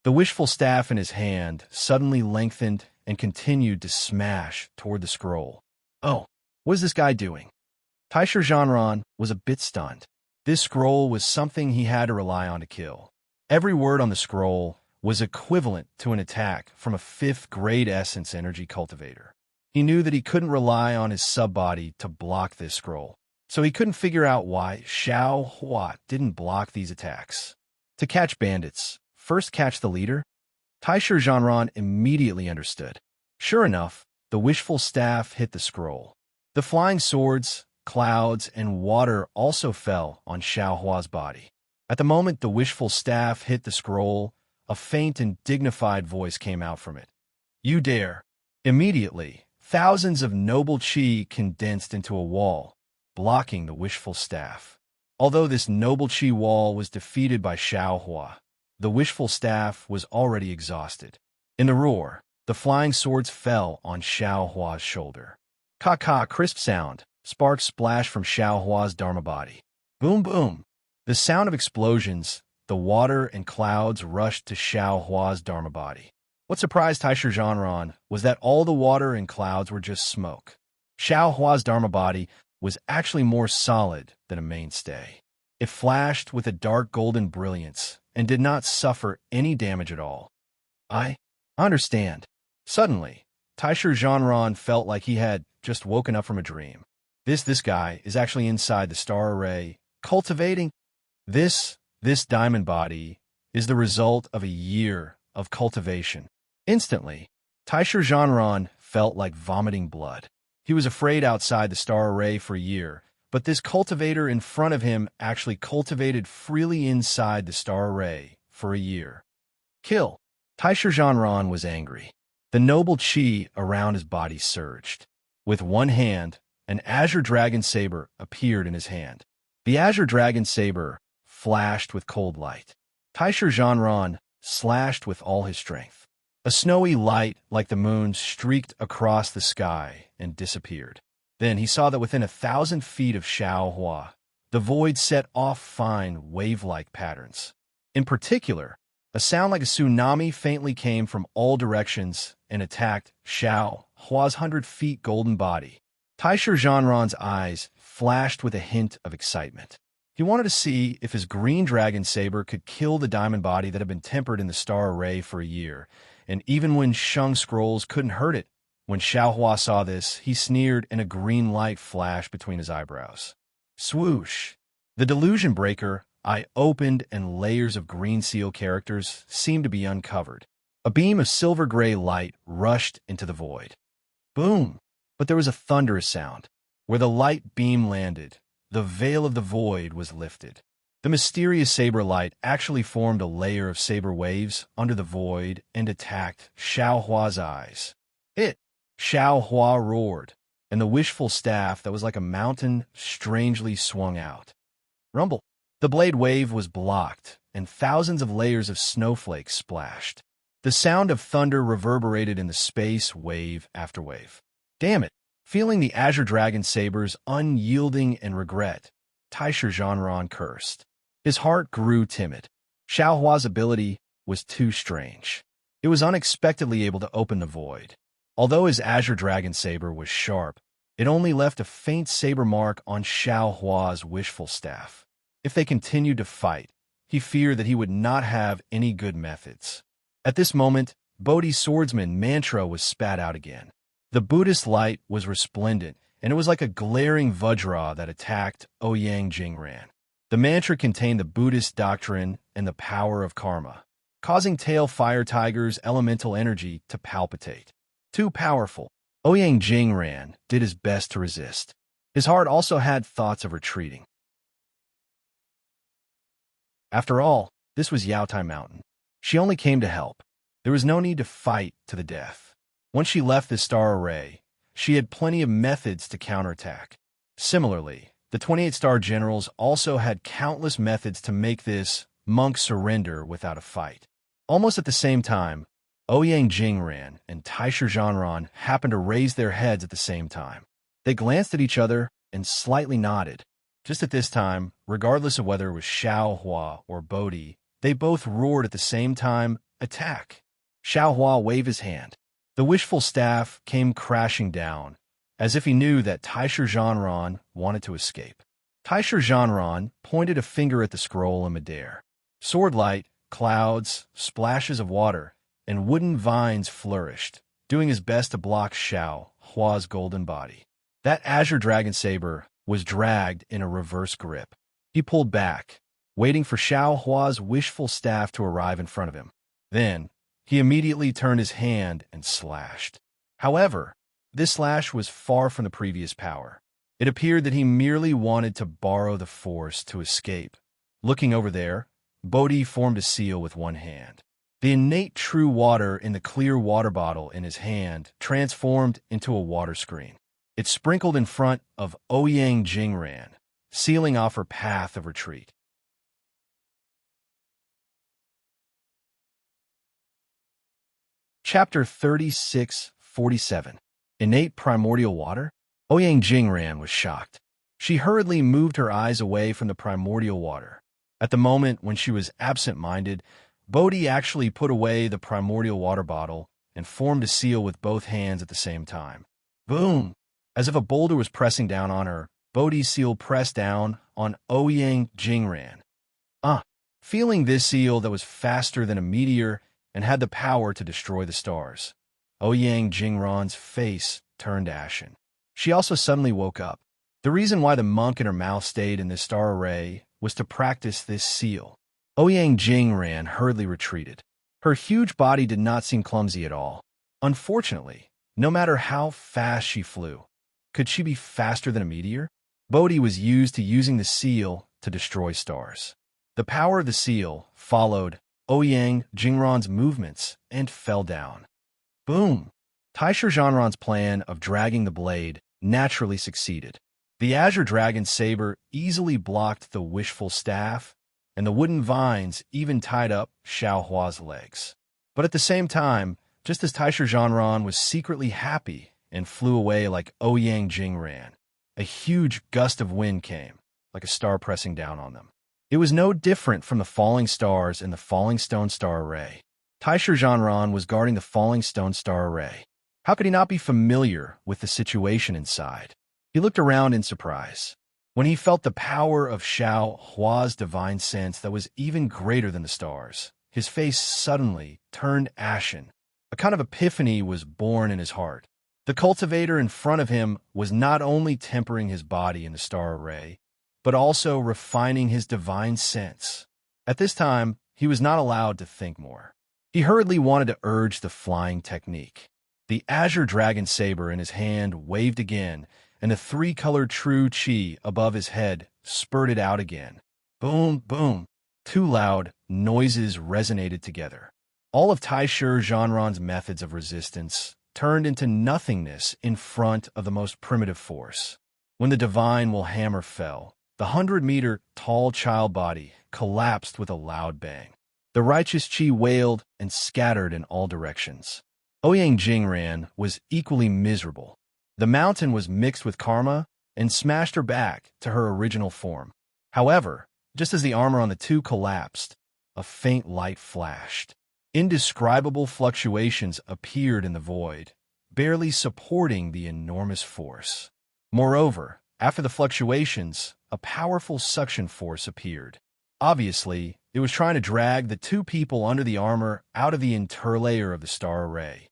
The wishful staff in his hand suddenly lengthened and continued to smash toward the scroll. Oh, what is this guy doing? Taisher Zhanran was a bit stunned. This scroll was something he had to rely on to kill. Every word on the scroll was equivalent to an attack from a 5th grade essence energy cultivator. He knew that he couldn't rely on his sub-body to block this scroll, so he couldn't figure out why Xiao Hua didn't block these attacks. To catch bandits, first catch the leader? Taisher Zhanran immediately understood. Sure enough, the wishful staff hit the scroll. The flying swords, clouds, and water also fell on Xiao Hua's body. At the moment the wishful staff hit the scroll, a faint and dignified voice came out from it. "You dare!" Immediately, thousands of noble qi condensed into a wall, blocking the wishful staff. Although this noble qi wall was defeated by Xiao Hua, the wishful staff was already exhausted. In the roar, the flying swords fell on Xiao Hua's shoulder. Ka-ka, crisp sound, sparks splashed from Xiao Hua's dharma body. Boom boom. The sound of explosions, the water and clouds rushed to Xiao Hua's dharma body. What surprised Taisher Zhanran was that all the water and clouds were just smoke. Xiao Hua's dharma body was actually more solid than a mainstay. It flashed with a dark golden brilliance and did not suffer any damage at all. I understand. Suddenly, Taisher Zhanran felt like he had just woken up from a dream. This guy is actually inside the star array, cultivating. This diamond body is the result of a year of cultivation. Instantly, Taisher Zhanran felt like vomiting blood. He was afraid outside the star array for a year, but this cultivator in front of him actually cultivated freely inside the star array for a year. Kill! Taisher Zhanran was angry. The noble qi around his body surged. With one hand, an azure dragon saber appeared in his hand. The azure dragon saber flashed with cold light. Taisher Zhanran slashed with all his strength. A snowy light like the moon streaked across the sky and disappeared. Then he saw that within 1,000 feet of Xiao Hua, the void set off fine wave-like patterns. In particular, a sound like a tsunami faintly came from all directions and attacked Xiao Hua's 100 feet golden body. Taisher Zhanran's eyes flashed with a hint of excitement. He wanted to see if his green dragon saber could kill the diamond body that had been tempered in the star array for a year, and even when Sheng scrolls couldn't hurt it. When Xiao Hua saw this, he sneered and a green light flashed between his eyebrows. Swoosh! The delusion breaker eye opened and layers of green seal characters seemed to be uncovered. A beam of silver-gray light rushed into the void. Boom! But there was a thunderous sound. Where the light beam landed, the veil of the void was lifted. The mysterious saber light actually formed a layer of saber waves under the void and attacked Xiao Hua's eyes. Xiao Hua roared, and the wishful staff that was like a mountain strangely swung out. Rumble! The blade wave was blocked, and thousands of layers of snowflakes splashed. The sound of thunder reverberated in the space wave after wave. Damn it! Feeling the azure dragon saber's unyielding and regret, Taisher Zhanran cursed. His heart grew timid. Xiao Hua's ability was too strange. It was unexpectedly able to open the void. Although his azure dragon saber was sharp, it only left a faint saber mark on Xiao Hua's wishful staff. If they continued to fight, he feared that he would not have any good methods. At this moment, Bodhi's swordsman mantra was spat out again. The Buddhist light was resplendent, and it was like a glaring vajra that attacked Ouyang Jingran. The mantra contained the Buddhist doctrine and the power of karma, causing tail fire tiger's elemental energy to palpitate. Too powerful, Ouyang Jingran did his best to resist. His heart also had thoughts of retreating. After all, this was Yaotai Mountain. She only came to help. There was no need to fight to the death. Once she left the star array, she had plenty of methods to counterattack. Similarly, the 28-star generals also had countless methods to make this monk surrender without a fight. Almost at the same time, Ouyang Jingran and Taisher Zhanran happened to raise their heads at the same time. They glanced at each other and slightly nodded. Just at this time, regardless of whether it was Xiao Hua or Bodhi, they both roared at the same time, "Attack!" Xiao Hua waved his hand. The wishful staff came crashing down, as if he knew that Taisher Zhanran wanted to escape. Taisher Zhanran pointed a finger at the scroll in midair. Swordlight, clouds, splashes of water, and wooden vines flourished, doing his best to block Xiao Hua's golden body. That azure dragon saber was dragged in a reverse grip. He pulled back, waiting for Xiao Hua's wishful staff to arrive in front of him. Then, he immediately turned his hand and slashed. However, this slash was far from the previous power. It appeared that he merely wanted to borrow the force to escape. Looking over there, Bodhi formed a seal with one hand. The innate true water in the clear water bottle in his hand transformed into a water screen. It sprinkled in front of Ouyang Jingran, sealing off her path of retreat. Chapter 3647. Innate Primordial Water? Ouyang Jingran was shocked. She hurriedly moved her eyes away from the primordial water. At the moment when she was absent-minded, Bodhi actually put away the primordial water bottle and formed a seal with both hands at the same time. Boom! As if a boulder was pressing down on her, Bodhi's seal pressed down on Ouyang Jingran. Feeling this seal that was faster than a meteor and had the power to destroy the stars. Ouyang Jingran's face turned ashen. She also suddenly woke up. The reason why the monk in her mouth stayed in this star array was to practice this seal. Ouyang Jingran hurriedly retreated. Her huge body did not seem clumsy at all. Unfortunately, no matter how fast she flew, could she be faster than a meteor? Bodhi was used to using the seal to destroy stars. The power of the seal followed Ouyang Jingran's movements and fell down. Boom! Taisher Zhanran's plan of dragging the blade naturally succeeded. The azure dragon saber easily blocked the wishful staff, and the wooden vines even tied up Xiao Hua's legs. But at the same time, just as Taisher Zhanran was secretly happy and flew away like Ouyang Jingran, a huge gust of wind came, like a star pressing down on them. It was no different from the falling stars in the Falling Stone Star Array. Taisher Zhanran was guarding the Falling Stone Star Array. How could he not be familiar with the situation inside? He looked around in surprise. When he felt the power of Xiao Hua's divine sense that was even greater than the stars, his face suddenly turned ashen. A kind of epiphany was born in his heart. The cultivator in front of him was not only tempering his body in the star array, but also refining his divine sense. At this time, he was not allowed to think more. He hurriedly wanted to urge the flying technique. The azure dragon saber in his hand waved again, and the three-colored true chi above his head spurted out again. Boom, boom. Two loud noises resonated together. All of Taisher Zhanran's methods of resistance turned into nothingness in front of the most primitive force. When the divine will hammer fell, the 100-meter tall child body collapsed with a loud bang. The righteous chi wailed and scattered in all directions. Ouyang Jingran was equally miserable. The mountain was mixed with karma and smashed her back to her original form. However, just as the armor on the two collapsed, a faint light flashed. Indescribable fluctuations appeared in the void, barely supporting the enormous force. Moreover, after the fluctuations, a powerful suction force appeared. Obviously, it was trying to drag the two people under the armor out of the interlayer of the star array.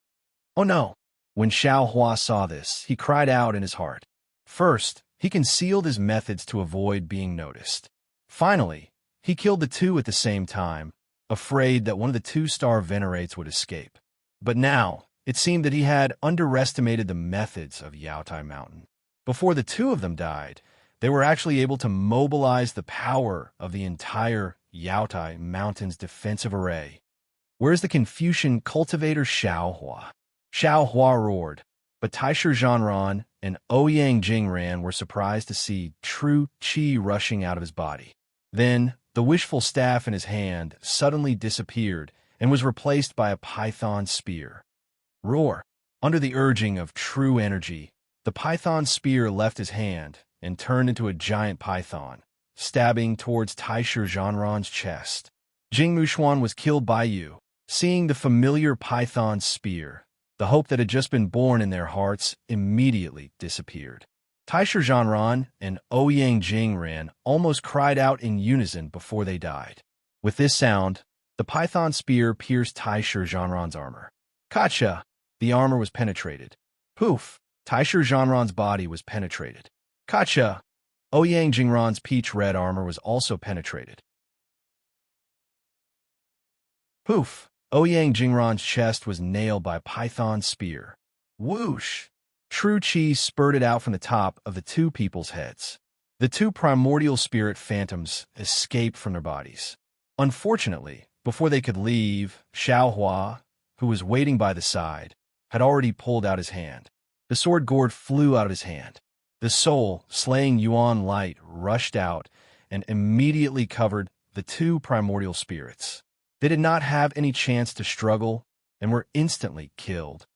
Oh no! When Xiao Hua saw this, he cried out in his heart. First, he concealed his methods to avoid being noticed. Finally, he killed the two at the same time, afraid that one of the two star venerates would escape. But now, it seemed that he had underestimated the methods of Yaotai Mountain. Before the two of them died, they were actually able to mobilize the power of the entire Yaotai Mountain's defensive array. Where's the Confucian cultivator Xiao Hua? Xiao Hua roared, but Taisher Zhanran and Ouyang Jingran were surprised to see true chi rushing out of his body. Then, the wishful staff in his hand suddenly disappeared and was replaced by a python spear. Roar! Under the urging of true energy, the python spear left his hand and turned into a giant python, stabbing towards Taisher Zhanran's chest. Jing Mushuan was killed by Yu. Seeing the familiar python spear, The hope that had just been born in their hearts immediately disappeared. Taisha Zhanran and Ouyang Jingran almost cried out in unison before they died. With this sound, the python spear pierced Taisha Zhanran's armor. Kacha! The armor was penetrated. Poof! Taisha Zhanran's body was penetrated. Kacha! Ouyang Jingran's peach-red armor was also penetrated. Poof! Ouyang Jingran's chest was nailed by a python spear. Whoosh! True chi spurted out from the top of the two people's heads. The two primordial spirit phantoms escaped from their bodies. Unfortunately, before they could leave, Xiaohua, who was waiting by the side, had already pulled out his hand. The sword gourd flew out of his hand. The soul, slaying Yuan light, rushed out and immediately covered the two primordial spirits. They did not have any chance to struggle and were instantly killed.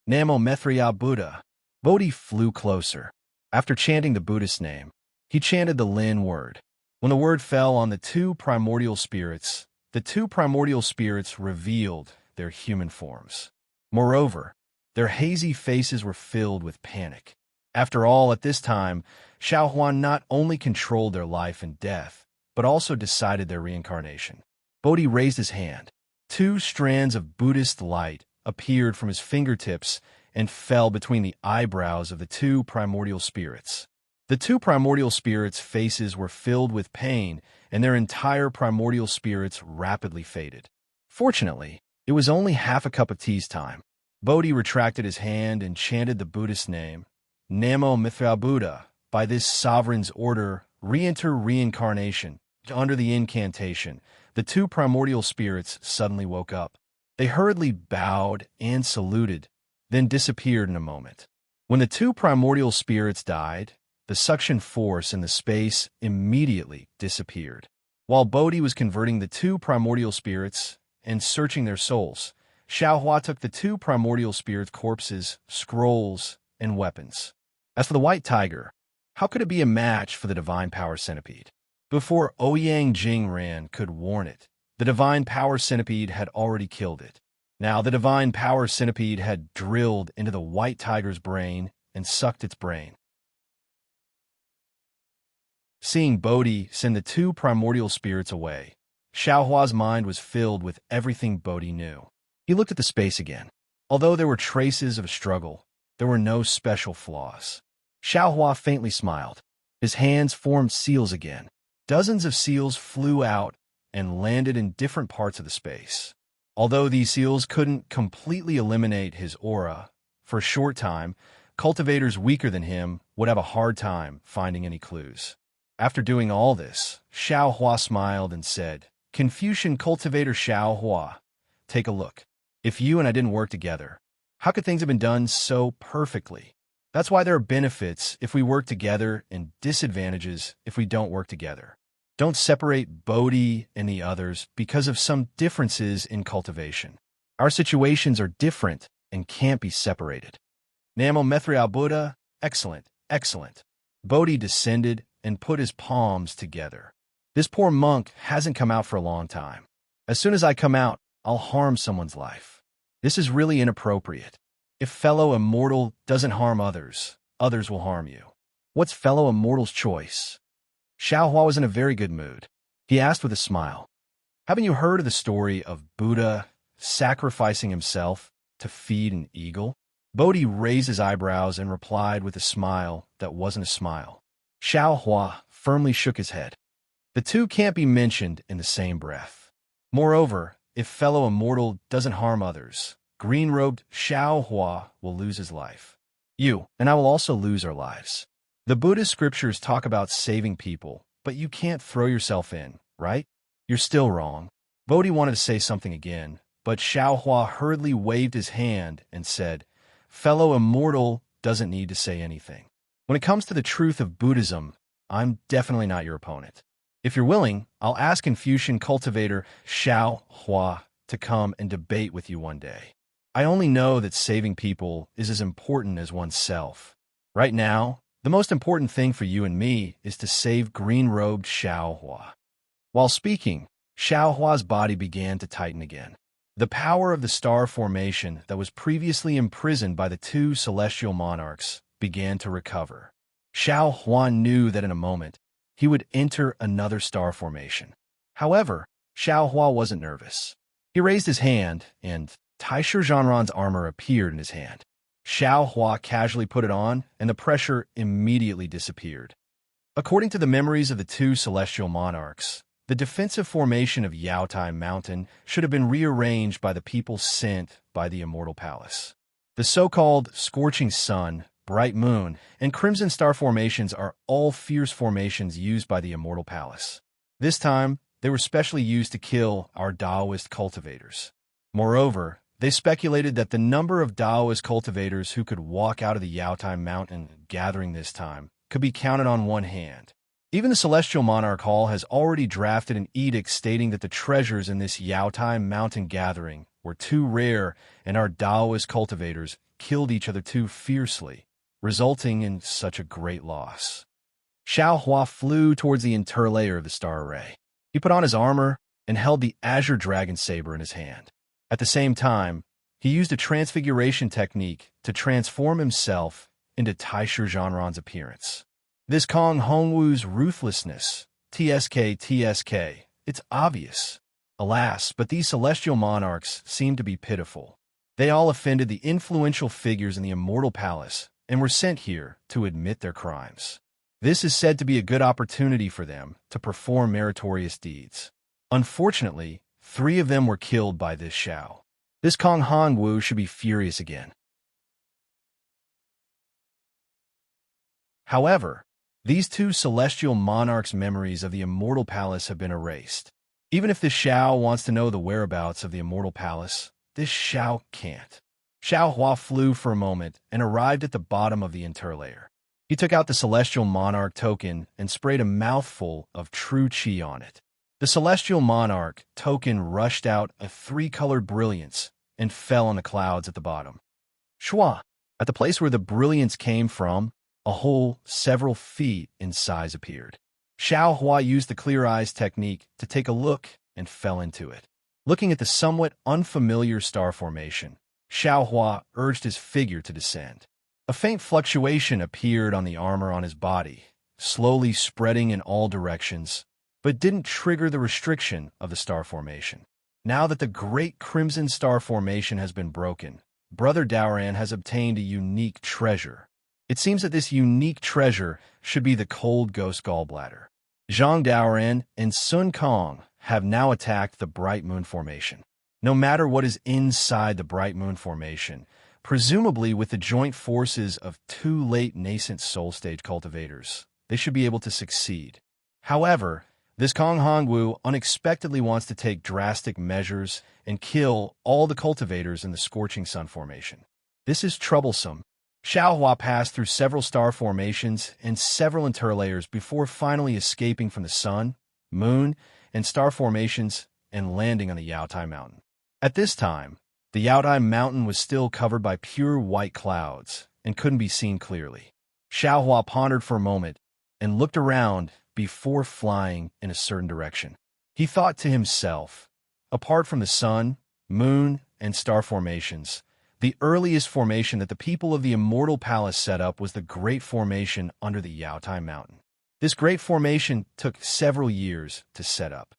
Namo Mithra Buddha. Bodhi flew closer. After chanting the Buddhist name, he chanted the Lin word. When the word fell on the two primordial spirits revealed their human forms. Moreover, their hazy faces were filled with panic. After all, at this time, Xiaohuan not only controlled their life and death, but also decided their reincarnation. Bodhi raised his hand. Two strands of Buddhist light appeared from his fingertips and fell between the eyebrows of the two primordial spirits. The two primordial spirits' faces were filled with pain, and their entire primordial spirits rapidly faded. Fortunately, it was only half a cup of tea's time. Bodhi retracted his hand and chanted the Buddhist name, Namo Mithra Buddha. By this sovereign's order, re-enter reincarnation. Under the incantation, the two primordial spirits suddenly woke up. They hurriedly bowed and saluted, then disappeared in a moment. When the two primordial spirits died, the suction force in the space immediately disappeared. While Bodhi was converting the two primordial spirits and searching their souls, Xiaohua took the two primordial spirits' corpses, scrolls, and weapons. As for the white tiger, how could it be a match for the divine power centipede? Before Ouyang Jingran could warn it, the divine power centipede had already killed it. Now the divine power centipede had drilled into the white tiger's brain and sucked its brain. Seeing Bodhi send the two primordial spirits away, Xiaohua's mind was filled with everything Bodhi knew. He looked at the space again. Although there were traces of a struggle, there were no special flaws. Xiaohua faintly smiled. His hands formed seals again. Dozens of seals flew out and landed in different parts of the space. Although these seals couldn't completely eliminate his aura, for a short time, cultivators weaker than him would have a hard time finding any clues. After doing all this, Xiaohua smiled and said, Confucian cultivator Xiaohua, take a look. If you and I didn't work together, how could things have been done so perfectly? That's why there are benefits if we work together and disadvantages if we don't work together. Don't separate Bodhi and the others because of some differences in cultivation. Our situations are different and can't be separated. Namo Mithra Buddha, excellent, excellent. Bodhi descended and put his palms together. This poor monk hasn't come out for a long time. As soon as I come out, I'll harm someone's life. This is really inappropriate. If fellow immortal doesn't harm others, others will harm you. What's fellow immortal's choice? Xiaohua was in a very good mood. He asked with a smile, Haven't you heard of the story of Buddha sacrificing himself to feed an eagle? Bodhi raised his eyebrows and replied with a smile that wasn't a smile. Xiaohua firmly shook his head. The two can't be mentioned in the same breath. Moreover, if fellow immortal doesn't harm others, green-robed Xiaohua will lose his life. You and I will also lose our lives. The Buddhist scriptures talk about saving people, but you can't throw yourself in, right? You're still wrong. Bodhi wanted to say something again, but Xiaohua hurriedly waved his hand and said, Fellow immortal doesn't need to say anything. When it comes to the truth of Buddhism, I'm definitely not your opponent. If you're willing, I'll ask Confucian cultivator Xiaohua to come and debate with you one day. I only know that saving people is as important as oneself. Right now, the most important thing for you and me is to save green-robed Xiaohua. While speaking, Xiaohua's body began to tighten again. The power of the star formation that was previously imprisoned by the two celestial monarchs began to recover. Xiao Huan knew that in a moment, he would enter another star formation. However, Xiao Hua wasn't nervous. He raised his hand, and Taisher Zhanran's armor appeared in his hand. Xiao Hua casually put it on, and the pressure immediately disappeared. According to the memories of the two celestial monarchs, the defensive formation of Yaotai Mountain should have been rearranged by the people sent by the Immortal Palace. The so-called Scorching Sun, Bright Moon, and Crimson Star formations are all fierce formations used by the Immortal Palace. This time, they were specially used to kill our Daoist cultivators. Moreover, they speculated that the number of Daoist cultivators who could walk out of the Yaotai Mountain gathering this time could be counted on one hand. Even the Celestial Monarch Hall has already drafted an edict stating that the treasures in this Yaotai Mountain gathering were too rare and our Daoist cultivators killed each other too fiercely, resulting in such a great loss. Xiao Hua flew towards the interlayer of the star array. He put on his armor and held the azure dragon saber in his hand. At the same time, he used a transfiguration technique to transform himself into Taisher Zhanran's appearance. This Kong Hongwu's ruthlessness, TSK, it's obvious. Alas, but these celestial monarchs seem to be pitiful. They all offended the influential figures in the Immortal Palace and were sent here to admit their crimes. This is said to be a good opportunity for them to perform meritorious deeds. Unfortunately, 3 of them were killed by this Xiao. This Kong Hongwu should be furious again. However, these 2 celestial monarchs' memories of the Immortal Palace have been erased. Even if this Xiao wants to know the whereabouts of the Immortal Palace, this Xiao can't. Xiao Hua flew for a moment and arrived at the bottom of the interlayer. He took out the Celestial Monarch token and sprayed a mouthful of true qi on it. The Celestial Monarch token rushed out a 3-colored brilliance and fell on the clouds at the bottom. Shua! At the place where the brilliance came from, a hole several feet in size appeared. Xiao Hua used the Clear Eyes technique to take a look and fell into it. Looking at the somewhat unfamiliar star formation, Xiao Hua urged his figure to descend. A faint fluctuation appeared on the armor on his body, slowly spreading in all directions, but didn't trigger the restriction of the star formation. Now that the Great Crimson Star formation has been broken, Brother Daoran has obtained a unique treasure. It seems that this unique treasure should be the Cold Ghost Gallbladder. Zhang Daoran and Sun Kong have now attacked the Bright Moon formation. No matter what is inside the Bright Moon formation, presumably with the joint forces of 2 late nascent soul stage cultivators, they should be able to succeed. However, this Kong Hongwu unexpectedly wants to take drastic measures and kill all the cultivators in the Scorching Sun formation. This is troublesome. Xiao Hua passed through several star formations and several interlayers before finally escaping from the Sun, Moon, and star formations and landing on the Yaotai Mountain. At this time, the Yaotai Mountain was still covered by pure white clouds and couldn't be seen clearly. Xiao Hua pondered for a moment and looked around before flying in a certain direction. He thought to himself, apart from the Sun, Moon, and star formations, the earliest formation that the people of the Immortal Palace set up was the Great Formation under the Yaotai Mountain. This Great Formation took several years to set up.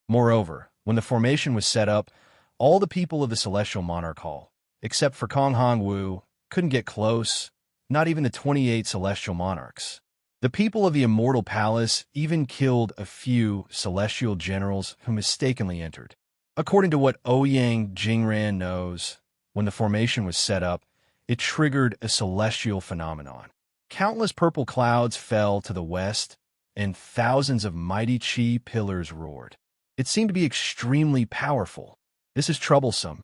Moreover, when the formation was set up, all the people of the Celestial Monarch Hall, except for Kong Hongwu, couldn't get close, not even the 28 Celestial Monarchs. The people of the Immortal Palace even killed a few celestial generals who mistakenly entered. According to what Ouyang Jingran knows, when the formation was set up, it triggered a celestial phenomenon. Countless purple clouds fell to the west, and thousands of mighty chi pillars roared. It seemed to be extremely powerful. This is troublesome.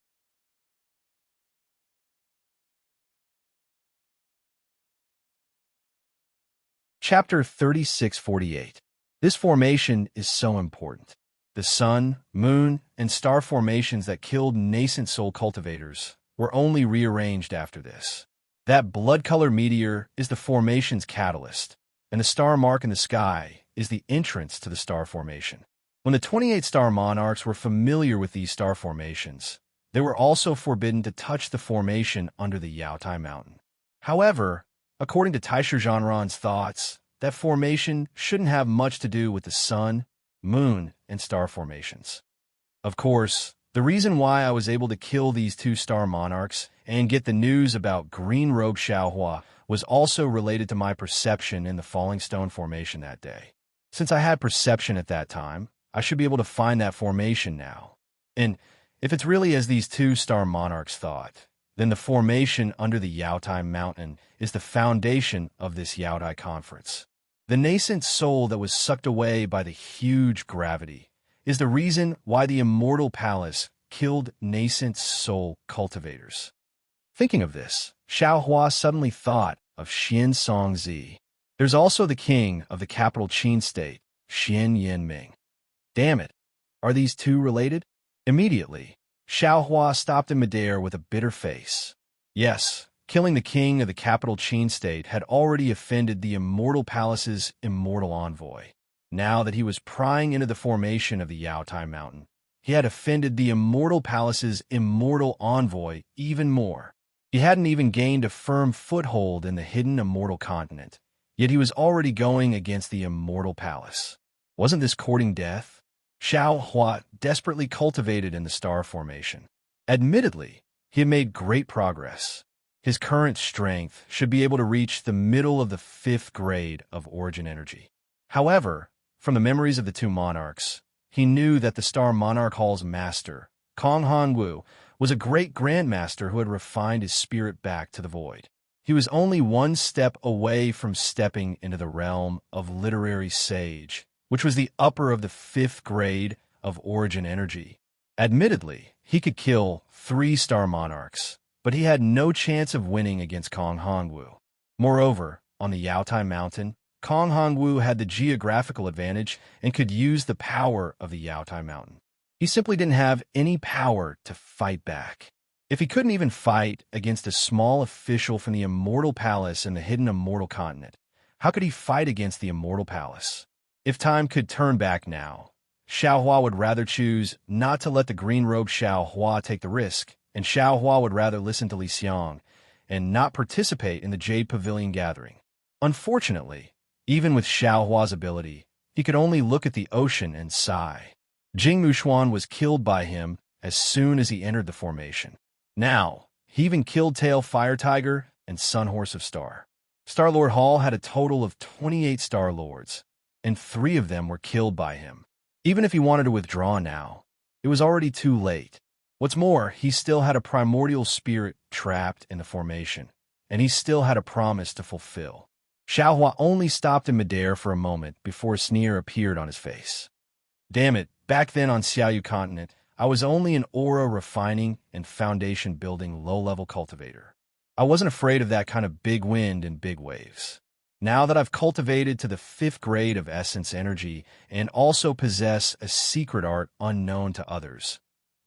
Chapter 3648. This formation is so important. The Sun, Moon, and star formations that killed nascent soul cultivators were only rearranged after this. That blood-color meteor is the formation's catalyst, and the star mark in the sky is the entrance to the star formation. When the 28-star monarchs were familiar with these star formations, they were also forbidden to touch the formation under the Yaotai Mountain. However, according to Taisho Zhanran's thoughts, that formation shouldn't have much to do with the sun, moon, and star formations. Of course, the reason why I was able to kill these 2-star monarchs and get the news about Green Robe Xiaohua was also related to my perception in the Falling Stone formation that day. Since I had perception at that time, I should be able to find that formation now. And if it's really as these 2-star monarchs thought, then the formation under the Yaotai Mountain is the foundation of this Yaotai conference. The nascent soul that was sucked away by the huge gravity is the reason why the Immortal Palace killed nascent soul cultivators. Thinking of this, Xiaohua suddenly thought of Xian Songzi. There's also the king of the capital Qin state, Xian Yanming. Damn it, are these two related? Immediately, Xiaohua stopped in midair with a bitter face. Yes, killing the king of the capital Qin state had already offended the Immortal Palace's immortal envoy. Now that he was prying into the formation of the Yaotai Mountain, he had offended the Immortal Palace's immortal envoy even more. He hadn't even gained a firm foothold in the hidden immortal continent, yet he was already going against the Immortal Palace. Wasn't this courting death? Xiaohua desperately cultivated in the star formation. Admittedly, he had made great progress. His current strength should be able to reach the middle of the 5th grade of origin energy. However, from the memories of the 2 monarchs, he knew that the Star Monarch Hall's master, Kong Hanwu, was a great grandmaster who had refined his spirit back to the void. He was only one step away from stepping into the realm of literary sage, which was the upper of the 5th grade of origin energy. Admittedly, he could kill 3 star monarchs, but he had no chance of winning against Kong Hanwu. Moreover, on the Yaotai Mountain, Kong Hanwu had the geographical advantage and could use the power of the Yaotai Mountain. He simply didn't have any power to fight back. If he couldn't even fight against a small official from the Immortal Palace in the hidden Immortal Continent, how could he fight against the Immortal Palace? If time could turn back now, Xiaohua would rather choose not to let the Green Robe Xiaohua take the risk, and Xiaohua would rather listen to Li Xiang and not participate in the Jade Pavilion gathering. Unfortunately, even with Xiaohua's ability, he could only look at the ocean and sigh. Jing Mushuan was killed by him as soon as he entered the formation. Now, he even killed Tail Fire Tiger and Sun Horse of Star. Star-Lord Hall had a total of 28 Star-Lords, and 3 of them were killed by him. Even if he wanted to withdraw now, it was already too late. What's more, he still had a primordial spirit trapped in the formation, and he still had a promise to fulfill. Xiaohua only stopped in midair for a moment before a sneer appeared on his face. Damn it, back then on Xiaoyu Continent, I was only an aura refining and foundation building low-level cultivator. I wasn't afraid of that kind of big wind and big waves. Now that I've cultivated to the 5th grade of essence energy and also possess a secret art unknown to others,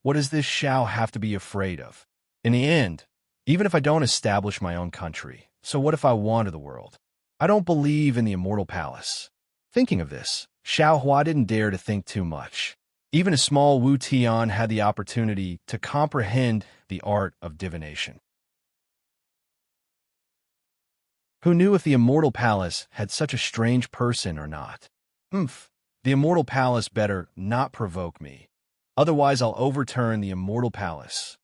what does this Xiao have to be afraid of? In the end, even if I don't establish my own country, so what if I wander the world? I don't believe in the Immortal Palace. Thinking of this, Xiaohua didn't dare to think too much. Even a small Wu Tian had the opportunity to comprehend the art of divination. Who knew if the Immortal Palace had such a strange person or not? The Immortal Palace better not provoke me. Otherwise I'll overturn the Immortal Palace.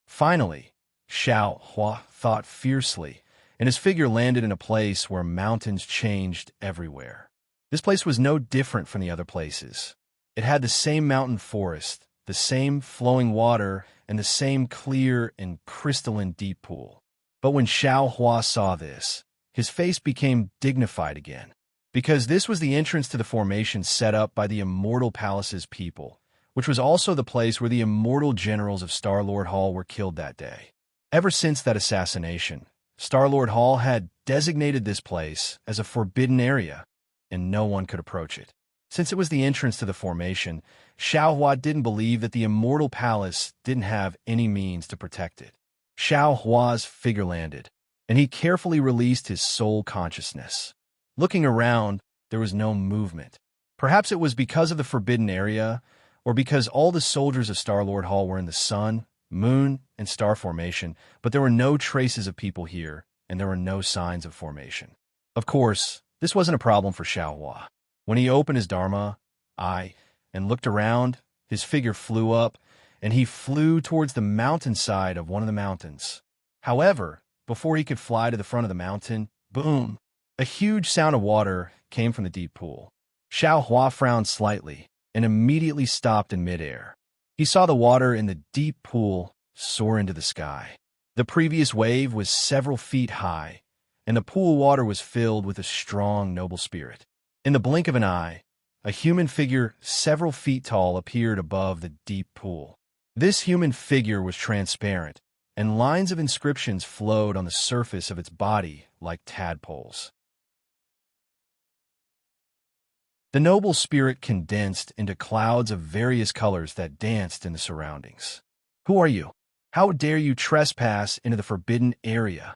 Finally, Xiaohua thought fiercely, and his figure landed in a place where mountains changed everywhere. This place was no different from the other places. It had the same mountain forest, the same flowing water, and the same clear and crystalline deep pool. But when Xiaohua saw this, his face became dignified again, because this was the entrance to the formation set up by the Immortal Palace's people, which was also the place where the immortal generals of Star-Lord Hall were killed that day. Ever since that assassination, Star-Lord Hall had designated this place as a forbidden area, and no one could approach it. Since it was the entrance to the formation, Xiaohua didn't believe that the Immortal Palace didn't have any means to protect it. Xiaohua's figure landed, and he carefully released his soul consciousness. Looking around, there was no movement. Perhaps it was because of the forbidden area, or because all the soldiers of Star-Lord Hall were in the sun, moon, and star formation, but there were no traces of people here, and there were no signs of formation. Of course, this wasn't a problem for Xiaohua. When he opened his Dharma eye and looked around, his figure flew up, and he flew towards the mountainside of one of the mountains. However, before he could fly to the front of the mountain, boom! A huge sound of water came from the deep pool. Xiaohua frowned slightly and immediately stopped in midair. He saw the water in the deep pool soar into the sky. The previous wave was several feet high, and the pool water was filled with a strong, noble spirit. In the blink of an eye, a human figure several feet tall appeared above the deep pool. This human figure was transparent, and lines of inscriptions flowed on the surface of its body like tadpoles. The noble spirit condensed into clouds of various colors that danced in the surroundings. "Who are you? How dare you trespass into the forbidden area?"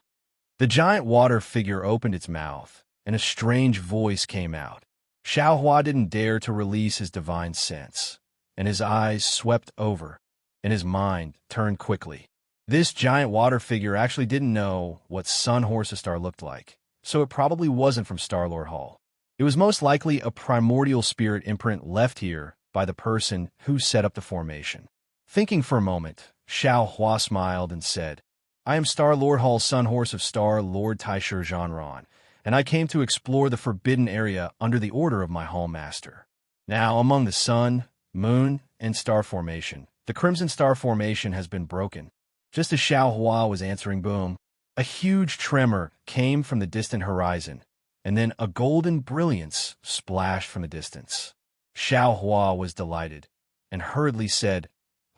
The giant water figure opened its mouth, and a strange voice came out. Xiaohua didn't dare to release his divine sense, and his eyes swept over, and his mind turned quickly. This giant water figure actually didn't know what Sun Horse Star looked like, so it probably wasn't from Star-Lord Hall. It was most likely a primordial spirit imprint left here by the person who set up the formation. Thinking for a moment, Xiaohua smiled and said, "I am Star-Lord Hall's Sun Horse of Star Lord Taisher Zhanran, and I came to explore the forbidden area under the order of my Hall Master." Now, among the sun, moon, and star formation, the Crimson Star formation has been broken. Just as Xiaohua was answering, boom, a huge tremor came from the distant horizon, and then a golden brilliance splashed from the distance. Xiaohua was delighted, and hurriedly said,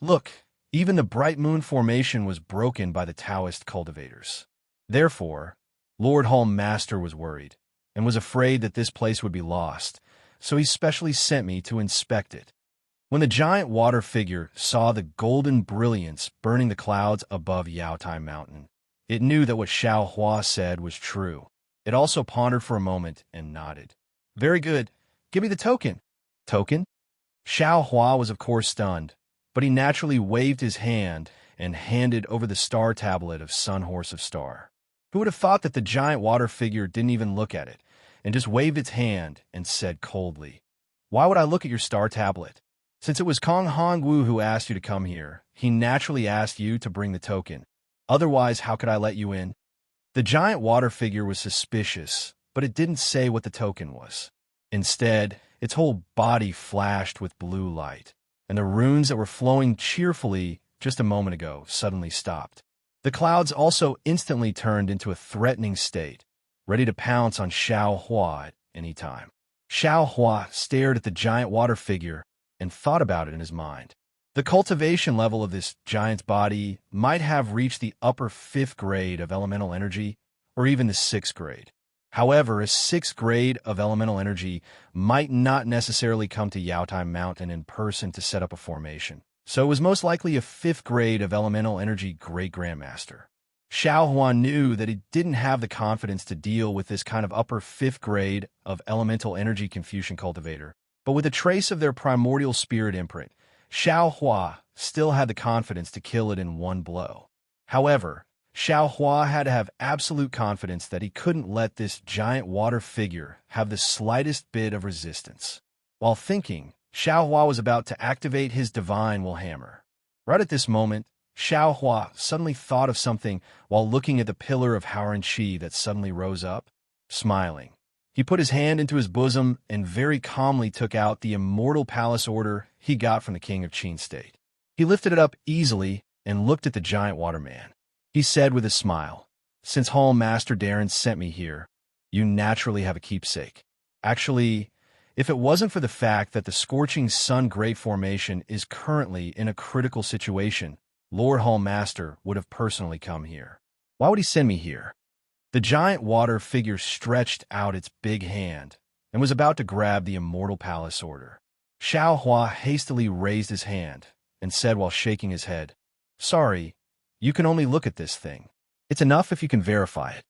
"Look, even the bright moon formation was broken by the Taoist cultivators." Therefore, Lord Hall Master was worried, and was afraid that this place would be lost, so he specially sent me to inspect it. When the giant water figure saw the golden brilliance burning the clouds above Yaotai Mountain, it knew that what Xiaohua said was true. It also pondered for a moment and nodded. "Very good. Give me the token." "Token?" Xiaohua was of course stunned, but he naturally waved his hand and handed over the star tablet of Sun Horse of Star. Who would have thought that the giant water figure didn't even look at it, and just waved its hand and said coldly, "Why would I look at your star tablet? Since it was Kong Hongwu who asked you to come here, he naturally asked you to bring the token. Otherwise, how could I let you in?" The giant water figure was suspicious, but it didn't say what the token was. Instead, its whole body flashed with blue light, and the runes that were flowing cheerfully just a moment ago suddenly stopped. The clouds also instantly turned into a threatening state, ready to pounce on Xiaohua at any time. Xiaohua stared at the giant water figure and thought about it in his mind. The cultivation level of this giant's body might have reached the upper 5th grade of elemental energy, or even the 6th grade. However, a 6th grade of elemental energy might not necessarily come to Yaotai Mountain in person to set up a formation, so it was most likely a 5th grade of elemental energy great grandmaster. Xiaohua knew that he didn't have the confidence to deal with this kind of upper 5th grade of elemental energy Confucian cultivator, but with a trace of their primordial spirit imprint, Xiaohua still had the confidence to kill it in one blow. However, Xiaohua had to have absolute confidence that he couldn't let this giant water figure have the slightest bit of resistance. While thinking, Xiaohua was about to activate his divine will hammer. Right at this moment, Xiaohua suddenly thought of something while looking at the pillar of Haoran Qi that suddenly rose up. Smiling, he put his hand into his bosom and very calmly took out the immortal palace order he got from the king of Qin State. He lifted it up easily and looked at the giant waterman. He said with a smile, "Since Hall Master Darren sent me here, you naturally have a keepsake. Actually, if it wasn't for the fact that the Scorching Sun Great Formation is currently in a critical situation, Lord Hall Master would have personally come here. Why would he send me here?" The giant water figure stretched out its big hand and was about to grab the immortal palace order. Xiaohua hastily raised his hand and said while shaking his head, "Sorry, you can only look at this thing. It's enough if you can verify it."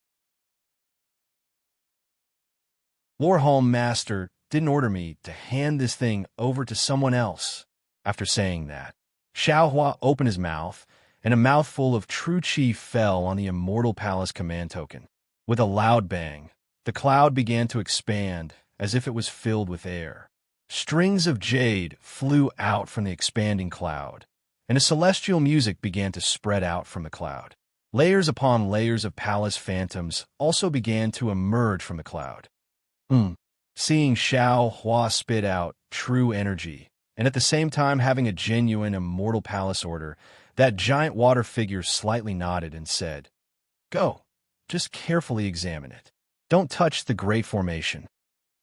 Lord Hall Master didn't order me to hand this thing over to someone else." After saying that, Xiaohua opened his mouth, and a mouthful of true qi fell on the Immortal Palace command token. With a loud bang, the cloud began to expand as if it was filled with air. Strings of jade flew out from the expanding cloud, and a celestial music began to spread out from the cloud. Layers upon layers of palace phantoms also began to emerge from the cloud. Seeing Xiaohua spit out true energy, and at the same time having a genuine Immortal Palace order, that giant water figure slightly nodded and said, "Go. Just carefully examine it. Don't touch the great formation."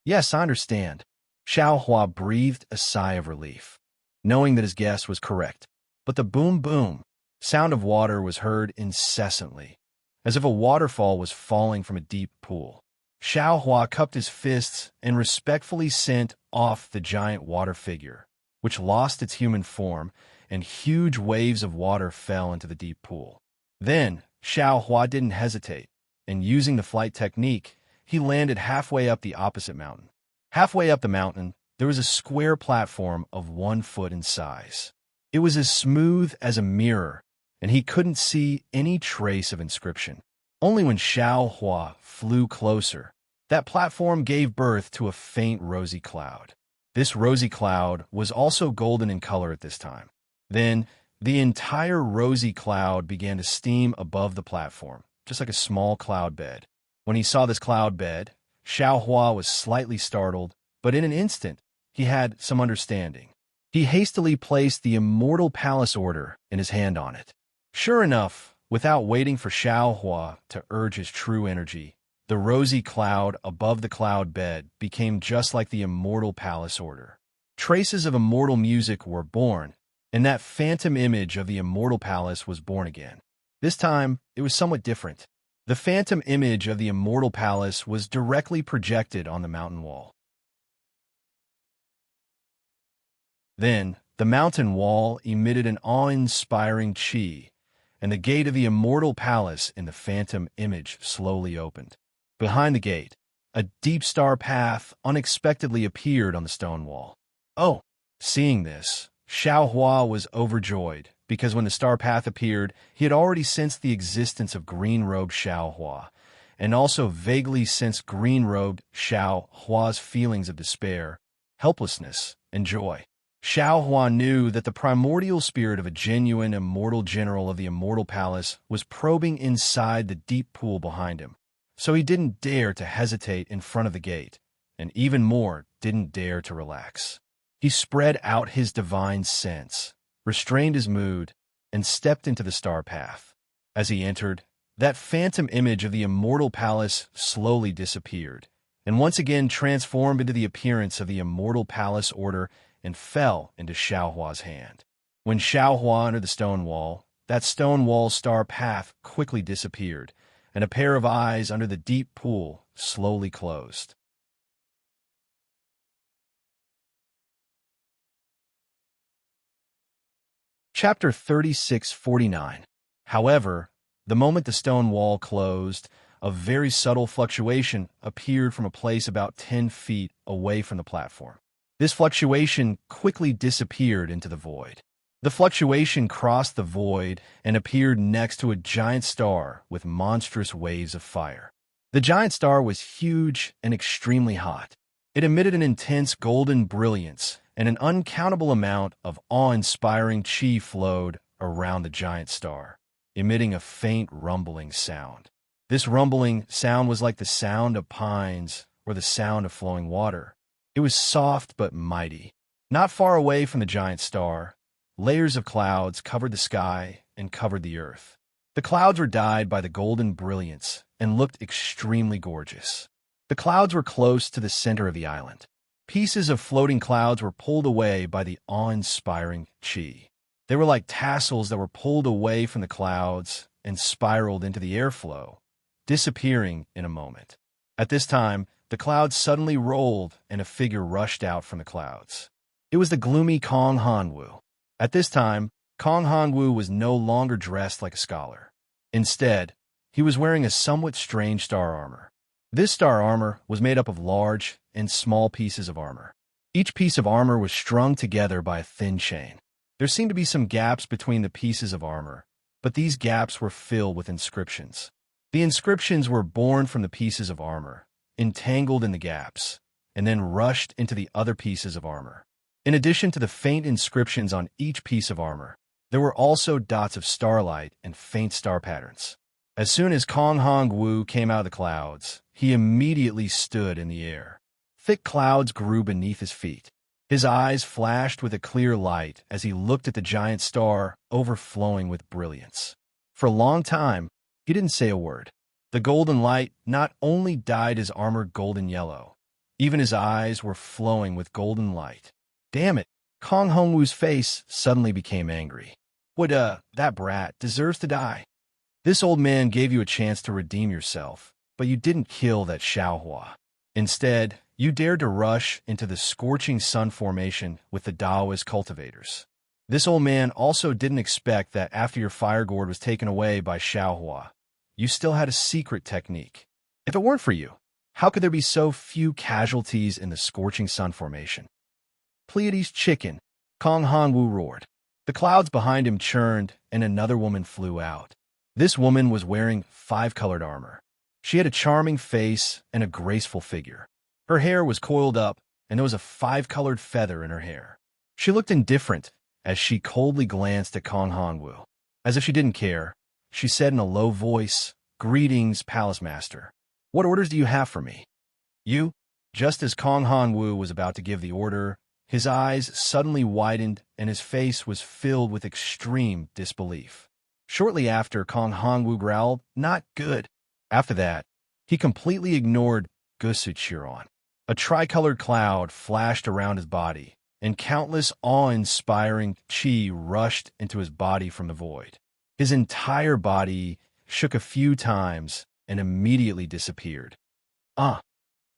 "Yes, I understand." Xiaohua breathed a sigh of relief, knowing that his guess was correct. But the boom-boom sound of water was heard incessantly, as if a waterfall was falling from a deep pool. Xiaohua cupped his fists and respectfully sent off the giant water figure, which lost its human form, and huge waves of water fell into the deep pool. Then, Xiaohua didn't hesitate, and using the flight technique, he landed halfway up the opposite mountain. Halfway up the mountain, there was a square platform of 1 foot in size. It was as smooth as a mirror, and he couldn't see any trace of inscription. Only when Xiaohua flew closer, that platform gave birth to a faint rosy cloud. This rosy cloud was also golden in color at this time. Then, the entire rosy cloud began to steam above the platform, just like a small cloud bed. When he saw this cloud bed, Xiaohua was slightly startled, but in an instant, he had some understanding. He hastily placed the Immortal Palace order in his hand on it. Sure enough, without waiting for Xiaohua to urge his true energy, the rosy cloud above the cloud bed became just like the Immortal Palace order. Traces of immortal music were born, and that phantom image of the Immortal Palace was born again. This time, it was somewhat different. The phantom image of the Immortal Palace was directly projected on the mountain wall. Then, the mountain wall emitted an awe-inspiring qi, and the gate of the Immortal Palace in the phantom image slowly opened. Behind the gate, a deep star path unexpectedly appeared on the stone wall. Oh! Seeing this, Xiaohua was overjoyed, because when the star path appeared, he had already sensed the existence of green-robed Xiaohua, and also vaguely sensed green-robed Xiaohua's feelings of despair, helplessness, and joy. Xiaohua knew that the primordial spirit of a genuine immortal general of the Immortal Palace was probing inside the deep pool behind him, so he didn't dare to hesitate in front of the gate, and even more, didn't dare to relax. He spread out his divine sense, restrained his mood, and stepped into the star path. As he entered, that phantom image of the Immortal Palace slowly disappeared, and once again transformed into the appearance of the Immortal Palace order and fell into Xiaohua's hand. When Xiaohua entered the stone wall, that stone wall star path quickly disappeared, and a pair of eyes under the deep pool slowly closed. Chapter 3649. However, the moment the stone wall closed, a very subtle fluctuation appeared from a place about 10 feet away from the platform. This fluctuation quickly disappeared into the void. The fluctuation crossed the void and appeared next to a giant star with monstrous waves of fire. The giant star was huge and extremely hot. It emitted an intense golden brilliance, and an uncountable amount of awe-inspiring qi flowed around the giant star, emitting a faint rumbling sound. This rumbling sound was like the sound of pines or the sound of flowing water. It was soft but mighty. Not far away from the giant star, layers of clouds covered the sky and covered the earth. The clouds were dyed by the golden brilliance and looked extremely gorgeous. The clouds were close to the center of the island. Pieces of floating clouds were pulled away by the awe-inspiring qi. They were like tassels that were pulled away from the clouds and spiraled into the airflow, disappearing in a moment. At this time, the clouds suddenly rolled and a figure rushed out from the clouds. It was the gloomy Kong Hanwu. At this time, Kong Hanwu was no longer dressed like a scholar. Instead, he was wearing a somewhat strange star armor. This star armor was made up of large and small pieces of armor. Each piece of armor was strung together by a thin chain. There seemed to be some gaps between the pieces of armor, but these gaps were filled with inscriptions. The inscriptions were born from the pieces of armor, entangled in the gaps, and then rushed into the other pieces of armor. In addition to the faint inscriptions on each piece of armor, there were also dots of starlight and faint star patterns. As soon as Kong Hong-woo came out of the clouds, he immediately stood in the air. Thick clouds grew beneath his feet. His eyes flashed with a clear light as he looked at the giant star overflowing with brilliance. For a long time, he didn't say a word. The golden light not only dyed his armor golden yellow, even his eyes were flowing with golden light. Damn it! Kong Hong-woo's face suddenly became angry. That brat deserves to die. This old man gave you a chance to redeem yourself, but you didn't kill that Xiaohua. Instead, you dared to rush into the scorching sun formation with the Daoist cultivators. This old man also didn't expect that after your fire gourd was taken away by Xiaohua, you still had a secret technique. If it weren't for you, how could there be so few casualties in the scorching sun formation? Pleiades chicken, Kong Hong-woo roared. The clouds behind him churned, and another woman flew out. This woman was wearing 5-colored armor. She had a charming face and a graceful figure. Her hair was coiled up, and there was a 5-colored feather in her hair. She looked indifferent as she coldly glanced at Kong Hong-woo. As if she didn't care, she said in a low voice, "Greetings, Palace Master. What orders do you have for me?" "You?" Just as Kong Hong-woo was about to give the order, his eyes suddenly widened and his face was filled with extreme disbelief. Shortly after, Kong Hong-woo growled, "Not good." After that, he completely ignored Gusu Chiron. A tricolored cloud flashed around his body, and countless awe-inspiring chi rushed into his body from the void. His entire body shook a few times and immediately disappeared.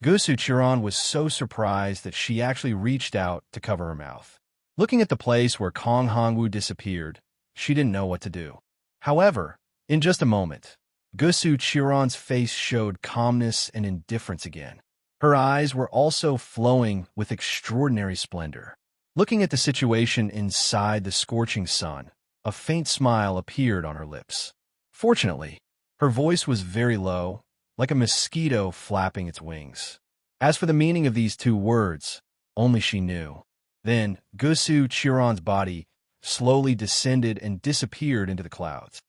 Gusu Chiron was so surprised that she actually reached out to cover her mouth. Looking at the place where Kong Hong-woo disappeared, she didn't know what to do. However, in just a moment, Gusu Chiron's face showed calmness and indifference again. Her eyes were also flowing with extraordinary splendor. Looking at the situation inside the scorching sun, a faint smile appeared on her lips. Fortunately, her voice was very low, like a mosquito flapping its wings. As for the meaning of these two words, only she knew. Then, Gusu Chiron's body slowly descended and disappeared into the clouds.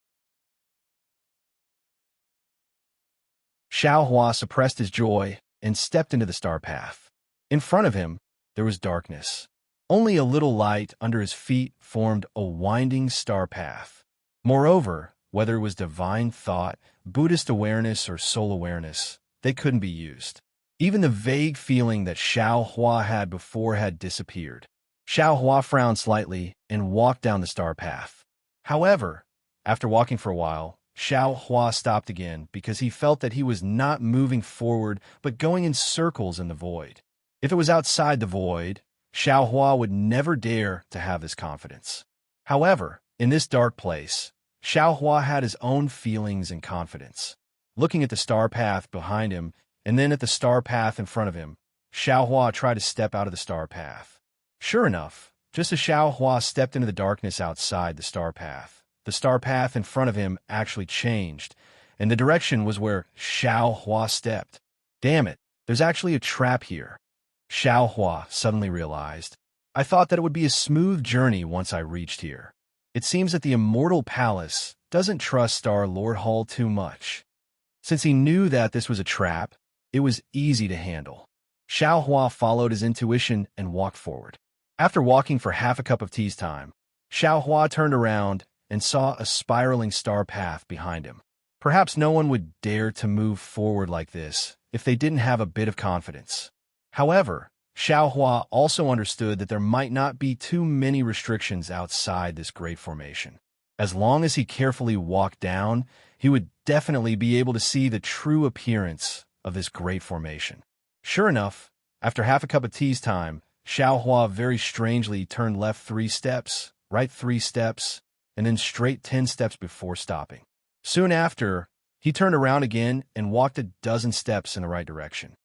Xiaohua suppressed his joy and stepped into the star path. In front of him, there was darkness. Only a little light under his feet formed a winding star path. Moreover, whether it was divine thought, Buddhist awareness, or soul awareness, they couldn't be used. Even the vague feeling that Xiaohua had before had disappeared. Xiaohua frowned slightly and walked down the star path. However, after walking for a while, Xiaohua stopped again because he felt that he was not moving forward but going in circles in the void. If it was outside the void, Xiaohua would never dare to have this confidence. However, in this dark place, Xiaohua had his own feelings and confidence. Looking at the star path behind him and then at the star path in front of him, Xiaohua tried to step out of the star path. Sure enough, just as Xiaohua stepped into the darkness outside the star path in front of him actually changed, and the direction was where Xiaohua stepped. Damn it, there's actually a trap here. Xiaohua suddenly realized. I thought that it would be a smooth journey once I reached here. It seems that the Immortal Palace doesn't trust Star Lord Hall too much. Since he knew that this was a trap, it was easy to handle. Xiaohua followed his intuition and walked forward. After walking for half a cup of tea's time, Xiaohua turned around and saw a spiraling star path behind him. Perhaps no one would dare to move forward like this if they didn't have a bit of confidence. However, Xiaohua also understood that there might not be too many restrictions outside this great formation. As long as he carefully walked down, he would definitely be able to see the true appearance of this great formation. Sure enough, after half a cup of tea's time, Xiaohua very strangely turned left 3 steps, right 3 steps, and then straight 10 steps before stopping. Soon after, He turned around again and walked a dozen steps in the right direction.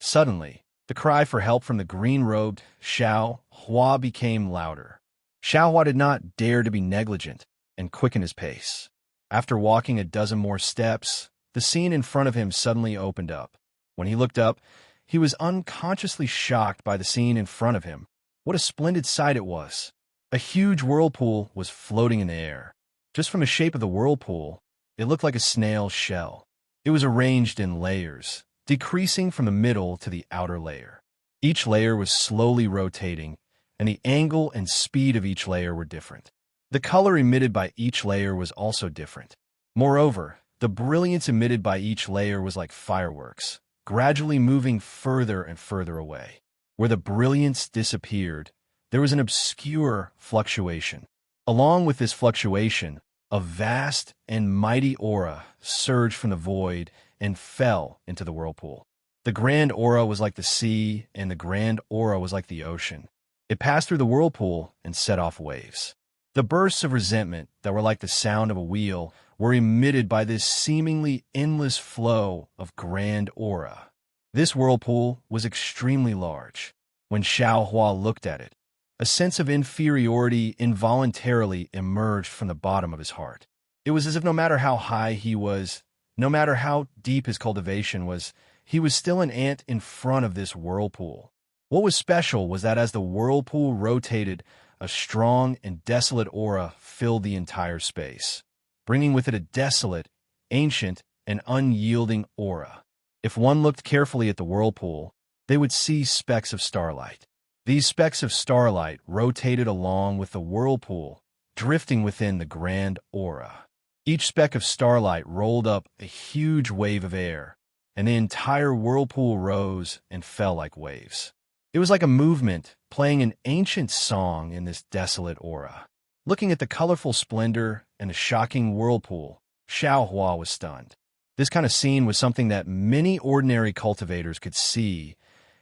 Suddenly, the cry for help from the green-robed Xiao Hua became louder. Xiao Hua did not dare to be negligent and quickened his pace. After walking a dozen more steps, the scene in front of him suddenly opened up. When he looked up, he was unconsciously shocked by the scene in front of him. What a splendid sight it was! A huge whirlpool was floating in the air. Just from the shape of the whirlpool, it looked like a snail's shell. It was arranged in layers, decreasing from the middle to the outer layer. Each layer was slowly rotating, and the angle and speed of each layer were different. The color emitted by each layer was also different. Moreover, the brilliance emitted by each layer was like fireworks, gradually moving further and further away. Where the brilliance disappeared, there was an obscure fluctuation. Along with this fluctuation, a vast and mighty aura surged from the void and fell into the whirlpool. The grand aura was like the sea, and the grand aura was like the ocean. It passed through the whirlpool and set off waves. The bursts of resentment that were like the sound of a wheel were emitted by this seemingly endless flow of grand aura. This whirlpool was extremely large. When Xiao Hua looked at it, a sense of inferiority involuntarily emerged from the bottom of his heart. It was as if no matter how high he was, no matter how deep his cultivation was, he was still an ant in front of this whirlpool. What was special was that as the whirlpool rotated, a strong and desolate aura filled the entire space, bringing with it a desolate, ancient, and unyielding aura. If one looked carefully at the whirlpool, they would see specks of starlight. These specks of starlight rotated along with the whirlpool, drifting within the grand aura. Each speck of starlight rolled up a huge wave of air, and the entire whirlpool rose and fell like waves. It was like a movement playing an ancient song in this desolate aura. Looking at the colorful splendor and the shocking whirlpool, Xiao Hua was stunned. This kind of scene was something that many ordinary cultivators could see,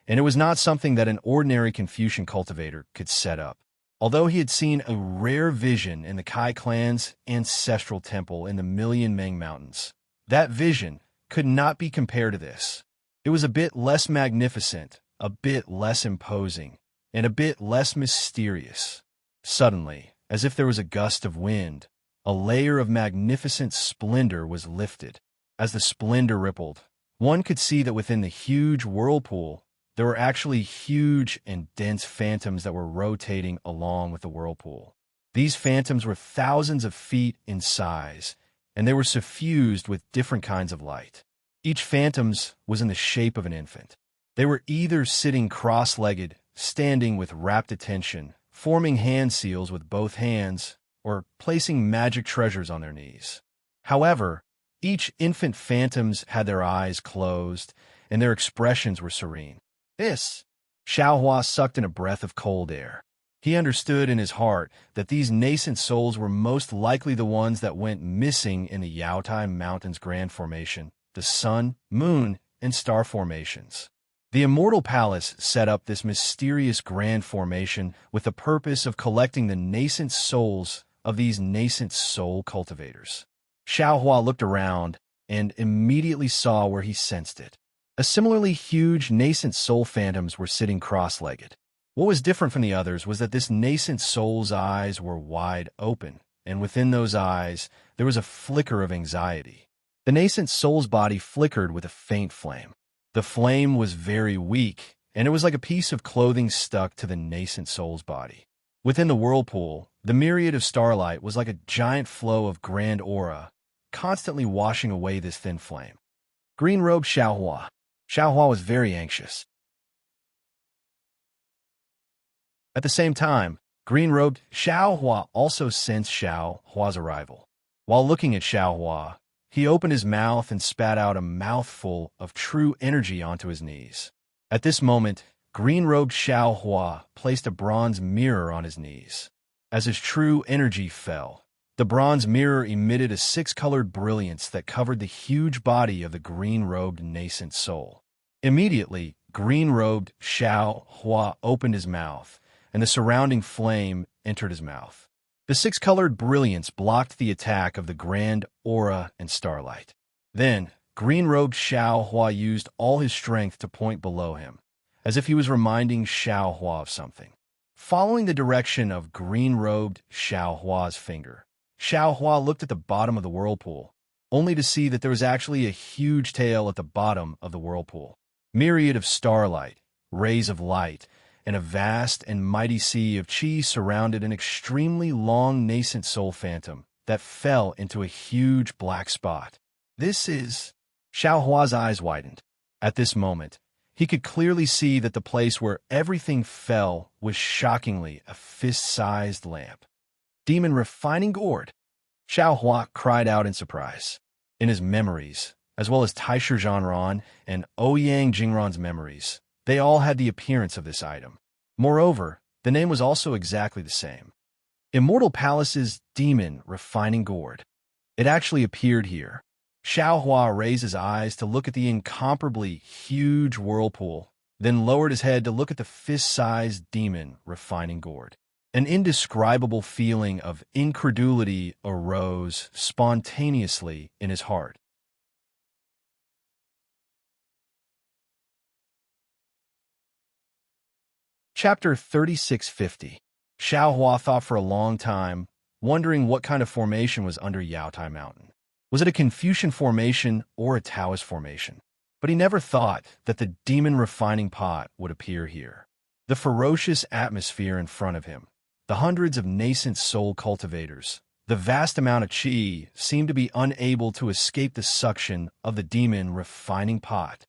and it was not something that an ordinary Confucian cultivator could set up. Although he had seen a rare vision in the Kai clan's ancestral temple in the Million Meng Mountains, that vision could not be compared to this. It was a bit less magnificent, a bit less imposing, and a bit less mysterious. Suddenly, as if there was a gust of wind, a layer of magnificent splendor was lifted. As the splendor rippled, one could see that within the huge whirlpool, there were actually huge and dense phantoms that were rotating along with the whirlpool. These phantoms were thousands of feet in size, and they were suffused with different kinds of light. Each phantom was in the shape of an infant. They were either sitting cross-legged, standing with rapt attention, forming hand seals with both hands, or placing magic treasures on their knees. However, each infant phantoms had their eyes closed, and their expressions were serene. Xiao Hua sucked in a breath of cold air. He understood in his heart that these nascent souls were most likely the ones that went missing in the Yaotai Mountains Grand Formation, the Sun, Moon, and Star Formations. The Immortal Palace set up this mysterious Grand Formation with the purpose of collecting the nascent souls of these nascent soul cultivators. Xiao Hua looked around and immediately saw where he sensed it. A similarly huge nascent soul phantoms were sitting cross-legged. What was different from the others was that this nascent soul's eyes were wide open, and within those eyes there was a flicker of anxiety. The nascent soul's body flickered with a faint flame. The flame was very weak, and it was like a piece of clothing stuck to the nascent soul's body. Within the whirlpool, the myriad of starlight was like a giant flow of grand aura, constantly washing away this thin flame. Green-robed Xiao Hua. Xiao Hua was very anxious. At the same time, green-robed Xiao Hua also sensed Xiao Hua's arrival. While looking at Xiao Hua, he opened his mouth and spat out a mouthful of true energy onto his knees. At this moment, green-robed Xiao Hua placed a bronze mirror on his knees. As his true energy fell, the bronze mirror emitted a six-colored brilliance that covered the huge body of the green-robed nascent soul. Immediately, green-robed Xiao Hua opened his mouth, and the surrounding flame entered his mouth. The six-colored brilliance blocked the attack of the grand aura and starlight. Then, green-robed Xiao Hua used all his strength to point below him, as if he was reminding Xiao Hua of something. Following the direction of green-robed Xiao Hua's finger, Xiao Hua looked at the bottom of the whirlpool, only to see that there was actually a huge tail at the bottom of the whirlpool. Myriad of starlight, rays of light, and a vast and mighty sea of chi surrounded an extremely long nascent soul phantom that fell into a huge black spot. This is... Xiao Hua's eyes widened. At this moment, he could clearly see that the place where everything fell was shockingly a fist-sized lamp. Demon refining gourd! Xiao Hua cried out in surprise. In his memories, as well as Taisher Zhanran and Ouyang Jingran's memories, they all had the appearance of this item. Moreover, the name was also exactly the same. Immortal Palace's Demon Refining Gourd. It actually appeared here. Xiao Hua raised his eyes to look at the incomparably huge whirlpool, then lowered his head to look at the fist-sized Demon Refining Gourd. An indescribable feeling of incredulity arose spontaneously in his heart. Chapter 3650. Xiao Hua thought for a long time, wondering what kind of formation was under Yaotai Mountain. Was it a Confucian formation or a Taoist formation? But he never thought that the demon refining pot would appear here. The ferocious atmosphere in front of him, the hundreds of nascent soul cultivators, the vast amount of qi seemed to be unable to escape the suction of the demon refining pot.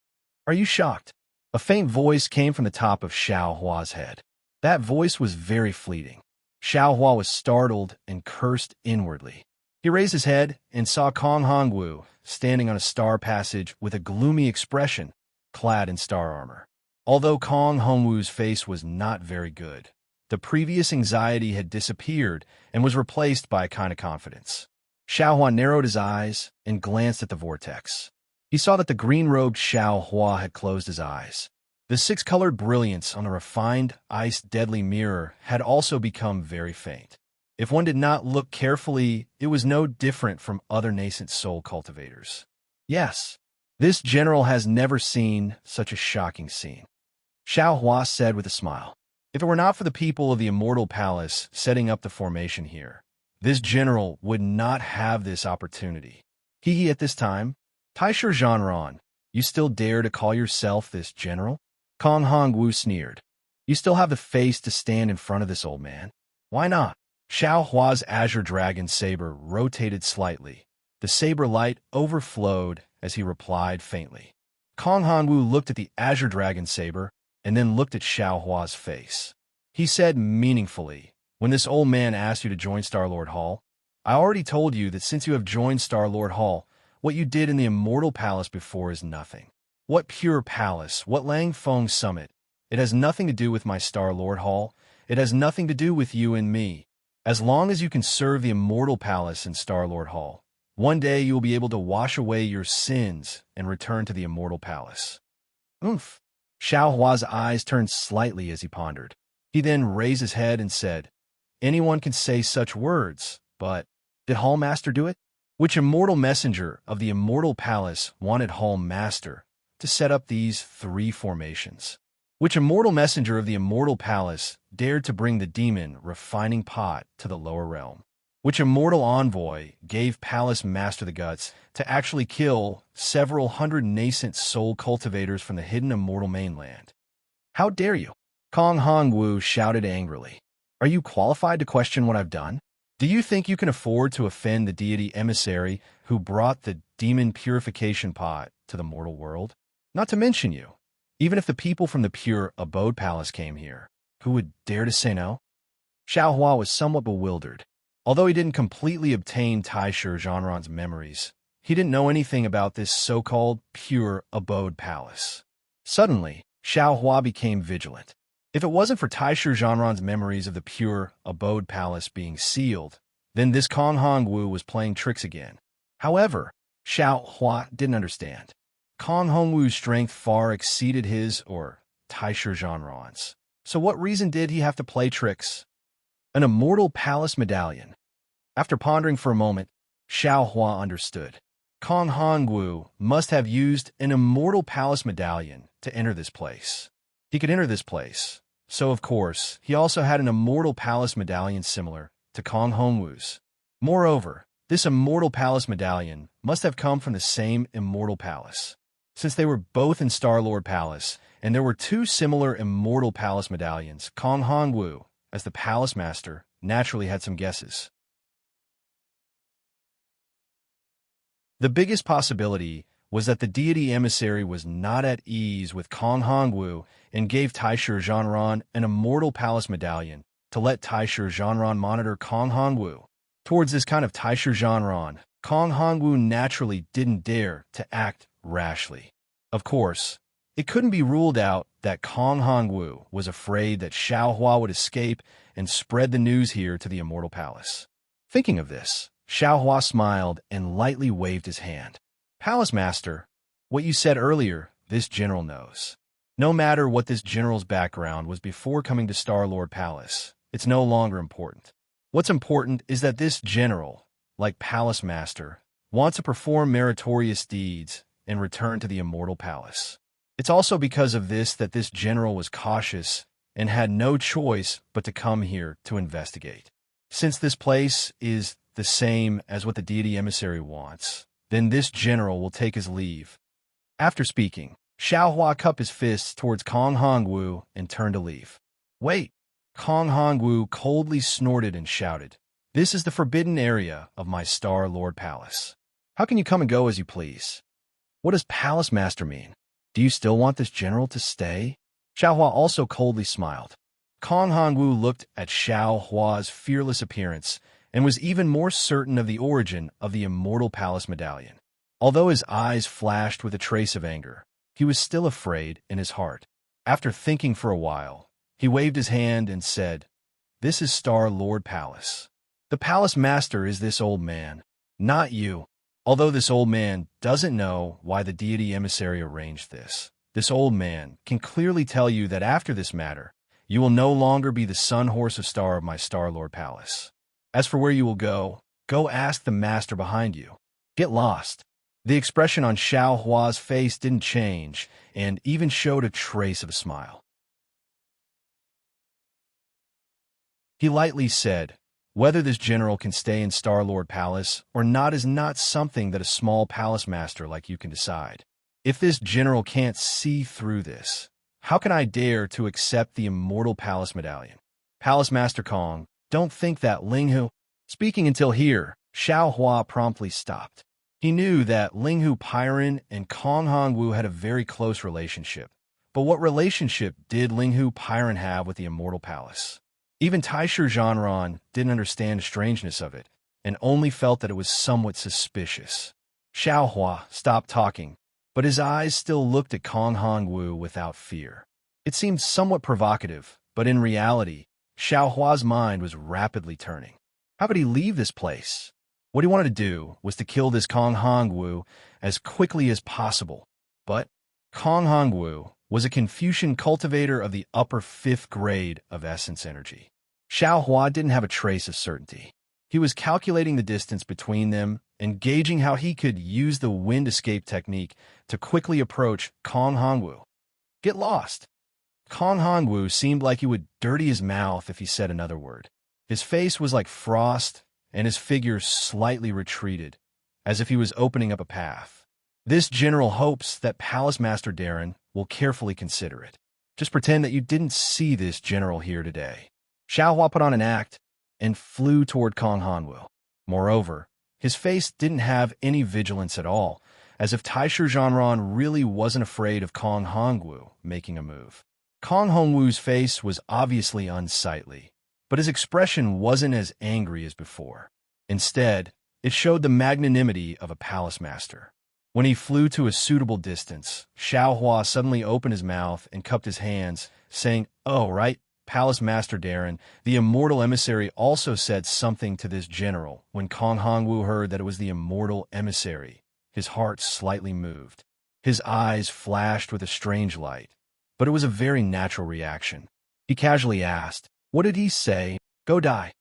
Are you shocked? A faint voice came from the top of Xiao Hua's head. That voice was very fleeting. Xiao Hua was startled and cursed inwardly. He raised his head and saw Kong Hongwu standing on a star passage with a gloomy expression, clad in star armor. Although Kong Hongwu's face was not very good, the previous anxiety had disappeared and was replaced by a kind of confidence. Xiao Hua narrowed his eyes and glanced at the vortex. He saw that the green-robed Xiao Hua had closed his eyes. The six-colored brilliance on the refined, iced deadly mirror had also become very faint. If one did not look carefully, it was no different from other nascent soul cultivators. Yes, this general has never seen such a shocking scene. Xiao Hua said with a smile. If it were not for the people of the Immortal Palace setting up the formation here, this general would not have this opportunity. He at this time, Taisher Zhanran, you still dare to call yourself this general? Kong Hongwu sneered. You still have the face to stand in front of this old man? Why not? Xiao Hua's azure dragon saber rotated slightly. The saber light overflowed as he replied faintly. Kong Hongwu looked at the azure dragon saber and then looked at Xiao Hua's face. He said meaningfully, when this old man asked you to join Star-Lord Hall, I already told you that since you have joined Star-Lord Hall, what you did in the Immortal Palace before is nothing. What Pure Palace, what Lang Feng Summit, it has nothing to do with my Star-Lord Hall. It has nothing to do with you and me. As long as you can serve the Immortal Palace in Star-Lord Hall, one day you will be able to wash away your sins and return to the Immortal Palace. Oomph! Xiao Hua's eyes turned slightly as he pondered. He then raised his head and said, anyone can say such words, but did Hall Master do it? Which immortal messenger of the Immortal Palace wanted Hall Master to set up these three formations? Which immortal messenger of the Immortal Palace dared to bring the demon refining pot to the lower realm? Which immortal envoy gave Palace Master the guts to actually kill several hundred nascent soul cultivators from the hidden immortal mainland? How dare you? Kong Hongwu shouted angrily. Are you qualified to question what I've done? Do you think you can afford to offend the deity emissary who brought the demon purification pot to the mortal world? Not to mention you. Even if the people from the Pure Abode Palace came here, who would dare to say no? Xiao Hua was somewhat bewildered. Although he didn't completely obtain Taisher Zhanran's memories, he didn't know anything about this so-called Pure Abode Palace. Suddenly, Xiao Hua became vigilant. If it wasn't for Taisher Zhanran's memories of the Pure Abode Palace being sealed, then this Kong Hongwu was playing tricks again. However, Xiao Hua didn't understand. Kong Hongwu's strength far exceeded his or Taisher Zhanran's. So what reason did he have to play tricks? An immortal palace medallion. After pondering for a moment, Xiao Hua understood. Kong Hongwu must have used an immortal palace medallion to enter this place. He could enter this place, so of course, he also had an immortal palace medallion similar to Kong Hongwu's. Moreover, this immortal palace medallion must have come from the same immortal palace. Since they were both in Star-Lord Palace, and there were two similar immortal palace medallions, Kong Hongwu, as the palace master, naturally had some guesses. The biggest possibility was that the deity emissary was not at ease with Kong Hongwu and gave Taishu Zhanran an immortal palace medallion to let Taishu Zhanran monitor Kong Hongwu. Towards this kind of Taishu Zhanran, Kong Hongwu naturally didn't dare to act rashly. Of course, it couldn't be ruled out that Kong Hongwu was afraid that Xiao Hua would escape and spread the news here to the immortal palace. Thinking of this, Xiao Hua smiled and lightly waved his hand. Palace Master, what you said earlier, this general knows. No matter what this general's background was before coming to Star-Lord Palace, it's no longer important. What's important is that this general, like Palace Master, wants to perform meritorious deeds and return to the immortal palace. It's also because of this that this general was cautious and had no choice but to come here to investigate. Since this place is the same as what the deity emissary wants, then this general will take his leave. After speaking, Xiao Hua cupped his fists towards Kong Hongwu and turned to leave. Wait! Kong Hongwu coldly snorted and shouted, "This is the forbidden area of my Star-Lord Palace. How can you come and go as you please? What does Palace Master mean? Do you still want this general to stay?" Xiao Hua also coldly smiled. Kong Hongwu looked at Xiao Hua's fearless appearance and was even more certain of the origin of the immortal palace medallion. Although his eyes flashed with a trace of anger, he was still afraid in his heart. After thinking for a while, he waved his hand and said, "This is Star-Lord Palace. The palace master is this old man, not you. Although this old man doesn't know why the deity emissary arranged this old man can clearly tell you that after this matter, you will no longer be the sun horse of star of my Star-Lord Palace. As for where you will go ask the master behind you. Get lost." The expression on Xiao Hua's face didn't change and even showed a trace of a smile. He lightly said, "Whether this general can stay in Star-Lord Palace or not is not something that a small palace master like you can decide. If this general can't see through this, how can I dare to accept the immortal palace medallion? Palace Master Kong, don't think that Linghu..." Speaking until here, Xiao Hua promptly stopped. He knew that Linghu Pyron and Kong Hongwu had a very close relationship. But what relationship did Linghu Pyron have with the immortal palace? Even Taishu Zhanran didn't understand the strangeness of it, and only felt that it was somewhat suspicious. Xiao Hua stopped talking, but his eyes still looked at Kong Hongwu without fear. It seemed somewhat provocative, but in reality, Xiao Hua's mind was rapidly turning. How could he leave this place? What he wanted to do was to kill this Kong Hongwu as quickly as possible. But Kong Hongwu was a Confucian cultivator of the upper 5th grade of essence energy. Xiao Hua didn't have a trace of certainty. He was calculating the distance between them and gauging how he could use the wind escape technique to quickly approach Kong Hongwu. Get lost! Kong Hongwu seemed like he would dirty his mouth if he said another word. His face was like frost, and his figure slightly retreated, as if he was opening up a path. This general hopes that Palace Master Darren will carefully consider it. Just pretend that you didn't see this general here today. Xiao Hua put on an act and flew toward Kong Hongwu. Moreover, his face didn't have any vigilance at all, as if Taishu Zhanran really wasn't afraid of Kong Hongwu making a move. Kong Hongwu's face was obviously unsightly, but his expression wasn't as angry as before. Instead, it showed the magnanimity of a palace master. When he flew to a suitable distance, Xiao Hua suddenly opened his mouth and cupped his hands, saying, "Oh, right, Palace Master Darren." The immortal emissary also said something to this general. When Kong Hongwu heard that it was the immortal emissary, his heart slightly moved. His eyes flashed with a strange light, but it was a very natural reaction. He casually asked, "What did he say?" Go die.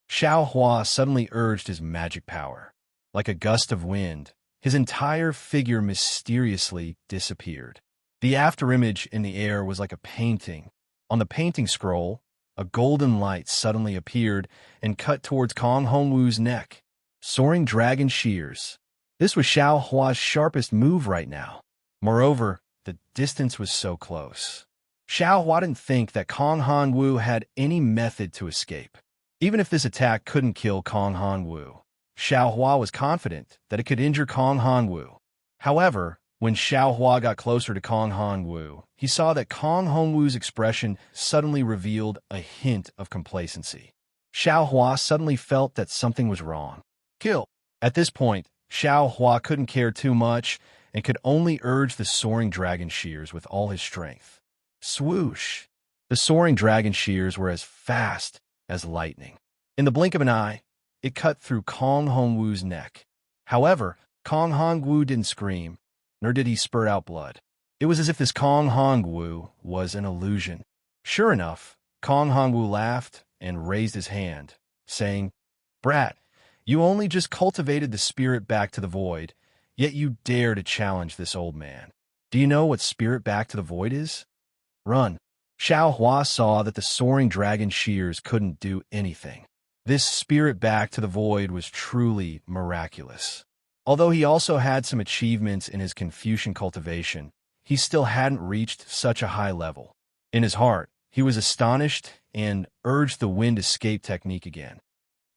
Xiao Hua suddenly urged his magic power. Like a gust of wind, his entire figure mysteriously disappeared. The afterimage in the air was like a painting. On the painting scroll, a golden light suddenly appeared and cut towards Kong Hongwu's neck. Soaring dragon shears. This was Xiao Hua's sharpest move right now. Moreover, the distance was so close. Xiao Hua didn't think that Kong Hongwu had any method to escape. Even if this attack couldn't kill Kong Hongwu, Xiao Hua was confident that it could injure Kong Hongwu. However, when Xiao Hua got closer to Kong Hongwu, he saw that Kong Hongwu's expression suddenly revealed a hint of complacency. Xiao Hua suddenly felt that something was wrong. Kill! At this point, Xiao Hua couldn't care too much and could only urge the soaring dragon shears with all his strength. Swoosh! The soaring dragon shears were as fast as lightning. In the blink of an eye, it cut through Kong Hongwu's neck. However, Kong Hongwu didn't scream, nor did he spurt out blood. It was as if this Kong Hongwu was an illusion. Sure enough, Kong Hongwu laughed and raised his hand, saying, "Brat, you only just cultivated the spirit back to the void, yet you dare to challenge this old man. Do you know what spirit back to the void is? Run." Xiao Hua saw that the soaring dragon shears couldn't do anything. This spirit back to the void was truly miraculous. Although he also had some achievements in his Confucian cultivation, he still hadn't reached such a high level. In his heart, he was astonished and urged the wind escape technique again.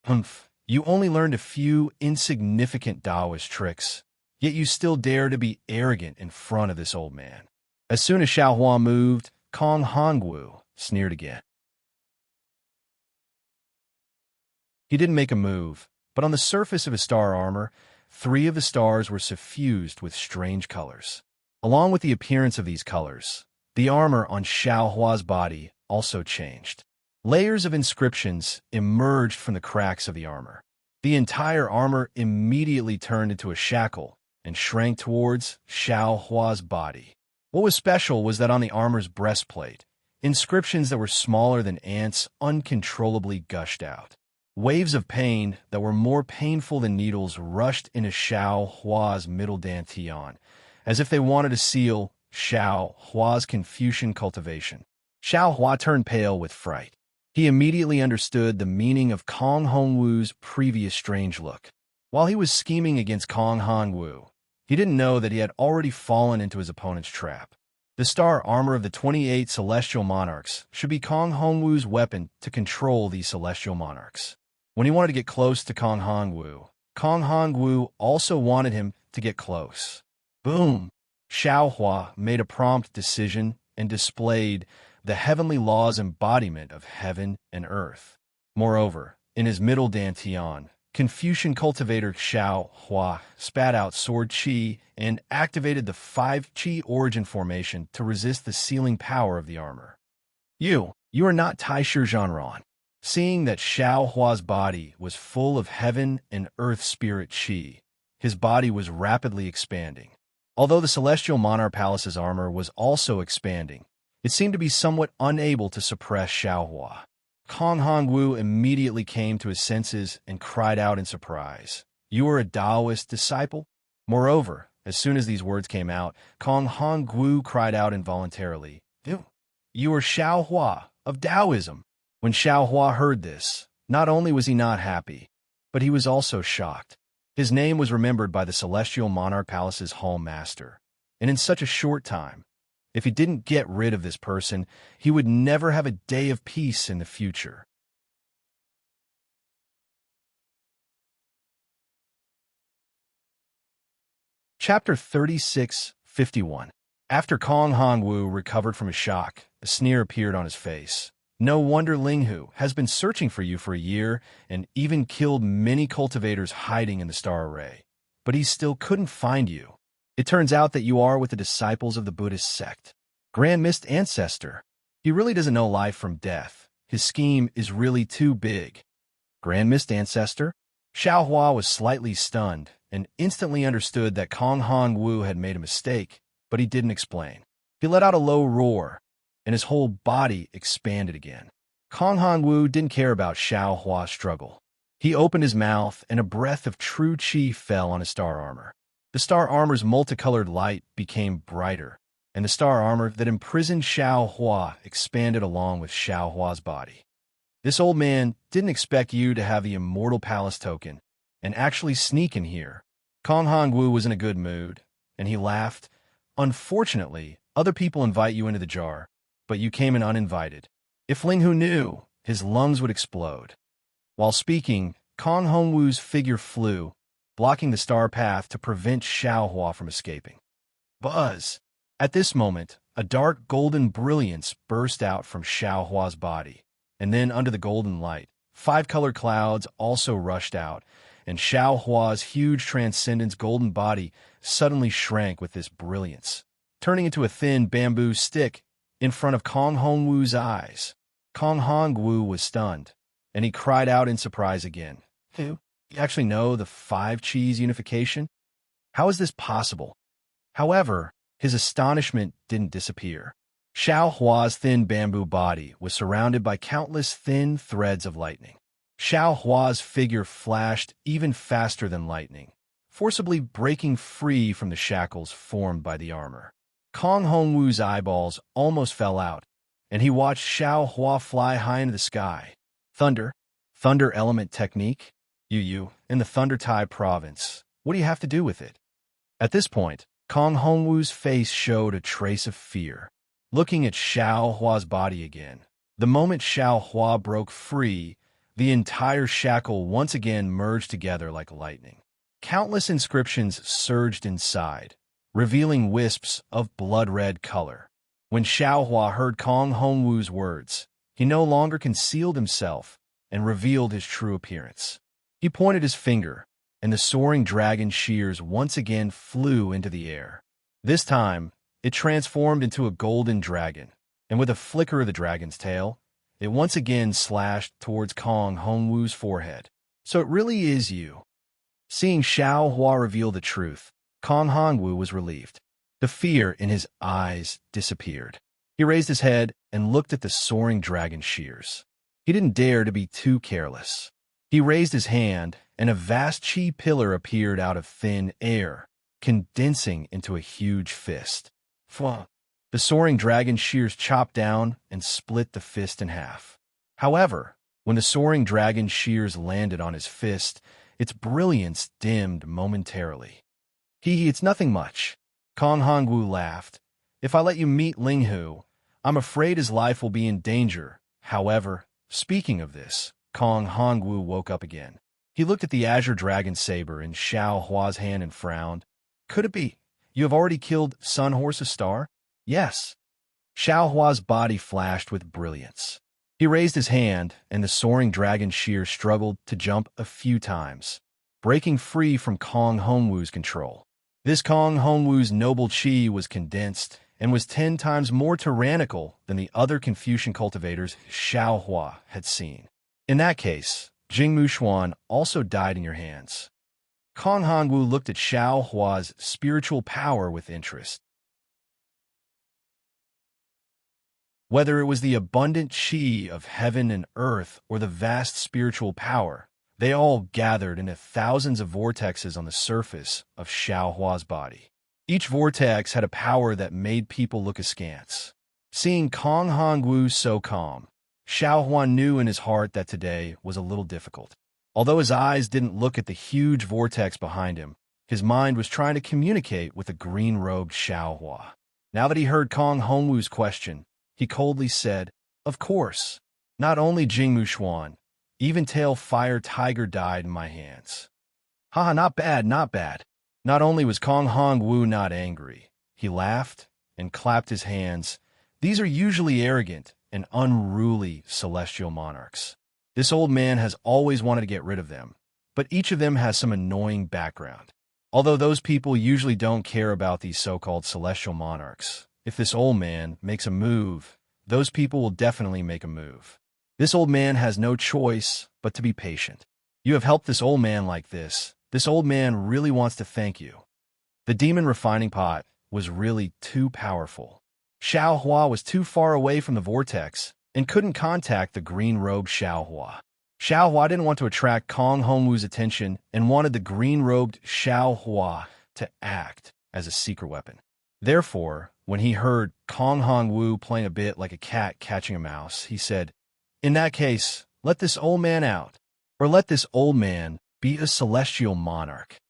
Humph, you only learned a few insignificant Taoist tricks, yet you still dare to be arrogant in front of this old man. As soon as Xiao Hua moved, Kong Hongwu sneered again. He didn't make a move, but on the surface of his star armor, 3 of the stars were suffused with strange colors. Along with the appearance of these colors, the armor on Xiao Hua's body also changed. Layers of inscriptions emerged from the cracks of the armor. The entire armor immediately turned into a shackle and shrank towards Xiao Hua's body. What was special was that on the armor's breastplate, inscriptions that were smaller than ants uncontrollably gushed out. Waves of pain that were more painful than needles rushed into Xiao Hua's middle dantian, as if they wanted to seal Xiao Hua's Confucian cultivation. Xiao Hua turned pale with fright. He immediately understood the meaning of Kong Hongwu's previous strange look. While he was scheming against Kong Hongwu, he didn't know that he had already fallen into his opponent's trap. The star armor of the 28 celestial monarchs should be Kong Hongwu's weapon to control these celestial monarchs. When he wanted to get close to Kong Hongwu also wanted him to get close. Boom! Xiao Hua made a prompt decision and displayed the heavenly law's embodiment of heaven and earth. Moreover, in his middle dantian, Confucian cultivator Xiao Hua spat out sword qi and activated the 5 qi origin formation to resist the sealing power of the armor. You are not Taishu Zhanran. Seeing that Xiao Hua's body was full of heaven and earth spirit qi, his body was rapidly expanding. Although the Celestial Monarch Palace's armor was also expanding, it seemed to be somewhat unable to suppress Xiao Hua. Kong Hongwu immediately came to his senses and cried out in surprise, "You are a Taoist disciple?" Moreover, as soon as these words came out, Kong Hongwu cried out involuntarily, You are Xiao Hua of Taoism." When Xiao Hua heard this, not only was he not happy, but he was also shocked. His name was remembered by the Celestial Monarch Palace's Hall Master, and in such a short time, if he didn't get rid of this person, he would never have a day of peace in the future. Chapter 36:51. After Kong Hongwu recovered from his shock, a sneer appeared on his face. "No wonder Linghu has been searching for you for a year and even killed many cultivators hiding in the star array. But he still couldn't find you. It turns out that you are with the disciples of the Buddhist sect. Grand Mist Ancestor. He really doesn't know life from death. His scheme is really too big." Grand Mist Ancestor? Xiao Hua was slightly stunned and instantly understood that Kong Hongwu had made a mistake, but he didn't explain. He let out a low roar, and his whole body expanded again. Kong Hongwu didn't care about Xiao Hua's struggle. He opened his mouth, and a breath of true qi fell on his star armor. The star armor's multicolored light became brighter, and the star armor that imprisoned Xiao Hua expanded along with Xiao Hua's body. This old man didn't expect you to have the Immortal Palace token and actually sneak in here. Kong Hongwu was in a good mood, and he laughed. Unfortunately, other people invite you into the jar, but you came in uninvited. If Ling Hu knew, his lungs would explode. While speaking, Kong Hongwu's figure flew, blocking the star path to prevent Xiao Hua from escaping. Buzz! At this moment, a dark golden brilliance burst out from Xiao Hua's body, and then under the golden light, 5 colored clouds also rushed out, and Xiao Hua's huge transcendence golden body suddenly shrank with this brilliance, turning into a thin bamboo stick in front of Kong Hongwu's eyes. Kong Hongwu was stunned, and he cried out in surprise again. You actually know the 5 Chi's unification? How is this possible? However, his astonishment didn't disappear. Xiao Hua's thin bamboo body was surrounded by countless thin threads of lightning. Xiao Hua's figure flashed even faster than lightning, forcibly breaking free from the shackles formed by the armor. Kong Hongwu's eyeballs almost fell out, and he watched Xiao Hua fly high into the sky. Thunder element technique? You, in the Thunder Tai province. What do you have to do with it? At this point, Kong Hongwu's face showed a trace of fear. Looking at Xiao Hua's body again, the moment Xiao Hua broke free, the entire shackle once again merged together like lightning. Countless inscriptions surged inside, revealing wisps of blood-red color. When Xiao Hua heard Kong Hongwu's words, he no longer concealed himself and revealed his true appearance. He pointed his finger, and the soaring dragon shears once again flew into the air. This time, it transformed into a golden dragon, and with a flicker of the dragon's tail, it once again slashed towards Kong Hongwu's forehead. So it really is you. Seeing Xiao Hua reveal the truth, Kong Hongwu was relieved. The fear in his eyes disappeared. He raised his head and looked at the soaring dragon shears. He didn't dare to be too careless. He raised his hand, and a vast chi pillar appeared out of thin air, condensing into a huge fist. Fwah! The soaring dragon shears chopped down and split the fist in half. However, when the soaring dragon shears landed on his fist, its brilliance dimmed momentarily. It's nothing much. Kong Hongwu laughed. If I let you meet Ling Hu, I'm afraid his life will be in danger. However, speaking of this, Kong Hongwu woke up again. He looked at the azure dragon saber in Xiao Hua's hand and frowned. Could it be? You have already killed Sun Horse's star? Yes. Xiao Hua's body flashed with brilliance. He raised his hand, and the soaring dragon shear struggled to jump a few times, breaking free from Kong Hongwu's control. This Kong Hongwu's noble qi was condensed and was 10 times more tyrannical than the other Confucian cultivators Xiao Hua had seen. In that case, Jingmu Xuan also died in your hands. Kong Hongwu looked at Xiao Hua's spiritual power with interest. Whether it was the abundant qi of heaven and earth or the vast spiritual power, they all gathered into thousands of vortexes on the surface of Xiao Hua's body. Each vortex had a power that made people look askance. Seeing Kong Hongwu so calm, Xiao Hua knew in his heart that today was a little difficult. Although his eyes didn't look at the huge vortex behind him, his mind was trying to communicate with the green-robed Xiao Hua. Now that he heard Kong Hongwu's question, he coldly said, "Of course. Not only Jingmu Xuan, even Tail Fire Tiger died in my hands." Haha, not bad, not bad. Not only was Kong Hongwu not angry, he laughed and clapped his hands. These are usually arrogant and unruly celestial monarchs. This old man has always wanted to get rid of them, but each of them has some annoying background. Although those people usually don't care about these so-called celestial monarchs, if this old man makes a move, those people will definitely make a move. This old man has no choice but to be patient. You have helped this old man like this. This old man really wants to thank you. The demon refining pot was really too powerful. Xiao Hua was too far away from the vortex, and couldn't contact the green-robed Xiaohua. Xiaohua didn't want to attract Kong Hongwu's attention and wanted the green-robed Xiaohua to act as a secret weapon. Therefore, when he heard Kong Hongwu playing a bit like a cat catching a mouse, he said, "In that case, let this old man out, or let this old man be a celestial monarch."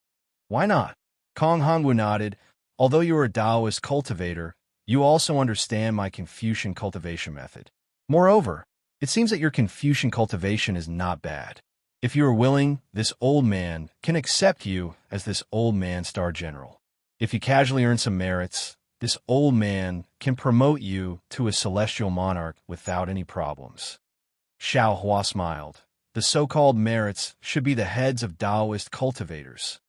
"Why not?" Kong Hongwu nodded. "Although you are a Taoist cultivator, you also understand my Confucian cultivation method. Moreover, it seems that your Confucian cultivation is not bad. If you are willing, this old man can accept you as this old man star general. If you casually earn some merits, this old man can promote you to a celestial monarch without any problems." Xiaohua smiled. The so-called merits should be the heads of Taoist cultivators.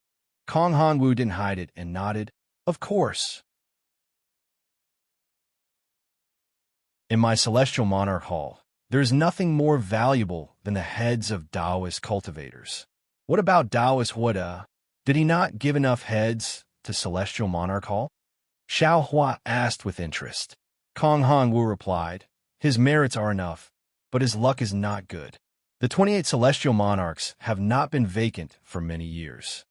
Kong Hongwu didn't hide it and nodded, "Of course." In my celestial monarch hall, there is nothing more valuable than the heads of Taoist cultivators. What about Taoist Huda? Did he not give enough heads to celestial monarch hall? Xiaohua asked with interest. Kong Hongwu replied, "His merits are enough, but his luck is not good. The 28 celestial monarchs have not been vacant for many years."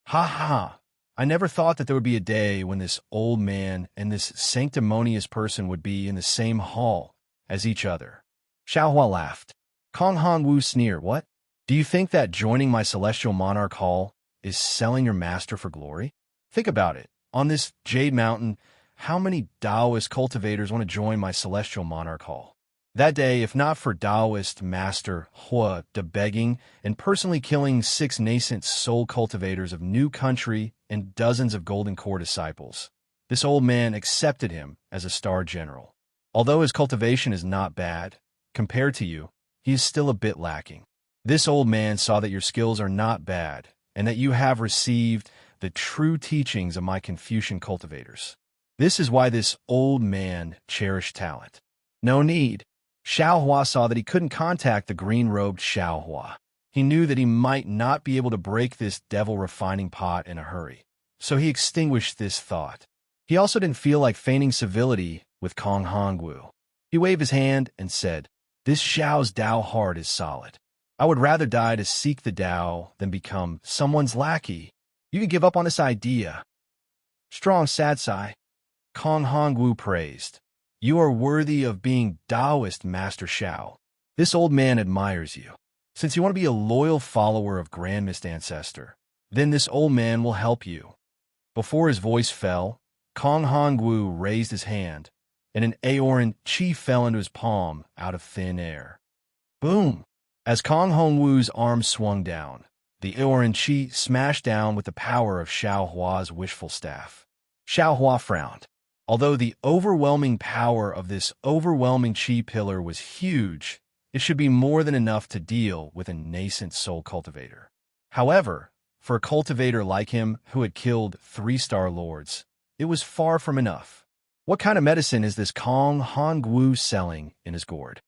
Ha ha! I never thought that there would be a day when this old man and this sanctimonious person would be in the same hall as each other. Xiaohua laughed. Kong Hongwu sneered, "What? Do you think that joining my celestial monarch hall is selling your master for glory? Think about it. On this Jade Mountain, how many Taoist cultivators want to join my celestial monarch hall? That day, if not for Taoist master Hua de begging and personally killing 6 nascent soul cultivators of New Country and dozens of Golden Core disciples, this old man accepted him as a star general. Although his cultivation is not bad, compared to you, he is still a bit lacking. This old man saw that your skills are not bad and that you have received the true teachings of my Confucian cultivators. This is why this old man cherished talent." No need. Xiaohua saw that he couldn't contact the green-robed Xiaohua. He knew that he might not be able to break this devil-refining pot in a hurry, so he extinguished this thought. He also didn't feel like feigning civility with Kong Hongwu. He waved his hand and said, "This Xiao's Tao heart is solid. I would rather die to seek the Tao than become someone's lackey. You can give up on this idea." Strong sad sigh. Kong Hongwu praised. "You are worthy of being Taoist, Master Xiao. This old man admires you. Since you want to be a loyal follower of Grand Mist Ancestor, then this old man will help you." Before his voice fell, Kong Hongwu raised his hand, and an Aoran chi fell into his palm out of thin air. Boom! As Kong Hongwu's arm swung down, the Aoran chi smashed down with the power of Xiaohua's wishful staff. Xiaohua frowned. Although the overwhelming power of this overwhelming chi pillar was huge, it should be more than enough to deal with a nascent soul cultivator. However, for a cultivator like him who had killed 3-star lords, it was far from enough. What kind of medicine is this Kong Hongwu selling in his gourd?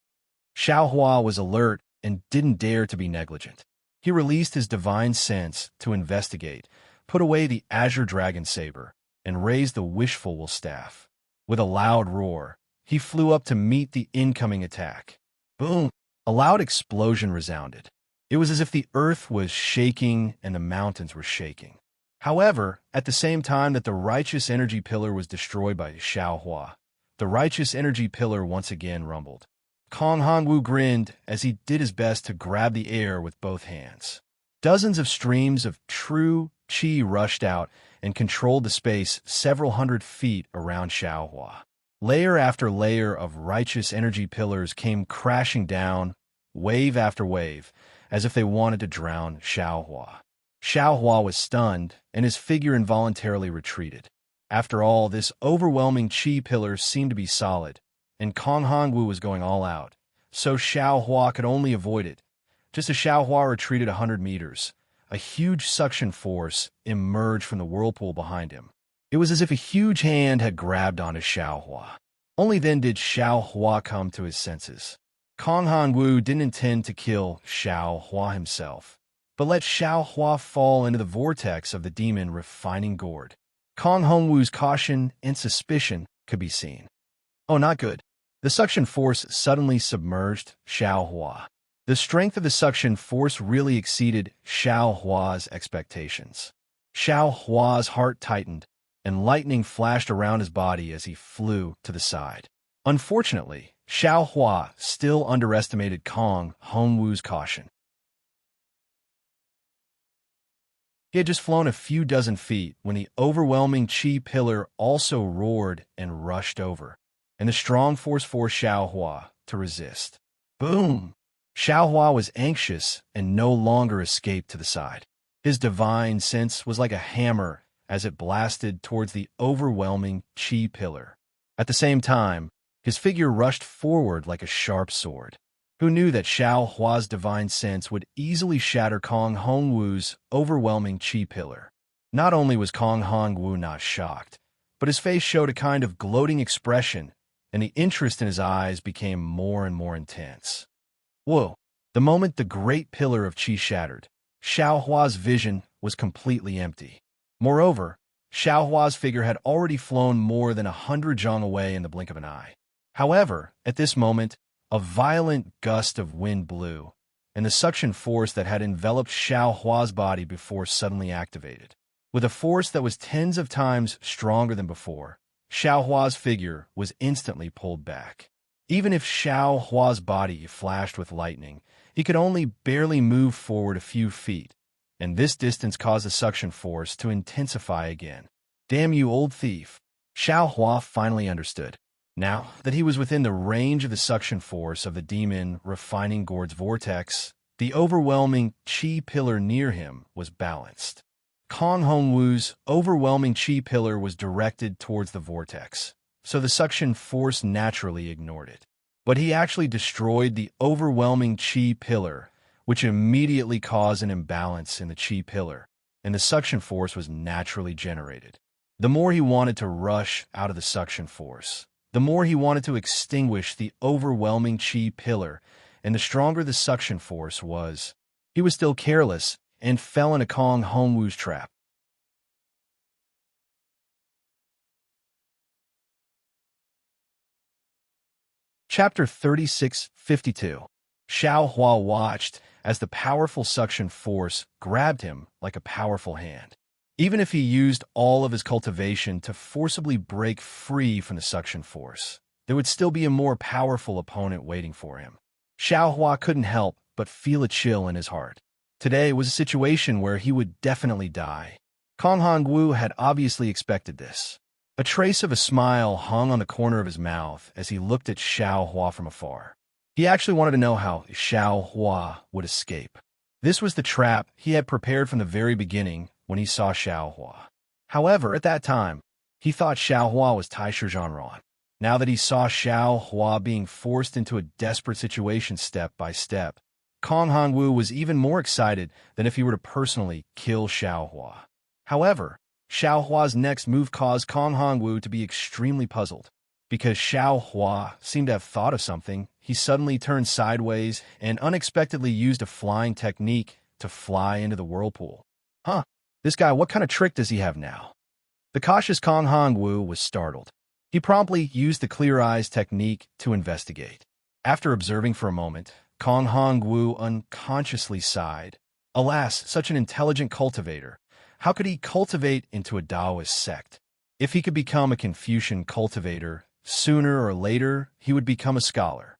Xiaohua was alert and didn't dare to be negligent. He released his divine sense to investigate, put away the azure dragon saber, and raised the wishful staff. With a loud roar, he flew up to meet the incoming attack. Boom! A loud explosion resounded. It was as if the earth was shaking and the mountains were shaking. However, at the same time that the righteous energy pillar was destroyed by Xiaohua, the righteous energy pillar once again rumbled. Kong Hongwu grinned as he did his best to grab the air with both hands. Dozens of streams of true chi rushed out and controlled the space several hundred feet around Xiaohua. Layer after layer of righteous energy pillars came crashing down, wave after wave, as if they wanted to drown Xiaohua. Xiaohua was stunned, and his figure involuntarily retreated. After all, this overwhelming chi pillar seemed to be solid, and Kong Hongwu was going all out, so Xiaohua could only avoid it. Just as Xiaohua retreated 100 meters, a huge suction force emerged from the whirlpool behind him. It was as if a huge hand had grabbed onto Xiaohua. Only then did Xiaohua come to his senses. Kong Hongwu didn't intend to kill Xiaohua himself, but let Xiaohua fall into the vortex of the demon refining gourd. Kong Hongwu's caution and suspicion could be seen. Oh, not good. The suction force suddenly submerged Xiao Hua. The strength of the suction force really exceeded Xiao Hua's expectations. Xiao Hua's heart tightened, and lightning flashed around his body as he flew to the side. Unfortunately, Xiao Hua still underestimated Kong Hongwu's caution. He had just flown a few dozen feet when the overwhelming Qi pillar also roared and rushed over, and the strong force forced Xiao Hua to resist. Boom! Xiao Hua was anxious and no longer escaped to the side. His divine sense was like a hammer as it blasted towards the overwhelming Qi pillar. At the same time, his figure rushed forward like a sharp sword. Who knew that Xiao Hua's divine sense would easily shatter Kong Hongwu's overwhelming Qi pillar? Not only was Kong Hongwu not shocked, but his face showed a kind of gloating expression, and the interest in his eyes became more and more intense. Whoa! The moment the great pillar of Qi shattered, Xiao Hua's vision was completely empty. Moreover, Xiao Hua's figure had already flown more than 100 zhang away in the blink of an eye. However, at this moment, a violent gust of wind blew, and the suction force that had enveloped Xiao Hua's body before suddenly activated. With a force that was tens of times stronger than before, Xiao Hua's figure was instantly pulled back. Even if Xiao Hua's body flashed with lightning, he could only barely move forward a few feet, and this distance caused the suction force to intensify again. Damn you, old thief! Xiao Hua finally understood. Now that he was within the range of the suction force of the demon refining gourd's vortex, the overwhelming Qi pillar near him was balanced. Kong Hongwu's overwhelming Qi pillar was directed towards the vortex, so the suction force naturally ignored it. But he actually destroyed the overwhelming Qi pillar, which immediately caused an imbalance in the Qi pillar, and the suction force was naturally generated. The more he wanted to rush out of the suction force, the more he wanted to extinguish the overwhelming Qi pillar, and the stronger the suction force was. He was still careless and fell into Kong Hongwu's trap. Chapter 3652. Xiao Hua watched as the powerful suction force grabbed him like a powerful hand. Even if he used all of his cultivation to forcibly break free from the suction force, there would still be a more powerful opponent waiting for him. Xiao Hua couldn't help but feel a chill in his heart. Today was a situation where he would definitely die. Kong Hongwu had obviously expected this. A trace of a smile hung on the corner of his mouth as he looked at Xiao Hua from afar. He actually wanted to know how Xiao Hua would escape. This was the trap he had prepared from the very beginning when he saw Xiao Hua. However, at that time, he thought Xiao Hua was Tai Shi. Now that he saw Xiao Hua being forced into a desperate situation step by step, Kong Hongwu was even more excited than if he were to personally kill Xiao Hua. However, Xiao Hua's next move caused Kong Hongwu to be extremely puzzled. Because Xiao Hua seemed to have thought of something, he suddenly turned sideways and unexpectedly used a flying technique to fly into the whirlpool. Huh, this guy, what kind of trick does he have now? The cautious Kong Hongwu was startled. He promptly used the clear eyes technique to investigate. After observing for a moment, Kong Hongwu unconsciously sighed. Alas, such an intelligent cultivator. How could he cultivate into a Taoist sect? If he could become a Confucian cultivator, sooner or later he would become a scholar.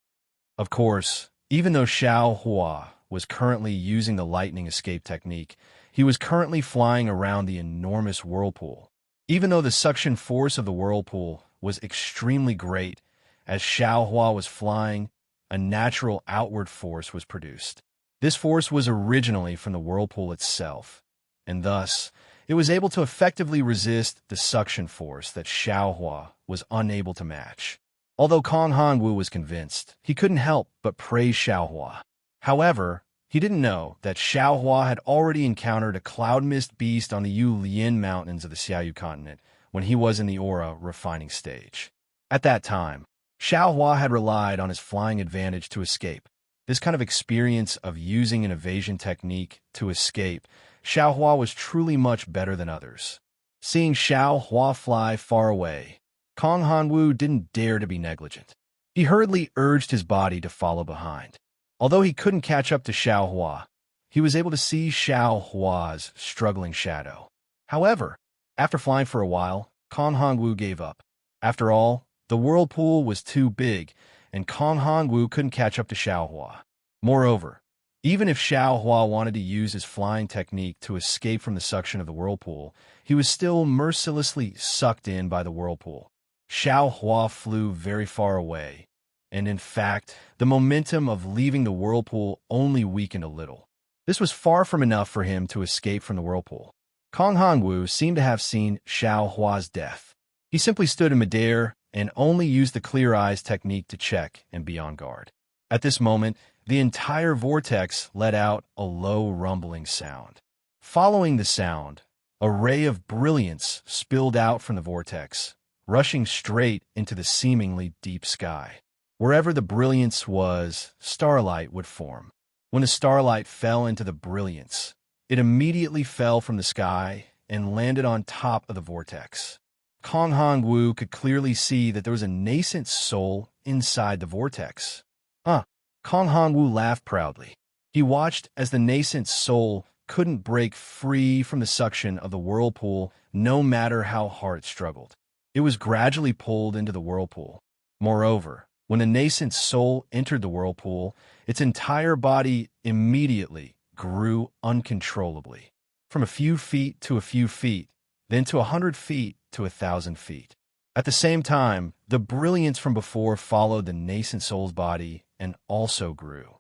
Of course, even though Xiao Hua was currently using the lightning escape technique, he was currently flying around the enormous whirlpool. Even though the suction force of the whirlpool was extremely great, as Xiao Hua was flying, a natural outward force was produced. This force was originally from the whirlpool itself, and thus it was able to effectively resist the suction force that Xiao Hua was unable to match. Although Kong Hongwu was convinced, he couldn't help but praise Xiao Hua. However, he didn't know that Xiao Hua had already encountered a cloud mist beast on the Yulin Mountains of the Xiaoyu continent when he was in the aura refining stage. At that time, Xiao Hua had relied on his flying advantage to escape. This kind of experience of using an evasion technique to escape, Xiao Hua was truly much better than others. Seeing Xiao Hua fly far away, Kong Hongwu didn't dare to be negligent. He hurriedly urged his body to follow behind. Although he couldn't catch up to Xiao Hua, he was able to see Xiao Hua's struggling shadow. However, after flying for a while, Kong Hongwu gave up. After all, the whirlpool was too big, and Kong Hongwu couldn't catch up to Xiao Hua. Moreover, even if Xiao Hua wanted to use his flying technique to escape from the suction of the whirlpool, he was still mercilessly sucked in by the whirlpool. Xiao Hua flew very far away, and in fact, the momentum of leaving the whirlpool only weakened a little. This was far from enough for him to escape from the whirlpool. Kong Hongwu seemed to have seen Xiao Hua's death. He simply stood in midair and only used the clear eyes technique to check and be on guard. At this moment, the entire vortex let out a low rumbling sound. Following the sound, a ray of brilliance spilled out from the vortex, rushing straight into the seemingly deep sky. Wherever the brilliance was, starlight would form. When the starlight fell into the brilliance, it immediately fell from the sky and landed on top of the vortex. Kong Hongwu could clearly see that there was a nascent soul inside the vortex. Kong Hongwu laughed proudly. He watched as the nascent soul couldn't break free from the suction of the whirlpool no matter how hard it struggled. It was gradually pulled into the whirlpool. Moreover, when the nascent soul entered the whirlpool, its entire body immediately grew uncontrollably, from a few feet to a few feet, then to 100 feet to 1,000 feet. At the same time, the brilliance from before followed the nascent soul's body and also grew.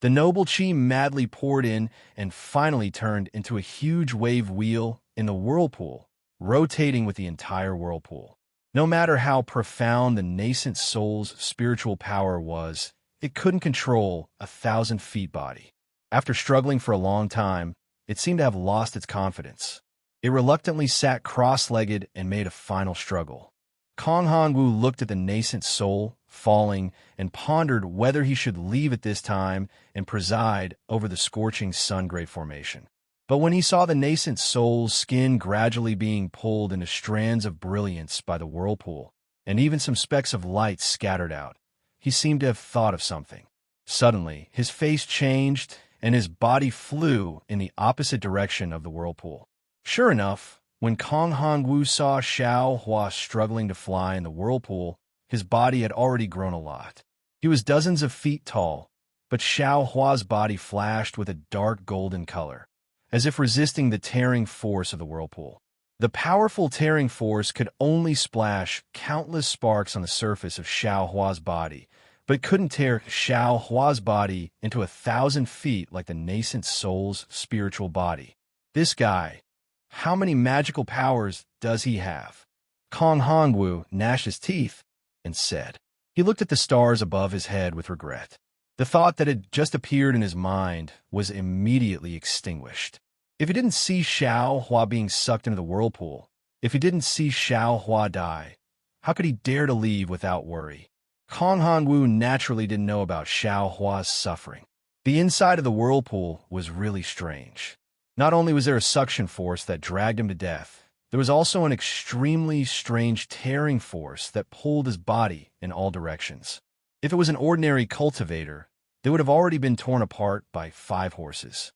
The noble chi madly poured in and finally turned into a huge wave wheel in the whirlpool, rotating with the entire whirlpool. No matter how profound the nascent soul's spiritual power was, it couldn't control 1,000 feet body. After struggling for a long time, it seemed to have lost its confidence. It reluctantly sat cross-legged and made a final struggle. Kong Hongwu looked at the nascent soul falling and pondered whether he should leave at this time and preside over the scorching sun-gray formation. But when he saw the nascent soul's skin gradually being pulled into strands of brilliance by the whirlpool, and even some specks of light scattered out, he seemed to have thought of something. Suddenly, his face changed, and his body flew in the opposite direction of the whirlpool. Sure enough, when Kong Hongwu saw Xiao Hua struggling to fly in the whirlpool, his body had already grown a lot. He was dozens of feet tall, but Xiao Hua's body flashed with a dark golden color, as if resisting the tearing force of the whirlpool. The powerful tearing force could only splash countless sparks on the surface of Xiao Hua's body, but couldn't tear Xiao Hua's body into 1,000 feet like the nascent soul's spiritual body. This guy, how many magical powers does he have? Kong Hongwu gnashed his teeth and said. He looked at the stars above his head with regret. The thought that had just appeared in his mind was immediately extinguished. If he didn't see Xiao Hua being sucked into the whirlpool, if he didn't see Xiao Hua die, how could he dare to leave without worry? Kong Hongwu naturally didn't know about Xiao Hua's suffering. The inside of the whirlpool was really strange. Not only was there a suction force that dragged him to death, there was also an extremely strange tearing force that pulled his body in all directions. If it was an ordinary cultivator, they would have already been torn apart by 5 horses.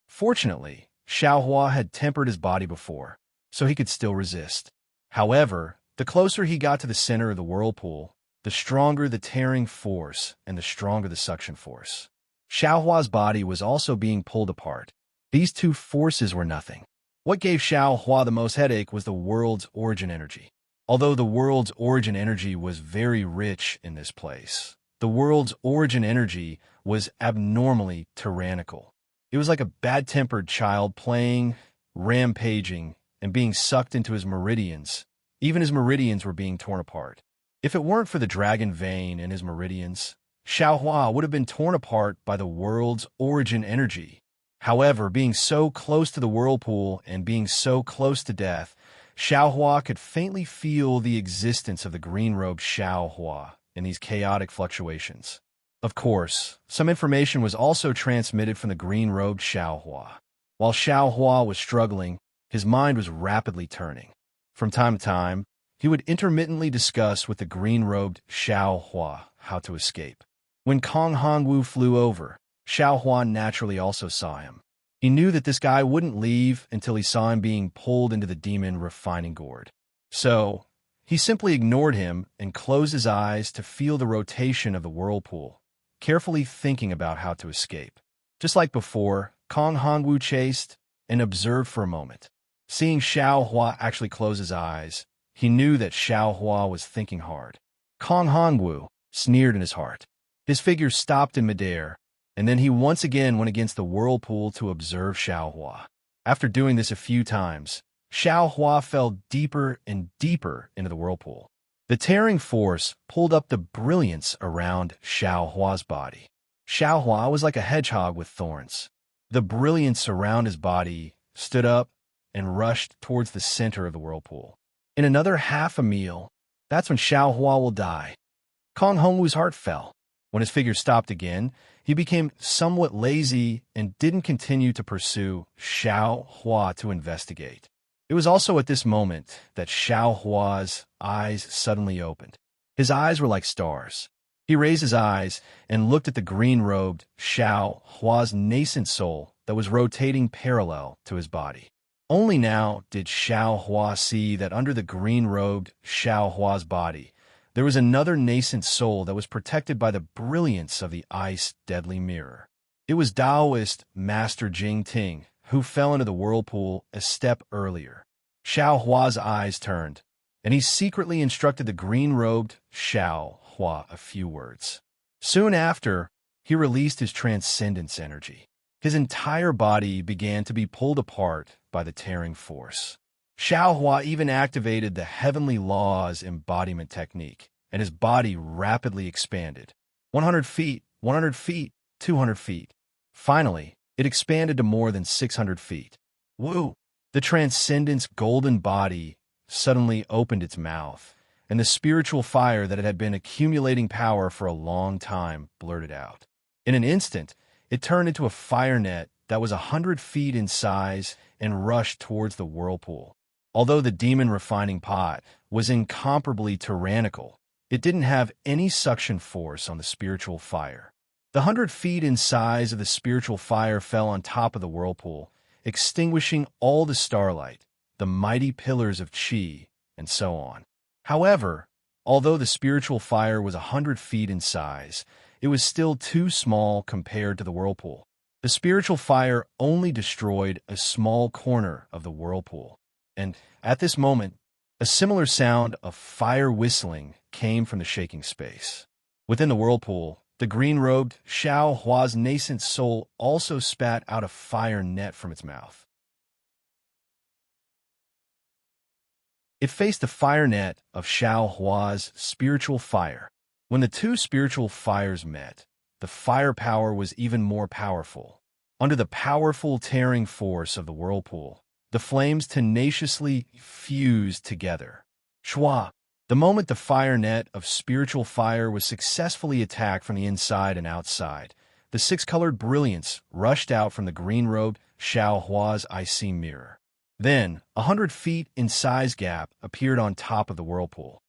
Fortunately, Xiao Hua had tempered his body before, so he could still resist. However, the closer he got to the center of the whirlpool, the stronger the tearing force and the stronger the suction force. Xiao Hua's body was also being pulled apart. These two forces were nothing. What gave Xiao Hua the most headache was the world's origin energy. Although the world's origin energy was very rich in this place, the world's origin energy was abnormally tyrannical. It was like a bad-tempered child playing, rampaging, and being sucked into his meridians. Even his meridians were being torn apart. If it weren't for the dragon vein in his meridians, Xiao Hua would have been torn apart by the world's origin energy. However, being so close to the whirlpool and being so close to death, Xiao Hua could faintly feel the existence of the green-robed Xiao Hua in these chaotic fluctuations. Of course, some information was also transmitted from the green-robed Xiao Hua. While Xiao Hua was struggling, his mind was rapidly turning. From time to time, he would intermittently discuss with the green-robed Xiao Hua how to escape. When Kong Hongwu flew over, Xiao Hua naturally also saw him. He knew that this guy wouldn't leave until he saw him being pulled into the demon refining gourd. So, he simply ignored him and closed his eyes to feel the rotation of the whirlpool, carefully thinking about how to escape. Just like before, Kong Hongwu chased and observed for a moment. Seeing Xiao Hua actually close his eyes, he knew that Xiao Hua was thinking hard. Kong Hongwu sneered in his heart. His figure stopped in midair, and then he once again went against the whirlpool to observe Xiao Hua. After doing this a few times, Xiao Hua fell deeper and deeper into the whirlpool. The tearing force pulled up the brilliance around Xiao Hua's body. Xiao Hua was like a hedgehog with thorns. The brilliance around his body stood up and rushed towards the center of the whirlpool. In another half a meal, that's when Xiao Hua will die. Kong Hongwu's heart fell. When his figure stopped again, he became somewhat lazy and didn't continue to pursue Xiao Hua to investigate. It was also at this moment that Xiao Hua's eyes suddenly opened. His eyes were like stars. He raised his eyes and looked at the green-robed Xiao Hua's nascent soul that was rotating parallel to his body. Only now did Xiao Hua see that under the green-robed Xiao Hua's body, there was another nascent soul that was protected by the brilliance of the ice deadly mirror. It was Taoist Master Jing Ting, who fell into the whirlpool a step earlier. Xiao Hua's eyes turned, and he secretly instructed the green-robed Xiao Hua a few words. Soon after, he released his transcendence energy. His entire body began to be pulled apart by the tearing force. Xiao Hua even activated the Heavenly Laws embodiment technique, and his body rapidly expanded. 100 feet, 100 feet, 200 feet. Finally, it expanded to more than 600 feet. Woo! The transcendence golden body suddenly opened its mouth, and the spiritual fire that had been accumulating power for a long time blurted out. In an instant, it turned into a fire net that was 100 feet in size and rushed towards the whirlpool. Although the demon refining pot was incomparably tyrannical, it didn't have any suction force on the spiritual fire. The 100 feet in size of the spiritual fire fell on top of the whirlpool, extinguishing all the starlight, the mighty pillars of qi, and so on. However, although the spiritual fire was 100 feet in size, it was still too small compared to the whirlpool. The spiritual fire only destroyed a small corner of the whirlpool. And at this moment, a similar sound of fire whistling came from the shaking space. Within the whirlpool, the green-robed Xiao Hua's nascent soul also spat out a fire net from its mouth. It faced the fire net of Xiao Hua's spiritual fire. When the two spiritual fires met, the firepower was even more powerful. Under the powerful tearing force of the whirlpool, the flames tenaciously fused together. Shua! The moment the fire net of spiritual fire was successfully attacked from the inside and outside, the six-colored brilliance rushed out from the green-robed Xiao Hua's icy mirror. Then, 100 feet in size gap appeared on top of the whirlpool.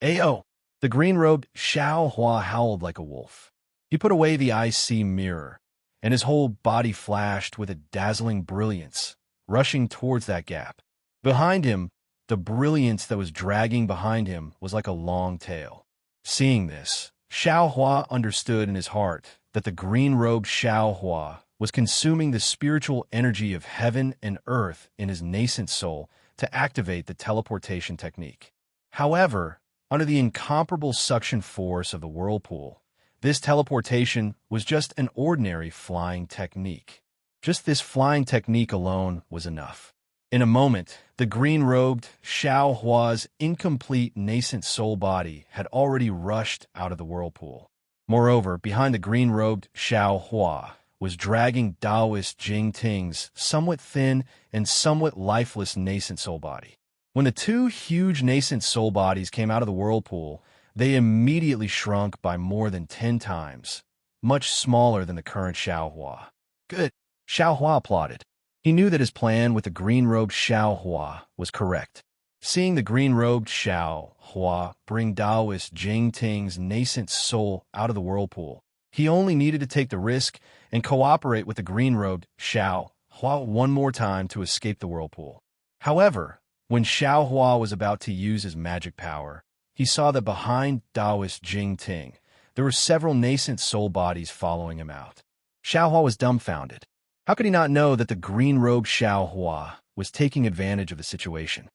Ayo! The green-robed Xiao Hua howled like a wolf. He put away the icy mirror, and his whole body flashed with a dazzling brilliance, rushing towards that gap. Behind him, the brilliance that was dragging behind him was like a long tail. Seeing this, Xiao Hua understood in his heart that the green-robed Xiao Hua was consuming the spiritual energy of heaven and earth in his nascent soul to activate the teleportation technique. However, under the incomparable suction force of the whirlpool, this teleportation was just an ordinary flying technique. Just this flying technique alone was enough. In a moment, the green-robed Xiao Hua's incomplete nascent soul body had already rushed out of the whirlpool. Moreover, behind the green-robed Xiao Hua was dragging Taoist Jing Ting's somewhat thin and somewhat lifeless nascent soul body. When the two huge nascent soul bodies came out of the whirlpool, they immediately shrunk by more than 10 times, much smaller than the current Xiao Hua. Good, Xiao Hua applauded. He knew that his plan with the green-robed Xiao Hua was correct. Seeing the green-robed Xiao Hua bring Taoist Jing Ting's nascent soul out of the whirlpool, he only needed to take the risk and cooperate with the green-robed Xiao Hua one more time to escape the whirlpool. However, when Xiao Hua was about to use his magic power, he saw that behind Taoist Jing Ting, there were several nascent soul bodies following him out. Xiao Hua was dumbfounded. How could he not know that the green-robed Xiao Hua was taking advantage of the situation?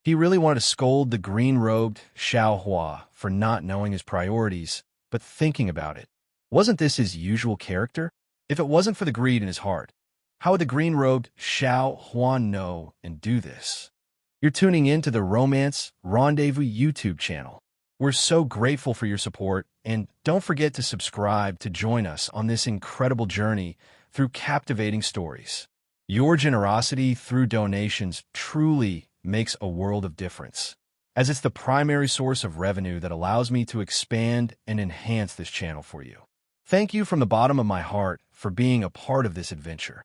He really wanted to scold the green-robed Xiao Hua for not knowing his priorities, but thinking about it. Wasn't this his usual character? If it wasn't for the greed in his heart, how would the green-robed Xiao Hua know and do this? You're tuning in to the Romance Rendezvous YouTube channel. We're so grateful for your support, and don't forget to subscribe to join us on this incredible journey through captivating stories. Your generosity through donations truly makes a world of difference, as it's the primary source of revenue that allows me to expand and enhance this channel for you. Thank you from the bottom of my heart for being a part of this adventure.